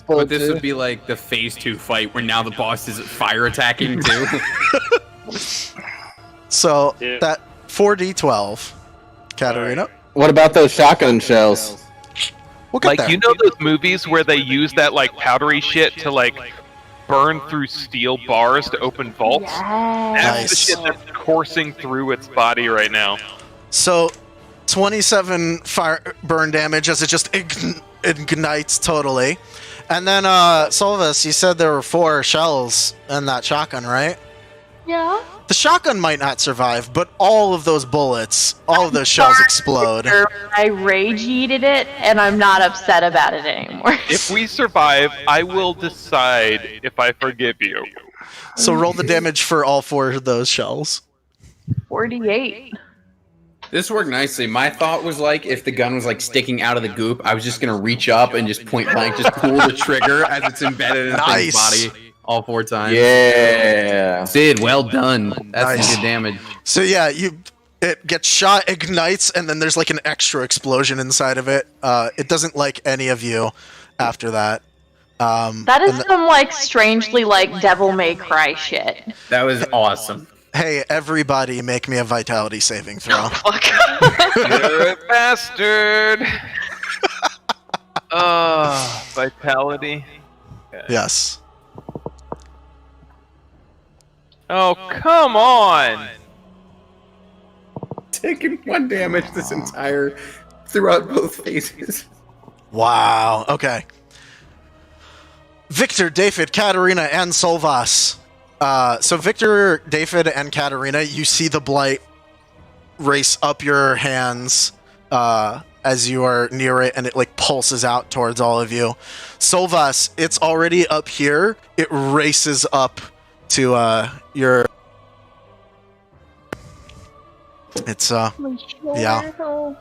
but this would be like the phase 2 fight where now the boss is fire attacking too. So, Yeah. that 4d12. Katarina? What about those shotgun shells? We'll get Like, there. you know those movies where they use that, like, powdery shit to, like, burn through steel bars to open vaults? That's Nice. the shit that's coursing through its body right now. So, 27 fire burn damage as it just ignites totally. And then, Solvis, you said there were 4 shells in that shotgun, right? Yeah. The shotgun might not survive, but all of those bullets, all of those shells explode. I rage yeeted it, and I'm not upset about it anymore. If we survive, I will decide if I forgive you. So roll the damage for all 4 of those shells. 48. This worked nicely. My thought was like, if the gun was like sticking out of the goop, I was just gonna reach up and just point blank, just pull the trigger as it's embedded in the thing's Nice. body. all 4 times. Yeah. Sid, well done. That's Nice. some good damage. So yeah, it gets shot, ignites, and then there's like an extra explosion inside of it. It doesn't like any of you after that. That is some like strangely like Devil May Cry shit. That was awesome. Hey, everybody, make me a vitality saving throw. Fuck. You're a bastard. Vitality. Yes. Oh, come on. Taking 1 damage this entire throughout both phases. Wow. Okay. Victor, David, Katarina, and Solvas. So Victor, David, and Katarina, you see the blight race up your hands as you are near it, and it like pulses out towards all of you. Solvas, it's already up here. It races up to your. It's yeah.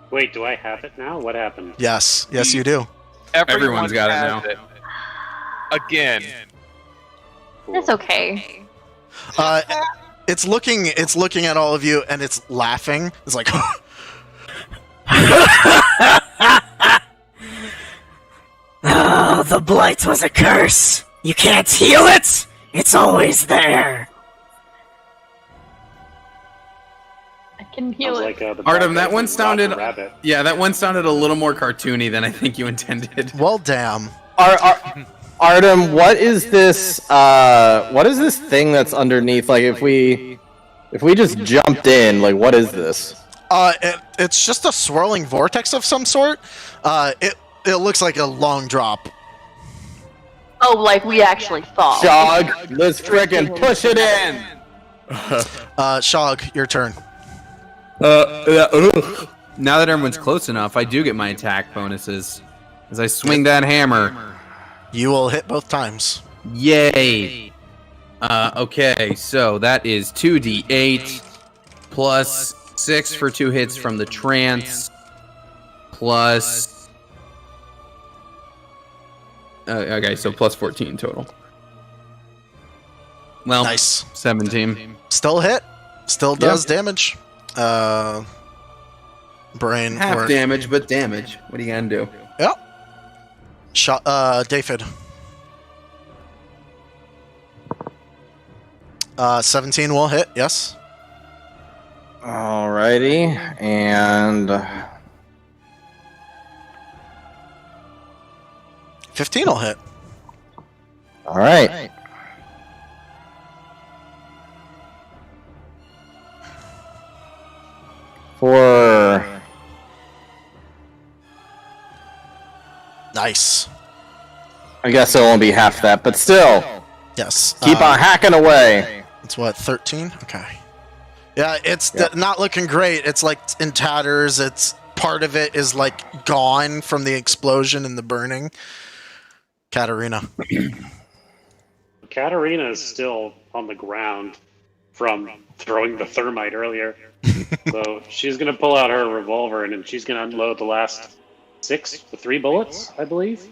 Wait, do I have it now? What happened? Yes, you do. Everyone's got it now. Again. It's okay. It's looking at all of you, and it's laughing. It's like. Oh, the blight was a curse. You can't heal it. It's always there. I can heal Sounds it. like, the Artem, bad that guys one in sounded. Roger Rabbit. Yeah, that one sounded a little more cartoony than I think you intended. Well, damn. Artem, what is this? What is this thing that's underneath? Like, if we just jumped in, like, what is this? It's just a swirling vortex of some sort. It looks like a long drop. Oh, like we actually thought. Shog, let's frickin' push it in. Shog, your turn. Now that everyone's close enough, I do get my attack bonuses as I swing that hammer. You will hit both times. Yay! Okay, so that is 2d8 plus 6 for 2 hits from the trance plus. Okay, so plus 14 total. Well, Nice. 17. Still hit. Still does damage. Brain Half work. damage, but damage. What are you gonna do? Yep. David. 17 will hit, yes. Alrighty, and 15 will hit. all right. For Nice. I guess it won't be half that, but still, Yes. keep on hacking away. It's what, 13? Okay. Yeah, it's not looking great. It's like in tatters. It's part of it is like gone from the explosion and the burning. Katarina. Katarina is still on the ground from throwing the thermite earlier. So she's going to pull out her revolver and then she's going to unload the last 3 bullets, I believe.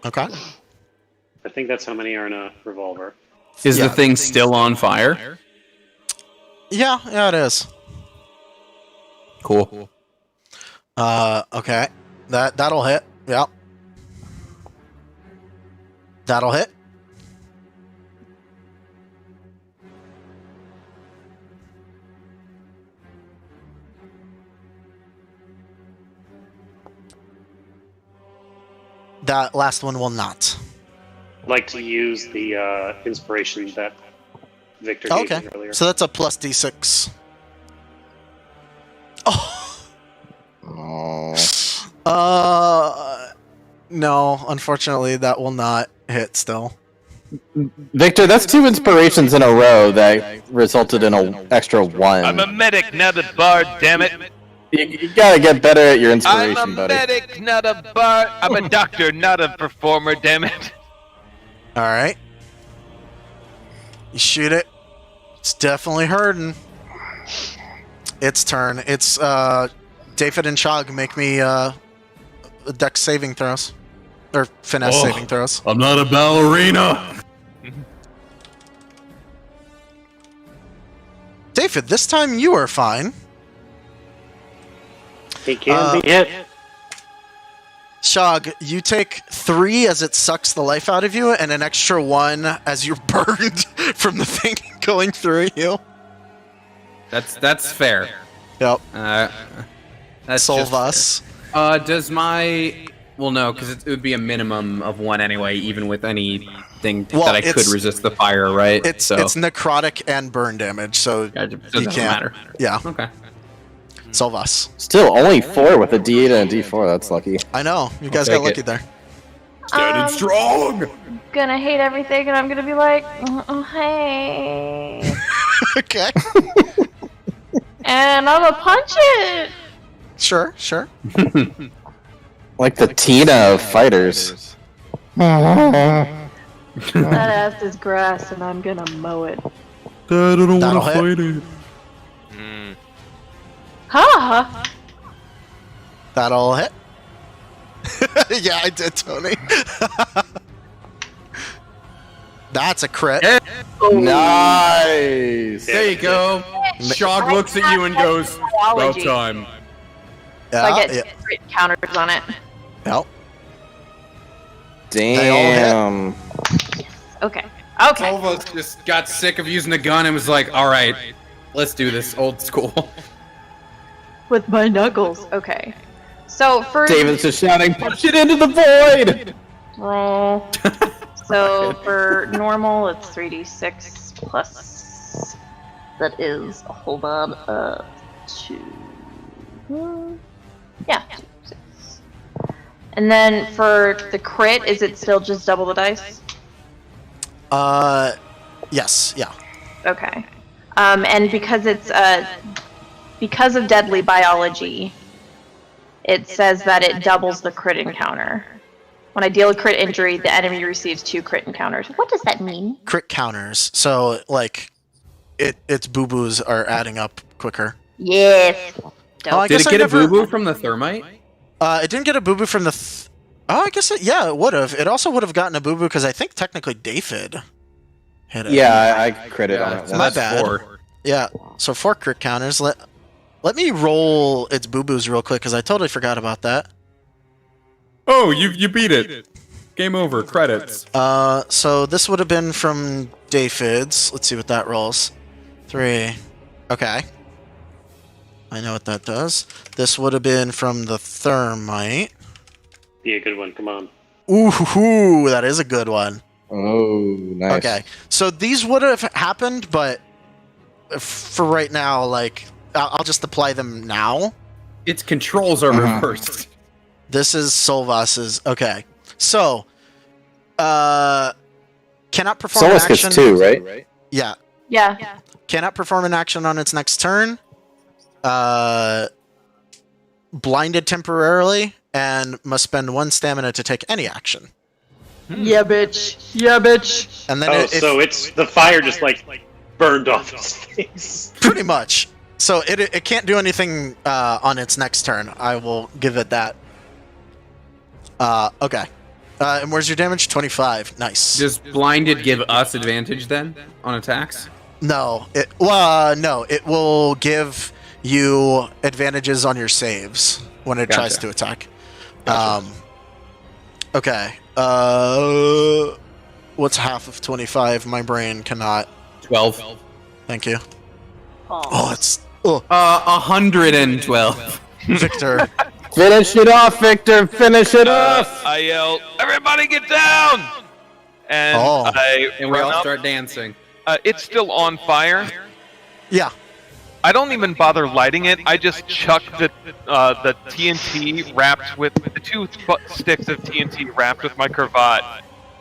Okay. I think that's how many are in a revolver. Is the thing still on fire? Yeah, it is. Cool. Okay. That'll hit. Yep. That'll hit. That last one will not. Like to use the inspiration that Victor gave Okay. me earlier. So that's a plus d6. Oh. No, unfortunately, that will not hit still. Victor, that's 2 inspirations in a row that resulted in an extra 1. I'm a medic, not a bard, damn it. You gotta get better at your inspiration, I'm a buddy. medic, not a bard. I'm a doctor, not a performer, damn it. All right. You shoot it. It's definitely hurting. Its turn. It's David and Shog make me dex saving throws. Or finesse saving throws. I'm not a ballerina. David, this time you are fine. He can be hit. Shog, you take 3 as it sucks the life out of you, and an extra 1 as you're burned from the thing going through you. That's fair. Yep. That's Solve just us. fair. Does my... Well, no, because it would be a minimum of 1 anyway, even with anything that I could resist the fire, right? It's necrotic and burn damage, so it you doesn't can't. matter. Yeah. Okay. Solve us. Still, only 4 with a D8 and a D4. That's lucky. I know. You guys I'll got take lucky there. Standing strong! Gonna hate everything, and I'm gonna be like, oh, hey. Okay. And I'm gonna punch it. Sure. Like the Tina of fighters. That ass is grass, and I'm gonna mow it. Dad, I don't That'll want to fight it. Ha! That'll hit. Yeah, I did, Tony. That's a crit. Nice! There you go. Shog looks at you and goes, about Biology. time. So I get crit counters on it. Yep. Damn. Okay. All of us just got sick of using a gun and was like, all right, let's do this old school. With my knuckles. Okay. So for David's just shouting, push it into the void! roll. So for normal, it's 3d6 plus. That is, hold on, 2. Yeah. 6. And then for the crit, is it still just double the dice? Yes, yeah. Okay. And because it's because of deadly biology, it says that it doubles the crit encounter. When I deal a crit injury, the enemy receives 2 crit encounters. What does that mean? Crit counters. So, like, its boo-boos are adding up quicker. Yes. Did it get a boo-boo from the thermite? It didn't get a boo-boo from the... I guess it would have. It also would have gotten a boo-boo because I think technically David hit it. Yeah, I critted on it. So my bad. 4. Yeah, so 4 crit counters. Let me roll its boo-boos real quick because I totally forgot about that. Oh, you beat it. Game over. Credits. So this would have been from David's. Let's see what that rolls. 3. Okay. I know what that does. This would have been from the thermite. Be a good one. Come on. Ooh, that is a good one. Oh, nice. Okay, so these would have happened, but for right now, like, I'll just apply them now. Its controls are reversed. This is Solvas's. Okay, so, cannot perform an Solus action. gets 2, right? Yeah. Yeah. Cannot perform an action on its next turn. Blinded temporarily, and must spend 1 stamina to take any action. Yeah, bitch. Yeah, bitch. And then so it's the fire just like burned off his face. pretty much. So it can't do anything on its next turn. I will give it that. Okay. And where's your damage? 25. Nice. Does blinded give us advantage then on attacks? No. It will give you advantages on your saves when it tries to attack. Okay. What's half of 25? My brain cannot. 12. Thank you. Oh, it's 112. Victor. Finish it off, Victor. Finish it off. I yell, "Everybody get down!" And and we all start dancing. It's still on fire. Yeah. I don't even bother lighting it. I just chuck the TNT wrapped with the 2 sticks of TNT wrapped with my cravat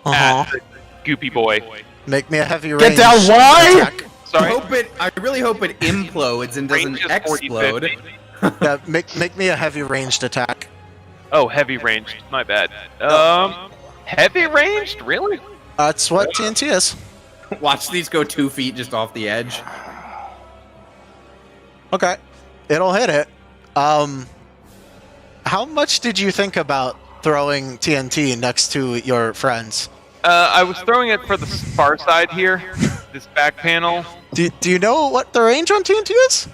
at the goopy boy. Make me a heavy range. Get down, why? Attack. Sorry. I really hope it implodes and doesn't Range is explode. 40, 50. Yeah, make me a heavy ranged attack. Oh, heavy ranged. My bad. Heavy ranged? Really? That's what TNT is. Watch these go 2 feet just off the edge. Okay. It'll hit it. How much did you think about throwing TNT next to your friends? I was throwing it for the far side here, this back panel. Do you know what the range on TNT is?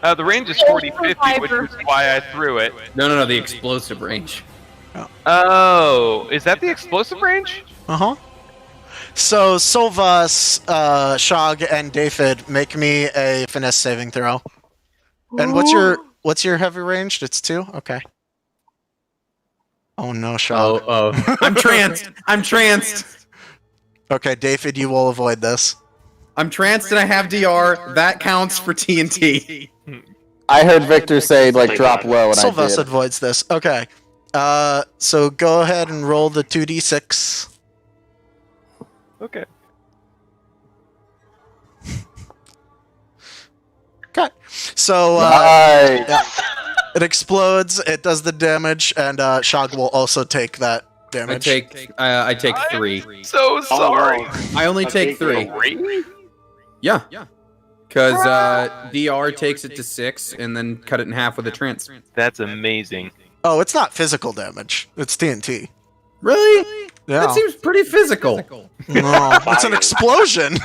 The range is 40-50, which is why I threw it. No, the explosive range. Oh, is that the explosive range? Uh-huh. So, Sylvas, Shog, and David, make me a finesse saving throw. And what's your heavy ranged? It's 2? Okay. Oh no, Shog. Oh. I'm tranced. I'm tranced. Okay, David, you will avoid this. I'm tranced and I have DR. That counts for TNT. I heard Victor say, like, drop low, and Sylvas I did. avoids this. Okay. So go ahead and roll the 2d6. Okay. Okay. So, Nice. yeah, it explodes, it does the damage, and Shog will also take that damage. I take 3. So sorry. I only take 3. Yeah. Because DR takes it to 6 and then cut it in half with a trance. That's amazing. Oh, it's not physical damage. It's TNT. Really? Yeah. That seems pretty physical. No, it's an explosion.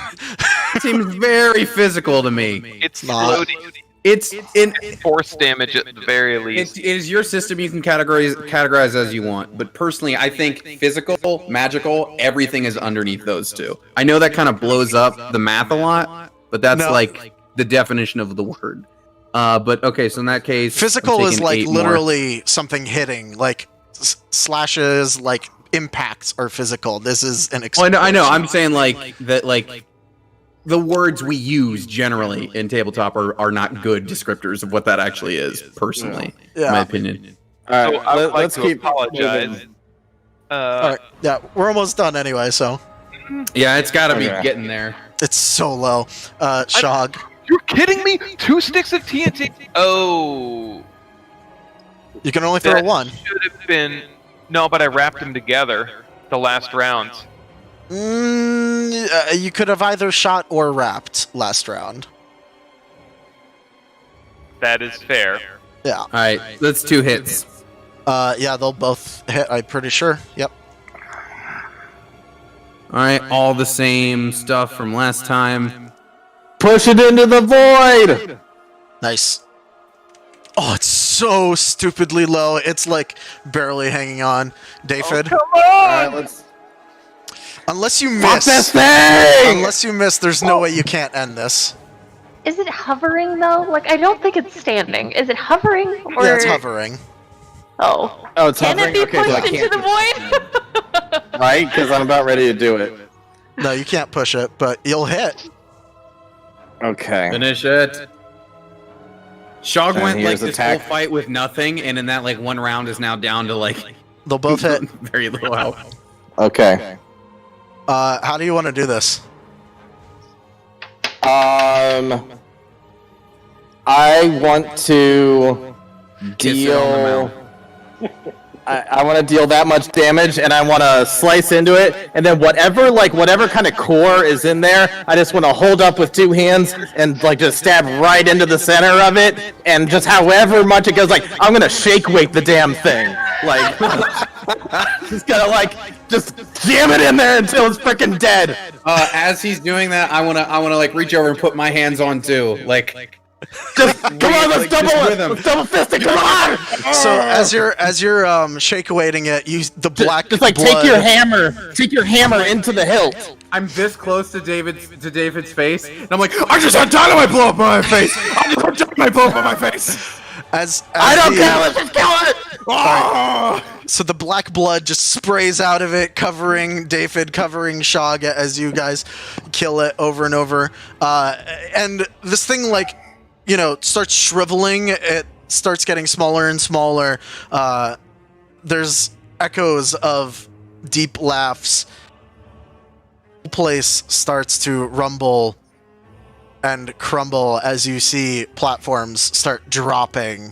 Seems very physical to me. It's not. floating. It's in Force damage at the very least. it is your system. You can categorize as you want, but personally, I think physical, magical, everything is underneath those two. I know that kind of blows up the math a lot, but that's like the definition of the word. But okay, so in that case, Physical is like literally something hitting, like slashes, like impacts are physical. This is an explosion. I know. I'm saying like that, like the words we use generally in tabletop are not good descriptors of what that actually is. Personally, in my opinion. All right, So I would like let's to keep apologize. moving. All right, yeah, we're almost done anyway, so Yeah, it's got to be Okay. getting there. it's so low. Shog, You're kidding me? 2 sticks of TNT? Oh. you can only throw That one. should have been... No, but I wrapped them together the last rounds. You could have either shot or wrapped last round. That is fair. Yeah. All right, that's 2 hits. Yeah, they'll both hit, I'm pretty sure. Yep. All right, all the same stuff from last time. Push it into the void. Nice. Oh, it's so stupidly low. It's like barely hanging on. David, Come on! All right, let's unless you fuck miss, this thing. unless you miss, there's no way you can't end this. Is it hovering though? Like, I don't think it's standing. Is it hovering? Or... Yeah, it's hovering. Oh. Oh, it's Can hovering. it be Okay, so I pushed into can't the void? right? Because I'm about ready to do it. No, you can't push it, but you'll hit. Okay. Finish it. Shog And went like here's this attack. whole fight with nothing, and in that like one round is now down to like They'll both hit. very little health. Okay. How do you want to do this? I want to Kiss it on the deal. mouth. I want to deal that much damage, and I want to slice into it, and then whatever kind of core is in there, I just want to hold up with 2 hands and like just stab right into the center of it, and just however much it goes, like I'm gonna shake weight the damn thing, like just gotta like just jam it in there until it's freaking dead. As he's doing that, I wanna like reach over and put my hands on too, like. Just come on, let's like, just double rhythm. it. Let's double fist it. Come on. So as you're shake weighting it, use the black Just like blood. take your hammer into the hilt. I'm this close to David's face, and I'm like, I just had dynamite blow up on my face. I just had dynamite blow up on my face. As I don't the, care. Let's just kill it. So the black blood just sprays out of it, covering David, covering Shog as you guys kill it over and over. And this thing, like, starts shriveling. It starts getting smaller and smaller. There's echoes of deep laughs. The place starts to rumble and crumble as you see platforms start dropping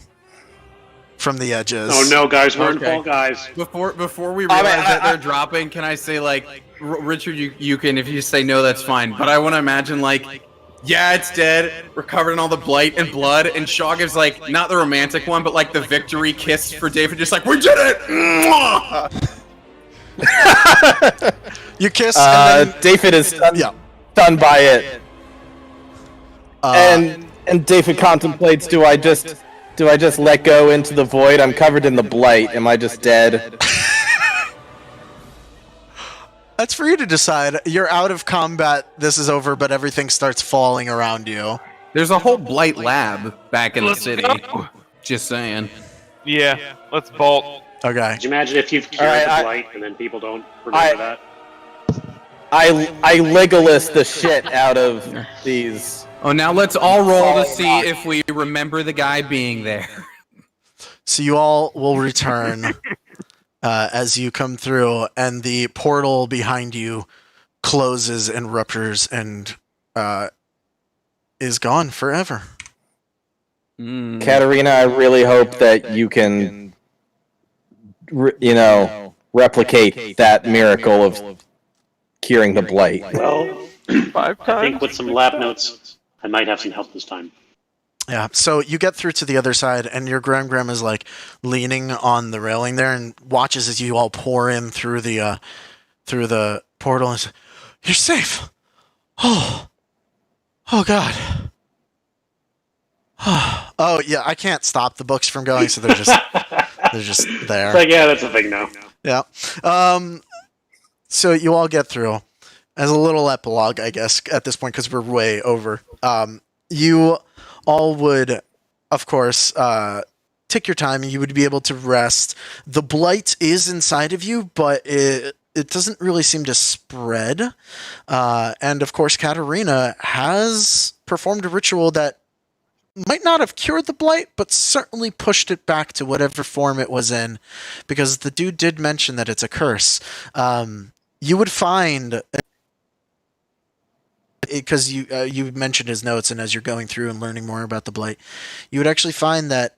from the edges. Oh no, guys, we're in Okay. Fall Guys. Before we realize that they're dropping, can I say like, Richard, you can, if you say no, that's fine. But I want to imagine like, yeah, it's dead. We're covered in all the blight and blood, and Shog is like not the romantic one, but like the victory kiss for David, just like we did it. Mwah! You kiss, and then David is stunned, yeah. stunned by it, and David contemplates: Do I just let go into the void? I'm covered in the blight. Am I just dead? That's for you to decide. You're out of combat. This is over, but everything starts falling around you. There's a whole blight lab back in the city. Go. Just saying. Yeah, let's vault. Okay. Could you imagine if you've cured the blight and then people don't remember that? I Legolas the shit out of these. Oh, now let's all roll to see if we remember the guy being there. So you all will return as you come through, and the portal behind you closes and ruptures and is gone forever. Katarina, I really hope that you can, replicate that miracle of curing the blight. Well, 5 times. I think with some lab notes, I might have some help this time. Yeah, so you get through to the other side, and your Gram is like leaning on the railing there and watches as you all pour in through the portal and says, "You're safe." Oh God. Oh yeah, I can't stop the books from going, so they're just there. It's like, yeah, that's a thing now. Yeah. So you all get through. As a little epilogue, I guess, at this point, because we're way over. You all would, of course, take your time, and you would be able to rest. The blight is inside of you, but it doesn't really seem to spread. And, of course, Katarina has performed a ritual that might not have cured the blight, but certainly pushed it back to whatever form it was in, because the dude did mention that it's a curse. You would find, because you mentioned his notes, and as you're going through and learning more about the blight, you would actually find that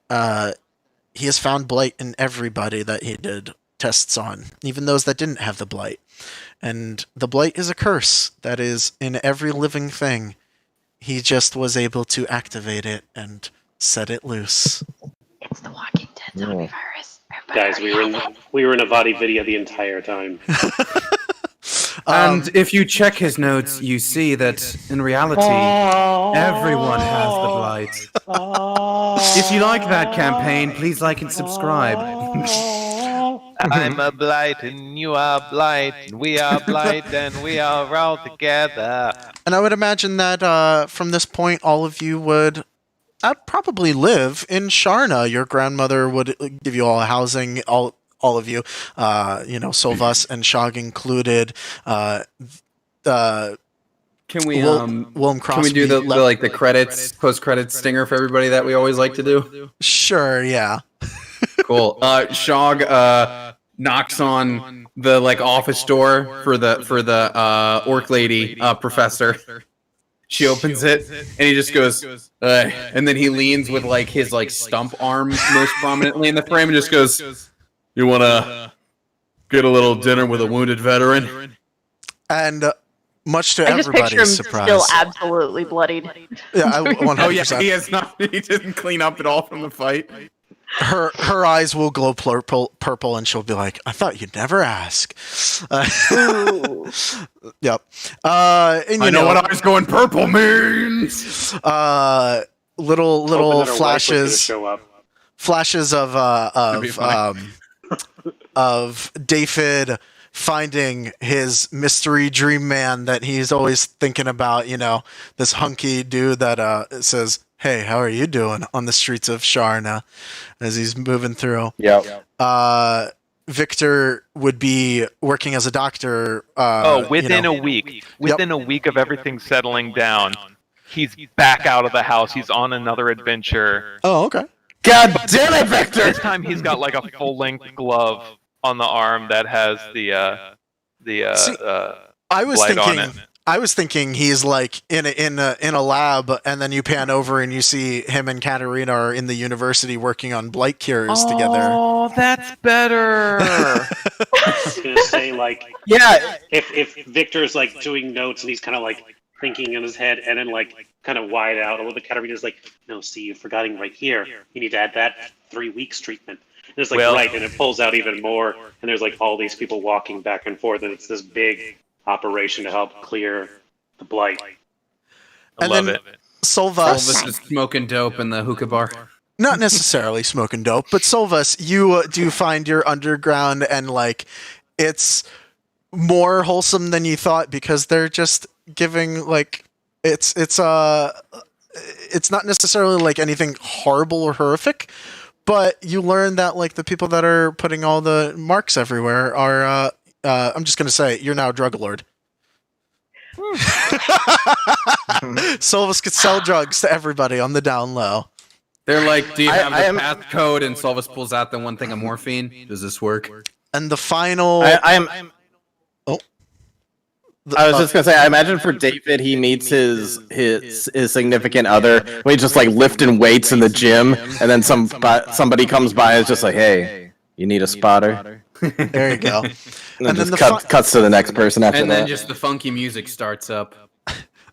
he has found blight in everybody that he did tests on, even those that didn't have the blight. And the blight is a curse that is in every living thing. He just was able to activate it and set it loose. It's the Walking Dead zombie virus. Guys, we were in a Vadi video the entire time. And if you check his notes, you see that in reality, everyone has the blight. If you like that campaign, please like and subscribe. I'm a blight and you are blight, and we are blight and we are all together. And I would imagine that from this point, all of you would probably live in Sharna. Your grandmother would give you all housing, all of you, Solvas and Shog included. Can we Willem can we do the credits, post-credits stinger for everybody that we always like to do? Sure, yeah. Cool. Shog knocks on the office door for the orc lady professor. She opens it and he just goes, and then he leans with his stump arm most prominently in the frame and just goes, "You wanna get a little dinner with a wounded veteran?" And much to I just picture him everybody's surprise, still absolutely bloodied. Yeah, 100%. Oh yeah, he has not. He didn't clean up at all from the fight. Her eyes will glow purple, and she'll be like, "I thought you'd never ask." Yep. And I know what eyes going purple means. Little flashes. Show up. Flashes of David finding his mystery dream man that he's always thinking about. This hunky dude that says, "Hey, how are you doing?" on the streets of Sharna as he's moving through. Yeah. Victor would be working as a doctor. Within a week. Within a week of everything settling down, he's back out of the house. He's on another adventure. Oh, okay. God damn it, Victor! This time he's got a full-length glove on the arm that has the blight on it. I was thinking he's in a lab, and then you pan over and you see him and Katarina are in the university working on blight cures together. Oh, that's better. I was gonna say Yeah. if Victor's doing notes and he's kind of thinking in his head and then kind of wide out a little bit, Katarina's "No, see, you're forgetting right here. You need to add that 3 weeks treatment." There's like right, and it pulls out even more, and there's like all these people walking back and forth, and it's this big operation to help clear the blight. I love it. Solvus is smoking dope in the hookah bar. Not necessarily smoking dope, but Solvus, you do find your underground, and like it's more wholesome than you thought because they're just giving like it's not necessarily like anything horrible or horrific, but you learn that like the people that are putting all the marks everywhere are I'm just gonna say you're now a drug lord. Solvus could sell drugs to everybody on the down low. They're like, do you have the path code? And Solvus pulls out the one thing of morphine. Does this work? And the final... I was just gonna say, I imagine for David, he meets his significant other when he's just like lifting weights in the gym, and then somebody comes by and is just like, "Hey, you need a spotter." There you go. And then just cuts to the next person after that. And then just the funky music starts up.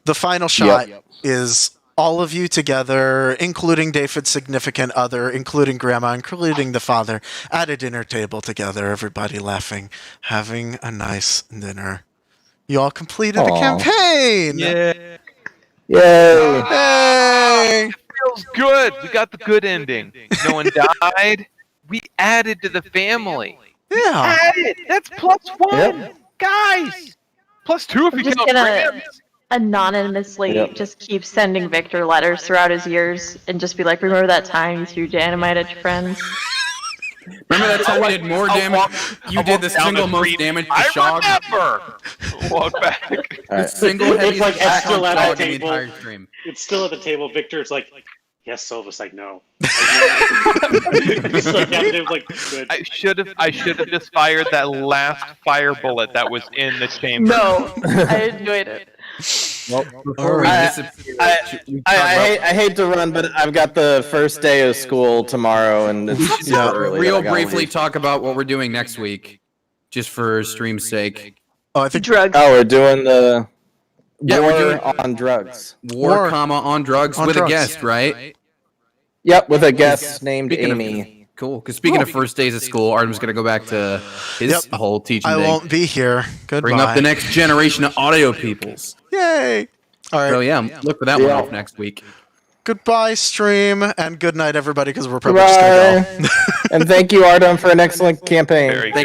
The final shot is all of you together, including David's significant other, including Grandma, including the father, at a dinner table together, everybody laughing, having a nice dinner. You all completed the campaign! Yeah. Yay! Hey! It feels good. We got the good ending. No one died. We added to the family. Yeah. Added. That's +1. Guys! +2 if you just count gonna Rams. anonymously just keep sending Victor letters throughout his years and just be like, remember that time you threw dynamite at your friends? Remember that time we did more damage? You did the single most damage to Shog? I remember! Walk back. The single heaviest like attack still on at Shog the in the table. entire stream. It's still at the table. Victor's like, yes, Silva's like, no. It's like, David's like, good. I should have just fired that last fire bullet that was in the chamber. No, I enjoyed it. Well, I hate to run, but I've got the first day of school tomorrow, and it's super early. Real briefly talk about what we're doing next week, just for stream's sake. Oh, I think drugs. Oh, we're doing the we're doing on drugs. War, on drugs with a guest, right? Yep, with a guest named Amy. Cool. Because speaking of first days of school, Artem's going to go back to his whole teaching I thing. won't be here. Goodbye. Bring up the next generation of audio peoples. Yay! All right. So yeah, look for that one off next week. Goodbye, stream, and good night, everybody, because we're probably just going to go. And thank you, Artem, for an excellent campaign. Very Thank good.